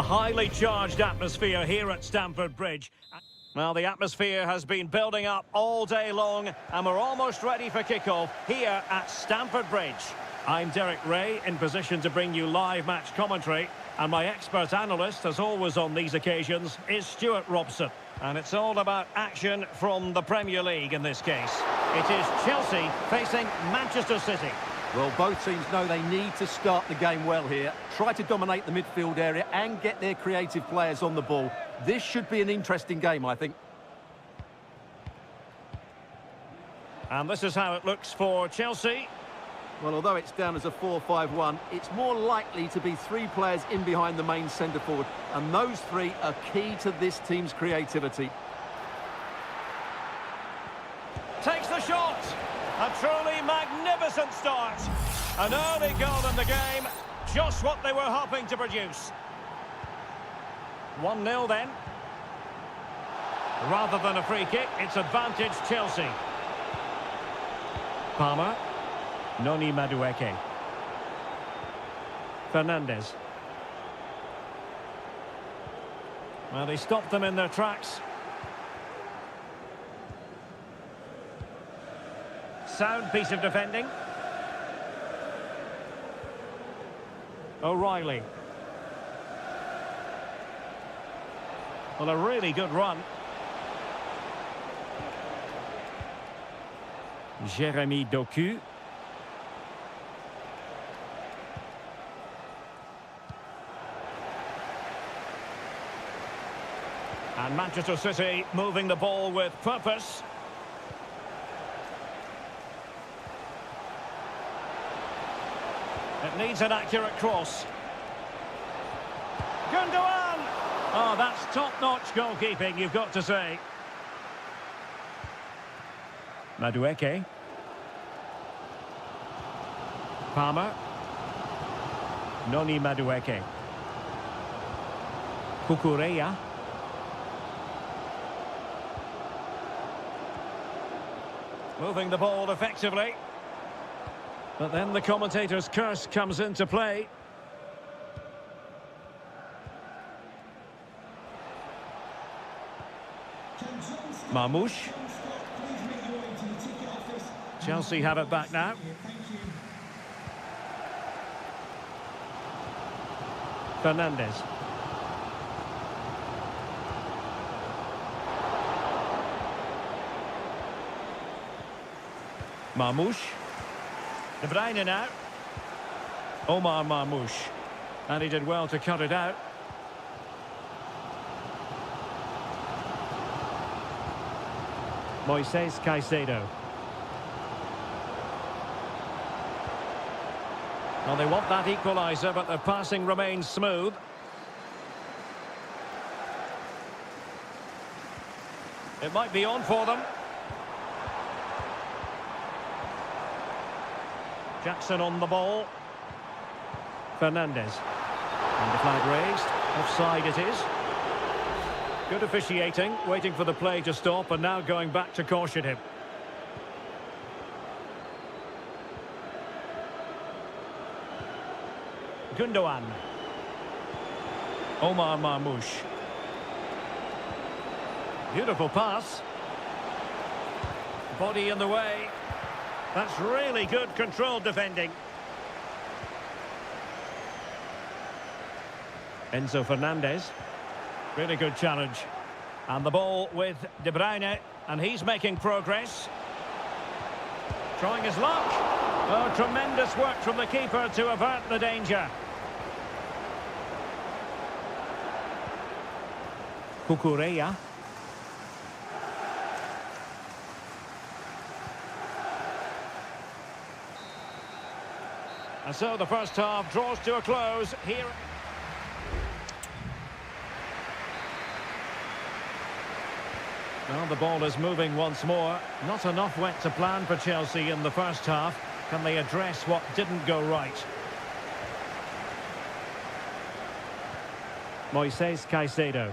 A highly charged atmosphere here at Stamford Bridge. Well, the atmosphere has been building up all day long, and we're almost ready for kickoff here at Stamford Bridge. I'm Derek Ray, in position to bring you live match commentary, and my expert analyst, as always on these occasions, is Stuart Robson. And it's all about action from the Premier League in this case. It is Chelsea facing Manchester City. Well, both teams know they need to start the game well here. Try to dominate the midfield area and get their creative players on the ball. This should be an interesting game, I think. And this is how it looks for Chelsea. Well, although it's down as a 4-5-1, it's more likely to be three players in behind the main centre-forward. And those three are key to this team's creativity. Takes the shot. A truly magnificent start. An early goal in the game. Just what they were hoping to produce. 1-0 then. Rather than a free kick, it's advantage Chelsea. Palmer. Noni Madueke. Fernandes. Well, they stopped them in their tracks. Sound piece of defending. O'Reilly. Well, a really good run. Jeremy Doku. And Manchester City moving the ball with purpose. It needs an accurate cross. Gundogan! Oh, that's top-notch goalkeeping, you've got to say. Madueke. Palmer. Noni Madueke. Kukureya. Moving the ball effectively. But then the commentator's curse comes into play. Marmoush. Chelsea have it back now. Fernandes. Marmoush. De Bruyne now. Omar Marmoush. And he did well to cut it out. Moises Caicedo. Well, they want that equaliser, but their passing remains smooth. It might be on for them. Jackson on the ball. Fernandes. And the flag raised. Offside it is. Good officiating, waiting for the play to stop and now going back to caution him. Gundogan. Omar Marmoush. Beautiful pass. Body in the way. That's really good controlled defending. Enzo Fernandez. Really good challenge. And the ball with De Bruyne. And he's making progress. Trying his luck. Oh, tremendous work from the keeper to avert the danger. Kukureya. And so the first half draws to a close here. Well, the ball is moving once more. Not enough went to plan for Chelsea in the first half. Can they address what didn't go right? Moises Caicedo.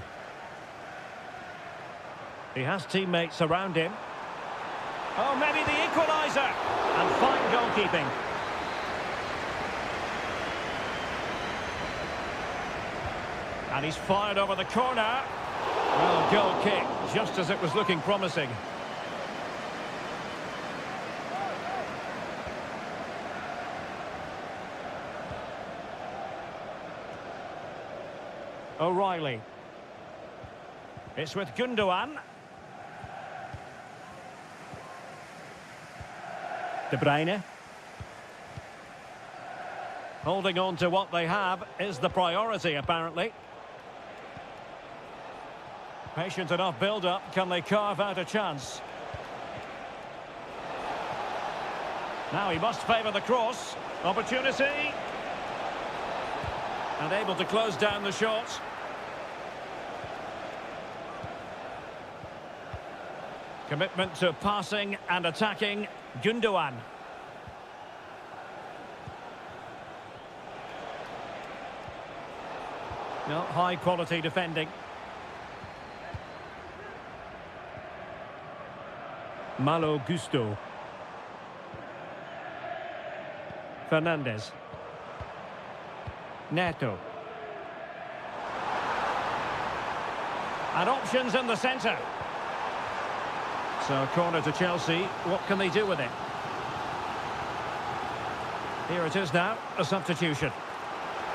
He has teammates around him. Oh, maybe the equaliser. And fine goalkeeping. And he's fired over the corner. Well, goal kick, just as it was looking promising. O'Reilly. It's with Gundogan. De Bruyne. Holding on to what they have is the priority, apparently. Patient enough build-up. Can they carve out a chance? Now he must favour the cross. Opportunity. And able to close down the shot. Commitment to passing and attacking. Gundogan. No, high quality defending. Malo Gusto. Fernandez. Neto. And options in the centre. So, corner to Chelsea. What can they do with it? Here it is now, a substitution.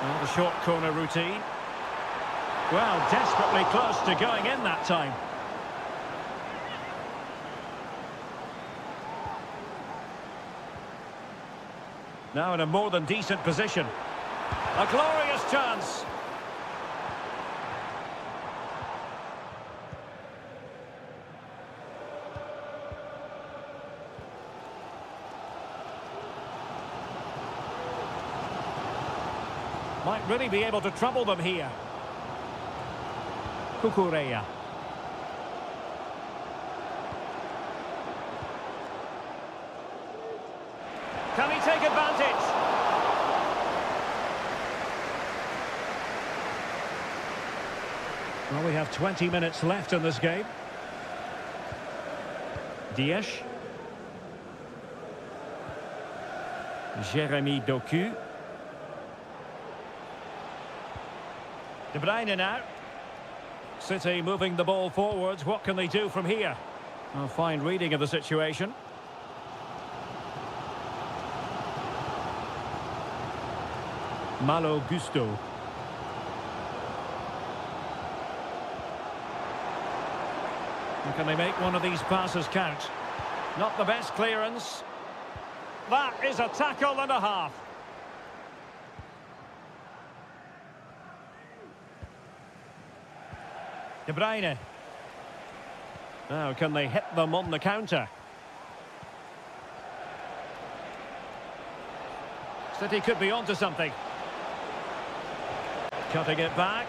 Well, the short corner routine. Well, desperately close to going in that time. Now in a more than decent position. A glorious chance. Might really be able to trouble them here. Cucurella. Can he take advantage? Well, we have 20 minutes left in this game. Diaz. Jeremy Doku. De Bruyne now. City moving the ball forwards. What can they do from here? A fine reading of the situation. Malo Gusto. Can they make one of these passes count? Not the best clearance. That is a tackle and a half. De Bruyne. Now, can they hit them on the counter? City could be onto something. Cutting it back.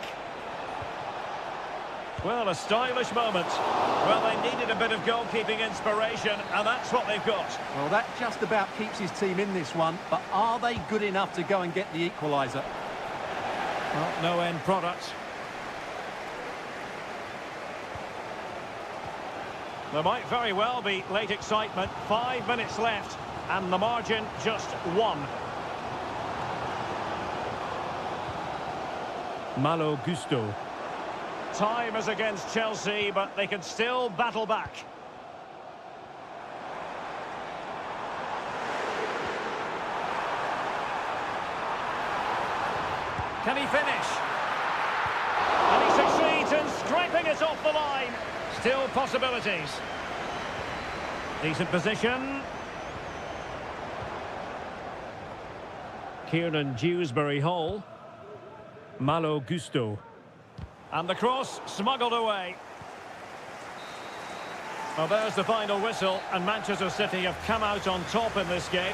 Well, a stylish moment. Well, they needed a bit of goalkeeping inspiration, and that's what they've got. Well, that just about keeps his team in this one, but are they good enough to go and get the equaliser? Well, no end product. There might very well be late excitement. 5 minutes left, and the margin just 1. Malo Gusto. Time is against Chelsea, but they can still battle back. Can he finish? And he succeeds in scraping it off the line. Still possibilities. Decent position. Kieran Dewsbury-Hall. Malo Gusto. And the cross smuggled away. Well, there's the final whistle, and Manchester City have come out on top in this game.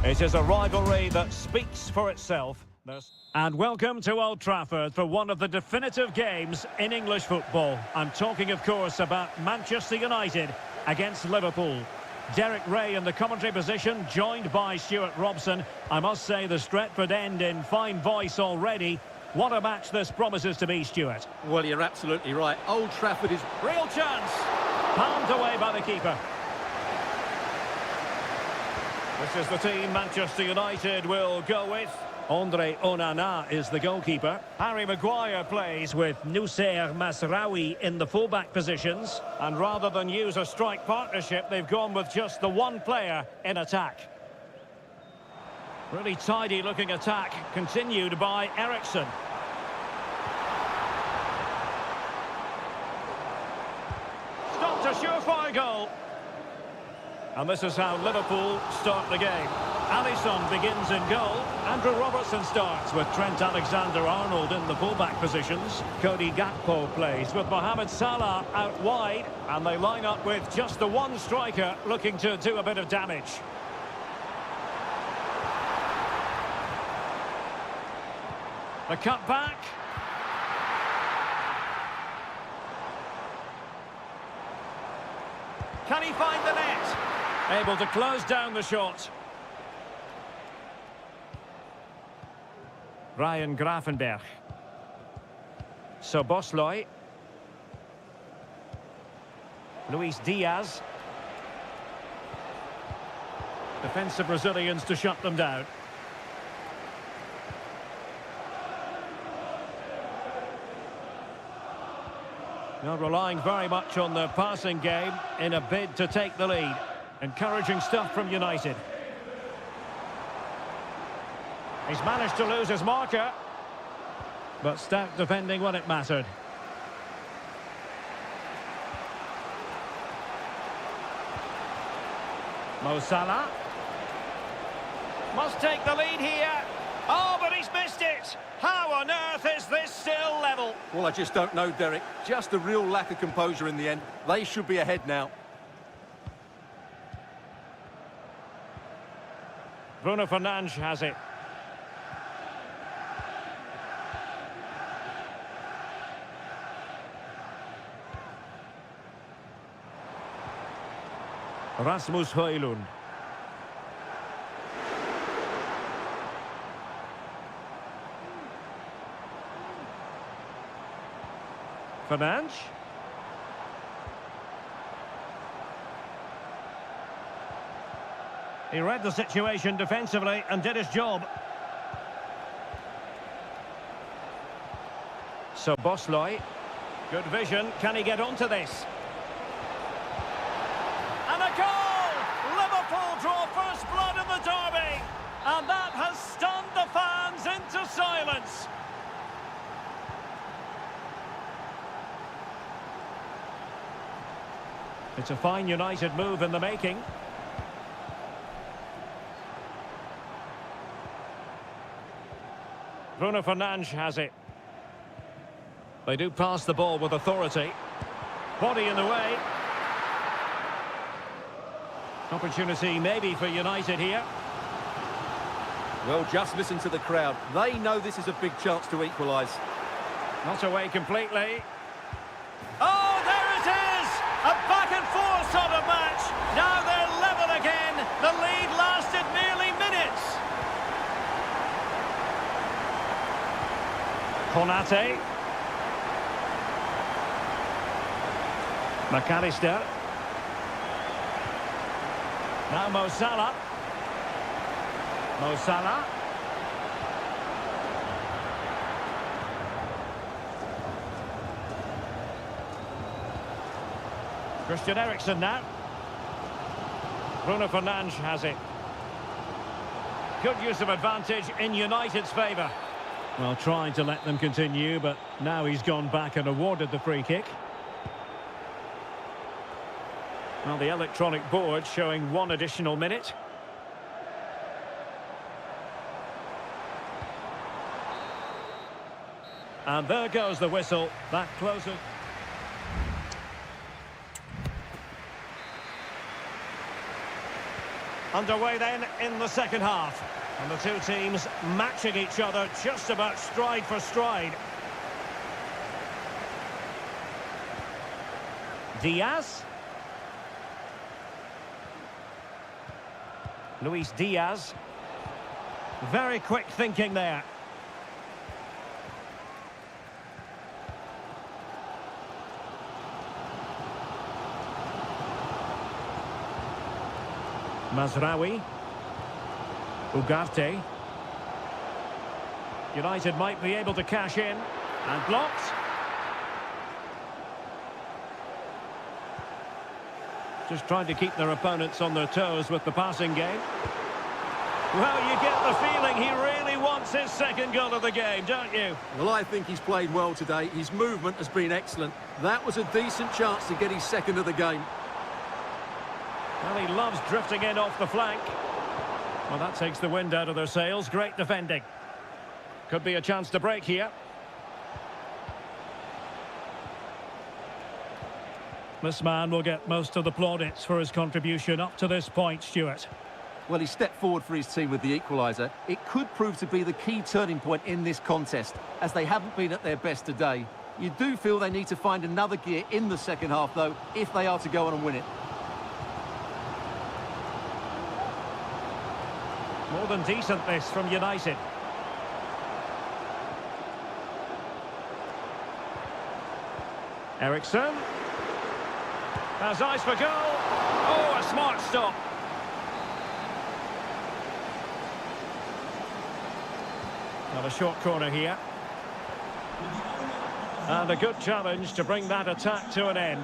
It is a rivalry that speaks for itself. And welcome to Old Trafford for one of the definitive games in English football. I'm talking, of course, about Manchester United against Liverpool. Derek Ray in the commentary position, joined by Stuart Robson. I must say the Stretford end in fine voice already. What a match this promises to be, Stuart. Well, you're absolutely right. Old Trafford is... Real chance! Palmed away by the keeper. This is the team Manchester United will go with. Andre Onana is the goalkeeper. Harry Maguire plays with Noussair Masraoui in the fullback positions. And rather than use a strike partnership, they've gone with just the one player in attack. Really tidy looking attack, continued by Eriksen. Stopped a surefire goal. And this is how Liverpool start the game. Alisson begins in goal. Andrew Robertson starts with Trent Alexander-Arnold in the fullback positions. Cody Gakpo plays with Mohamed Salah out wide. And they line up with just the one striker looking to do a bit of damage. The cut back. Can he find the net? Able to close down the shot. Ryan Gravenberch. Szoboszlai. Luis Diaz. Defensive Brazilians to shut them down. Now relying very much on the passing game in a bid to take the lead. Encouraging stuff from United. He's managed to lose his marker, but stout defending when it mattered. Mo Salah. Must take the lead here. Oh, but he's missed it. How on earth is this still level? Well, I just don't know, Derek. Just a real lack of composure in the end. They should be ahead now. Bruno Fernandes has it. Rasmus Højlund. Fernandes. He read the situation defensively and did his job. Szoboszlai. Good vision. Can he get onto this? And a goal! Liverpool draw first blood in the derby. And that has stunned the fans into silence. It's a fine United move in the making. Bruno Fernandes has it. They do pass the ball with authority. Body in the way. Opportunity maybe for United here. Well, just listen to the crowd. They know this is a big chance to equalise. Not away completely. Oh, there it is! A back and forth sort of match. Now they're level again. The lead lasted merely minutes. Konate. McAllister. Now Mo Salah. Mo Salah. Christian Eriksen now. Bruno Fernandes has it. Good use of advantage in United's favour. Well, trying to let them continue, but now he's gone back and awarded the free kick. Well, the electronic board showing one additional minute. And there goes the whistle. That closes. Underway then in the second half. And the two teams matching each other just about stride for stride. Diaz. Luis Diaz. Very quick thinking there. Mazraoui. Ugarte. United might be able to cash in. And blocked. Just trying to keep their opponents on their toes with the passing game. Well, you get the feeling he really wants his second goal of the game, don't you? Well, I think he's played well today. His movement has been excellent. That was a decent chance to get his second of the game. Well, he loves drifting in off the flank. Well, that takes the wind out of their sails. Great defending. Could be a chance to break here. This man will get most of the plaudits for his contribution up to this point, Stuart. Well, he stepped forward for his team with the equaliser. It could prove to be the key turning point in this contest, as they haven't been at their best today. You do feel they need to find another gear in the second half, though, if they are to go on and win it. More than decent, this, from United. Eriksson. Has eyes for goal. Oh, a smart stop. Now a short corner here. And a good challenge to bring that attack to an end.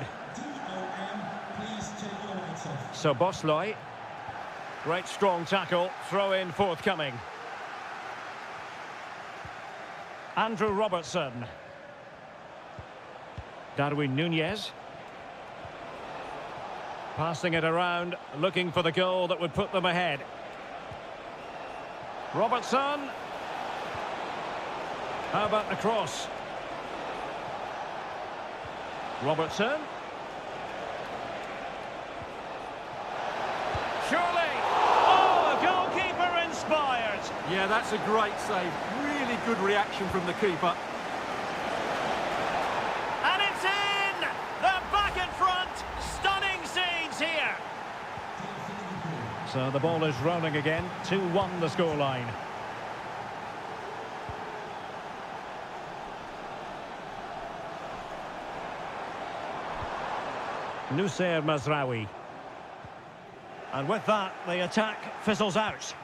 So Bosloy. Great strong tackle. Throw in forthcoming. Andrew Robertson. Darwin Nunez. Passing it around, looking for the goal that would put them ahead. Robertson. How about the cross? Robertson. Surely. Oh, a goalkeeper inspired. Yeah, that's a great save. Really good reaction from the keeper. And it's in! They're back in front. Stunning scenes here. So the ball is rolling again. 2-1 the scoreline. Noussair Mazraoui. And with that, the attack fizzles out.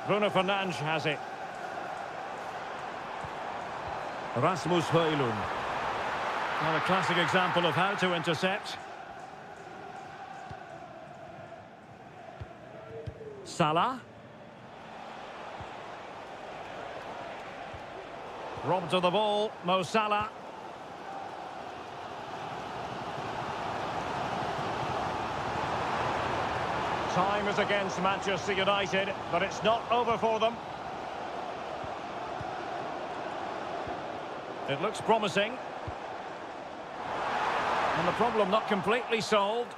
Bruno Fernandes has it. Rasmus Højlund. Well, a classic example of how to intercept. Salah. Robbed of the ball, Mo Salah. Time is against Manchester United, but it's not over for them. It looks promising. And the problem not completely solved.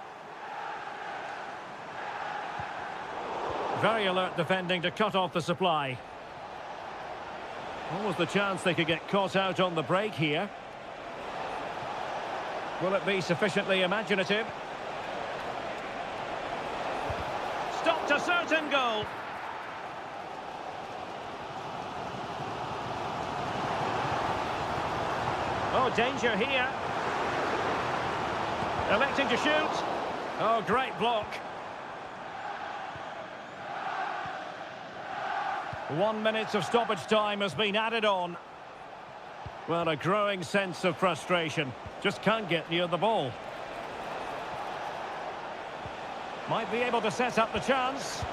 Very alert defending to cut off the supply. What was the chance they could get caught out on the break here? Will it be sufficiently imaginative? Stopped a certain goal. Oh, danger here. Electing to shoot. Oh, great block. 1 minute of stoppage time has been added on. Well, a growing sense of frustration. Just can't get near the ball. Might be able to set up the chance.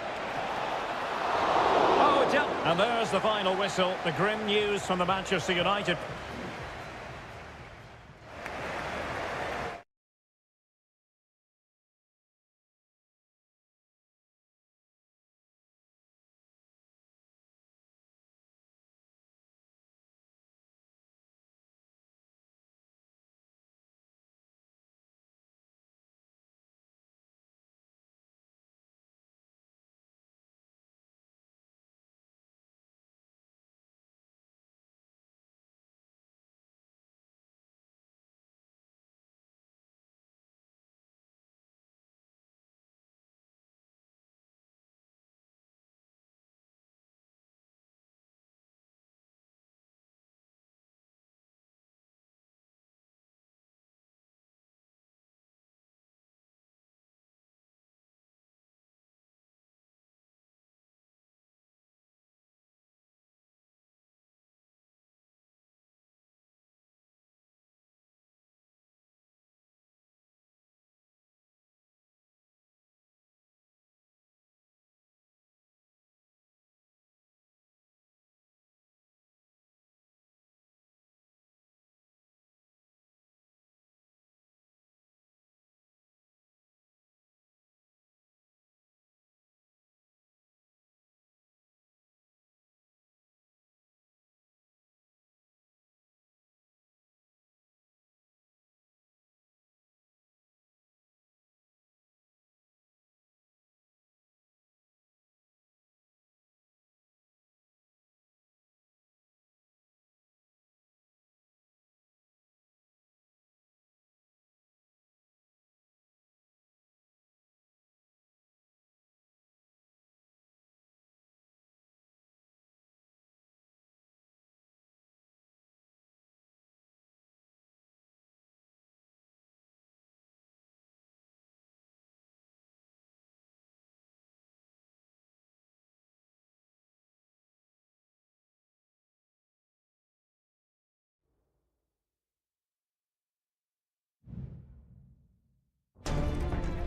Oh, it's out. And there's the final whistle. The grim news from the Manchester United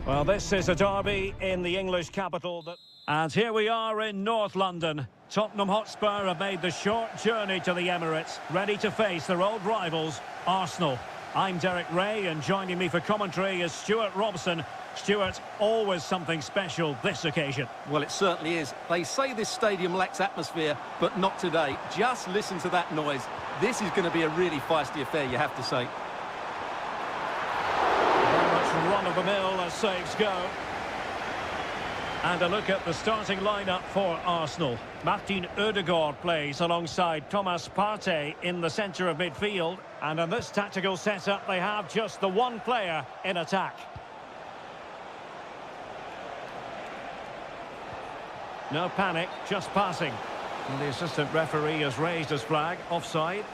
Well, this is a derby in the English capital. And here we are in North London. Tottenham Hotspur have made the short journey to the Emirates, ready to face their old rivals, Arsenal. I'm Derek Ray, and joining me for commentary is Stuart Robson. Stuart, always something special this occasion. Well, it certainly is. They say this stadium lacks atmosphere, but not today. Just listen to that noise. This is going to be a really feisty affair, you have to say. Very much run-of-the-mill as saves go. And a look at the starting lineup for Arsenal. Martin Ødegaard plays alongside Thomas Partey in the centre of midfield. And in this tactical setup, they have just the one player in attack. No panic, just passing. And the assistant referee has raised his flag, offside.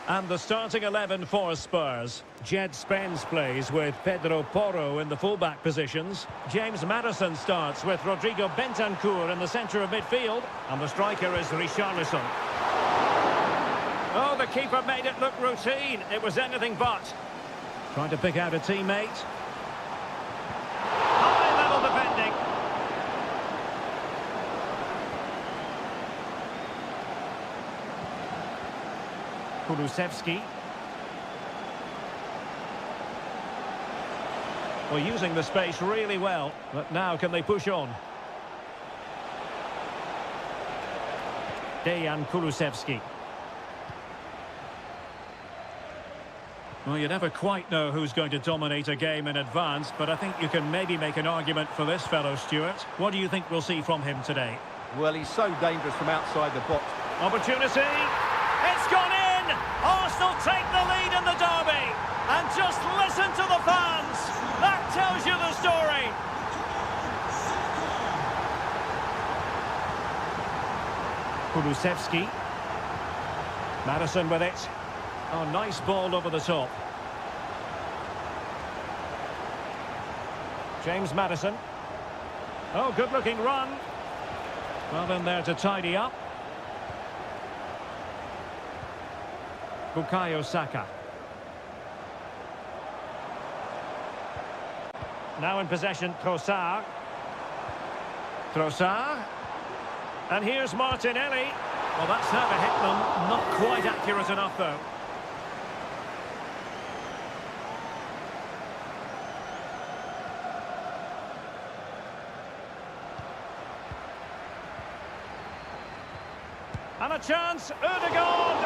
And the starting 11 for Spurs. Jed Spence plays with Pedro Porro in the fullback positions. James Maddison starts with Rodrigo Bentancur in the centre of midfield. And the striker is Richarlison. Oh, the keeper made it look routine. It was anything but. Trying to pick out a teammate. High-level defending. Kulusevski. Well, using the space really well, but now can they push on? Dejan Kulusevski. Well, you never quite know who's going to dominate a game in advance, but I think you can maybe make an argument for this fellow, Stuart. What do you think we'll see from him today? Well, he's so dangerous from outside the box. Opportunity! It's gone in! Arsenal take the lead in the derby! And just listen to the fans! That tells you the story! Kulusevski. Maddison with it. Oh, nice ball over the top. James Maddison. Oh, good-looking run. Well, in there to tidy up. Bukayo Saka. Now in possession, Trossard. Trossard. And here's Martinelli. Well, that's never hit them. Not quite accurate enough, though. And a chance, Ødegaard!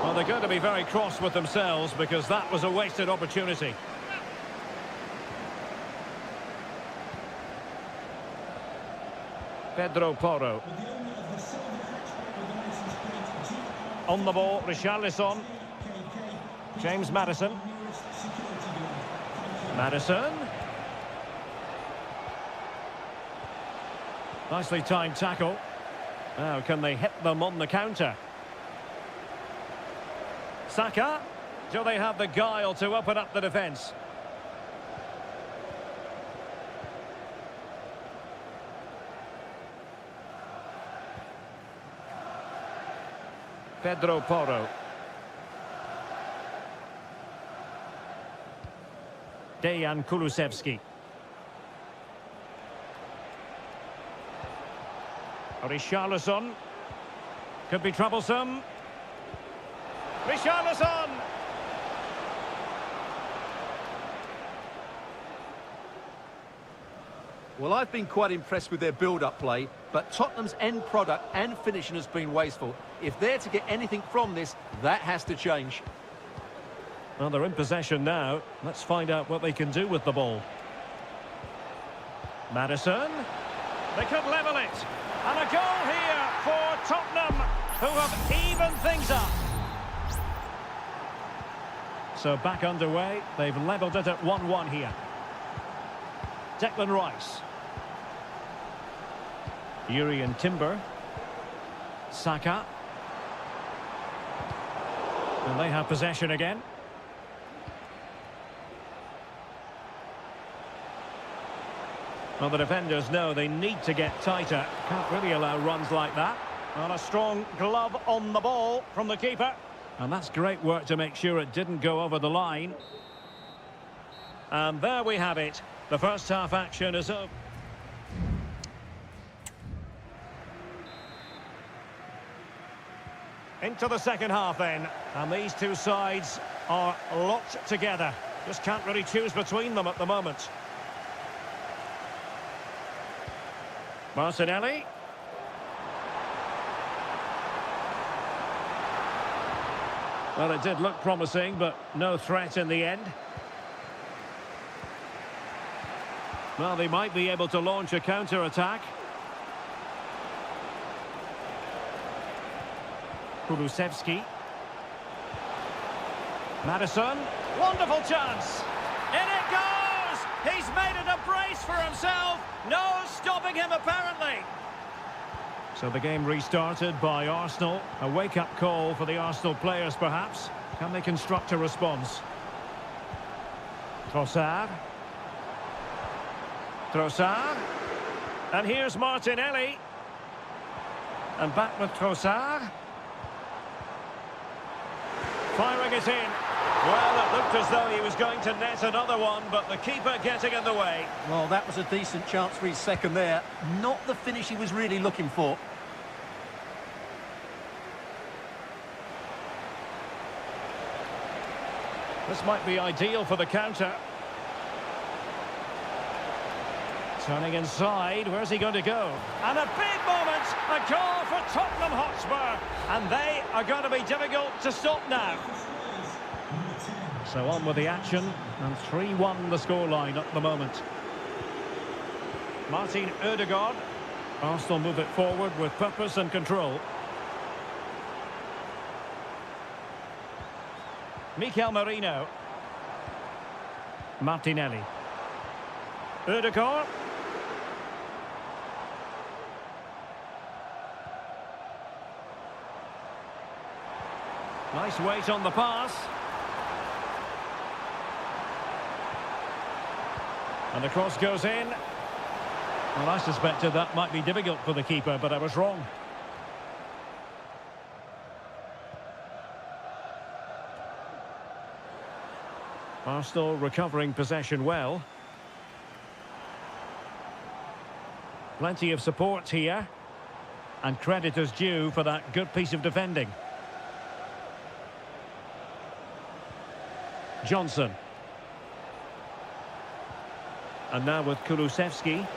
Well, they're going to be very cross with themselves because that was a wasted opportunity. Pedro Porro. On the ball, Richarlison. James Maddison. Maddison. Nicely timed tackle. Now, can they hit them on the counter? Saka. Do they have the guile to open up the defence? Pedro Porro. Dejan Kulusevski. Richarlison. Could be troublesome. Richarlison! Well, I've been quite impressed with their build-up play, but Tottenham's end product and finishing has been wasteful. If they're to get anything from this, that has to change. Well, they're in possession now. Let's find out what they can do with the ball. Maddison. They could level it. And a goal here for Tottenham, who have evened things up. So back underway. They've levelled it at 1-1 here. Declan Rice. Urian Timber. Saka. And they have possession again. Well, the defenders know they need to get tighter. Can't really allow runs like that. Well, a strong glove on the ball from the keeper. And that's great work to make sure it didn't go over the line. And there we have it. The first half action is over. Into the second half then. And these two sides are locked together. Just can't really choose between them at the moment. Martinelli. Well, it did look promising, but no threat in the end. Well, they might be able to launch a counter-attack. Kulusevski. Maddison. Wonderful chance. In it goes! He's made it a brace for himself. No stopping him, apparently. So the game restarted by Arsenal. A wake-up call for the Arsenal players, perhaps. Can they construct a response? Trossard. Trossard. And here's Martinelli. And back with Trossard. Firing it in. Well, it looked as though he was going to net another one, but the keeper getting in the way. Well, that was a decent chance for his second there. Not the finish he was really looking for. This might be ideal for the counter. Turning inside, where's he going to go? And a big moment, a goal for Tottenham Hotspur. And they are going to be difficult to stop now. So on with the action, and 3-1 the scoreline at the moment. Martin Ødegaard. Arsenal move it forward with purpose and control. Mikel Merino. Martinelli. Ødegaard. Nice weight on the pass. And the cross goes in. Well, I suspected that might be difficult for the keeper, but I was wrong. Arsenal recovering possession well. Plenty of support here. And credit is due for that good piece of defending. Johnson. And now with Kulusevski.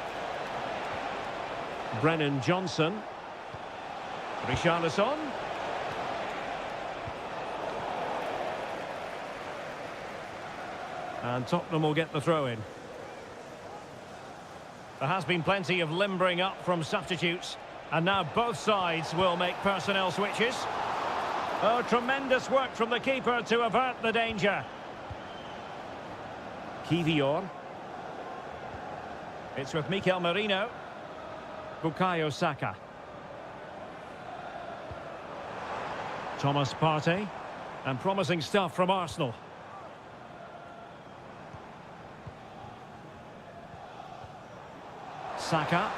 Brennan Johnson. Richarlison. And Tottenham will get the throw in. There has been plenty of limbering up from substitutes. And now both sides will make personnel switches. Oh, tremendous work from the keeper to avert the danger. Kivior. It's with Mikel Merino. Bukayo Saka. Thomas Partey. And promising stuff from Arsenal. Saka.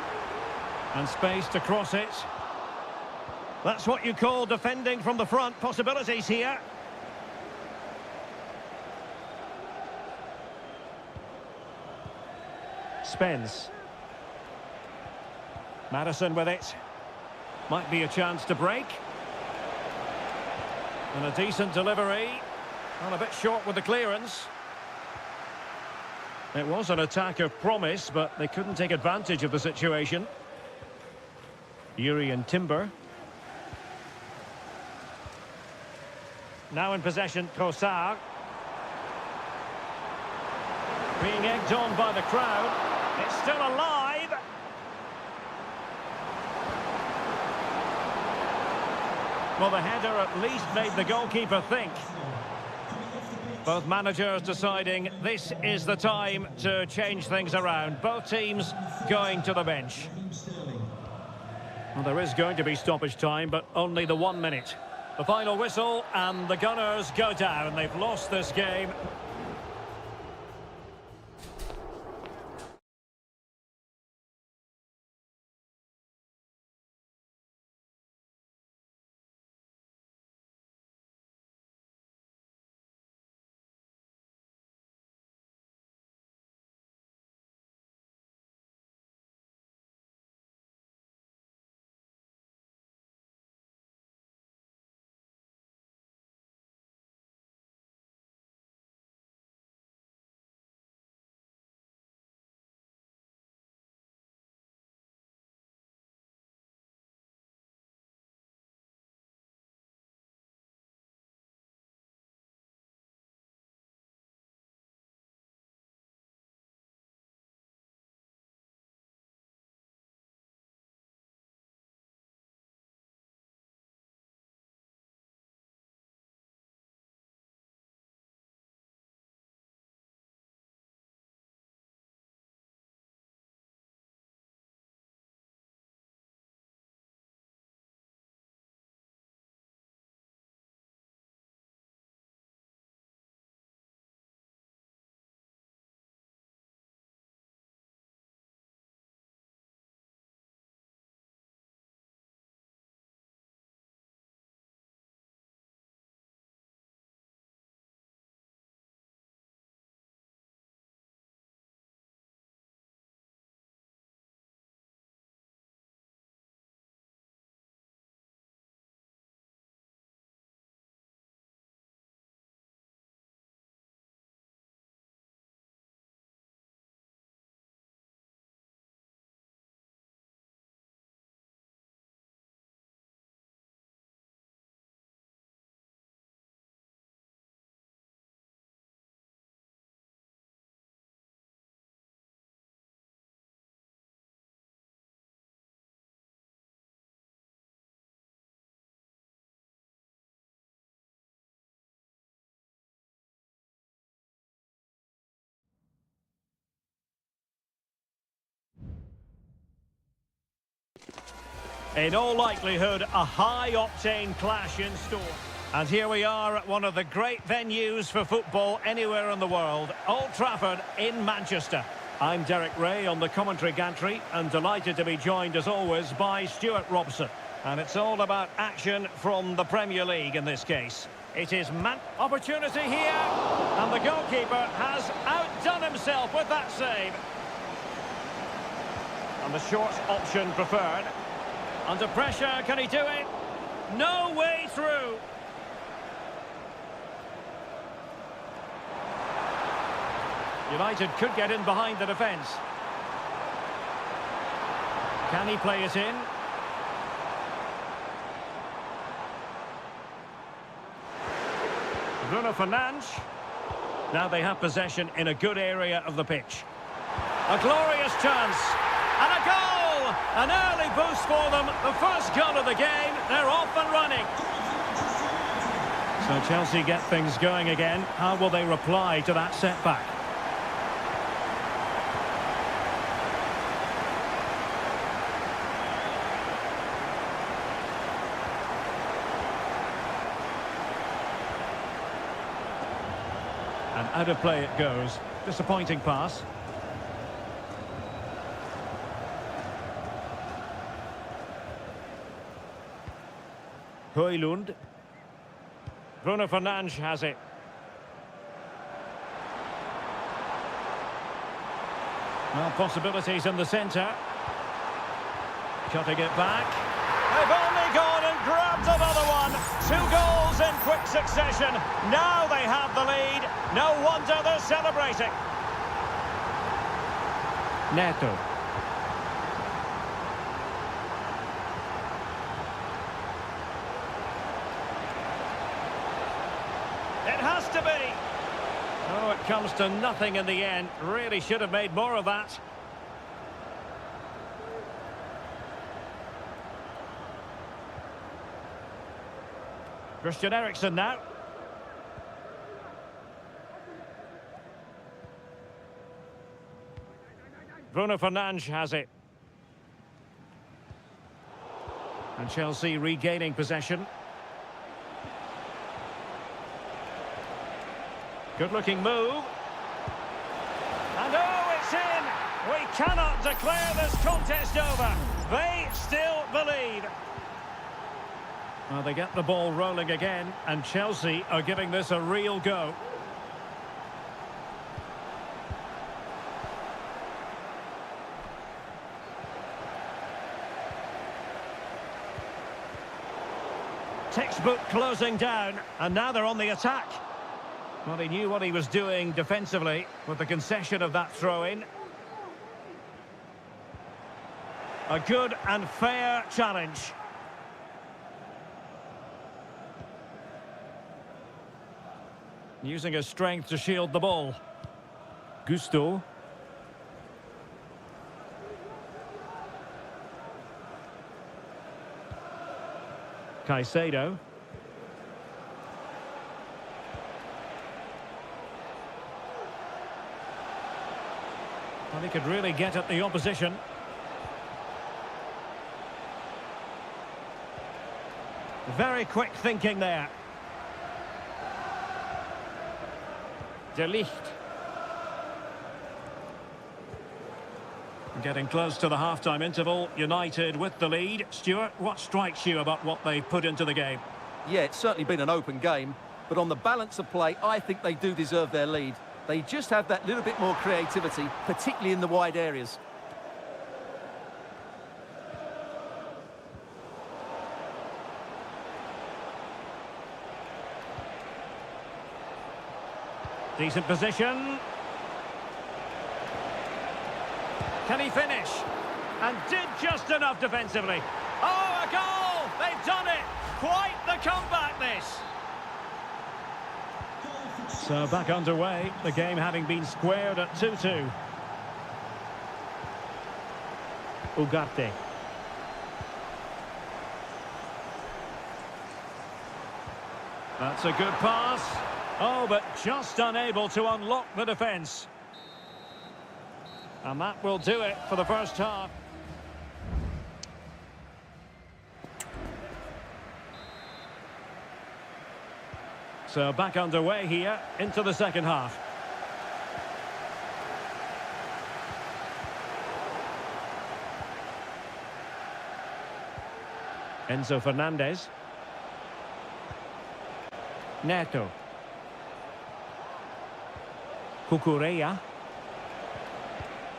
And space to cross it. That's what you call defending from the front. Possibilities here. Spence. Maddison with it. Might be a chance to break. And a decent delivery. And a bit short with the clearance. It was an attack of promise, but they couldn't take advantage of the situation. Yuri and Timber. Now in possession, Trossard. Being egged on by the crowd. It's still alive. Well, the header at least made the goalkeeper think. Both managers deciding this is the time to change things around. Both teams going to the bench. Well, there is going to be stoppage time, but only the 1 minute. The final whistle, and the Gunners go down. They've lost this game. In all likelihood, a high-octane clash in store. And here we are at one of the great venues for football anywhere in the world, Old Trafford in Manchester. I'm Derek Ray on the commentary gantry and delighted to be joined as always by Stuart Robson. And it's all about action from the Premier League in this case. It is opportunity here, and the goalkeeper has outdone himself with that save. And the short option preferred. Under pressure, can he do it? No way through. United could get in behind the defence. Can he play it in? Bruno Fernandes. Now they have possession in a good area of the pitch. A glorious chance. And a goal! An early boost for them. The first goal of the game. They're off and running. So Chelsea get things going again. How will they reply to that setback? And out of play it goes. Disappointing pass. Højlund. Bruno Fernandes has it. Well, possibilities in the centre. Cutting it back. They've only gone and grabbed another one. 2 goals in quick succession. Now they have the lead. No wonder they're celebrating. Neto. It has to be. Oh, it comes to nothing in the end. Really should have made more of that. Christian Eriksen now. Bruno Fernandes has it. And Chelsea regaining possession. Good-looking move. And oh, it's in! We cannot declare this contest over. They still believe. Well, they get the ball rolling again, and Chelsea are giving this a real go. Textbook closing down, and now they're on the attack. Well, he knew what he was doing defensively with the concession of that throw-in. A good and fair challenge. Using his strength to shield the ball. Gusto. Caicedo. Well, he could really get at the opposition. Very quick thinking there. De Ligt. Getting close to the half-time interval. United with the lead. Stuart, what strikes you about what they put into the game? Yeah, it's certainly been an open game, but on the balance of play, I think they do deserve their lead. They just have that little bit more creativity, particularly in the wide areas. Decent position. Can he finish? And did just enough defensively. Oh, a goal! They've done it! Quite the comeback, this! So back underway, the game having been squared at 2-2. Ugarte. That's a good pass. Oh, but just unable to unlock the defence. And that will do it for the first half. So back underway here into the second half. Enzo Fernandez. Neto. Cucurella.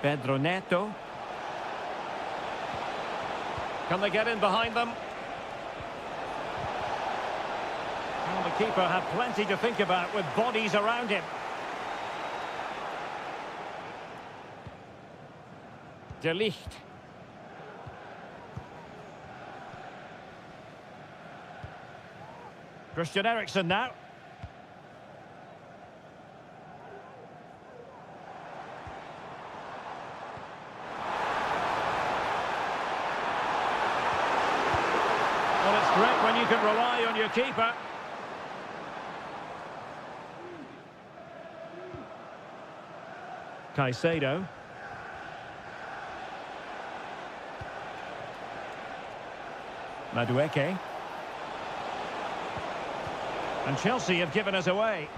Pedro Neto. Can they get in behind them? Well, the keeper had plenty to think about with bodies around him. De Ligt. Christian Eriksen now. Well, it's great when you can rely on your keeper. Caicedo. Madueke. And Chelsea have given us away.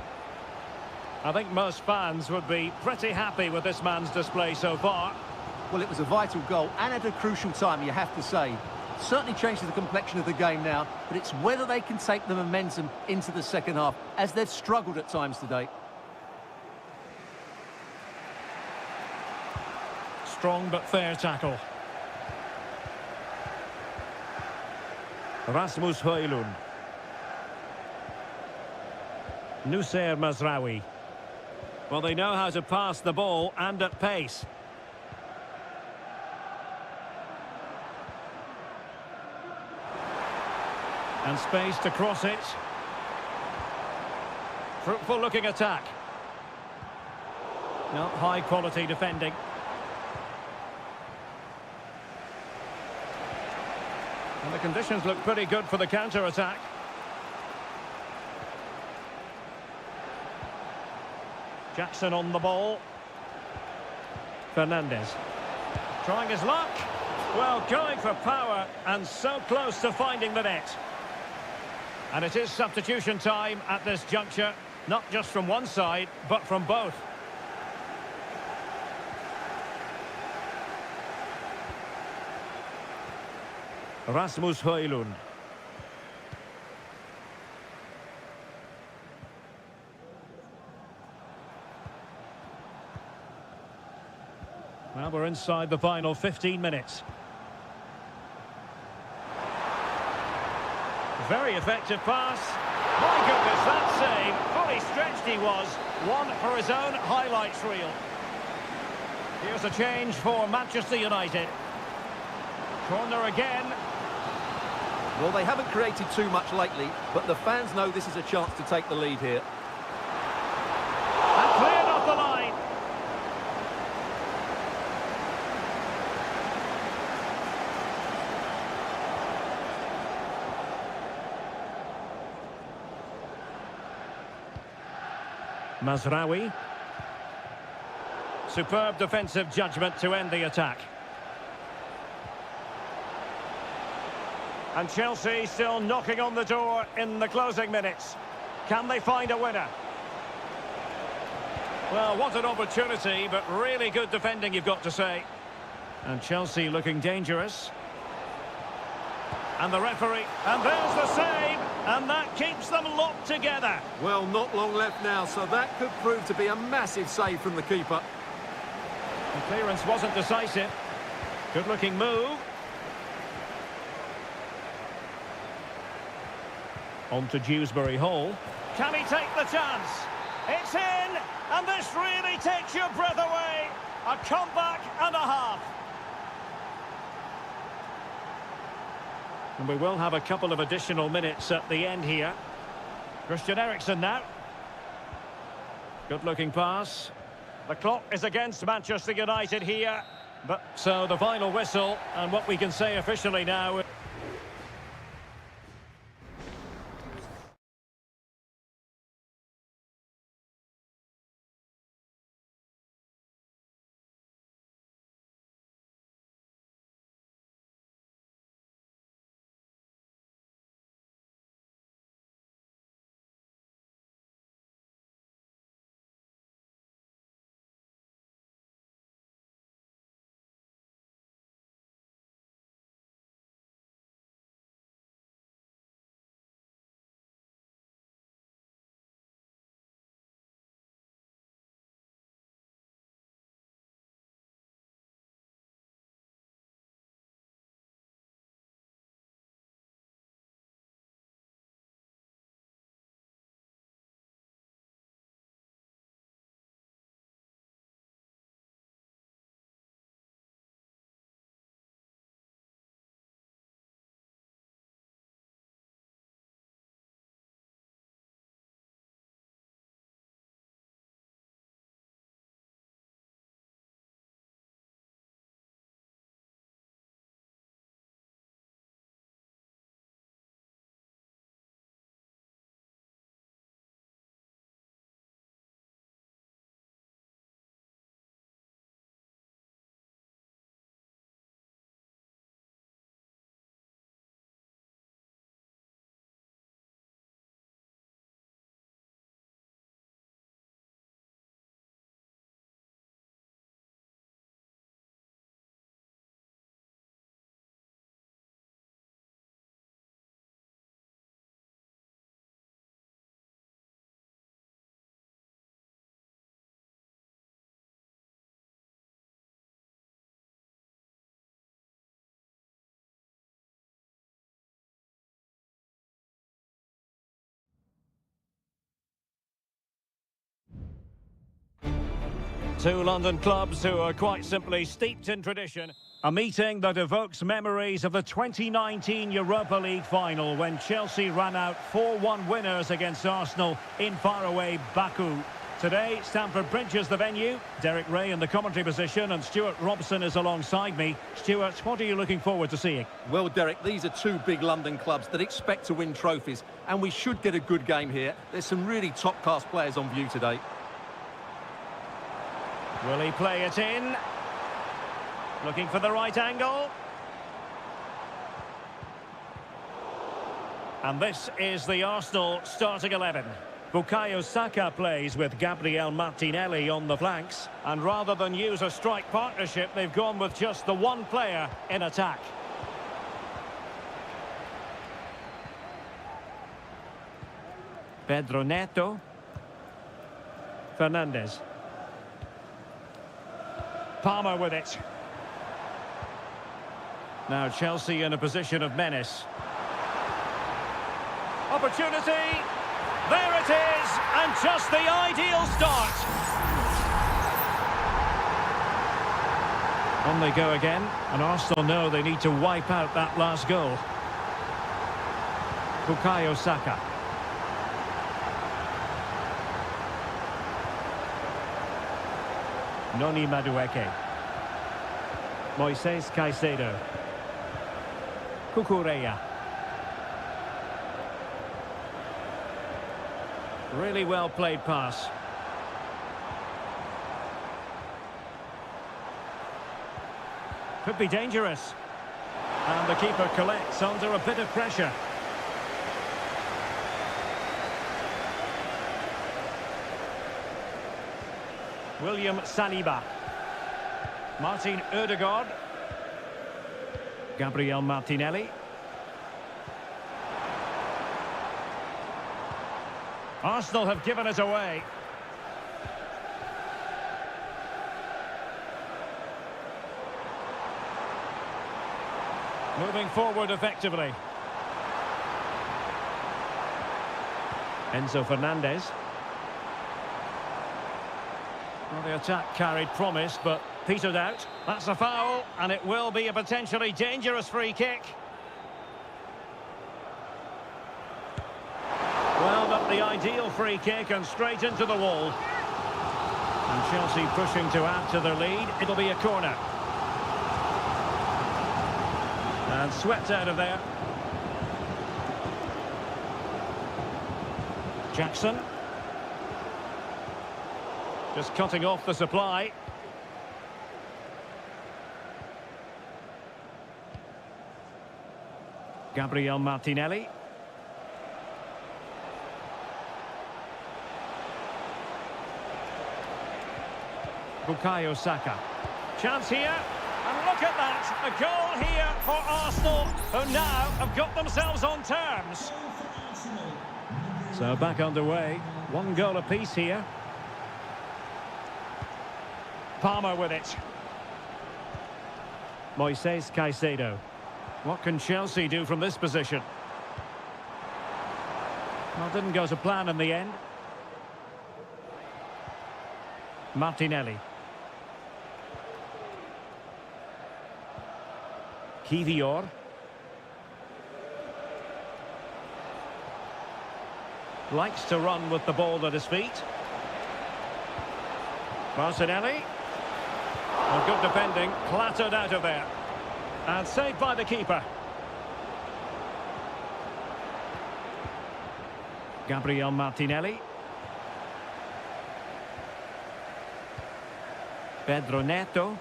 I think most fans would be pretty happy with this man's display so far. Well, it was a vital goal and at a crucial time, you have to say. Certainly changes the complexion of the game now, but it's whether they can take the momentum into the second half, as they've struggled at times today. Strong but fair tackle. Rasmus Højlund. Noussair Mazraoui. Well, they know how to pass the ball and at pace. And space to cross it. Fruitful looking attack. No, high quality defending. And the conditions look pretty good for the counter-attack. Jackson on the ball. Fernandez. Trying his luck. Well, going for power and so close to finding the net. And it is substitution time at this juncture. Not just from one side, but from both. Rasmus Højlund. Well, we're inside the final 15 minutes. Very effective pass. My goodness, that save. Fully stretched he was. One for his own highlights reel. Here's a change for Manchester United. Corner again. Well, they haven't created too much lately, but the fans know this is a chance to take the lead here. And cleared off the line. Mazraoui. Superb defensive judgment to end the attack. And Chelsea still knocking on the door in the closing minutes. Can they find a winner? Well, what an opportunity, but really good defending, you've got to say. And Chelsea looking dangerous. And the referee, and there's the save, and that keeps them locked together. Well, not long left now, so that could prove to be a massive save from the keeper. The clearance wasn't decisive. Good-looking move. On to Dewsbury Hall. Can he take the chance? It's in, and this really takes your breath away. A comeback and a half. And we will have a couple of additional minutes at the end here. Christian Eriksen now. Good-looking pass. The clock is against Manchester United here. But so the final whistle, and what we can say officially now... Two London clubs who are quite simply steeped in tradition. A meeting that evokes memories of the 2019 Europa League final when Chelsea ran out 4-1 winners against Arsenal in faraway Baku. Today, Stamford Bridge is the venue. Derek Ray in the commentary position and Stuart Robson is alongside me. Stuart, what are you looking forward to seeing? Well, Derek, these are two big London clubs that expect to win trophies, and we should get a good game here. There's some really top-class players on view today. Will he play it in? Looking for the right angle. And this is the Arsenal starting 11. Bukayo Saka plays with Gabriel Martinelli on the flanks. And rather than use a strike partnership, they've gone with just the one player in attack. Pedro Neto. Fernandes. Palmer with it. Now Chelsea in a position of menace. Opportunity. There it is, and just the ideal start. On they go again, and Arsenal know they need to wipe out that last goal. Bukayo Saka. Noni Madueke. Moises Caicedo. Cucurella. Really well played pass. Could be dangerous. And the keeper collects under a bit of pressure. William Saliba. Martin Ødegaard. Gabriel Martinelli. Arsenal have given it away. Moving forward effectively. Enzo Fernandez. Well, the attack carried promise, but petered out. That's a foul, and it will be a potentially dangerous free kick. Well, not the ideal free kick, and straight into the wall. And Chelsea pushing to add to their lead. It'll be a corner. And swept out of there. Jackson. Just cutting off the supply. Gabriel Martinelli. Bukayo Saka. Chance here. And look at that. A goal here for Arsenal, who now have got themselves on terms. So back underway. One goal apiece here. Palmer with it. Moises Caicedo. What can Chelsea do from this position? Well, didn't go to plan in the end. Martinelli. Kivior. Likes to run with the ball at his feet. Martinelli. And good defending, clattered out of there. And saved by the keeper. Gabriel Martinelli. Pedro Neto.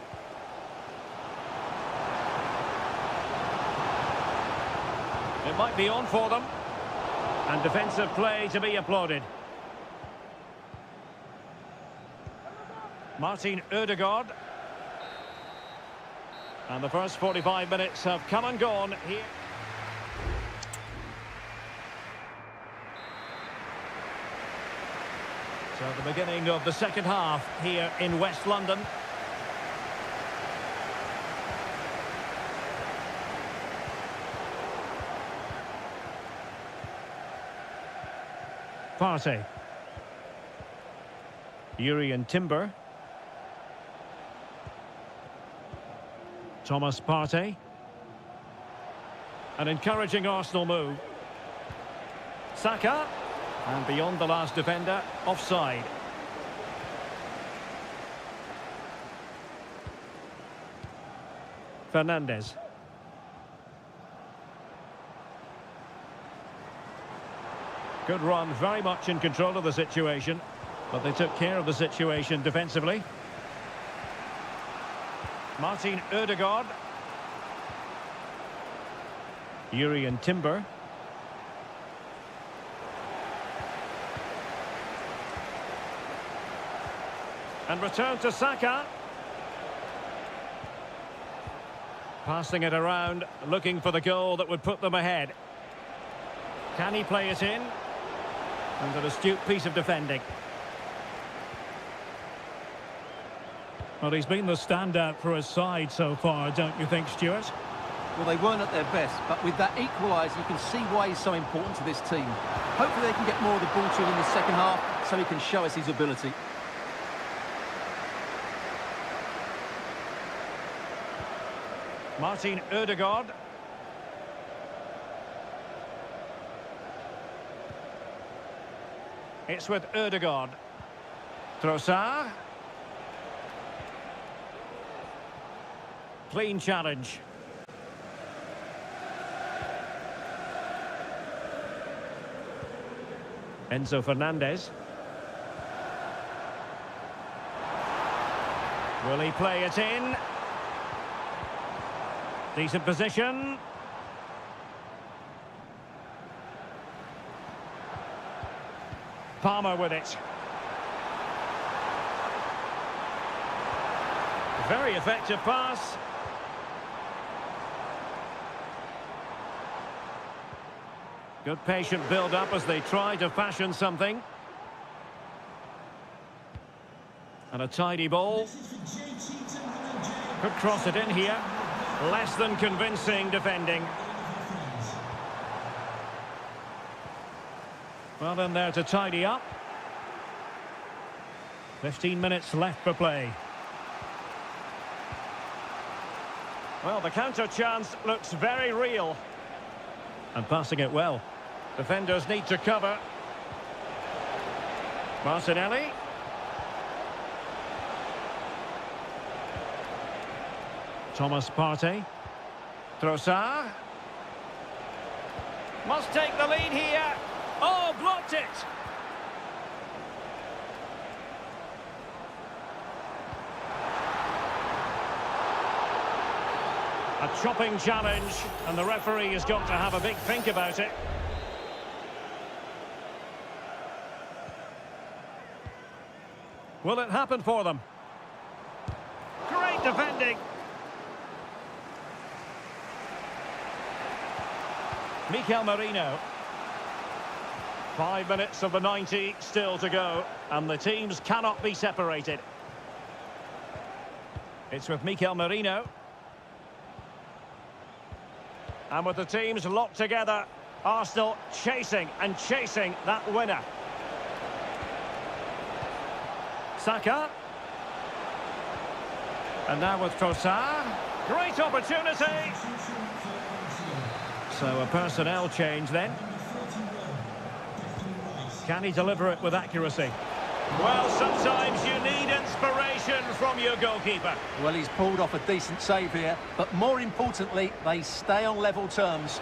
It might be on for them. And defensive play to be applauded. Martin Ødegaard. And the first 45 minutes have come and gone here. So the beginning of the second half here in West London. Partey. Yuri and Timber. Thomas Partey. An encouraging Arsenal move. Saka. And beyond the last defender, offside. Fernandes. Good run, very much in control of the situation, but they took care of the situation defensively. Martin Ødegaard. Jurriën Timber. And return to Saka. Passing it around, looking for the goal that would put them ahead. Can he play it in? And an astute piece of defending. Well, he's been the standout for his side so far, don't you think, Stuart? Well, they weren't at their best, but with that equaliser, you can see why he's so important to this team. Hopefully they can get more of the ball to him in the second half, so he can show us his ability. Martin Ødegaard. It's with Ødegaard. Trossard. Clean challenge. Enzo Fernandez. Will he play it in? Decent position. Palmer with it. Very effective pass. Good patient build-up as they try to fashion something. And a tidy ball. Could cross it in here. Less than convincing defending. Well, in there to tidy up. 15 minutes left for play. Well, the counter chance looks very real. And passing it well. Defenders need to cover. Martinelli. Thomas Partey. Trossard. Must take the lead here. Oh, blocked it. A chopping challenge, and the referee has got to have a big think about it. Will it happen for them? Great defending. Mikel Merino. 5 minutes of the 90 still to go, and the teams cannot be separated. It's with Mikel Merino. And with the teams locked together, Arsenal chasing and chasing that winner. Saka. And now with Trossard. Great opportunity. So a personnel change then. Can he deliver it with accuracy? Well, sometimes you need inspiration from your goalkeeper. Well, he's pulled off a decent save here, but more importantly, they stay on level terms.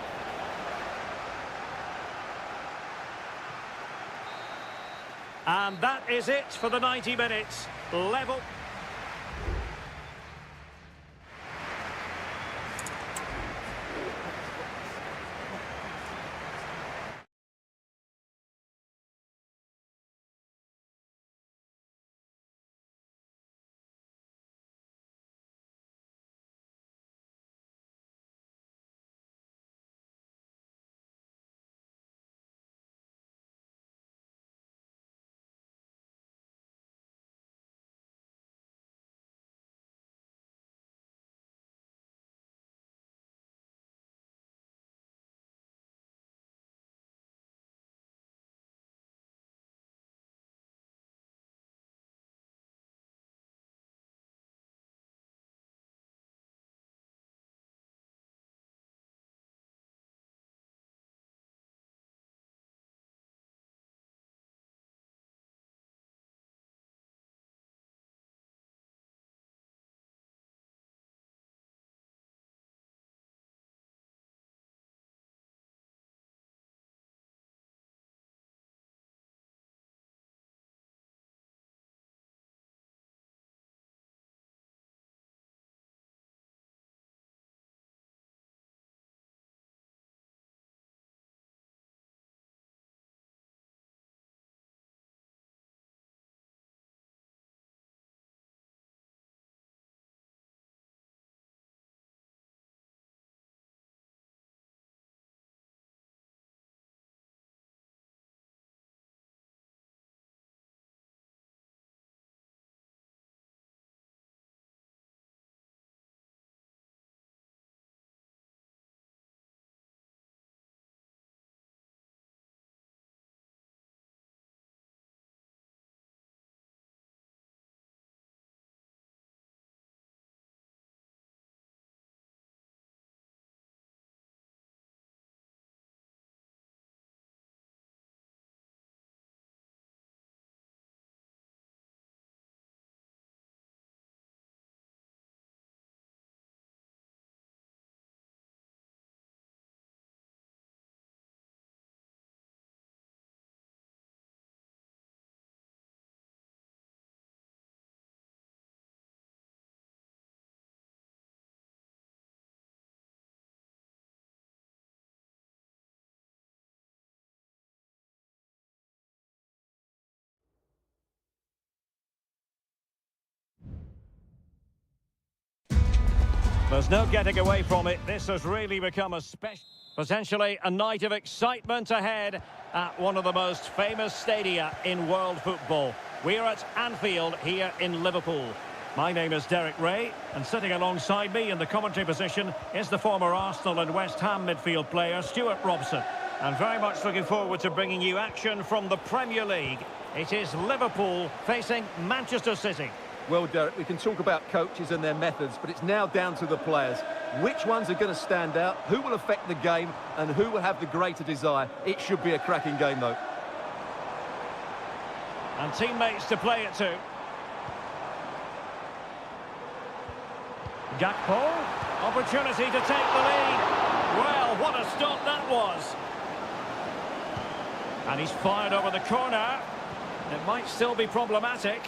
And that is it for the 90 minutes. Level. There's no getting away from it. This has really become a special... Potentially a night of excitement ahead at one of the most famous stadia in world football. We're at Anfield here in Liverpool. My name is Derek Ray, and sitting alongside me in the commentary position is the former Arsenal and West Ham midfield player, Stuart Robson. And very much looking forward to bringing you action from the Premier League. It is Liverpool facing Manchester City. Well, Derek, we can talk about coaches and their methods, but it's now down to the players. Which ones are going to stand out, who will affect the game, and who will have the greater desire? It should be a cracking game, though. And teammates to play it to. Gakpo, opportunity to take the lead. Well, what a stop that was. And he's fired over the corner. It might still be problematic.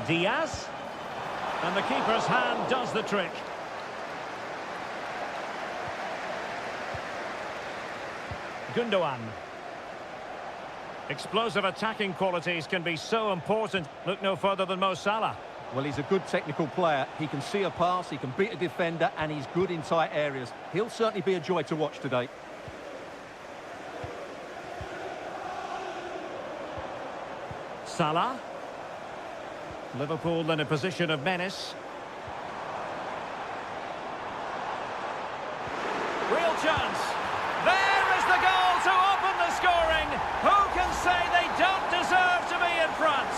Diaz, and the keeper's hand does the trick. Gundogan. Explosive attacking qualities can be so important. Look no further than Mo Salah. Well, he's a good technical player. He can see a pass, he can beat a defender, and he's good in tight areas. He'll certainly be a joy to watch today. Salah. Liverpool in a position of menace. Real chance. There is the goal to open the scoring. Who can say they don't deserve to be in front?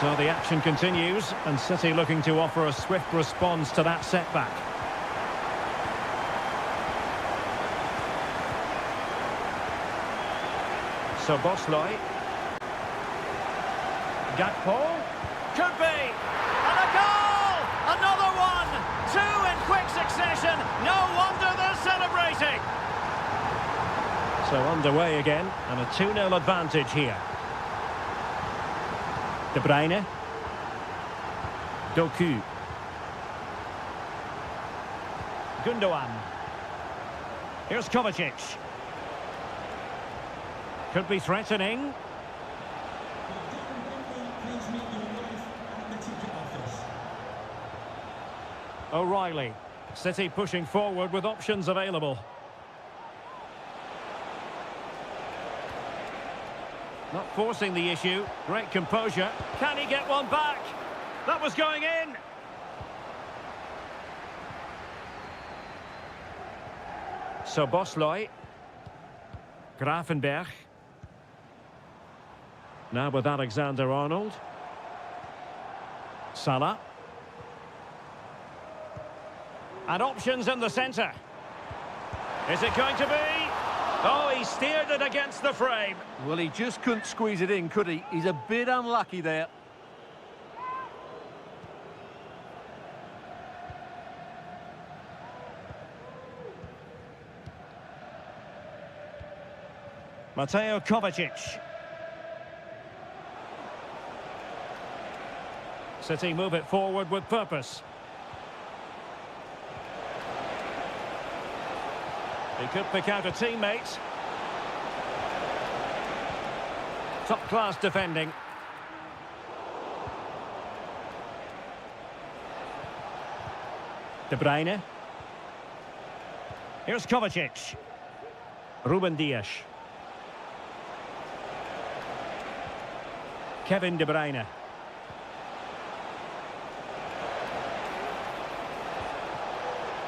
So the action continues, and City looking to offer a swift response to that setback. So Bosley. Gakpo, could be, and a goal! Another one! Two in quick succession, no wonder they're celebrating! So underway again, and a 2-0 advantage here. De Bruyne. Doku. Gundogan. Here's Kovacic. Could be threatening. O'Reilly. City pushing forward with options available. Not forcing the issue. Great composure. Can he get one back? That was going in. So Bosley. Gravenberch. Now with Alexander-Arnold. Salah. And options in the centre. Is it going to be? Oh, he steered it against the frame. Well, he just couldn't squeeze it in, could he? He's a bit unlucky there. Mateo Kovacic. City move it forward with purpose. He could pick out a teammate. Top-class defending. De Bruyne. Here's Kovacic. Ruben Dias. Kevin De Bruyne.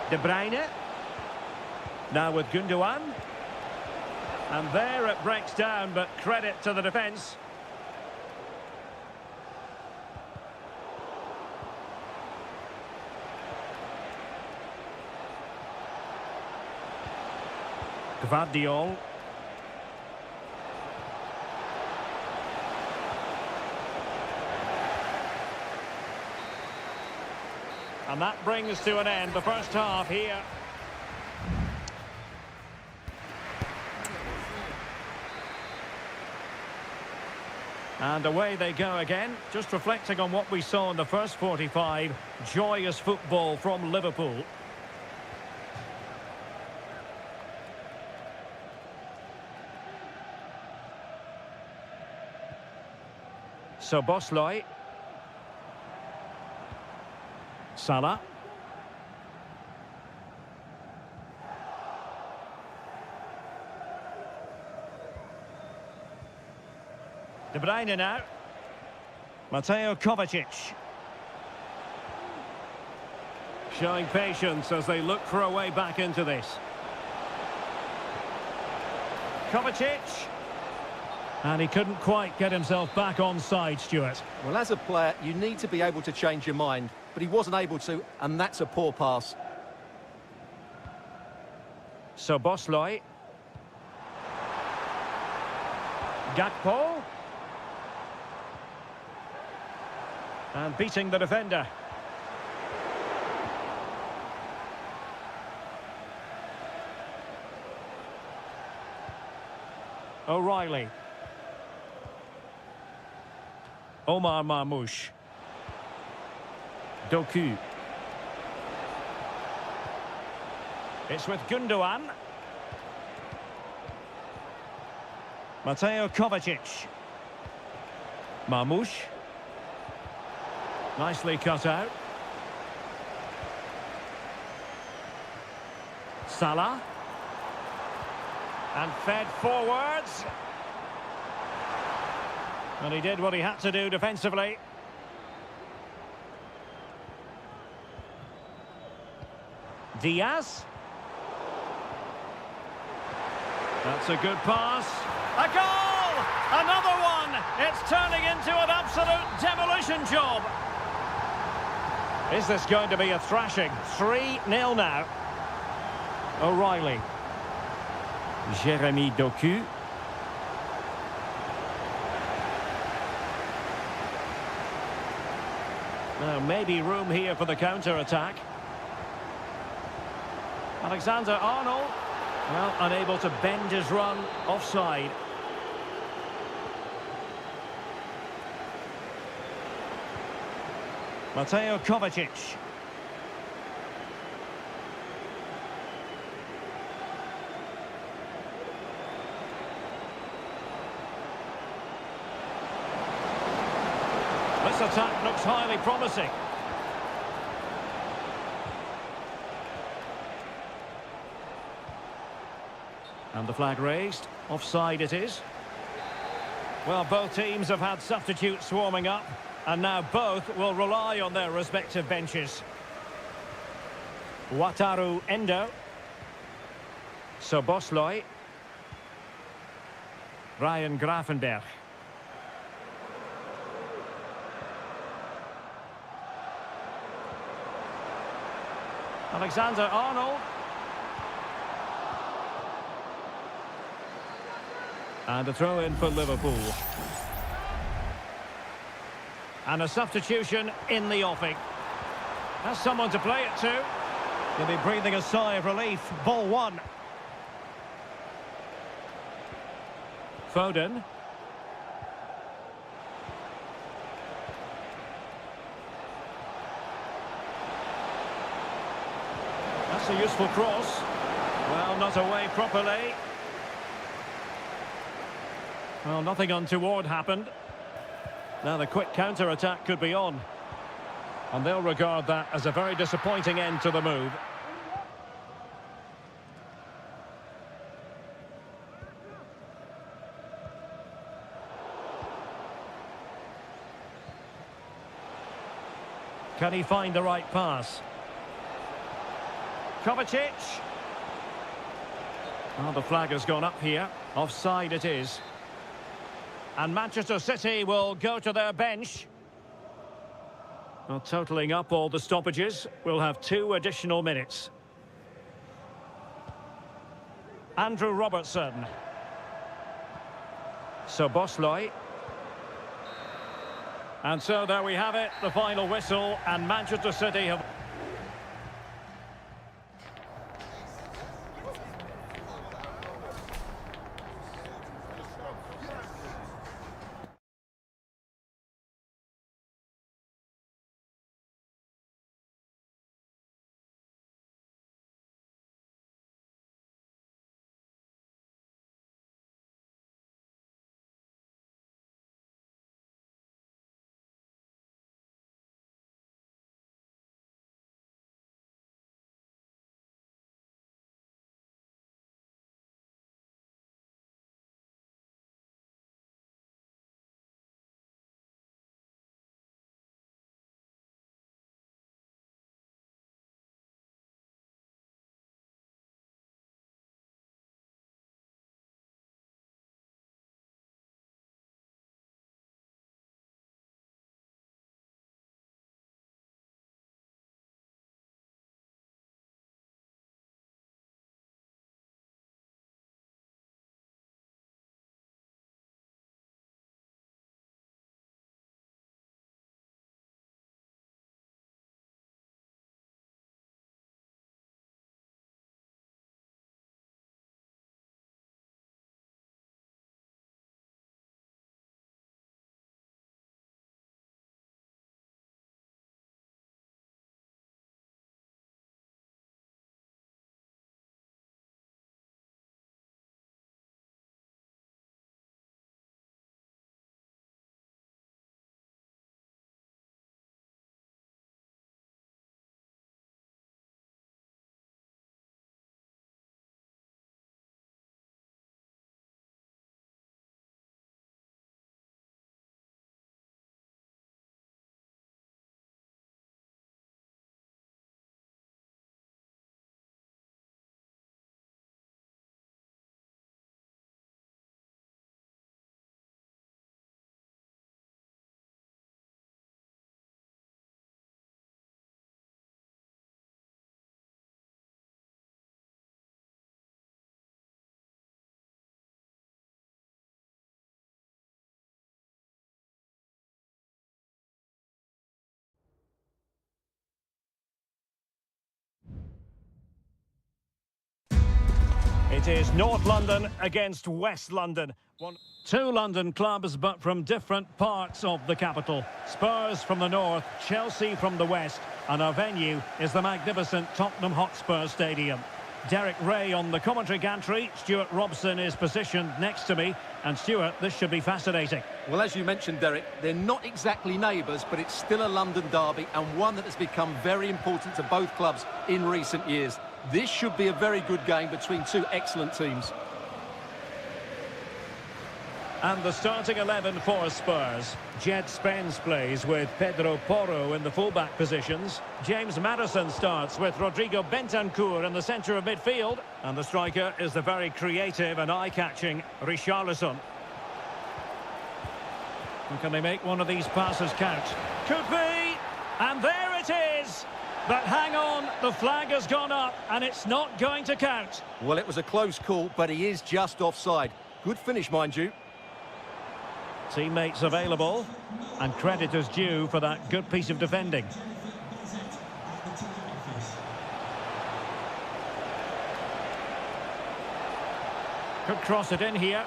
De Bruyne. Now with Gundogan. And there it breaks down, but credit to the defence. Gvardiol. And that brings to an end the first half here. And away they go again, just reflecting on what we saw in the first 45. Joyous football from Liverpool. So Bosloy. Salah. De Bruyne now. Mateo Kovacic. Showing patience as they look for a way back into this. Kovacic. And he couldn't quite get himself back on side, Stuart. Well, as a player, you need to be able to change your mind, but he wasn't able to, and that's a poor pass. So Bosloy. Gakpo. And beating the defender. O'Reilly. Omar Marmoush. Doku. It's with Gundogan. Mateo Kovacic. Marmoush. Nicely cut out. Salah. And fed forwards. And he did what he had to do defensively. Diaz. That's a good pass. A goal! Another one! It's turning into an absolute demolition job. Is this going to be a thrashing? 3-0 now. O'Reilly. Jeremy Doku. Now maybe room here for the counter-attack. Alexander-Arnold. Well, unable to bend his run, offside. Mateo Kovacic. This attack looks highly promising. And the flag raised. Offside it is. Well, both teams have had substitutes warming up, and now both will rely on their respective benches. Wataru Endo. Szoboszlai. Ryan Gravenberch. Alexander-Arnold. And a throw in for Liverpool. And a substitution in the offing. Has someone to play it to. They'll be breathing a sigh of relief. Ball one. Foden. That's a useful cross. Well, not away properly. Well, nothing untoward happened. Now the quick counter-attack could be on. And they'll regard that as a very disappointing end to the move. Can he find the right pass? Kovacic. Well, the flag has gone up here. Offside it is. And Manchester City will go to their bench. Well, totalling up all the stoppages, we'll have 2 additional minutes. Andrew Robertson. Szoboszlai. And so there we have it, the final whistle, and Manchester City have... is North London against West London. Two London clubs, but from different parts of the capital. Spurs from the north, Chelsea from the west, and our venue is the magnificent Tottenham Hotspur Stadium. Derek Ray on the commentary gantry. Stuart Robson is positioned next to me. And Stuart, this should be fascinating. Well, as you mentioned, Derek, they're not exactly neighbours, but it's still a London derby, and one that has become very important to both clubs in recent years. This should be a very good game between two excellent teams. And the starting 11 for Spurs. Jed Spence plays with Pedro Porro in the fullback positions. James Maddison starts with Rodrigo Bentancur in the centre of midfield. And the striker is the very creative and eye-catching Richarlison. And can they make one of these passes count? Could be! And there it is! But hang on, the flag has gone up and it's not going to count. Well, it was a close call, but he is just offside. Good finish, mind you. Teammates available, and credit is due for that good piece of defending. Could cross it in here.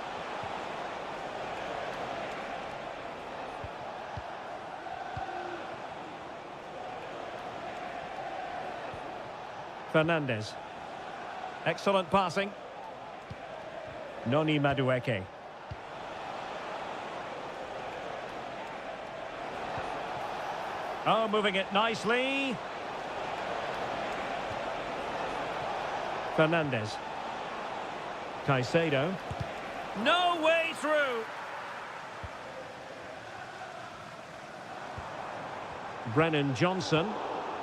Fernandes. Excellent passing. Noni Madueke. Oh, moving it nicely. Fernandes. Caicedo. No way through. Brennan Johnson.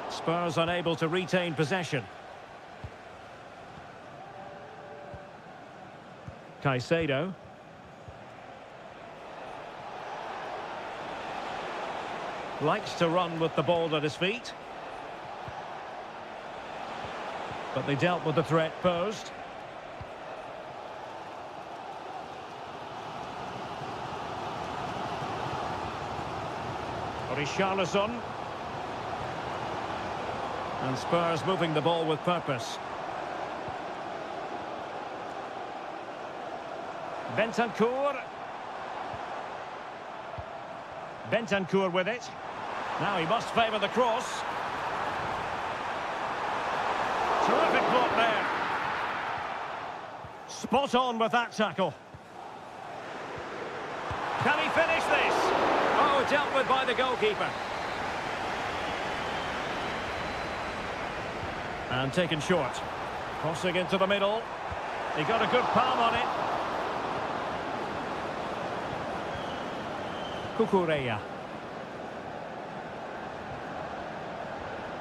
Spurs unable to retain possession. Caicedo. Likes to run with the ball at his feet. But they dealt with the threat posed. Richarlison. And Spurs moving the ball with purpose. Bentancur. Bentancur with it. Now he must favour the cross. Terrific block there. Spot on with that tackle. Can he finish this? Oh, dealt with by the goalkeeper. And taken short. Crossing into the middle. He got a good palm on it. Cucurella.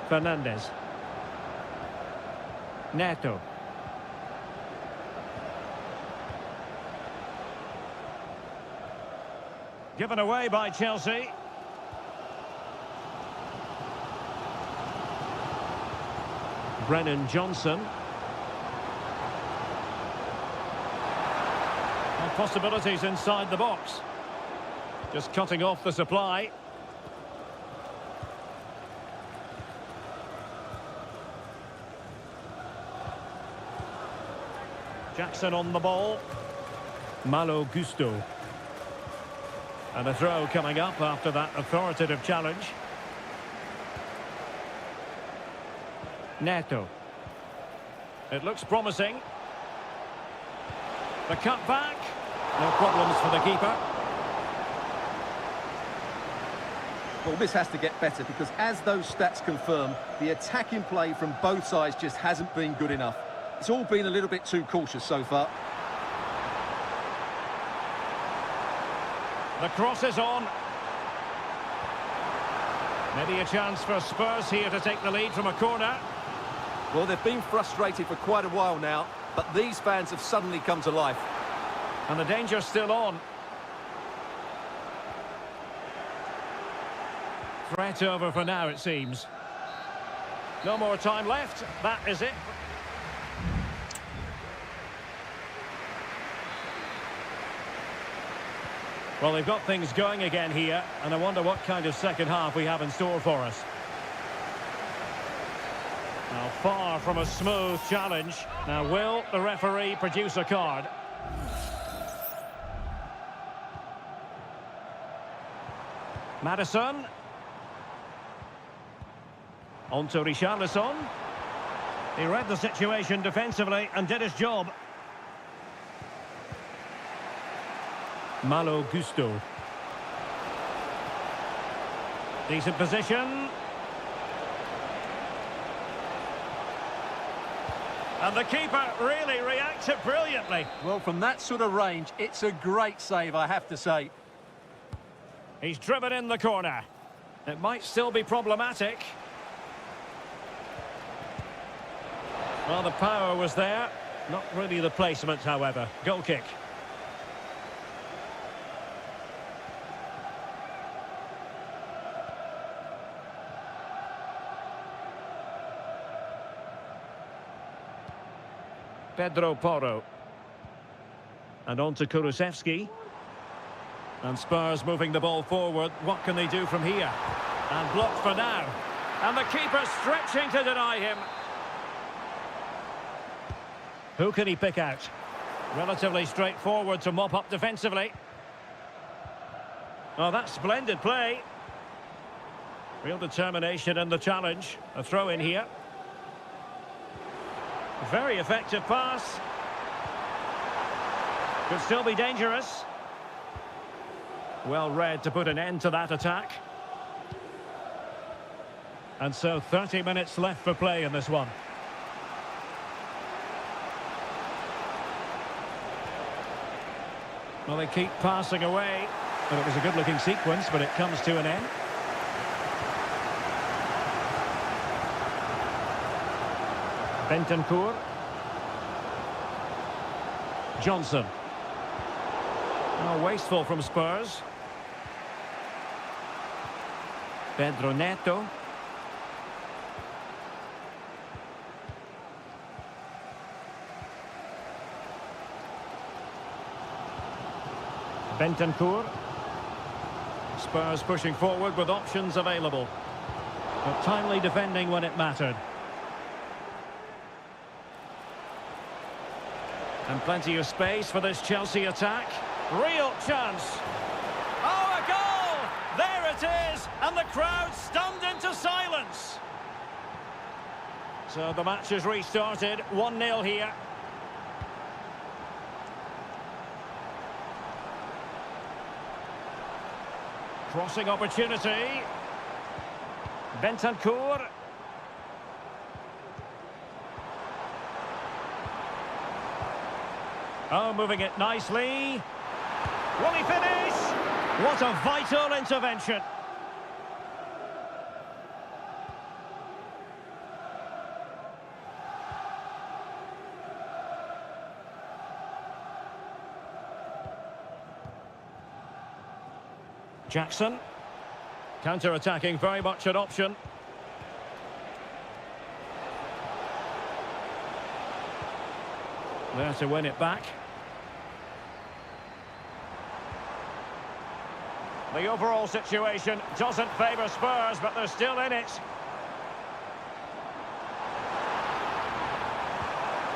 Fernandes. Neto. Given away by Chelsea. Brennan Johnson. And possibilities inside the box. Just cutting off the supply. Jackson on the ball. Malo Gusto. And a throw coming up after that authoritative challenge. Neto. It looks promising. The cut back. No problems for the keeper. Well, this has to get better because as those stats confirm, the attacking play from both sides just hasn't been good enough. It's all been a little bit too cautious so far. The cross is on. Maybe a chance for Spurs here to take the lead from a corner. Well, they've been frustrated for quite a while now, but these fans have suddenly come to life. And the danger's still on. Threat over for now, it seems. No more time left. That is it. Well, they've got things going again here, and I wonder what kind of second half we have in store for us. Now, far from a smooth challenge. Now, will the referee produce a card? Maddison. On to Richarlison. He read the situation defensively and did his job. Malo Gusto. Decent position. And the keeper really reacted brilliantly. Well, from that sort of range, it's a great save, I have to say. He's driven in the corner. It might still be problematic. Well, the power was there. Not really the placement, however. Goal kick. Pedro Porro. And on to Kulusevski. And Spurs moving the ball forward. What can they do from here? And blocked for now. And the keeper stretching to deny him. Who can he pick out? Relatively straightforward to mop up defensively. Oh, that's splendid play. Real determination in the challenge. A throw in here. Very effective pass. Could still be dangerous. Well read to put an end to that attack. And so 30 minutes left for play in this one. Well, they keep passing away. Well, it was a good-looking sequence, but it comes to an end. Bentancur. Johnson. Oh, wasteful from Spurs. Pedro Neto. Bentancur. Spurs pushing forward with options available. But timely defending when it mattered. And plenty of space for this Chelsea attack. Real chance. Oh, a goal! There it is! And the crowd stunned into silence. So the match has restarted. 1-0 here. Crossing opportunity. Bentancur. Oh, moving it nicely. Will he finish? What a vital intervention. Jackson. Counter-attacking, very much an option. There to win it back. The overall situation doesn't favour Spurs, but they're still in it.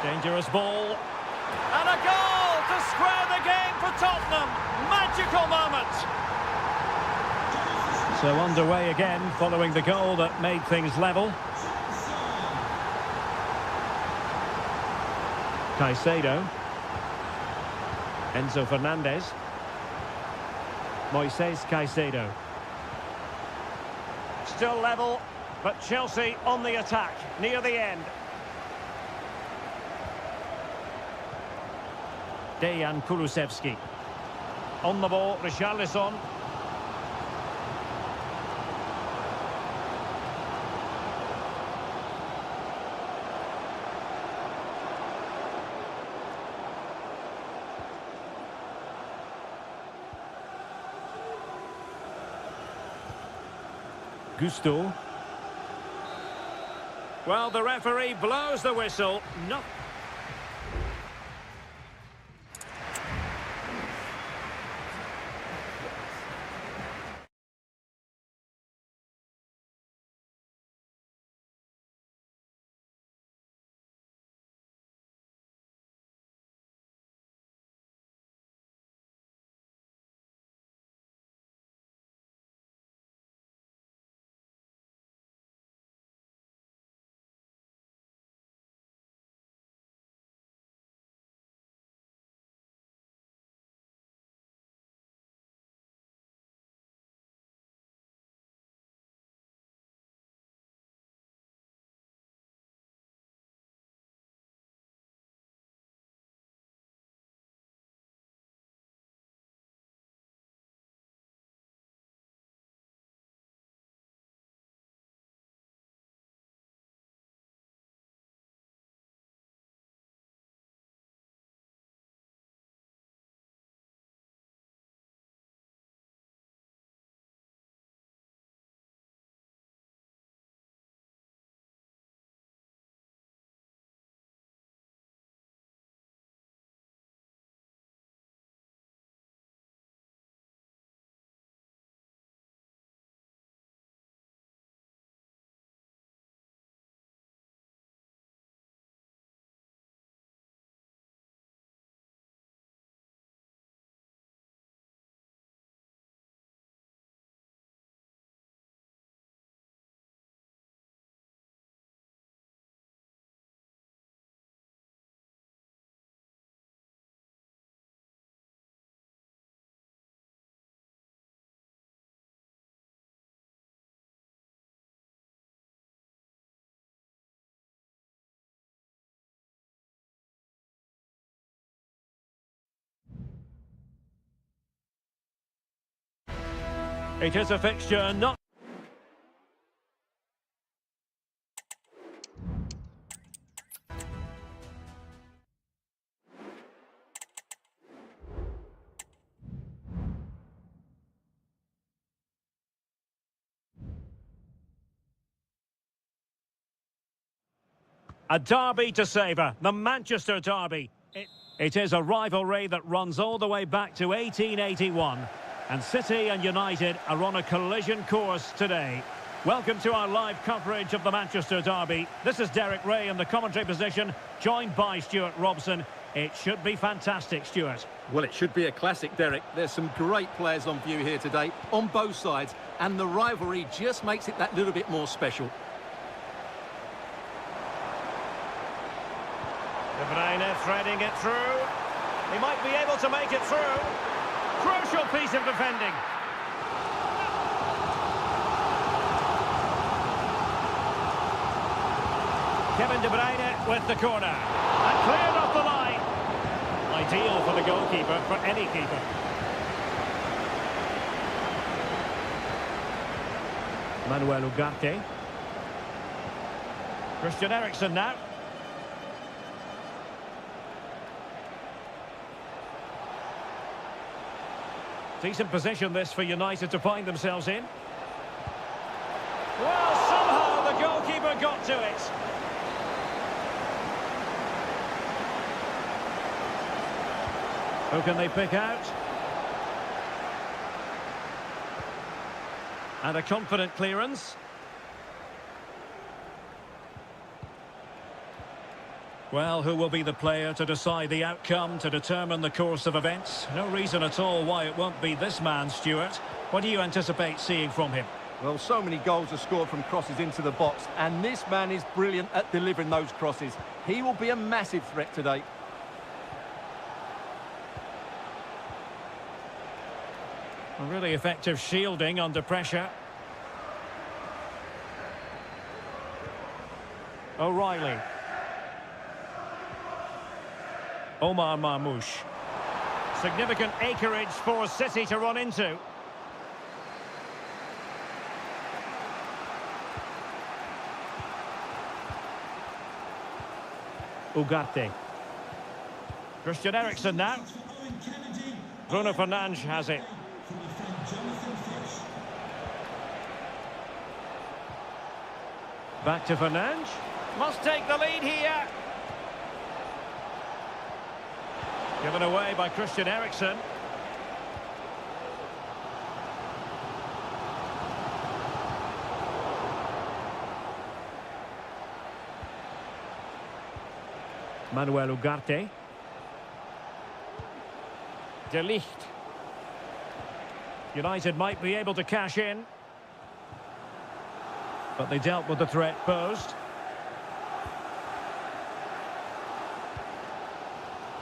Dangerous ball. And a goal to square the game for Tottenham. Magical moment. So underway again following the goal that made things level. Caicedo. Enzo Fernandez. Moises Caicedo. Still level, but Chelsea on the attack, near the end. Dejan Kulusevski. On the ball, Richarlison. Gusto. Well, the referee blows the whistle. No. It is a fixture not... A derby to savour, the Manchester derby. It is a rivalry that runs all the way back to 1881. And City and United are on a collision course today. Welcome to our live coverage of the Manchester derby. This is Derek Ray in the commentary position, joined by Stuart Robson. It should be fantastic, Stuart. Well, it should be a classic, Derek. There's some great players on view here today, on both sides, and the rivalry just makes it that little bit more special. De Bruyne threading it through. He might be able to make it through. Crucial piece of defending. Kevin De Bruyne with the corner. And cleared off the line. Ideal for the goalkeeper, for any keeper. Manuel Ugarte. Christian Eriksen now. Decent position this for United to find themselves in. Well, somehow the goalkeeper got to it. Who can they pick out? And a confident clearance. Well, who will be the player to decide the outcome, to determine the course of events? No reason at all why it won't be this man, Stuart. What do you anticipate seeing from him? Well, so many goals are scored from crosses into the box, and this man is brilliant at delivering those crosses. He will be a massive threat today. A really effective shielding under pressure. O'Reilly. Omar Marmoush. Significant acreage for City to run into. Ugarte. Christian Eriksen now. Bruno Fernandes has it. Back to Fernandes. Must take the lead here. Given away by Christian Eriksen. Manuel Ugarte. De Ligt. United might be able to cash in. But they dealt with the threat posed.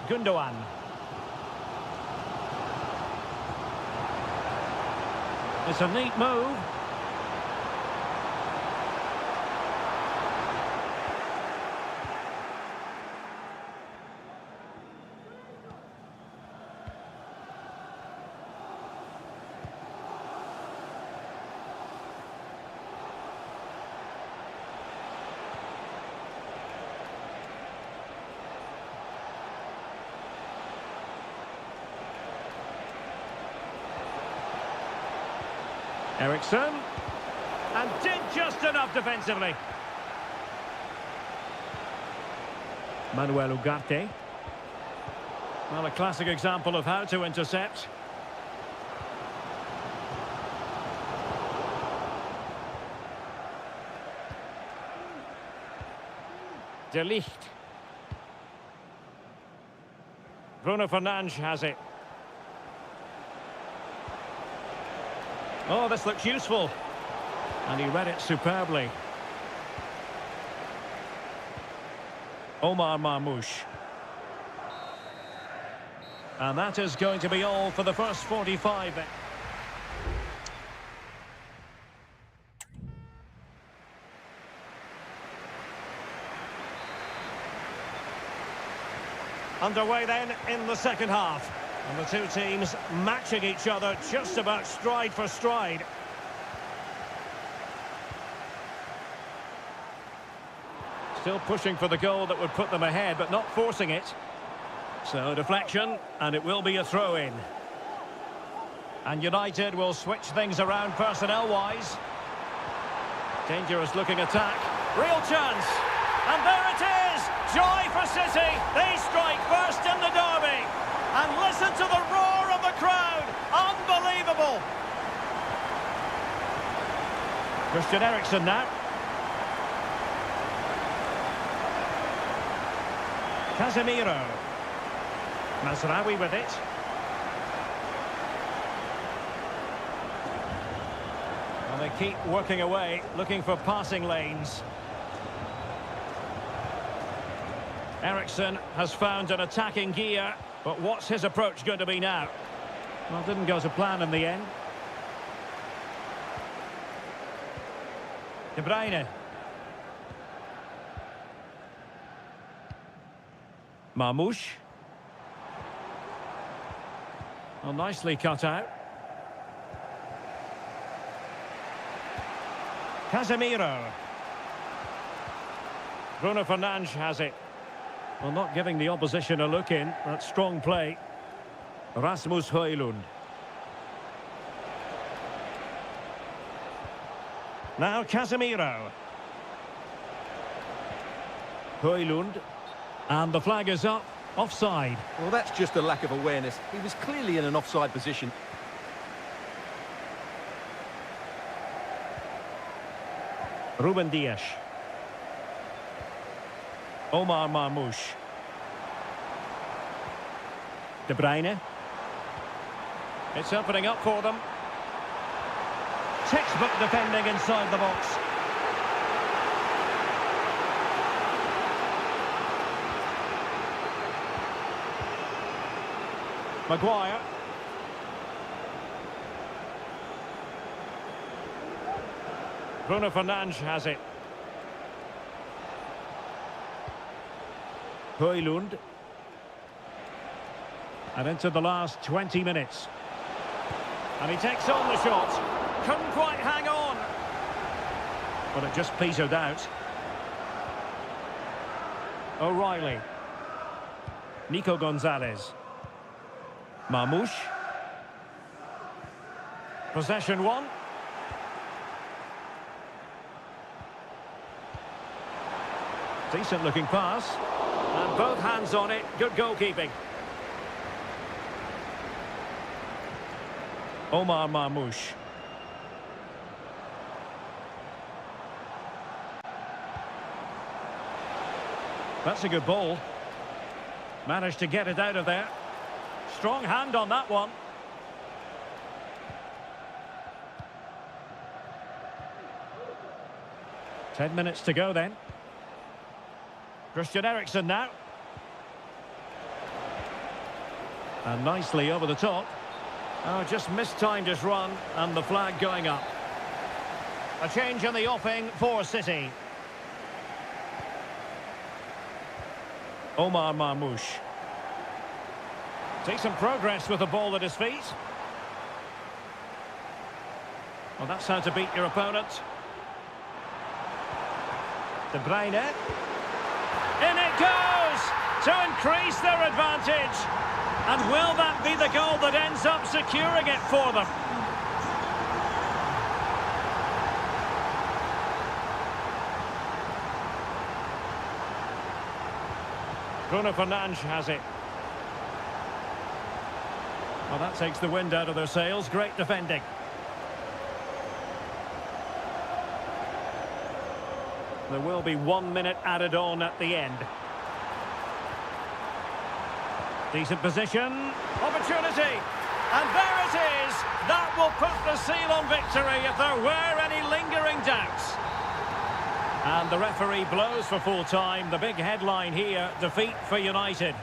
Gundogan. It's a neat move. Eriksen, and did just enough defensively. Manuel Ugarte. Well, a classic example of how to intercept. De Ligt. Bruno Fernandes has it. Oh, this looks useful. And he read it superbly. Omar Marmoush. And that is going to be all for the first 45. Underway then in the second half. And the two teams matching each other just about stride for stride. Still pushing for the goal that would put them ahead, but not forcing it. So deflection, and it will be a throw-in. And United will switch things around personnel-wise. Dangerous looking attack. Real chance. And there it is! Joy for City! They strike first in the derby. And listen to the roar of the crowd. Unbelievable! Christian Eriksen now. Casemiro. Mazraoui with it. Well, they keep working away, looking for passing lanes. Eriksen has found an attacking gear, but what's his approach going to be now? Well, didn't go to plan in the end. De Bruyne. Marmoush. Well, nicely cut out. Casemiro. Bruno Fernandes has it. Well, not giving the opposition a look in. That's strong play. Rasmus Højlund. Now Casemiro. Højlund. And the flag is up. Offside. Well, that's just a lack of awareness. He was clearly in an offside position. Ruben Dias. Omar Marmoush. De Bruyne. It's opening up for them. Textbook defending inside the box. Maguire. Bruno Fernandes has it. Højlund. And into the last 20 minutes. And he takes on the shot. Couldn't quite hang on. But it just petered out. O'Reilly. Nico Gonzalez. Marmoush. Possession one. Decent looking pass. And both hands on it. Good goalkeeping. Omar Marmoush. That's a good ball. Managed to get it out of there. Strong hand on that one. Ten minutes to go then. Christian Eriksen now. And nicely over the top. Oh, just mistimed his run and the flag going up. A change in the offing for City. Omar Marmoush. Takes some progress with the ball at his feet. Well, that's how to beat your opponent. De Bruyne. In it goes! To increase their advantage. And will that be the goal that ends up securing it for them? Bruno Fernandes has it. Well, that takes the wind out of their sails. Great defending. There will be 1 minute added on at the end. Decent position. Opportunity. And there it is. That will put the seal on victory if there were any lingering doubts. And the referee blows for full time. The big headline here, defeat for United.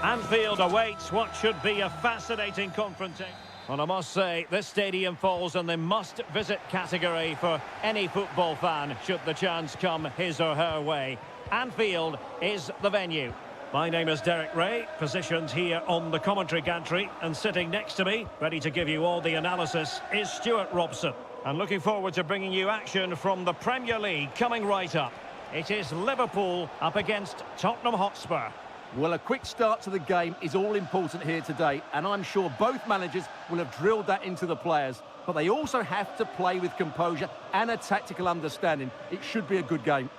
Anfield awaits what should be a fascinating confrontation. And I must say, this stadium falls in the must-visit category for any football fan, should the chance come his or her way. Anfield is the venue. My name is Derek Ray, positioned here on the commentary gantry, and sitting next to me, ready to give you all the analysis, is Stuart Robson. And looking forward to bringing you action from the Premier League coming right up. It is Liverpool up against Tottenham Hotspur. Well, a quick start to the game is all important here today, and I'm sure both managers will have drilled that into the players. But they also have to play with composure and a tactical understanding. It should be a good game.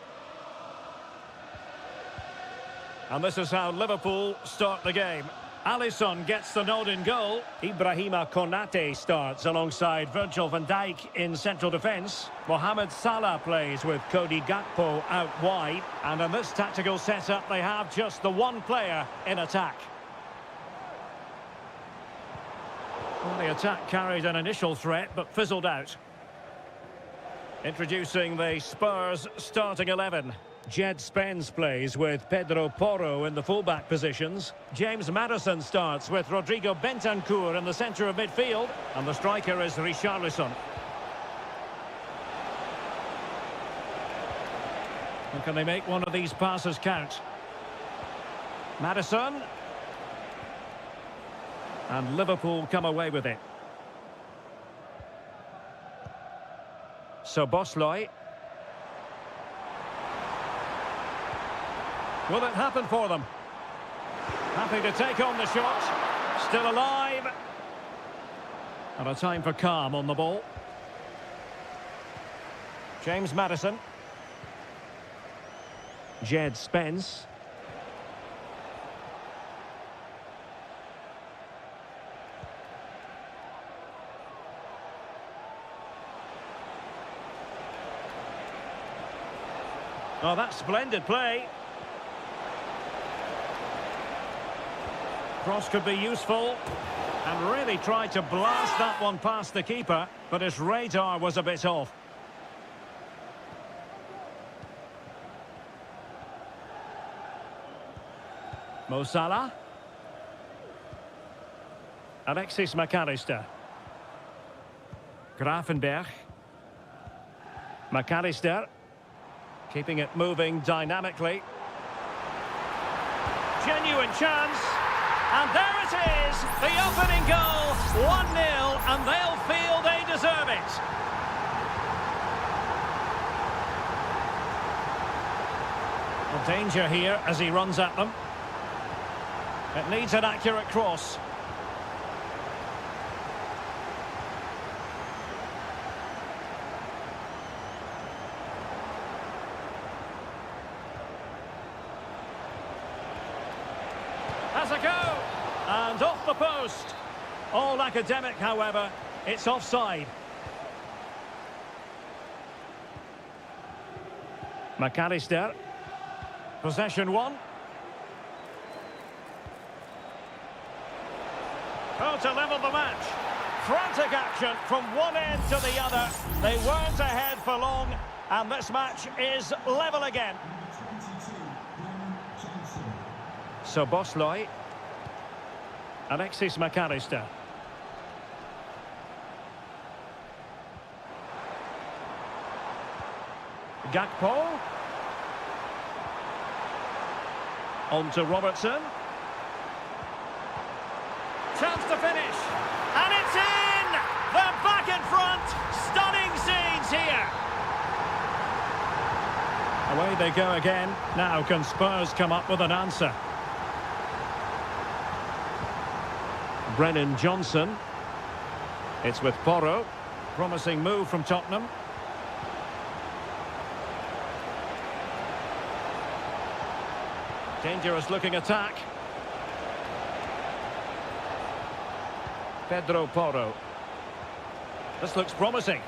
And this is how Liverpool start the game. Alisson gets the nod in goal. Ibrahima Konate starts alongside Virgil van Dijk in central defence. Mohamed Salah plays with Cody Gakpo out wide. And in this tactical setup, they have just the one player in attack. Well, the attack carried an initial threat, but fizzled out. Introducing the Spurs starting 11. Jed Spence plays with Pedro Porro in the fullback positions. James Maddison starts with Rodrigo Bentancur in the centre of midfield. And the striker is Richarlison. And can they make one of these passes count? Maddison. And Liverpool come away with it. So Bosley. Will it happen for them? Happy to take on the shot. Still alive. And a time for calm on the ball. James Maddison. Jed Spence. Oh, that's splendid play. Cross could be useful, and really tried to blast that one past the keeper, but his radar was a bit off. Mo Salah. Alexis McAllister. Gravenberch. McAllister. Keeping it moving dynamically. Genuine chance. And there it is, the opening goal, 1-0, and they'll feel they deserve it. Well, danger here as he runs at them. It needs an accurate cross. Has a go. And off the post. All academic, however. It's offside. McAllister. Possession one. Oh, to level the match. Frantic action from one end to the other. They weren't ahead for long, and this match is level again. So Bosley. Alexis McAllister. Gakpo. On to Robertson. Chance to finish. And it's in! They're back in front. Stunning scenes here. Away they go again. Now can Spurs come up with an answer? Brennan Johnson. It's with Porro. Promising move from Tottenham. Dangerous looking attack. Pedro Porro. This looks promising.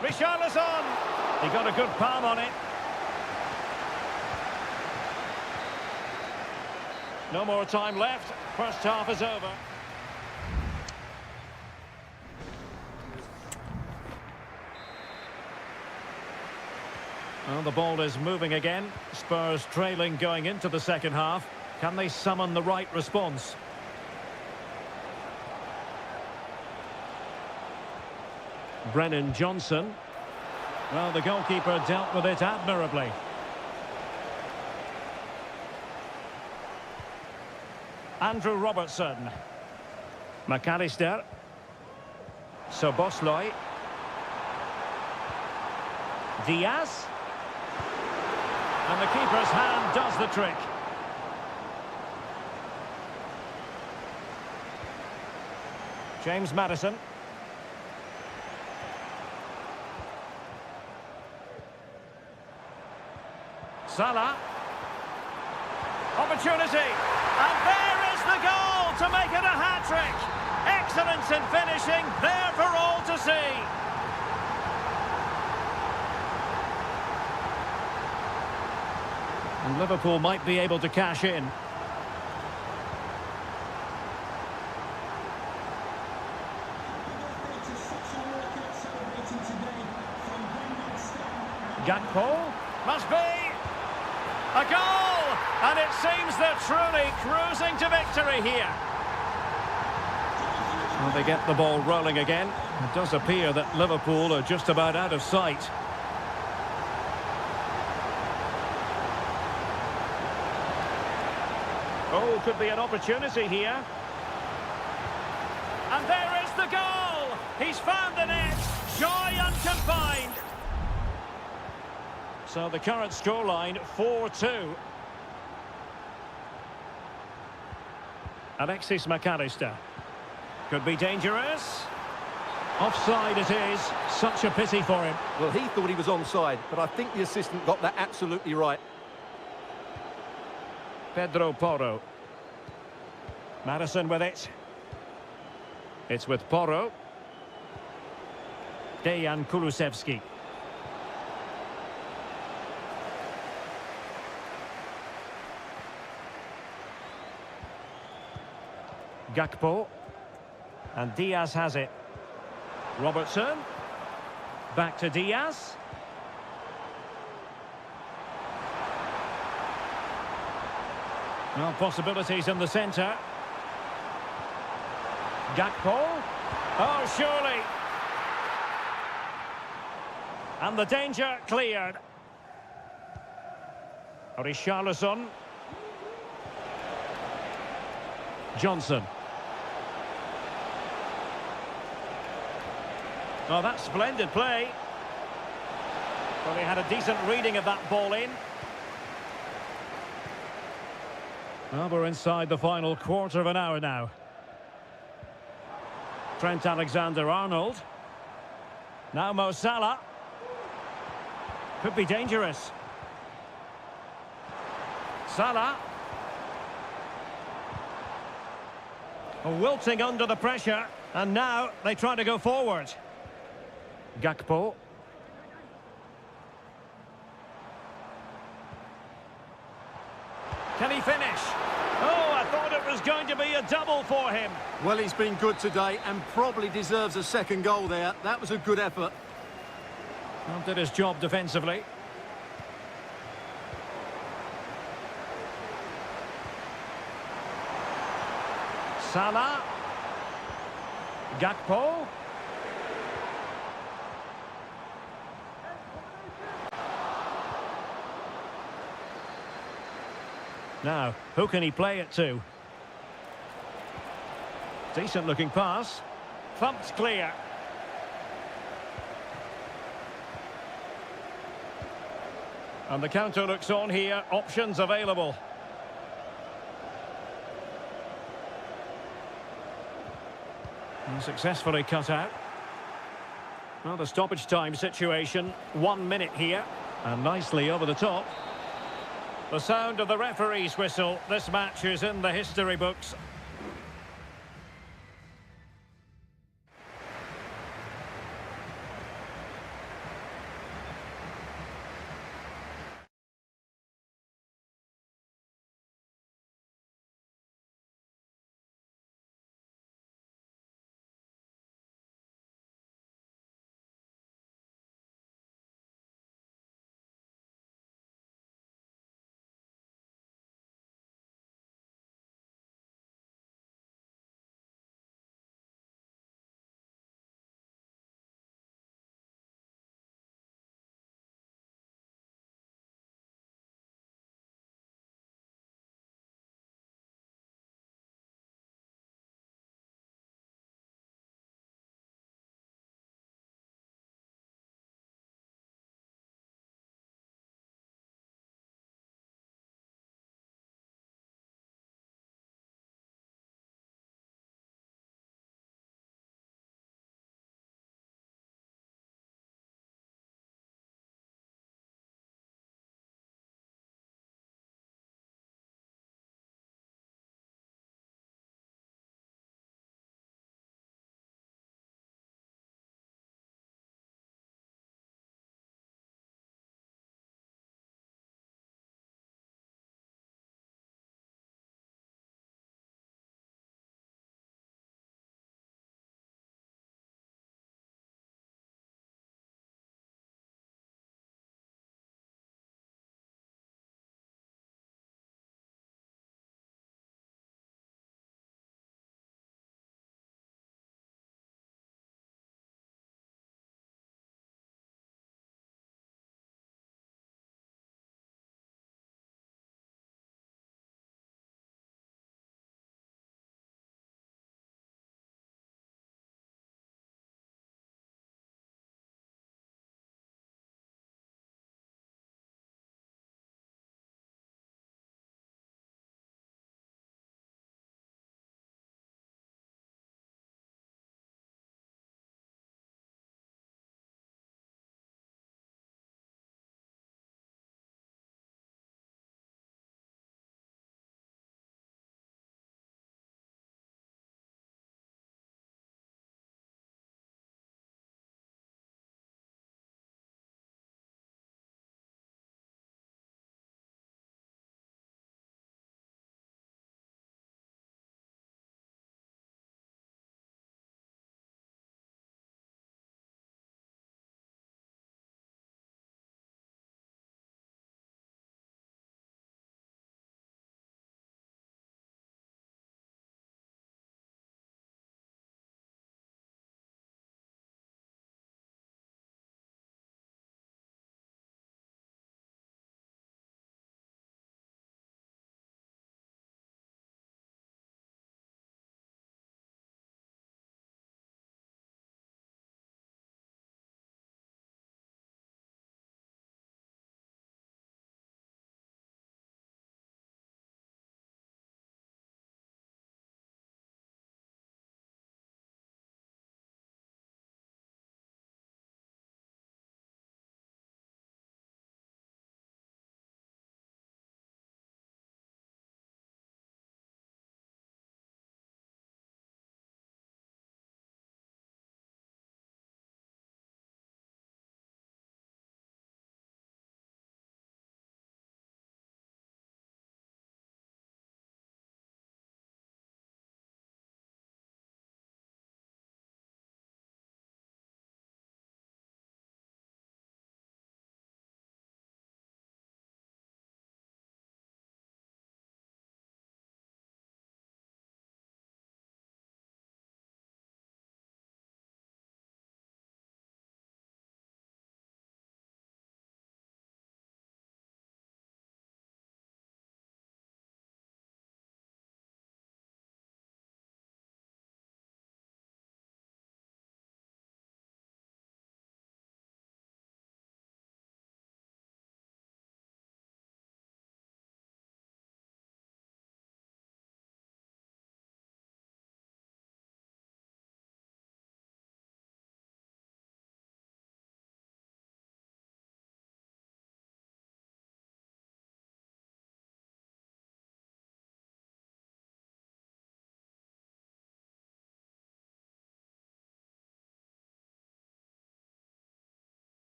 Richarlison! He got a good palm on it. No more time left. First half is over. Well, the ball is moving again. Spurs trailing going into the second half. Can they summon the right response? Brennan Johnson. Well, the goalkeeper dealt with it admirably. Andrew Robertson. McAllister. Soboslai. Diaz. And the keeper's hand does the trick. James Maddison. Salah. Opportunity. And there is the goal to make it a hat-trick. Excellence in finishing, there for all to see. And Liverpool might be able to cash in. Gakpo. Must be. A goal! And it seems they're truly cruising to victory here. Well, they get the ball rolling again. It does appear that Liverpool are just about out of sight. Oh, could be an opportunity here. And there is the goal! He's found the net. Joy unconfined. So the current scoreline, 4-2. Alexis McAllister. Could be dangerous. Offside it is. Such a pity for him. Well, he thought he was onside, but I think the assistant got that absolutely right. Pedro Porro. Maddison with it. It's with Porro. Dejan Kulusevski. Gakpo. And Diaz has it. Robertson. Back to Diaz. Well, possibilities in the centre. Gakpo. Oh, surely. And the danger cleared. Richarlison. Johnson. Oh, that's splendid play. Well, he had a decent reading of that ball in. Well, we're inside the final quarter of an hour now. Trent Alexander-Arnold. Now Mo Salah. Could be dangerous. Salah. Wilting under the pressure. And now they try to go forward. Gakpo. Can he finish? Oh, I thought it was going to be a double for him. Well, he's been good today and probably deserves a second goal there. That was a good effort. Well, did his job defensively. Salah. Gakpo. Now, who can he play it to? Decent looking pass. Thumped clear. And the counter looks on here. Options available. And successfully cut out. Well, the stoppage time situation. 1 minute here. And nicely over the top. The sound of the referee's whistle. This match is in the history books.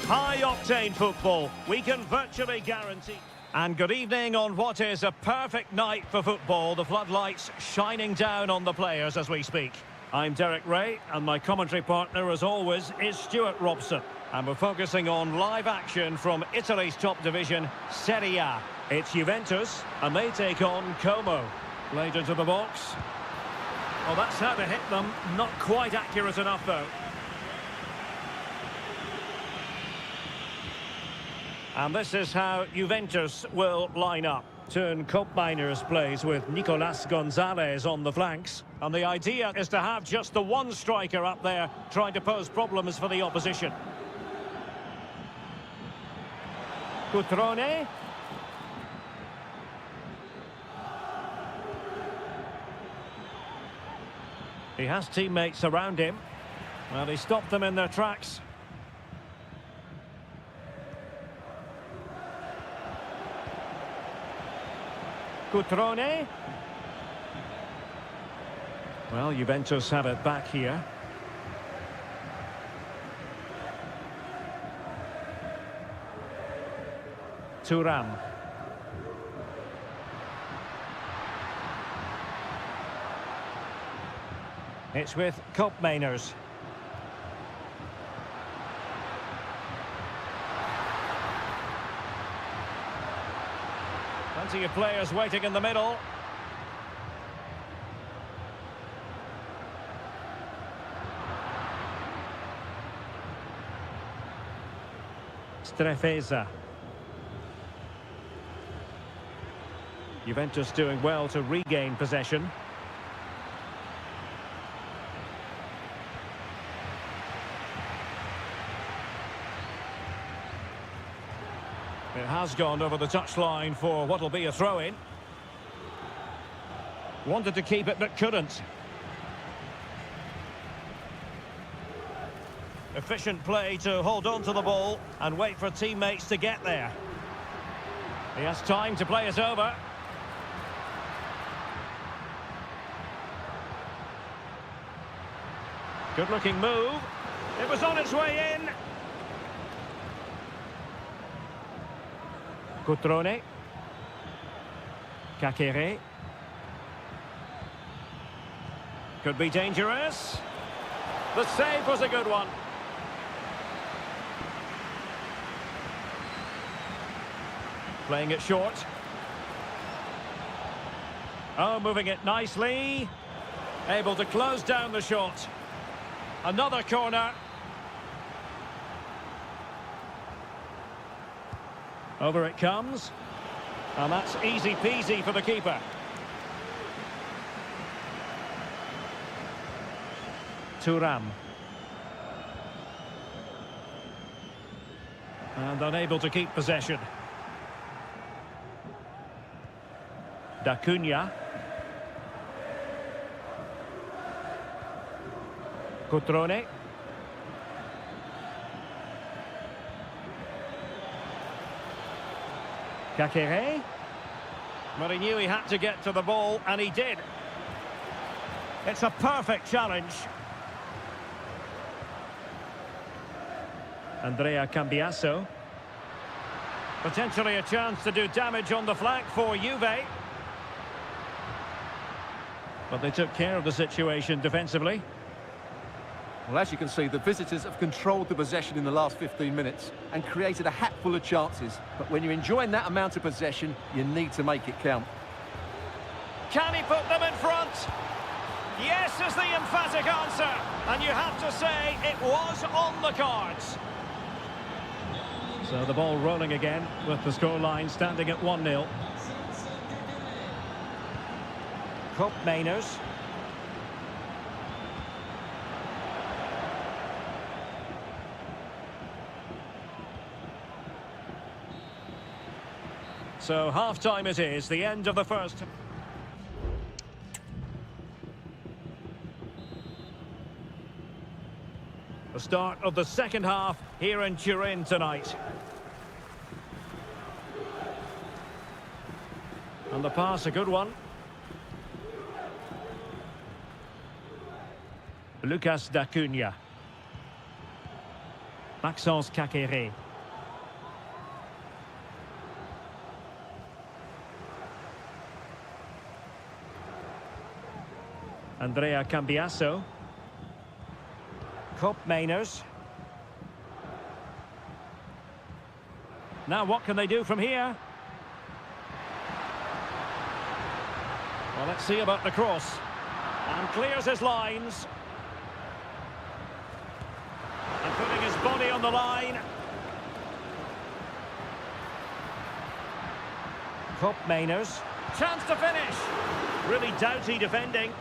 High-octane football, we can virtually guarantee. And good evening on what is a perfect night for football. The floodlights shining down on the players as we speak. I'm Derek Ray, and my commentary partner, as always, is Stuart Robson. And we're focusing on live action from Italy's top division, Serie A. It's Juventus, and they take on Como. Played into the box. Well, that's how to hit them. Not quite accurate enough, though. And this is how Juventus will line up. Turn Koopmeiners plays with Nicolas Gonzalez on the flanks. And the idea is to have just the one striker up there trying to pose problems for the opposition. Cutrone. He has teammates around him. Well, he stopped them in their tracks. Cutrone. Well, Juventus have it back here. Thuram. It's with Koopmeiners. Plenty of players waiting in the middle. Strefeza. Juventus doing well to regain possession. It has gone over the touchline for what will be a throw-in. Wanted to keep it but couldn't. Efficient play to hold on to the ball and wait for teammates to get there. He has time to play it over. Good-looking move. It was on its way in. Cutrone. Kakere. Could be dangerous. The save was a good one. Playing it short. Oh, moving it nicely. Able to close down the shot. Another corner. Over it comes. And that's easy peasy for the keeper. Thuram. And unable to keep possession. D'Acunha. Cutrone. Kakere. But he knew he had to get to the ball, and he did. It's a perfect challenge. Andrea Cambiasso. Potentially a chance to do damage on the flank for Juve. But they took care of the situation defensively. Well, as you can see, the visitors have controlled the possession in the last 15 minutes and created a hatful of chances. But when you're enjoying that amount of possession, you need to make it count. Can he put them in front? Yes is the emphatic answer. And you have to say it was on the cards. So the ball rolling again with the scoreline standing at 1-0. Koopmeiners. So half-time it is, the end of the first. The start of the second half here in Turin tonight. And the pass, a good one. Lucas D'Acunha. Maxence Caqueret. Andrea Cambiasso. Cop Mainers. Now what can they do from here? Well, let's see about the cross. And clears his lines. And putting his body on the line. Cop Mainers. Chance to finish. Really doughty defending.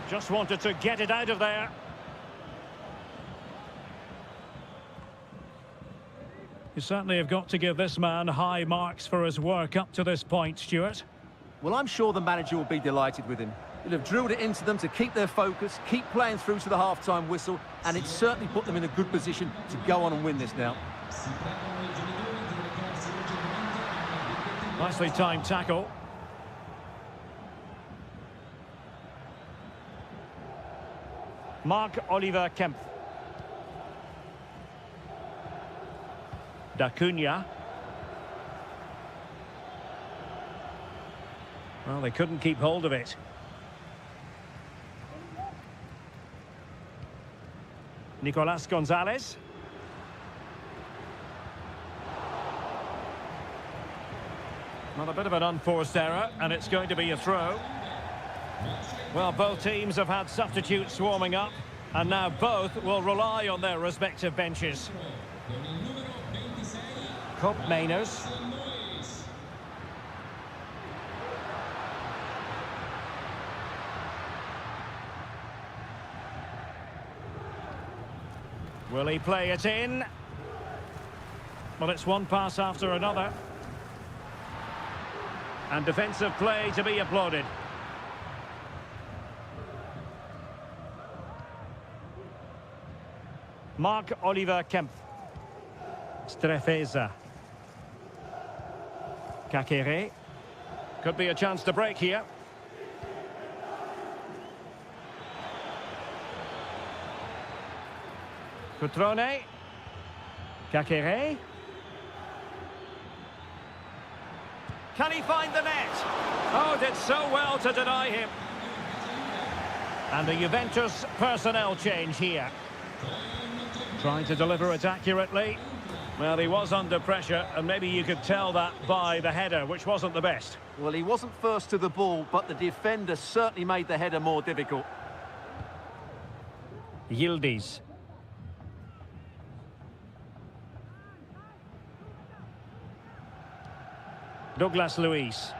Just wanted to get it out of there. You certainly have got to give this man high marks for his work up to this point, Stuart. Well, I'm sure the manager will be delighted with him. He'll have drilled it into them to keep their focus, keep playing through to the half-time whistle, and it's certainly put them in a good position to go on and win this now. Nicely timed tackle. Marc-Oliver Kempf. D'Acunha. Well, they couldn't keep hold of it. Nicolas Gonzalez. Well, a bit of an unforced error, and it's going to be a throw. Well, both teams have had substitutes warming up, and now both will rely on their respective benches. Cop Mainers. Will he play it in? Well, it's one pass after another. And defensive play to be applauded. Marc-Oliver Kempf. Strefeza. Caqueret. Could be a chance to break here. Cutrone. Caqueret. Can he find the net? Oh, did so well to deny him. And a Juventus personnel change here. Trying to deliver it accurately. Well, he was under pressure, and maybe you could tell that by the header, which wasn't the best. Well, he wasn't first to the ball, but the defender certainly made the header more difficult. Yildiz. Douglas Luiz.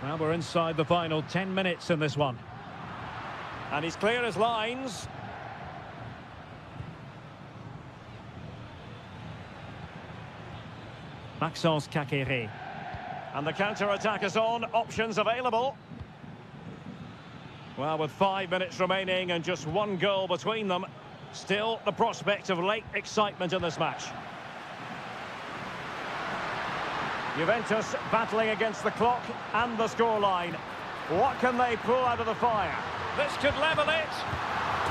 Well, we're inside the final 10 minutes in this one. And he's clear as lines. Maxence Caqueret. And the counter-attack is on, options available. Well, with 5 minutes remaining and just one goal between them, still the prospect of late excitement in this match. Juventus battling against the clock and the scoreline. What can they pull out of the fire? This could level it.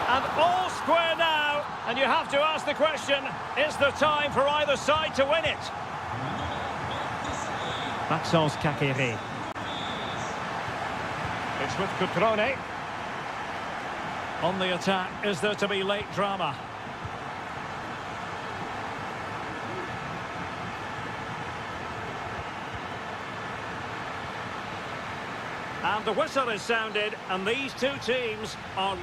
And all square now. And you have to ask the question, is there time for either side to win it? Maxence Caqueret. It's with Cutrone. On the attack, is there to be late drama? And the whistle is sounded, and these two teams are...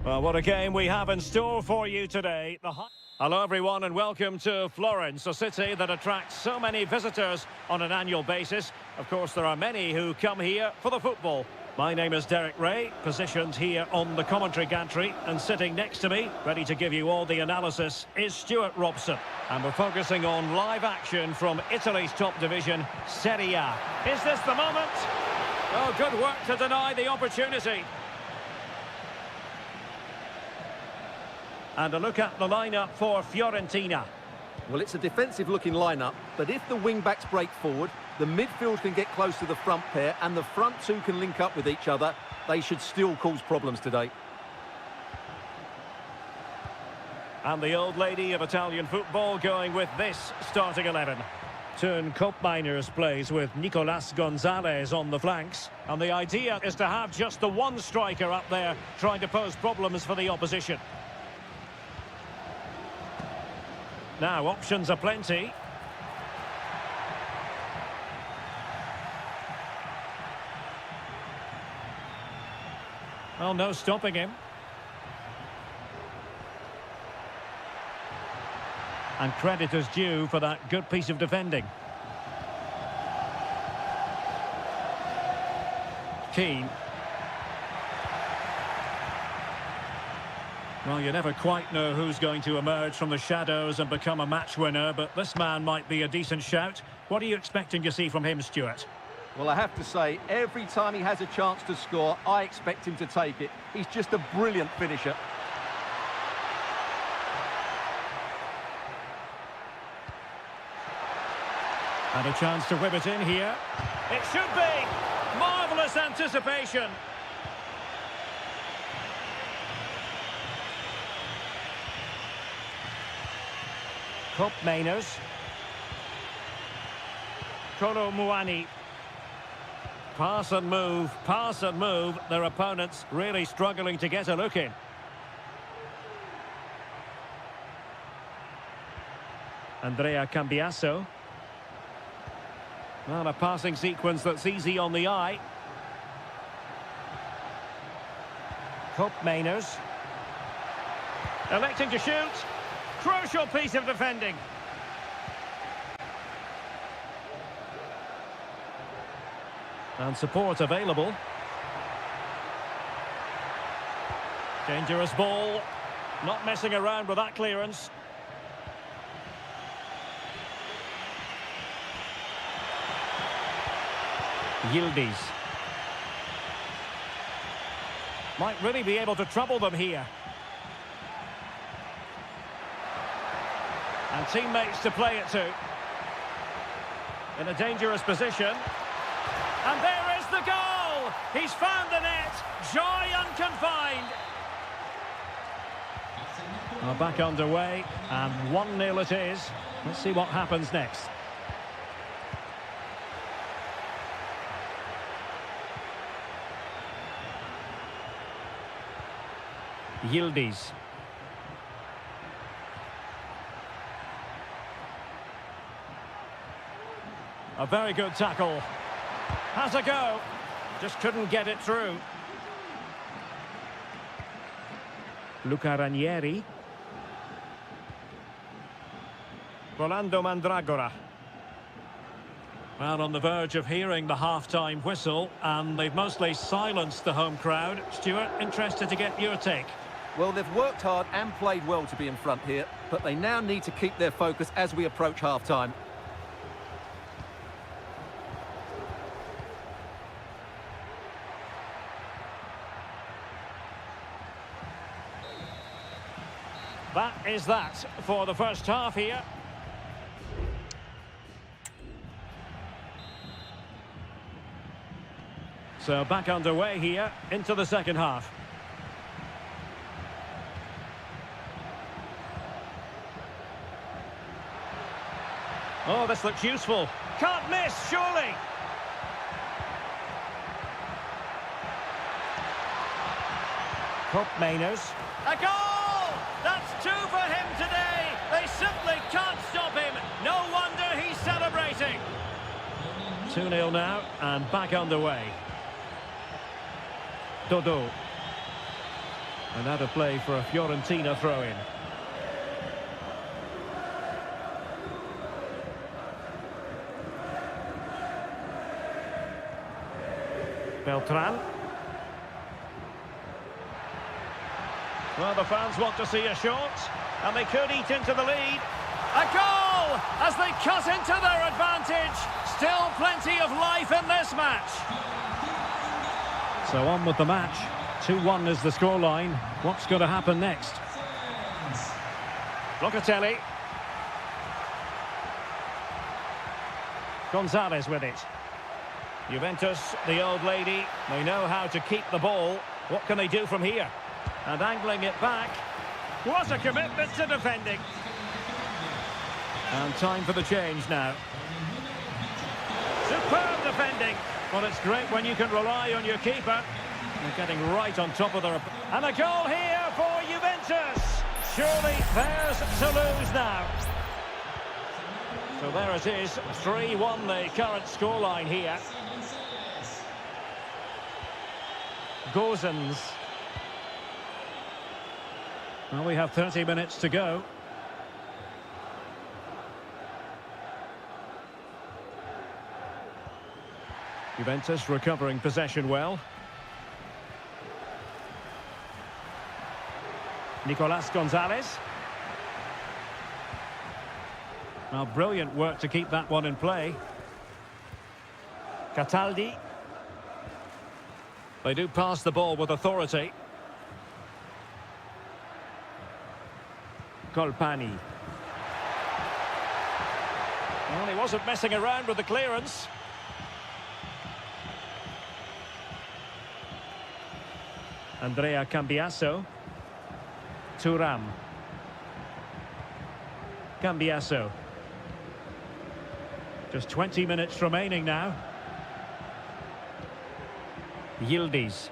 Well, what a game we have in store for you today. Hello everyone and welcome to Florence, a city that attracts so many visitors on an annual basis. Of course, there are many who come here for the football. My name is Derek Ray, positioned here on the commentary gantry, and sitting next to me, ready to give you all the analysis, is Stuart Robson. And we're focusing on live action from Italy's top division, Serie A. Is this the moment? Oh, good work to deny the opportunity. And a look at the lineup for Fiorentina. Well, it's a defensive-looking lineup, but if the wing-backs break forward, the midfield can get close to the front pair, and the front two can link up with each other, they should still cause problems today. And the old lady of Italian football going with this starting 11. Turn Koopmeiners plays with Nicolas Gonzalez on the flanks. And the idea is to have just the one striker up there trying to pose problems for the opposition. Now, options are plenty. Well, no stopping him. And credit is due for that good piece of defending. Keane. Well, you never quite know who's going to emerge from the shadows and become a match winner, but this man might be a decent shout. What are you expecting to see from him, Stuart? Well, I have to say, every time he has a chance to score, I expect him to take it. He's just a brilliant finisher. And a chance to whip it in here. It should be! Marvellous anticipation! Koopmeiners. Kolo Muani. Pass and move. Their opponents really struggling to get a look in. Andrea Cambiasso. Well, a passing sequence that's easy on the eye. Koopmeiners. Electing to shoot. Crucial piece of defending. And support available. Dangerous ball. Not messing around with that clearance. Yildiz. Might really be able to trouble them here. And teammates to play it to. In a dangerous position. And there is the goal! He's found the net. Joy unconfined. Well, back underway. And 1-0 it is. Let's see what happens next. Yildiz. A very good tackle. Has a go. Just couldn't get it through. Luca Ranieri. Rolando Mandragora. Well, on the verge of hearing the half-time whistle, and they've mostly silenced the home crowd. Stuart, interested to get your take. Well, they've worked hard and played well to be in front here, but they now need to keep their focus as we approach half-time. That is that for the first half here. So back underway here into the second half. Oh, this looks useful. Can't miss, surely. Koopmeiners. A goal! That's 2 for him today. They simply can't stop him. No wonder he's celebrating. 2-0 now and back underway. Dodo. And out of play for a Fiorentina throw-in. Beltran. Well, the fans want to see a shot, and they could eat into the lead. A goal as they cut into their advantage. Still plenty of life in this match. So on with the match. 2-1 is the scoreline. What's going to happen next? Locatelli. Gonzalez with it. Juventus, the old lady, they know how to keep the ball. What can they do from here? And angling it back. What a commitment to defending. And time for the change now. Superb defending. Well, it's great when you can rely on your keeper. They're getting right on top of their... And a goal here for Juventus. Surely theirs to lose now. So there it is, 3-1 the current scoreline here. Gozens. Well, we have 30 minutes to go. Juventus recovering possession well. Nicolas Gonzalez. Now, brilliant work to keep that one in play. Cataldi. They do pass the ball with authority. Colpani. Well, he wasn't messing around with the clearance. Andrea Cambiaso. Thuram. Cambiaso. Just 20 minutes remaining now. Yildiz.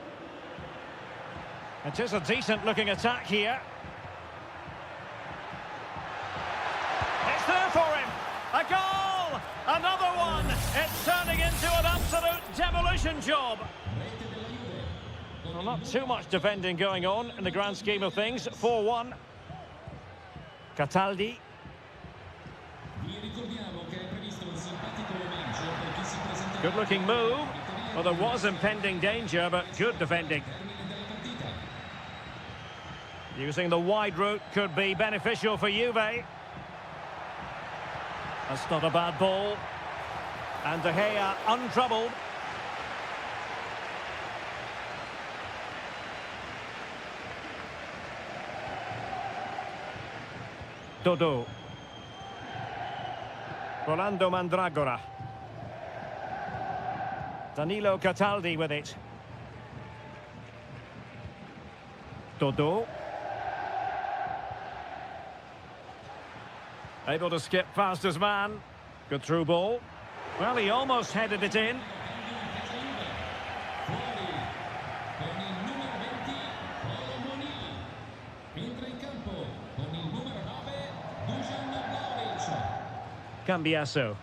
It is a decent-looking attack here. It's there for him. A goal! Another one! It's turning into an absolute demolition job. Well, not too much defending going on in the grand scheme of things. 4-1. Cataldi. Good-looking move. Well, there was impending danger, but good defending. Using the wide route could be beneficial for Juve. That's not a bad ball. And De Gea untroubled. Dodo. Rolando Mandragora. Danilo Cataldi with it. Dodo. Able to skip past his man. Good through ball. Well, he almost headed it in. Cambiaso.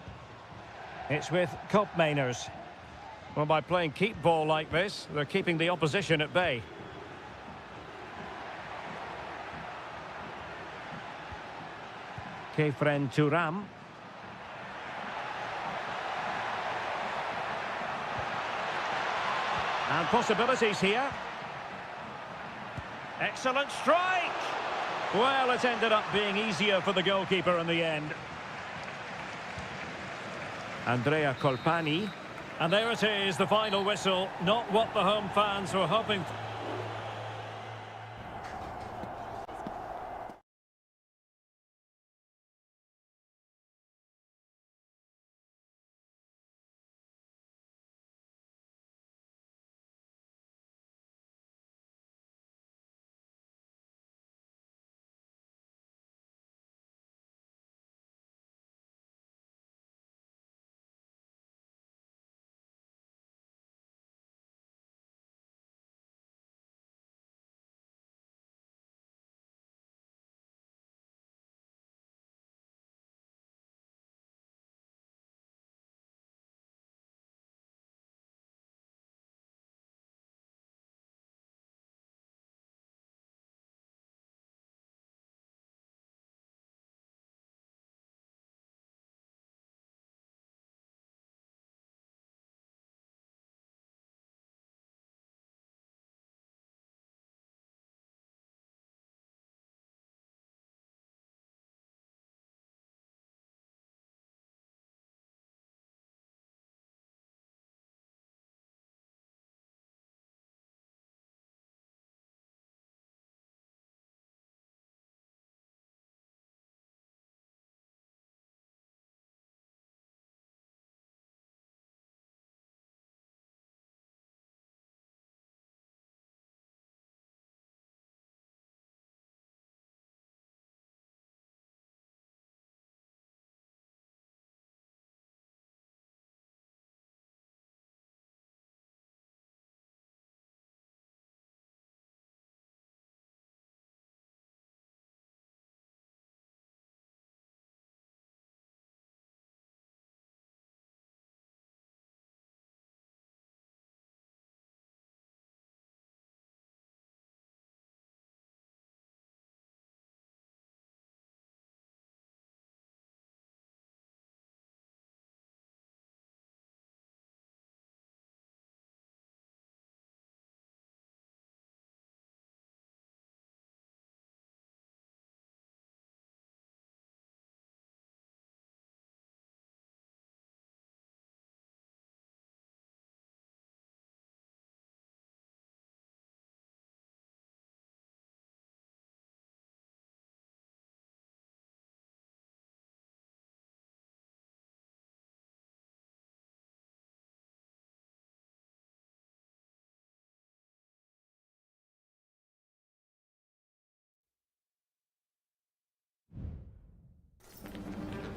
It's with Koopmeiners. Well, by playing keep ball like this, they're keeping the opposition at bay. Kefren Thuram. And possibilities here. Excellent strike! Well, it ended up being easier for the goalkeeper in the end. Andrea Colpani. And there it is, the final whistle. Not what the home fans were hoping for.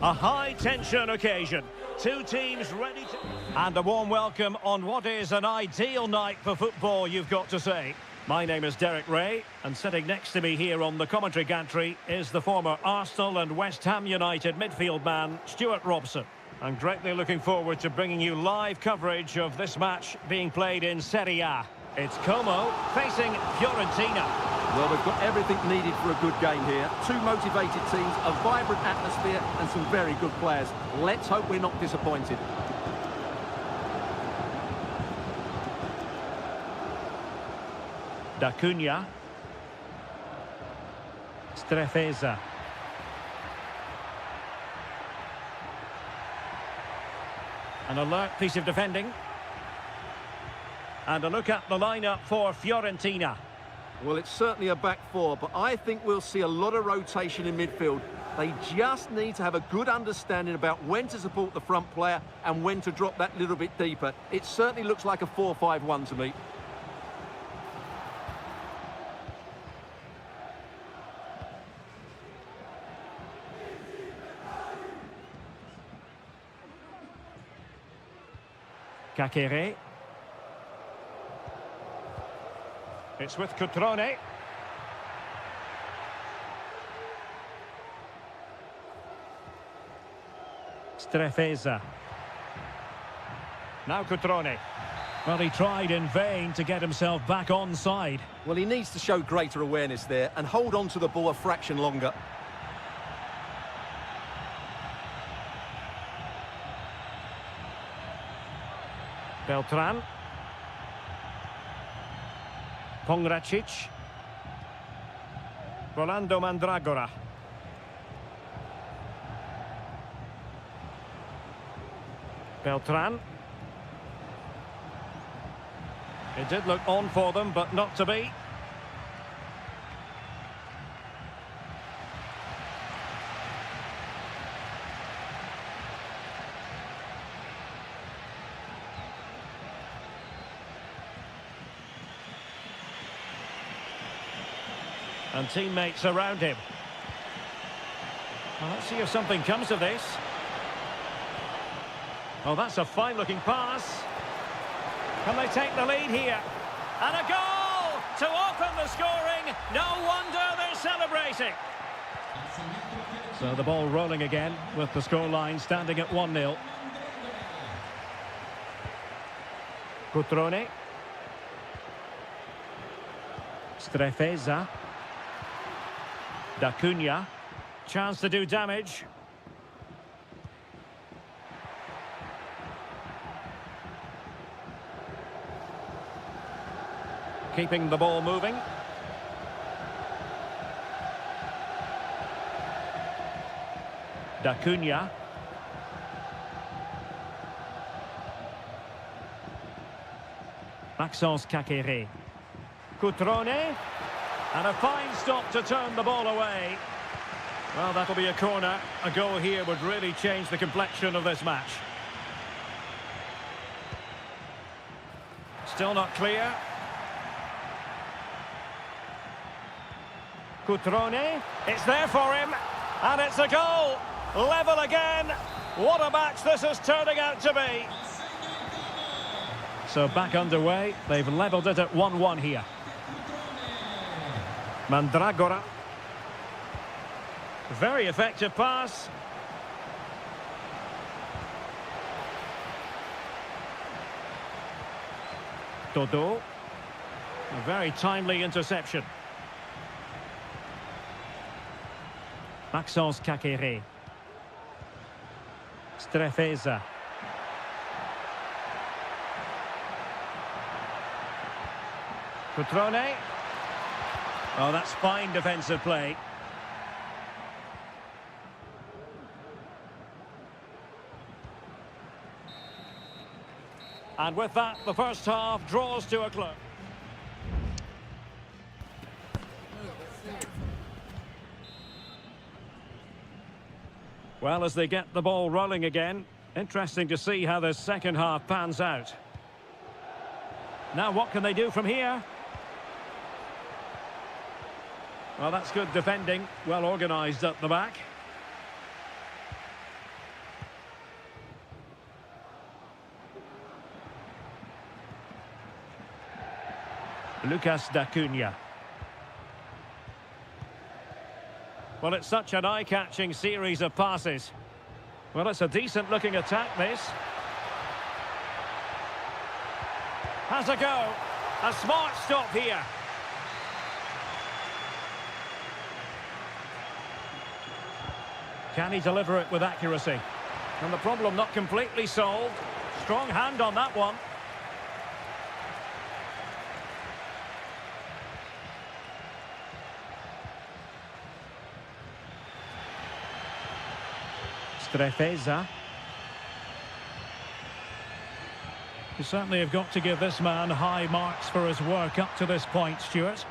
A high-tension occasion. Two teams ready to... And a warm welcome on what is an ideal night for football, you've got to say. My name is Derek Ray, and sitting next to me here on the commentary gantry is the former Arsenal and West Ham United midfield man, Stuart Robson. I'm greatly looking forward to bringing you live coverage of this match being played in Serie A. It's Como facing Fiorentina. Well, we've got everything needed for a good game here. Two motivated teams, a vibrant atmosphere and some very good players. Let's hope we're not disappointed. Da Cunha. Strefeza. An alert piece of defending. And a look at the lineup for Fiorentina. Well, it's certainly a back four, but I think we'll see a lot of rotation in midfield. They just need to have a good understanding about when to support the front player and when to drop that little bit deeper. It certainly looks like a 4-5-1 to me. Kakere. It's with Cutrone. Strefeza. Now Cutrone. Well, he tried in vain to get himself back on side. Well, he needs to show greater awareness there and hold on to the ball a fraction longer. Beltran. Pongracic. Rolando Mandragora. Beltran. It did look on for them, but not to be. And teammates around him. Well, let's see if something comes of this. Oh, that's a fine-looking pass. Can they take the lead here? And a goal to open the scoring. No wonder they're celebrating. So the ball rolling again with the scoreline standing at 1-0. Cutrone. Strefeza. Da Cunha. Chance to do damage. Keeping the ball moving. Da Cunha. Maxence Kakere. Cutrone. And a fine stop to turn the ball away. Well, that'll be a corner. A goal here would really change the complexion of this match. Still not clear. Cutrone. It's there for him. And it's a goal. Level again. What a match this is turning out to be. So back underway. They've levelled it at 1-1 here. Mandragora. Very effective pass. Dodo. A very timely interception. Maxence Kakere. Strefeza. Cutrone. Oh, that's fine defensive play. And with that, the first half draws to a close. Well, as they get the ball rolling again, interesting to see how the second half pans out. Now, what can they do from here? Well, that's good defending, well organised at the back. Lucas D'Acunha. Well, it's such an eye-catching series of passes. Well, it's a decent-looking attack, this. Has a go. A smart stop here. Can he deliver it with accuracy? And the problem not completely solved. Strong hand on that one. Strefeza. You certainly have got to give this man high marks for his work up to this point, Stuart.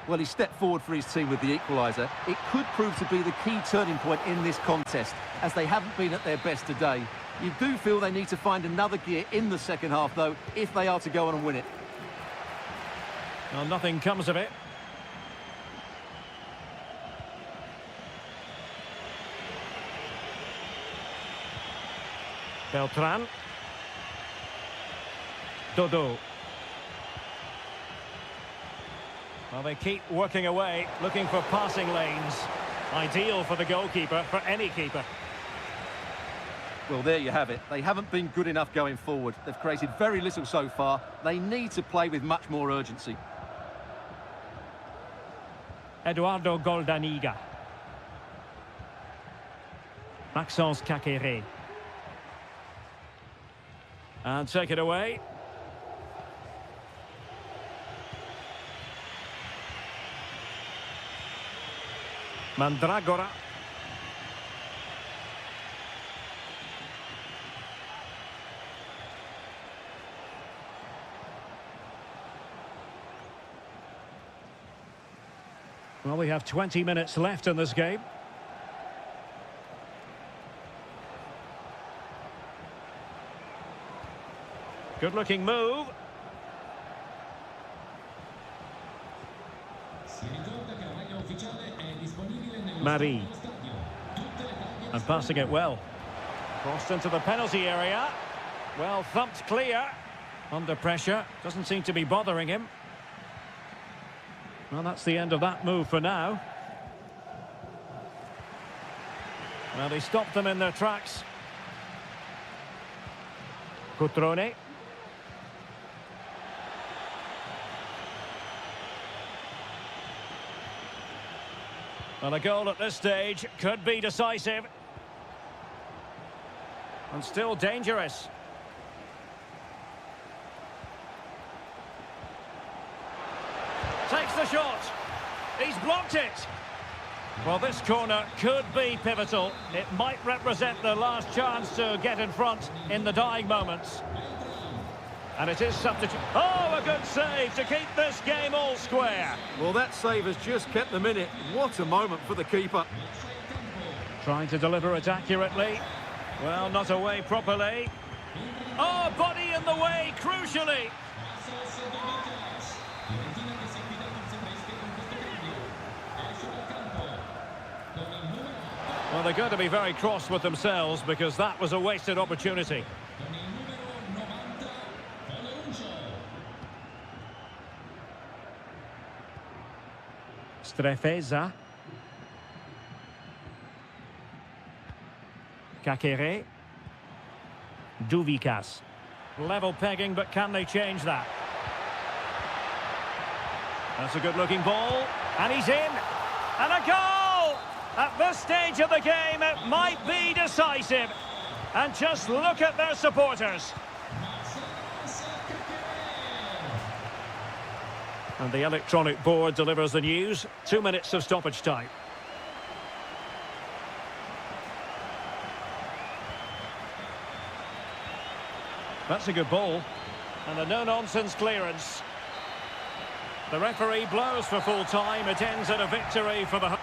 Well, he stepped forward for his team with the equaliser. It could prove to be the key turning point in this contest, as they haven't been at their best today. You do feel they need to find another gear in the second half, though, if they are to go on and win it. Well, nothing comes of it. Beltran. Dodo. Well, they keep working away, looking for passing lanes. Ideal for the goalkeeper, for any keeper. Well, there you have it. They haven't been good enough going forward. They've created very little so far. They need to play with much more urgency. Eduardo Goldaniga. Maxence Caqueret. And take it away. Mandragora. Well, we have 20 minutes left in this game. Good-looking move. Marie. And passing it well. Crossed into the penalty area. Well thumped clear. Under pressure. Doesn't seem to be bothering him. Well, that's the end of that move for now. Well, he stopped them in their tracks. Cutrone. Well, a goal at this stage could be decisive. And still dangerous. Takes the shot. He's blocked it. Well, this corner could be pivotal. It might represent the last chance to get in front in the dying moments. And it is substitute. Oh, a good save to keep this game all square. Well, that save has just kept them in it. What a moment for the keeper. Trying to deliver it accurately. Well, not away properly. Oh, body in the way, crucially. Well, they're going to be very cross with themselves because that was a wasted opportunity. Strefeza. Caqueret. Duvikas. Level pegging, but can they change that? That's a good-looking ball. And he's in. And a goal! At this stage of the game, it might be decisive. And just look at their supporters. And the electronic board delivers the news. 2 minutes of stoppage time. That's a good ball. And a no-nonsense clearance. The referee blows for full time. It ends in a victory for the...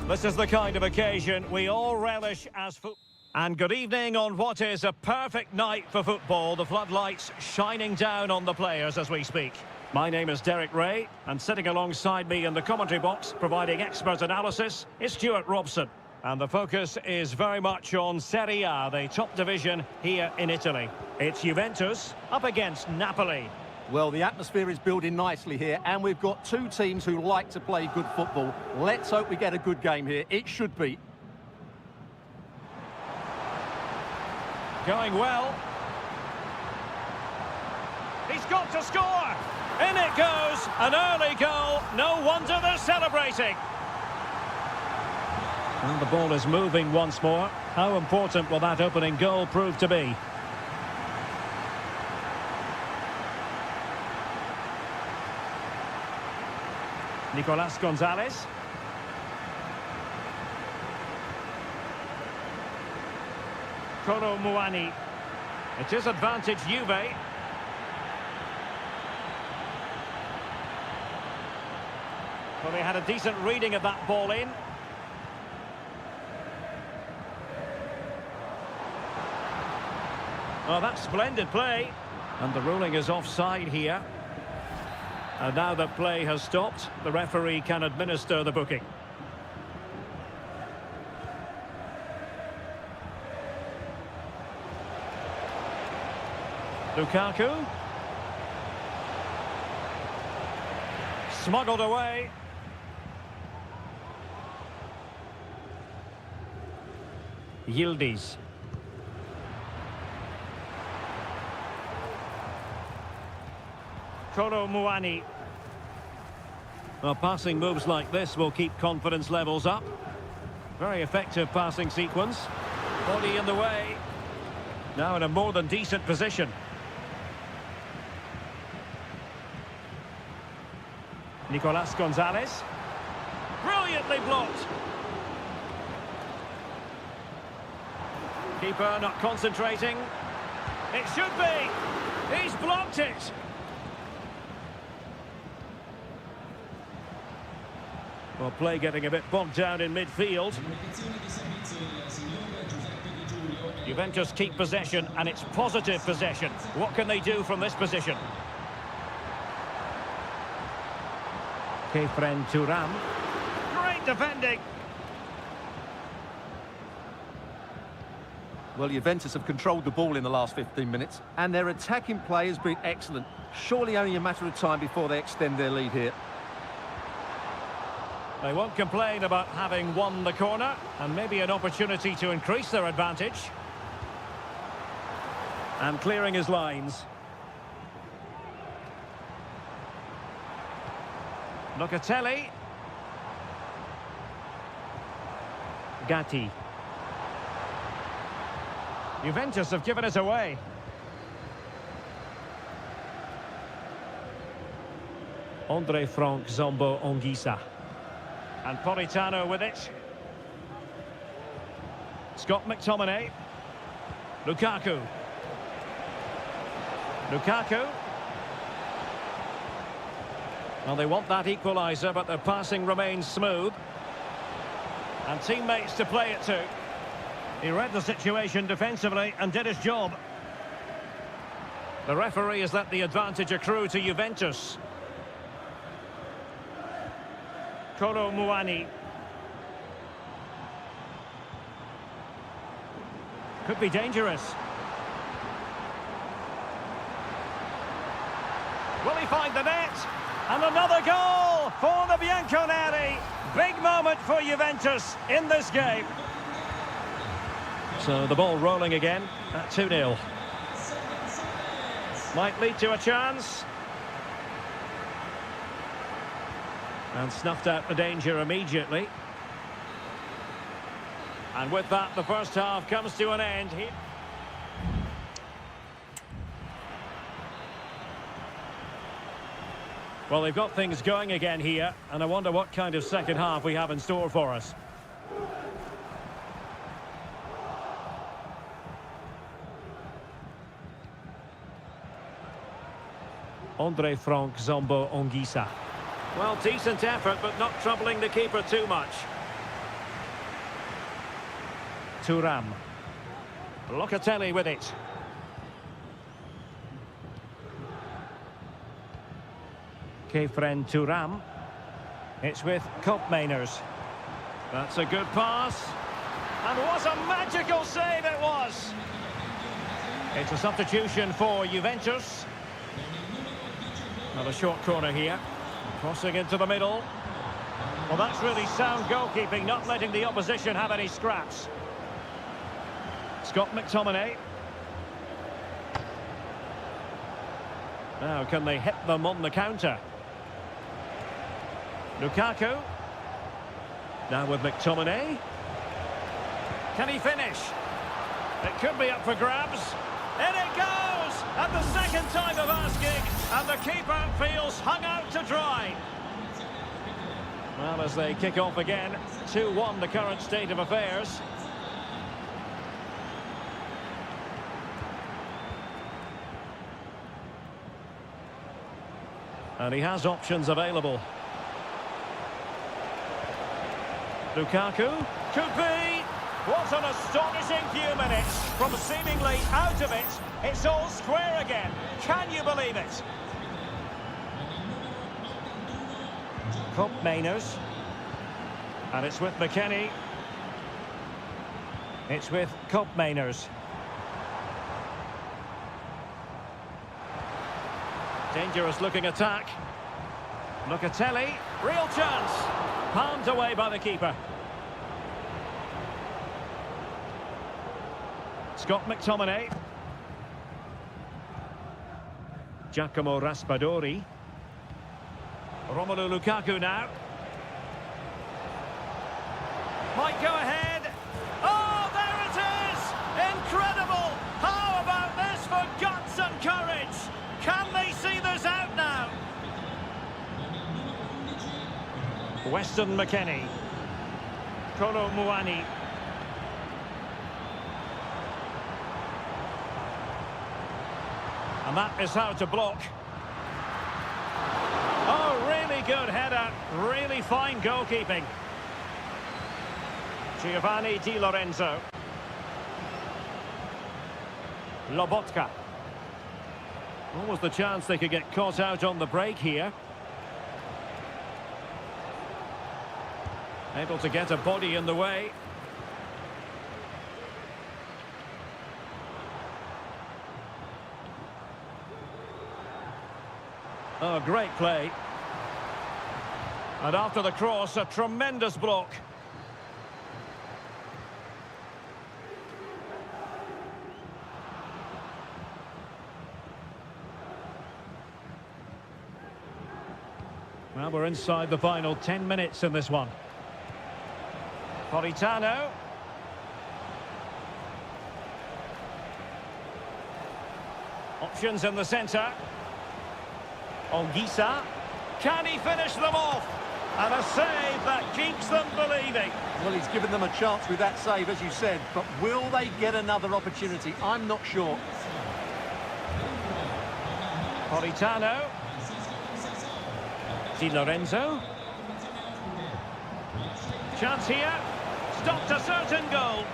This is the kind of occasion we all relish as football. And good evening on what is a perfect night for football. The floodlights shining down on the players as we speak. My name is Derek Ray, and sitting alongside me in the commentary box, providing expert analysis, is Stuart Robson. And the focus is very much on Serie A, the top division here in Italy. It's Juventus up against Napoli. Well, the atmosphere is building nicely here, and we've got two teams who like to play good football. Let's hope we get a good game here. It should be. Going well. He's got to score! In it goes! An early goal. No wonder they're celebrating. And the ball is moving once more. How important will that opening goal prove to be? Nicolas Gonzalez. Kolo Muani. It is advantage Juve. Well, they had a decent reading of that ball in. Oh, that's splendid play. And the ruling is offside here. And now that play has stopped, the referee can administer the booking. Lukaku. Smuggled away. Yildiz. Kolo Muani. Well, passing moves like this will keep confidence levels up. Very effective passing sequence. Body in the way. Now in a more than decent position. Nicolas Gonzalez. Brilliantly blocked. Keeper not concentrating. It should be. He's blocked it. Well, play getting a bit bogged down in midfield. Juventus keep possession, and it's positive possession. What can they do from this position? Kefren Turam. Great defending. Well, Juventus have controlled the ball in the last 15 minutes, and their attacking play has been excellent. Surely only a matter of time before they extend their lead here. They won't complain about having won the corner, and maybe an opportunity to increase their advantage. And clearing his lines. Locatelli. Gatti. Juventus have given it away. Andre Frank Zombo Ongisa. And Politano with it. Scott McTominay. Lukaku. Lukaku. Well, they want that equaliser, but their passing remains smooth. And teammates to play it to. He read the situation defensively and did his job. The referee has let the advantage accrue to Juventus. Kolo Muani. Could be dangerous. Will he find the net? And another goal for the Bianconeri. Big moment for Juventus in this game. So the ball rolling again at 2-0. Might lead to a chance. And snuffed out the danger immediately. And with that, the first half comes to an end here. Well, they've got things going again here, and I wonder what kind of second half we have in store for us. Andre Frank Zombo Ongisa. Well, decent effort, but not troubling the keeper too much. Thuram. Locatelli with it. Kefren Thuram. It's with Koopmeiners. That's a good pass. And what a magical save it was! It's a substitution for Juventus. Another short corner here. Crossing into the middle. Well, that's really sound goalkeeping, not letting the opposition have any scraps. Scott McTominay. Now, can they hit them on the counter? Lukaku. Now with McTominay. Can he finish? It could be up for grabs. In it goes! At the second time of asking, and the keeper feels hung out to dry. Well, as they kick off again, 2-1 the current state of affairs. And he has options available. Lukaku, could be. What an astonishing few minutes. From seemingly out of it, it's all square again. Can you believe it? Koopmeiners. And it's with McKennie. It's with Koopmeiners. Dangerous looking attack. Locatelli, real chance. Palmed away by the keeper. Scott McTominay. Giacomo Raspadori. Romelu Lukaku now. Might go ahead. Oh, there it is! Incredible! How about this for guts and courage? Can they see this out now? Weston McKennie. Kolo Muani. And that is how to block. Oh, really good header. Really fine goalkeeping. Giovanni Di Lorenzo. Lobotka. What was the chance they could get caught out on the break here? Able to get a body in the way. Oh, great play. And after the cross, a tremendous block. Well, we're inside the final 10 minutes in this one. Politano. Options in the centre. Olgisa. Can he finish them off? And a save that keeps them believing. Well, he's given them a chance with that save, as you said, but will they get another opportunity? I'm not sure. Politano. Di Lorenzo. Chance here. Stopped a certain goal.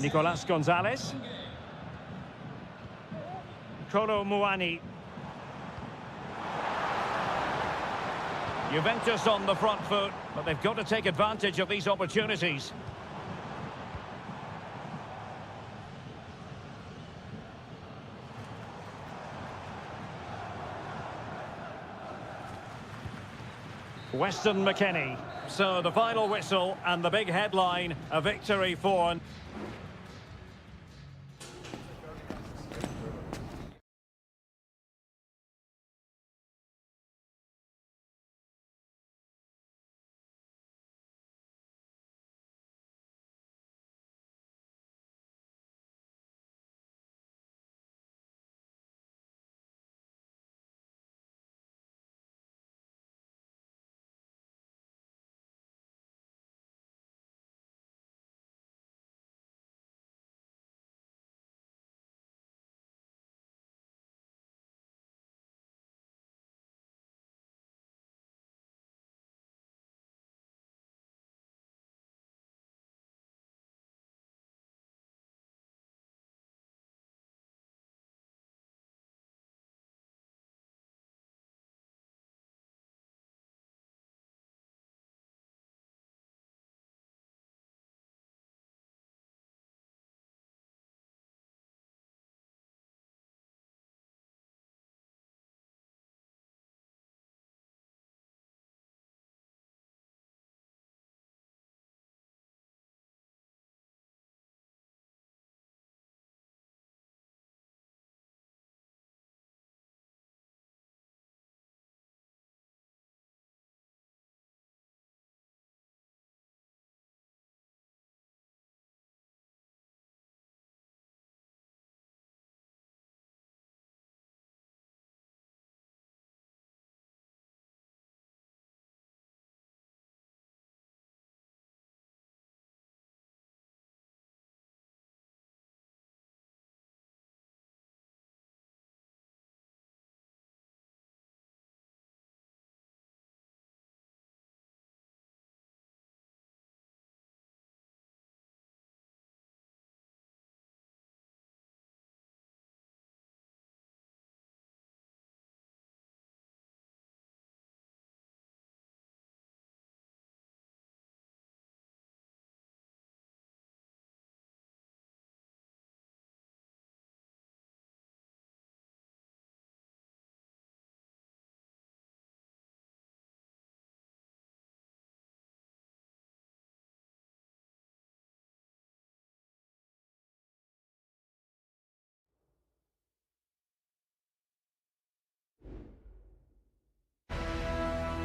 Nicolas Gonzalez. Kolo Muani. Juventus on the front foot, but they've got to take advantage of these opportunities. Weston McKennie. So the final whistle and the big headline, a victory for...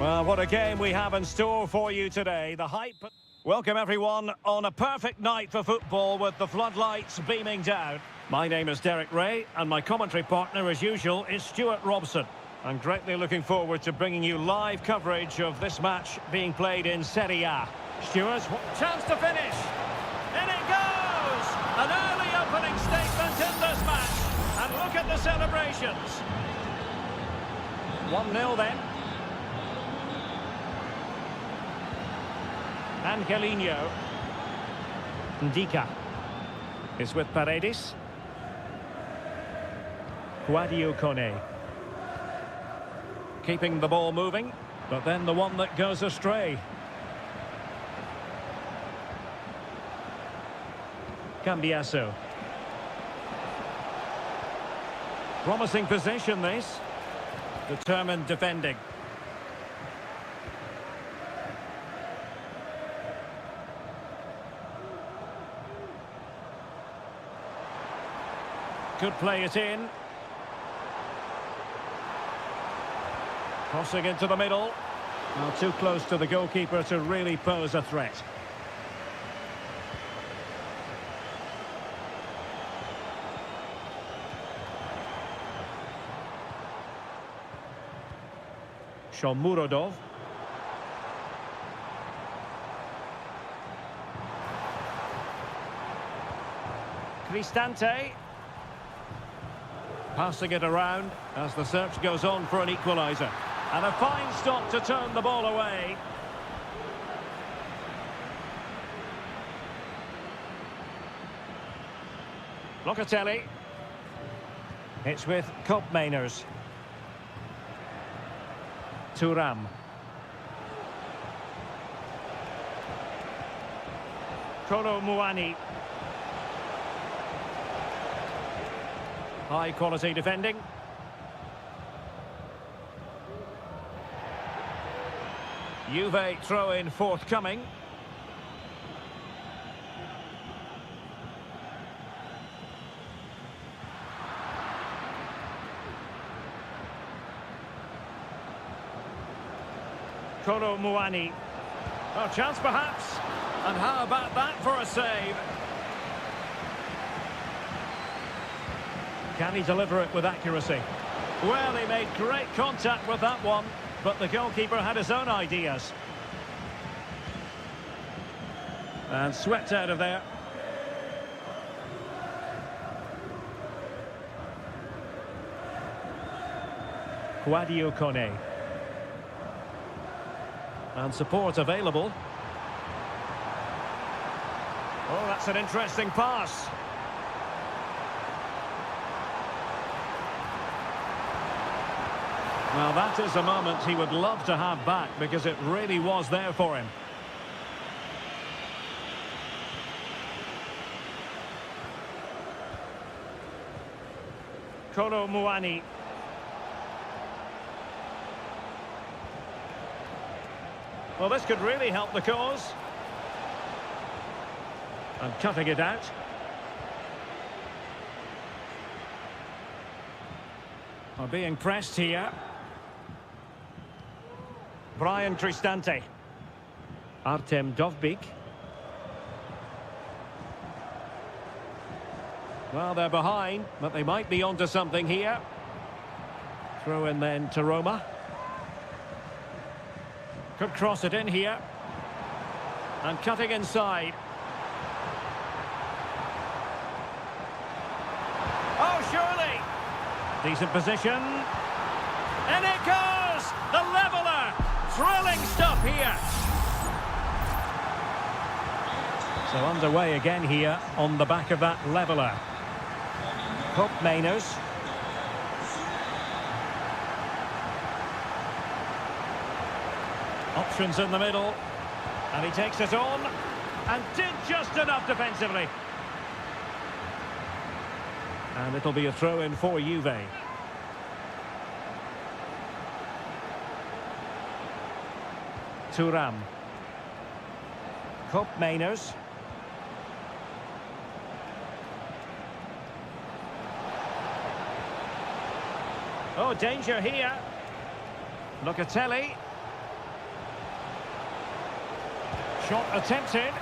Well, what a game we have in store for you today. The hype. Welcome, everyone, on a perfect night for football with the floodlights beaming down. My name is Derek Ray, and my commentary partner, as usual, is Stuart Robson. I'm greatly looking forward to bringing you live coverage of this match being played in Serie A. Stuart, chance to finish. In it goes! An early opening statement in this match. And look at the celebrations. 1-0 then. Angelino. Ndika is with Paredes. Guadio Kone. Keeping the ball moving, but then the one that goes astray. Cambiasso. Promising position this. Determined defending. Could play it in. Crossing into the middle. Now too close to the goalkeeper to really pose a threat. Shomurodov. Cristante. Passing it around as the search goes on for an equaliser. And a fine stop to turn the ball away. Locatelli. It's with Koopmeiners. Thuram. Kolo Muani. High quality defending. Juve throw-in forthcoming. Kolo Muani. Oh, chance perhaps. And how about that for a save? Can he deliver it with accuracy? Well, he made great contact with that one, but the goalkeeper had his own ideas. And swept out of there. Guadio Kone. And support available. Oh, that's an interesting pass. Well, that is a moment he would love to have back because it really was there for him. Kolo Muani. Well, this could really help the cause. And cutting it out. Are being pressed here. Brian Cristante. Artem Dovbyk. Well, they're behind, but they might be onto something here. Throw in then to Roma. Could cross it in here. And cutting inside. Oh, surely! Decent position. And it goes! The leveller! Thrilling stuff here. So underway again here on the back of that leveller. Koopmeiners. Options in the middle. And he takes it on. And did just enough defensively. And it'll be a throw-in for Juve. Thuram. Koopmeiners. Oh, danger here. Locatelli. Shot attempted.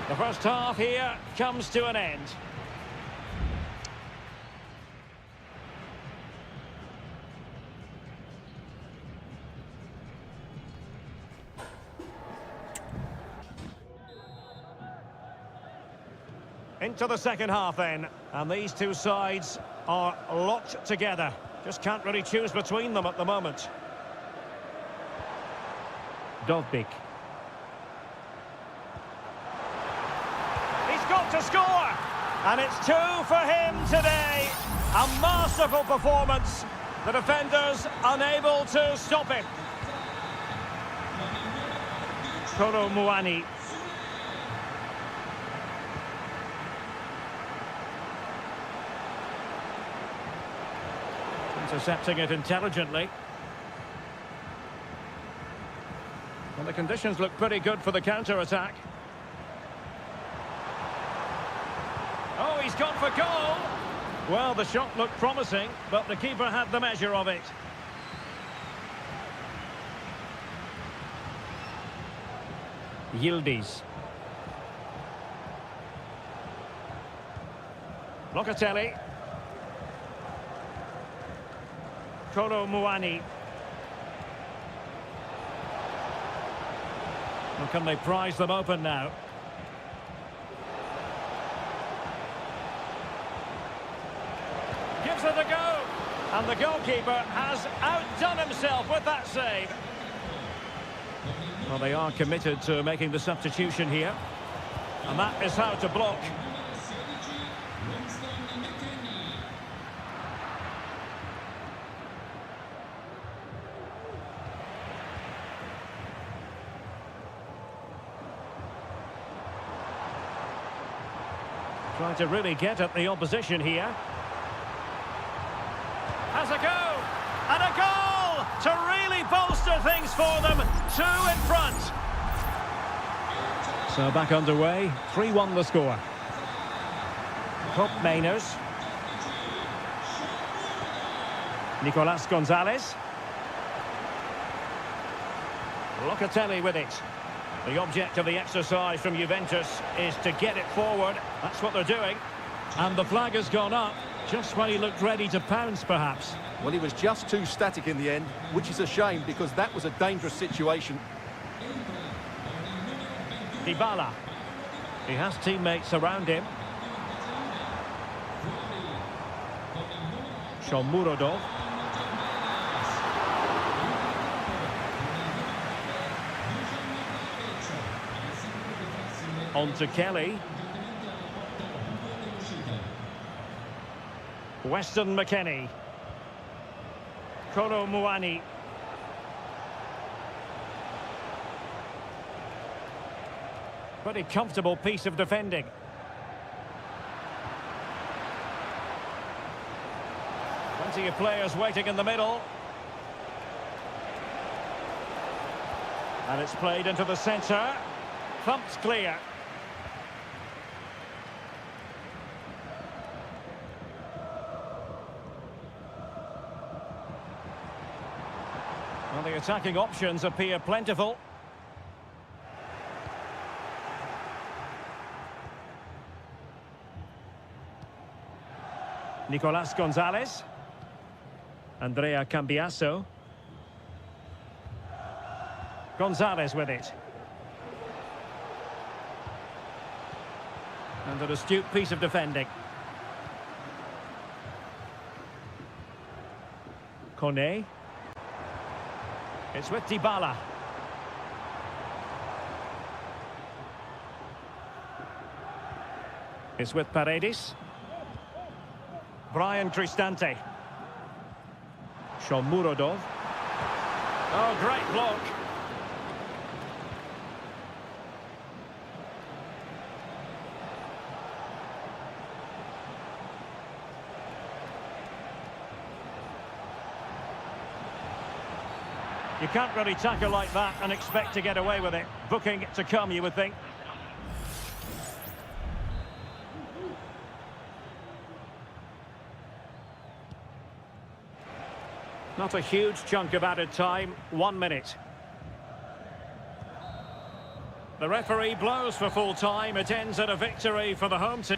The first half here comes to an end. Into the second half then, and these two sides are locked together. Just can't really choose between them at the moment. Dovbik. He's got to score! And it's 2 for him today. A masterful performance. The defenders unable to stop him. Kolo Muani. Intercepting it intelligently. And the conditions look pretty good for the counter-attack. Oh, he's gone for goal! Well, the shot looked promising, but the keeper had the measure of it. Yildiz. Locatelli. Kolo Muani. Well, can they prise them open now? Gives it a go. And the goalkeeper has outdone himself with that save. Well, they are committed to making the substitution here. And that is how to block. Trying to really get at the opposition here. Has a go! And a goal! To really bolster things for them. 2 in front. So back underway. 3-1 the score. Top Mainers. Nicolas Gonzalez. Locatelli with it. The object of the exercise from Juventus is to get it forward. That's what they're doing. And the flag has gone up just when he looked ready to pounce, perhaps. Well, he was just too static in the end, which is a shame because that was a dangerous situation. Dybala. He has teammates around him. Shomurodov. On to Kelly. Weston McKennie. Kolo Muani. Pretty comfortable piece of defending. Plenty of players waiting in the middle. And it's played into the centre. Thumped clear. Well, the attacking options appear plentiful. Nicolas Gonzalez. Andrea Cambiasso. Gonzalez with it. And an astute piece of defending. Kone. It's with Dybala. It's with Paredes. Brian Cristante. Shomurodov. Oh, great block. You can't really tackle like that and expect to get away with it. Booking to come, you would think. Not a huge chunk of added time. 1 minute. The referee blows for full time. It ends at a victory for the home team.